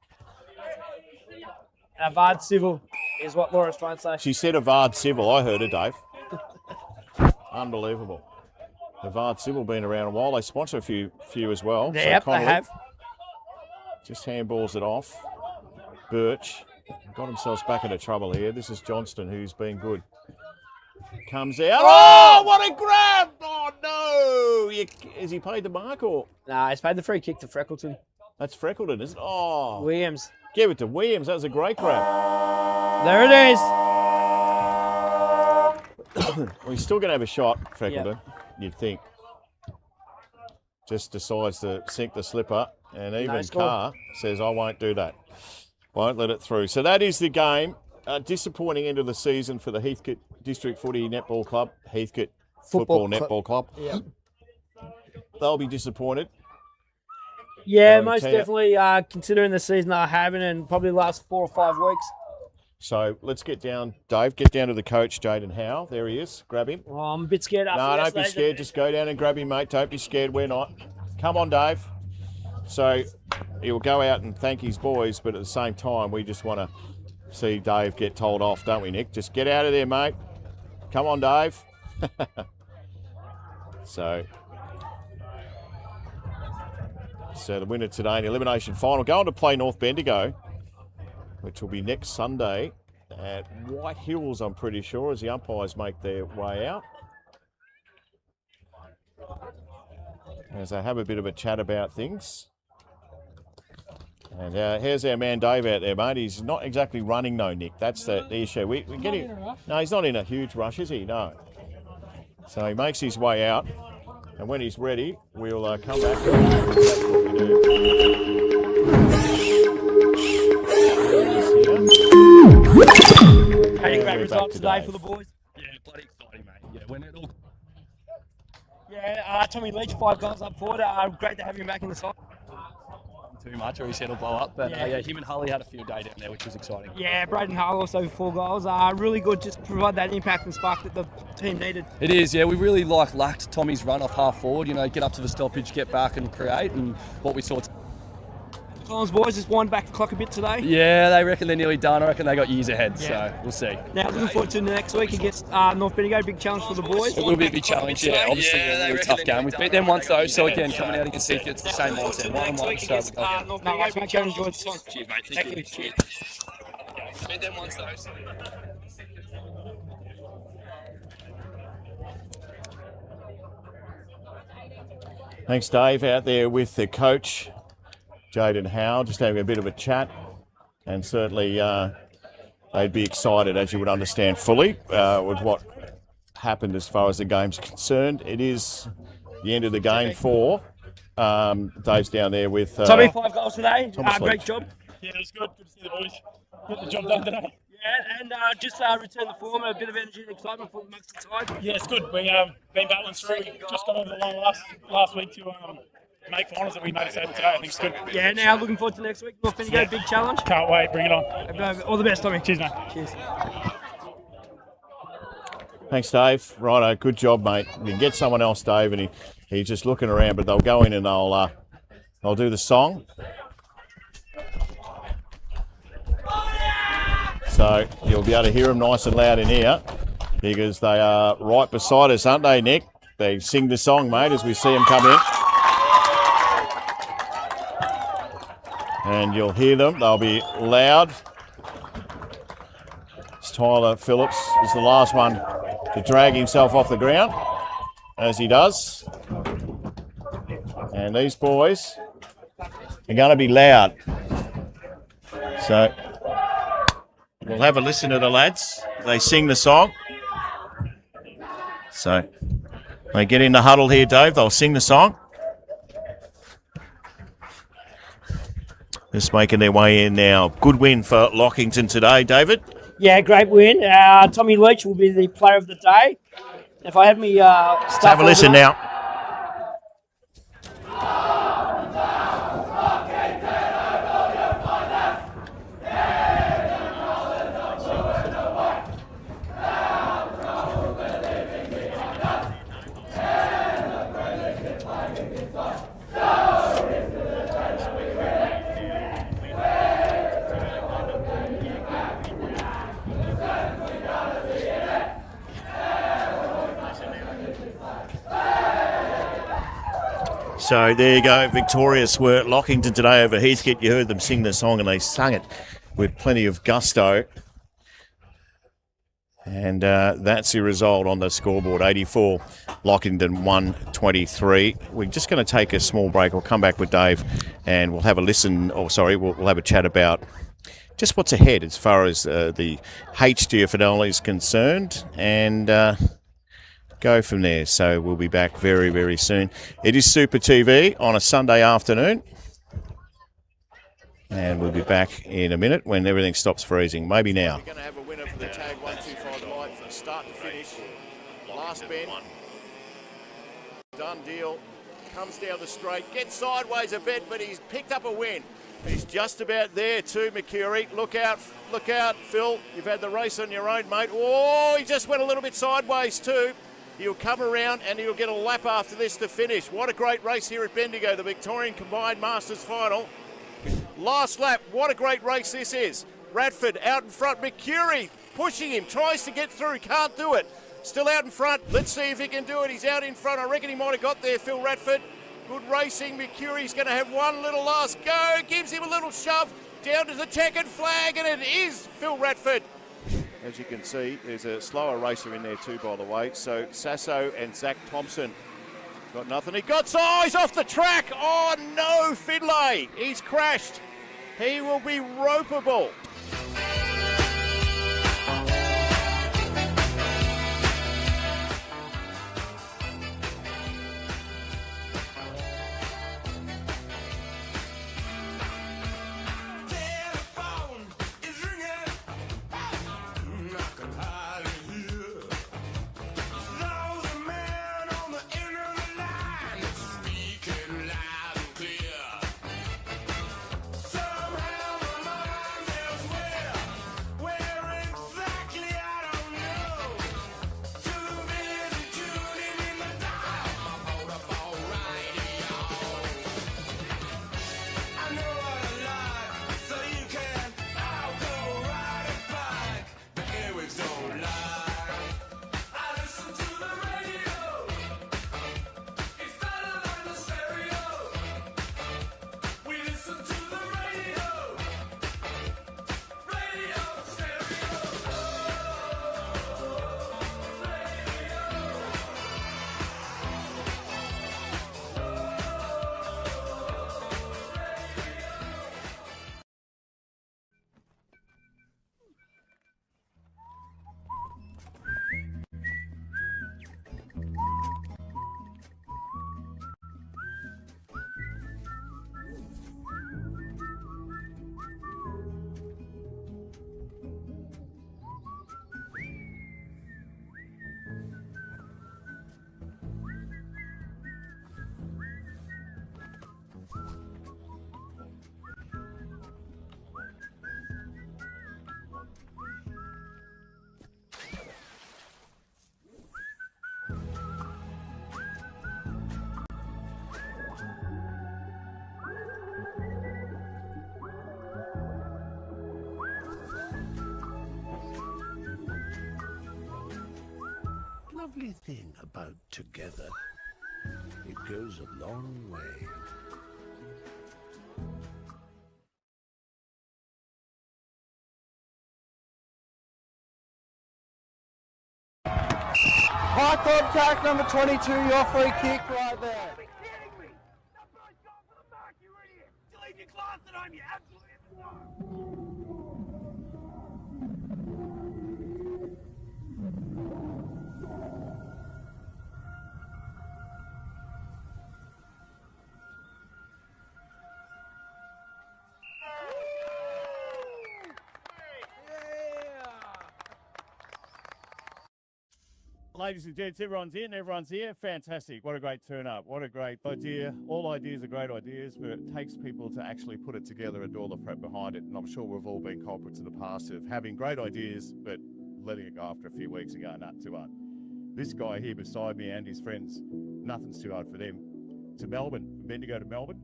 Speaker 13: Avard Civil is what Laura's trying to say.
Speaker 11: She said Avard Civil. I heard her, Dave. Unbelievable. Avard Civil been around a while. They sponsor a few as well.
Speaker 13: Yep,
Speaker 11: so
Speaker 13: they have.
Speaker 11: Just handballs it off. Birch got themselves back into trouble here. This is Johnston, who's been good. Comes out. Oh, what a grab! Oh, no! Has he paid the mark or?
Speaker 13: Nah, he's paid the free kick to Freckleton.
Speaker 11: That's Freckleton, isn't it? Oh.
Speaker 13: Williams.
Speaker 11: Give it to Williams. That was a great grab.
Speaker 13: There it is.
Speaker 11: Well, he's still going to have a shot, Freckleton, you'd think. Just decides to sink the slipper. And even Carr says, I won't do that. Won't let it through. So that is the game. Disappointing end of the season for the Heathcote District Footy Netball Club, Heathcote Football Netball Club.
Speaker 13: Yep.
Speaker 11: They'll be disappointed.
Speaker 13: Yeah, most definitely considering the season they're having and probably the last 4 or 5 weeks.
Speaker 11: So let's get down, Dave, get down to the coach, Jaden Howe. There he is. Grab him.
Speaker 13: Oh, I'm a bit scared after
Speaker 11: No, don't be scared. Just go down and grab him, mate. Don't be scared. We're not. Come on, Dave. So he'll go out and thank his boys, but at the same time, we just want to see Dave get told off, don't we, Nick? Just get out of there, mate. Come on, Dave. So the winner today in the elimination final going to play North Bendigo, which will be next Sunday at White Hills, I'm pretty sure, as the umpires make their way out. As they have a bit of a chat about things. And here's our man Dave out there, mate. He's not exactly running, no, Nick. That's the issue. We get him. No, he's not in a huge rush, is he? No. So he makes his way out. And when he's ready, we'll come back. That's what we do.
Speaker 13: Hey, great result today for the boys.
Speaker 10: Yeah, bloody exciting, mate. Yeah, when it all.
Speaker 13: Yeah, Tommy Leach, 5 goals up forward. Great to have him back in the side.
Speaker 10: Too much, or he said it'll blow up. But yeah, him and Hully had a field day down there, which was exciting.
Speaker 13: Yeah, Braden Hull also 4 goals. Really good, just to provide that impact and spark that the team needed.
Speaker 10: It is, yeah. We really lacked Tommy's run off half forward. You know, get up to the stoppage, get back and create, and what we saw.
Speaker 13: Collins boys just wind back the clock a bit today.
Speaker 10: Yeah, they reckon they're nearly done. I reckon they got years ahead, so we'll see.
Speaker 13: Now looking forward to next week against North Bendigo. Big challenge for the boys.
Speaker 10: It will be a big challenge, yeah. Obviously, a really tough game. We've beat them once though, so again, coming out against Heathcote, it's the same mindset. 1-1, so we'll go again.
Speaker 13: Mate, enjoy the song.
Speaker 10: Cheers, mate. Thank you. Cheers. Beat them once though. So.
Speaker 11: Thanks, Dave, out there with the coach, Jaden Howe, just having a bit of a chat. And certainly they'd be excited, as you would understand fully, with what happened as far as the game's concerned. It is the end of the game for Dave's down there with...
Speaker 13: Tommy, 5 goals today. Great job.
Speaker 9: Yeah, it was good. Good to see the boys. Get the job done today.
Speaker 13: Yeah, and just return the form, a bit of energy and excitement for amongst the side.
Speaker 9: Yeah, it's good. We've been battling through. We just got over the line last week to make finals that we made us able today. I think it's good.
Speaker 13: Yeah, now looking forward to next week. North Bendigo, big challenge.
Speaker 9: Can't wait. Bring it on.
Speaker 13: All the best, Tommy.
Speaker 9: Cheers, mate.
Speaker 13: Cheers.
Speaker 11: Thanks, Dave. Righto, good job, mate. You can get someone else, Dave, and he's just looking around, but they'll go in and they'll do the song. So you'll be able to hear them nice and loud in here because they are right beside us, aren't they, Nick? They sing the song, mate, as we see them come in. And you'll hear them. They'll be loud. Tyler Phillips is the last one to drag himself off the ground, as he does. And these boys are going to be loud. So we'll have a listen to the lads. They sing the song. So they get in the huddle here, Dave. They'll sing the song. Just making their way in now. Good win for Lockington today, David.
Speaker 13: Yeah, great win. Tommy Leach will be the player of the day. If I have me
Speaker 11: Let's have a listen now. So there you go, victorious were Lockington today over Heathcote. You heard them sing the song and they sung it with plenty of gusto. And that's your result on the scoreboard, 84, Lockington 123. We're just going to take a small break. We'll come back with Dave and we'll have a listen, we'll have a chat about just what's ahead as far as the HDFNL is concerned and go from there. So we'll be back very, very soon. It is Super TV on a Sunday afternoon. And we'll be back in a minute when everything stops freezing. Maybe now. We're going to have a winner for the tag 125 light from start to finish. Last bend. Done deal. Comes down the straight. Gets sideways a bit, but he's picked up a win. He's just about there too, Mercury. Look out, Phil. You've had the race on your own, mate. Oh, he just went a little bit sideways too. He'll come around and he'll get a lap after this to finish. What a great race here at Bendigo, the Victorian Combined Masters Final. Last lap, what a great race this is. Radford out in front, Mercury pushing him, tries to get through, can't do it. Still out in front, let's see if he can do it. He's out in front, I reckon he might have got there, Phil Radford. Good racing, Mercury's going to have one little last go, gives him a little shove, down to the checkered flag, and it is Phil Radford. As you can see, there's a slower racer in there too, by the way. So Sasso and Zach Thompson got nothing. He got size off the track. Oh no, Finlay. He's crashed. He will be ropeable.
Speaker 3: Lovely thing about together. It goes a long way.
Speaker 4: High contact number 22, your free kick right there.
Speaker 5: Leave your class at home, you absolutely
Speaker 6: Ladies and gents, everyone's in, everyone's here. Fantastic. What a great turn up. What a great idea. All ideas are great ideas, but it takes people to actually put it together and do all the prep behind it. And I'm sure we've all been culprits in the past of having great ideas, but letting it go after a few weeks and going, nah, too hard. This guy here beside me and his friends, nothing's too hard for them. To Melbourne, Bendigo to Melbourne,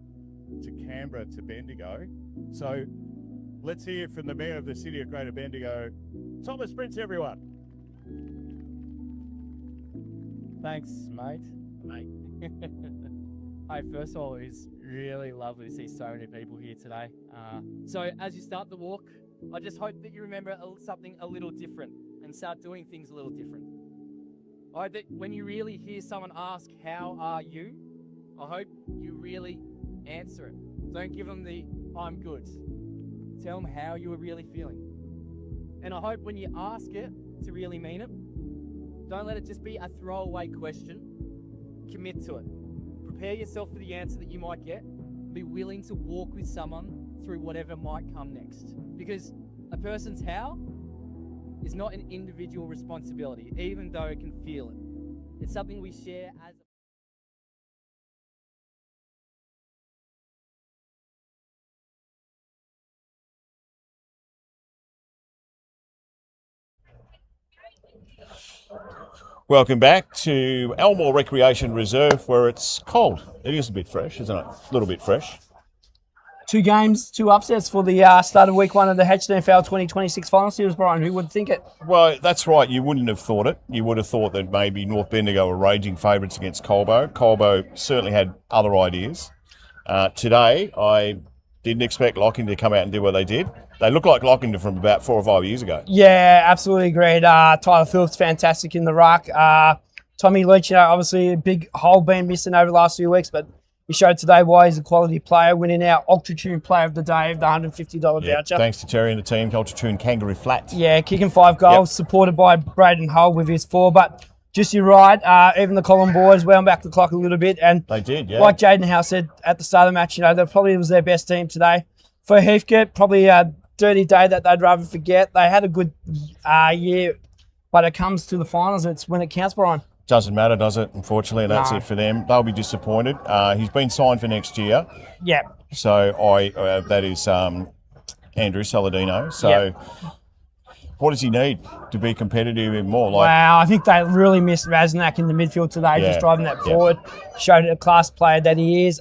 Speaker 6: to Canberra to Bendigo. So let's hear from the Mayor of the City of Greater Bendigo, Thomas Prince, everyone.
Speaker 7: Thanks, mate. Hi, first of all, it's really lovely to see so many people here today. So as you start the walk, I just hope that you remember something a little different and start doing things a little different. I hope that when you really hear someone ask, how are you? I hope you really answer it. Don't give them the, I'm good. Tell them how you are really feeling. And I hope when you ask it to really mean it, don't let it just be a throwaway question. Commit to it. Prepare yourself for the answer that you might get. Be willing to walk with someone through whatever might come next. Because a person's how is not an individual responsibility, even though it can feel it. It's something we share as a
Speaker 11: Welcome back to Elmore Recreation Reserve, where it's cold. It is a bit fresh, isn't it? A little bit fresh.
Speaker 13: 2 games, 2 upsets for the start of week 1 of the HDFNL 2026 final series, Brian. Who would think it?
Speaker 11: Well, that's right. You wouldn't have thought it. You would have thought that maybe North Bendigo were raging favourites against Colbo. Colbo certainly had other ideas. Today, I didn't expect Lockington to come out and do what they did. They look like Lockington from about 4 or 5 years ago.
Speaker 13: Yeah, absolutely agreed. Tyler Phillips, fantastic in the ruck. Tommy Leach, obviously a big hole been missing over the last few weeks, but he showed today why he's a quality player, winning our Ultratune Player of the Day of the $150 voucher.
Speaker 11: Thanks to Terry and the team, Ultratune Kangaroo Flat.
Speaker 13: Yeah, kicking 5 goals, supported by Braden Hull with his 4. But just you're right, even the Colin boys wound back the clock a little bit. And
Speaker 11: they did, yeah.
Speaker 13: Like Jaden Howe said at the start of the match, that probably was their best team today. For Heathcote, probably a dirty day that they'd rather forget. They had a good year, but it comes to the finals, it's when it counts, Brian.
Speaker 11: Doesn't matter, does it? Unfortunately, and that's
Speaker 13: No.
Speaker 11: it for them. They'll be disappointed. He's been signed for next year.
Speaker 13: Yeah.
Speaker 11: So that is Andrew Saladino. So what does he need to be competitive even more?
Speaker 13: Wow, I think they really missed Raznak in the midfield today, just driving that forward. Showed a class player that he is.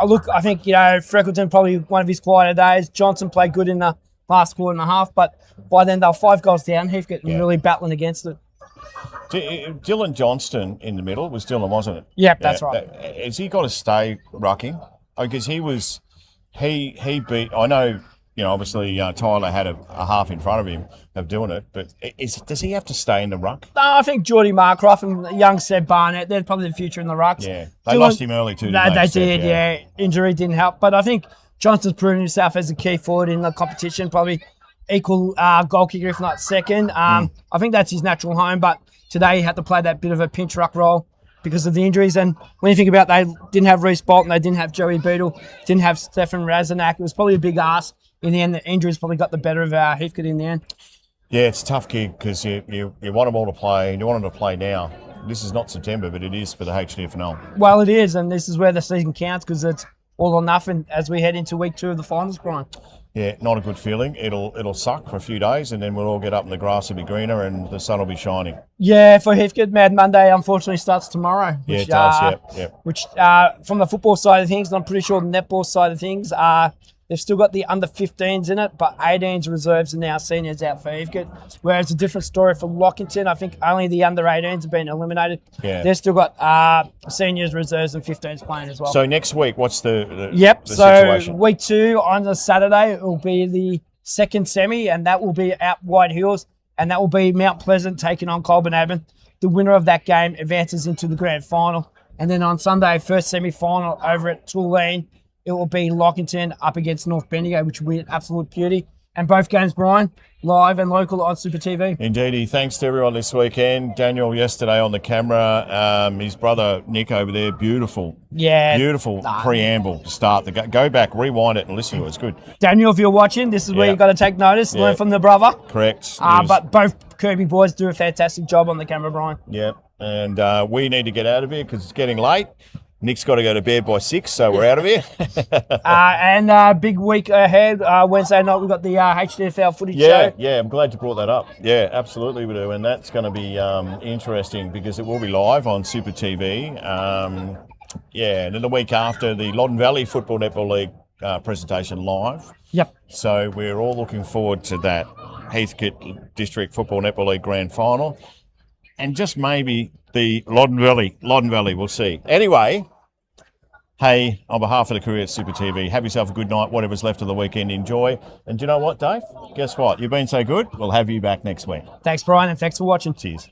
Speaker 13: Look, I think, Freckleton probably one of his quieter days. Johnson played good in the last quarter and a half, but by then they were 5 goals down. Heathcote really battling against it.
Speaker 11: Dylan Johnston in the middle was Dylan, wasn't it?
Speaker 13: Yep, that's right.
Speaker 11: Has he got to stay rucking? Because he beat, I know, obviously Tyler had a half in front of him of doing it, but does he have to stay in the ruck?
Speaker 13: No, I think Geordie Markroff and young Seb Barnett, they're probably the future in the rucks.
Speaker 11: Yeah, they lost him early too,
Speaker 13: No, they did, yeah. Injury didn't help. But I think Johnston's proven himself as a key forward in the competition, probably equal goal kicker, if not second. I think that's his natural home, but today he had to play that bit of a pinch ruck role because of the injuries. And when you think about it, they didn't have Reece Bolton, they didn't have Joey Beadle, didn't have Stefan Razanak. It was probably a big ask. In the end, the injuries probably got the better of Heathcote in the end.
Speaker 11: Yeah, it's a tough gig because you want them all to play, and you want them to play now. This is not September, but it is for the HDFNL.
Speaker 13: Well, it is, and this is where the season counts because it's all or nothing as we head into week 2 of the finals, Brian.
Speaker 11: Yeah, not a good feeling. It'll suck for a few days, and then we'll all get up and the grass will be greener and the sun will be shining.
Speaker 13: Yeah, for Heathcote, Mad Monday unfortunately starts tomorrow.
Speaker 11: Which, it does, yep.
Speaker 13: Which, from the football side of things, and I'm pretty sure the netball side of things, they've still got the under-15s in it, but 18s reserves and now seniors out for Heathcote. Whereas a different story for Lockington, I think only the under-18s have been eliminated.
Speaker 11: Yeah.
Speaker 13: They've still got seniors, reserves and 15s playing as well.
Speaker 11: So next week, what's the
Speaker 13: Yep,
Speaker 11: the
Speaker 13: so
Speaker 11: situation?
Speaker 13: week 2 on the Saturday, it will be the second semi, and that will be at White Hills, and that will be Mount Pleasant taking on Colbernabon. The winner of that game advances into the grand final. And then on Sunday, first semi-final over at Tulane, it will be Lockington up against North Bendigo, which will be an absolute beauty. And both games, Brian, live and local on Super TV.
Speaker 11: Indeedy. Thanks to everyone this weekend. Daniel yesterday on the camera. His brother Nick over there. Beautiful.
Speaker 13: Yeah.
Speaker 11: Beautiful preamble to start the game. Go back, rewind it and listen to it. It's good.
Speaker 13: Daniel, if you're watching, this is where you've got to take notice, learn from the brother.
Speaker 11: Correct.
Speaker 13: But both Kirby boys do a fantastic job on the camera, Brian.
Speaker 11: Yeah. And we need to get out of here because it's getting late. Nick's got to go to bed by 6, so we're out of here.
Speaker 13: And big week ahead. Wednesday night, we've got the HDFL footage show.
Speaker 11: Yeah, I'm glad you brought that up. Yeah, absolutely we do. And that's going to be interesting because it will be live on Super TV. And then the week after, the Loddon Valley Football Netball League presentation live.
Speaker 13: Yep.
Speaker 11: So we're all looking forward to that Heathcote District Football Netball League Grand Final. And just maybe the Loddon Valley, we'll see. Anyway, Hey, on behalf of the crew at Super TV, have yourself a good night, whatever's left of the weekend, enjoy. And do you know what, Dave? Guess what? You've been so good, we'll have you back next week.
Speaker 13: Thanks, Brian, and thanks for watching.
Speaker 11: Cheers.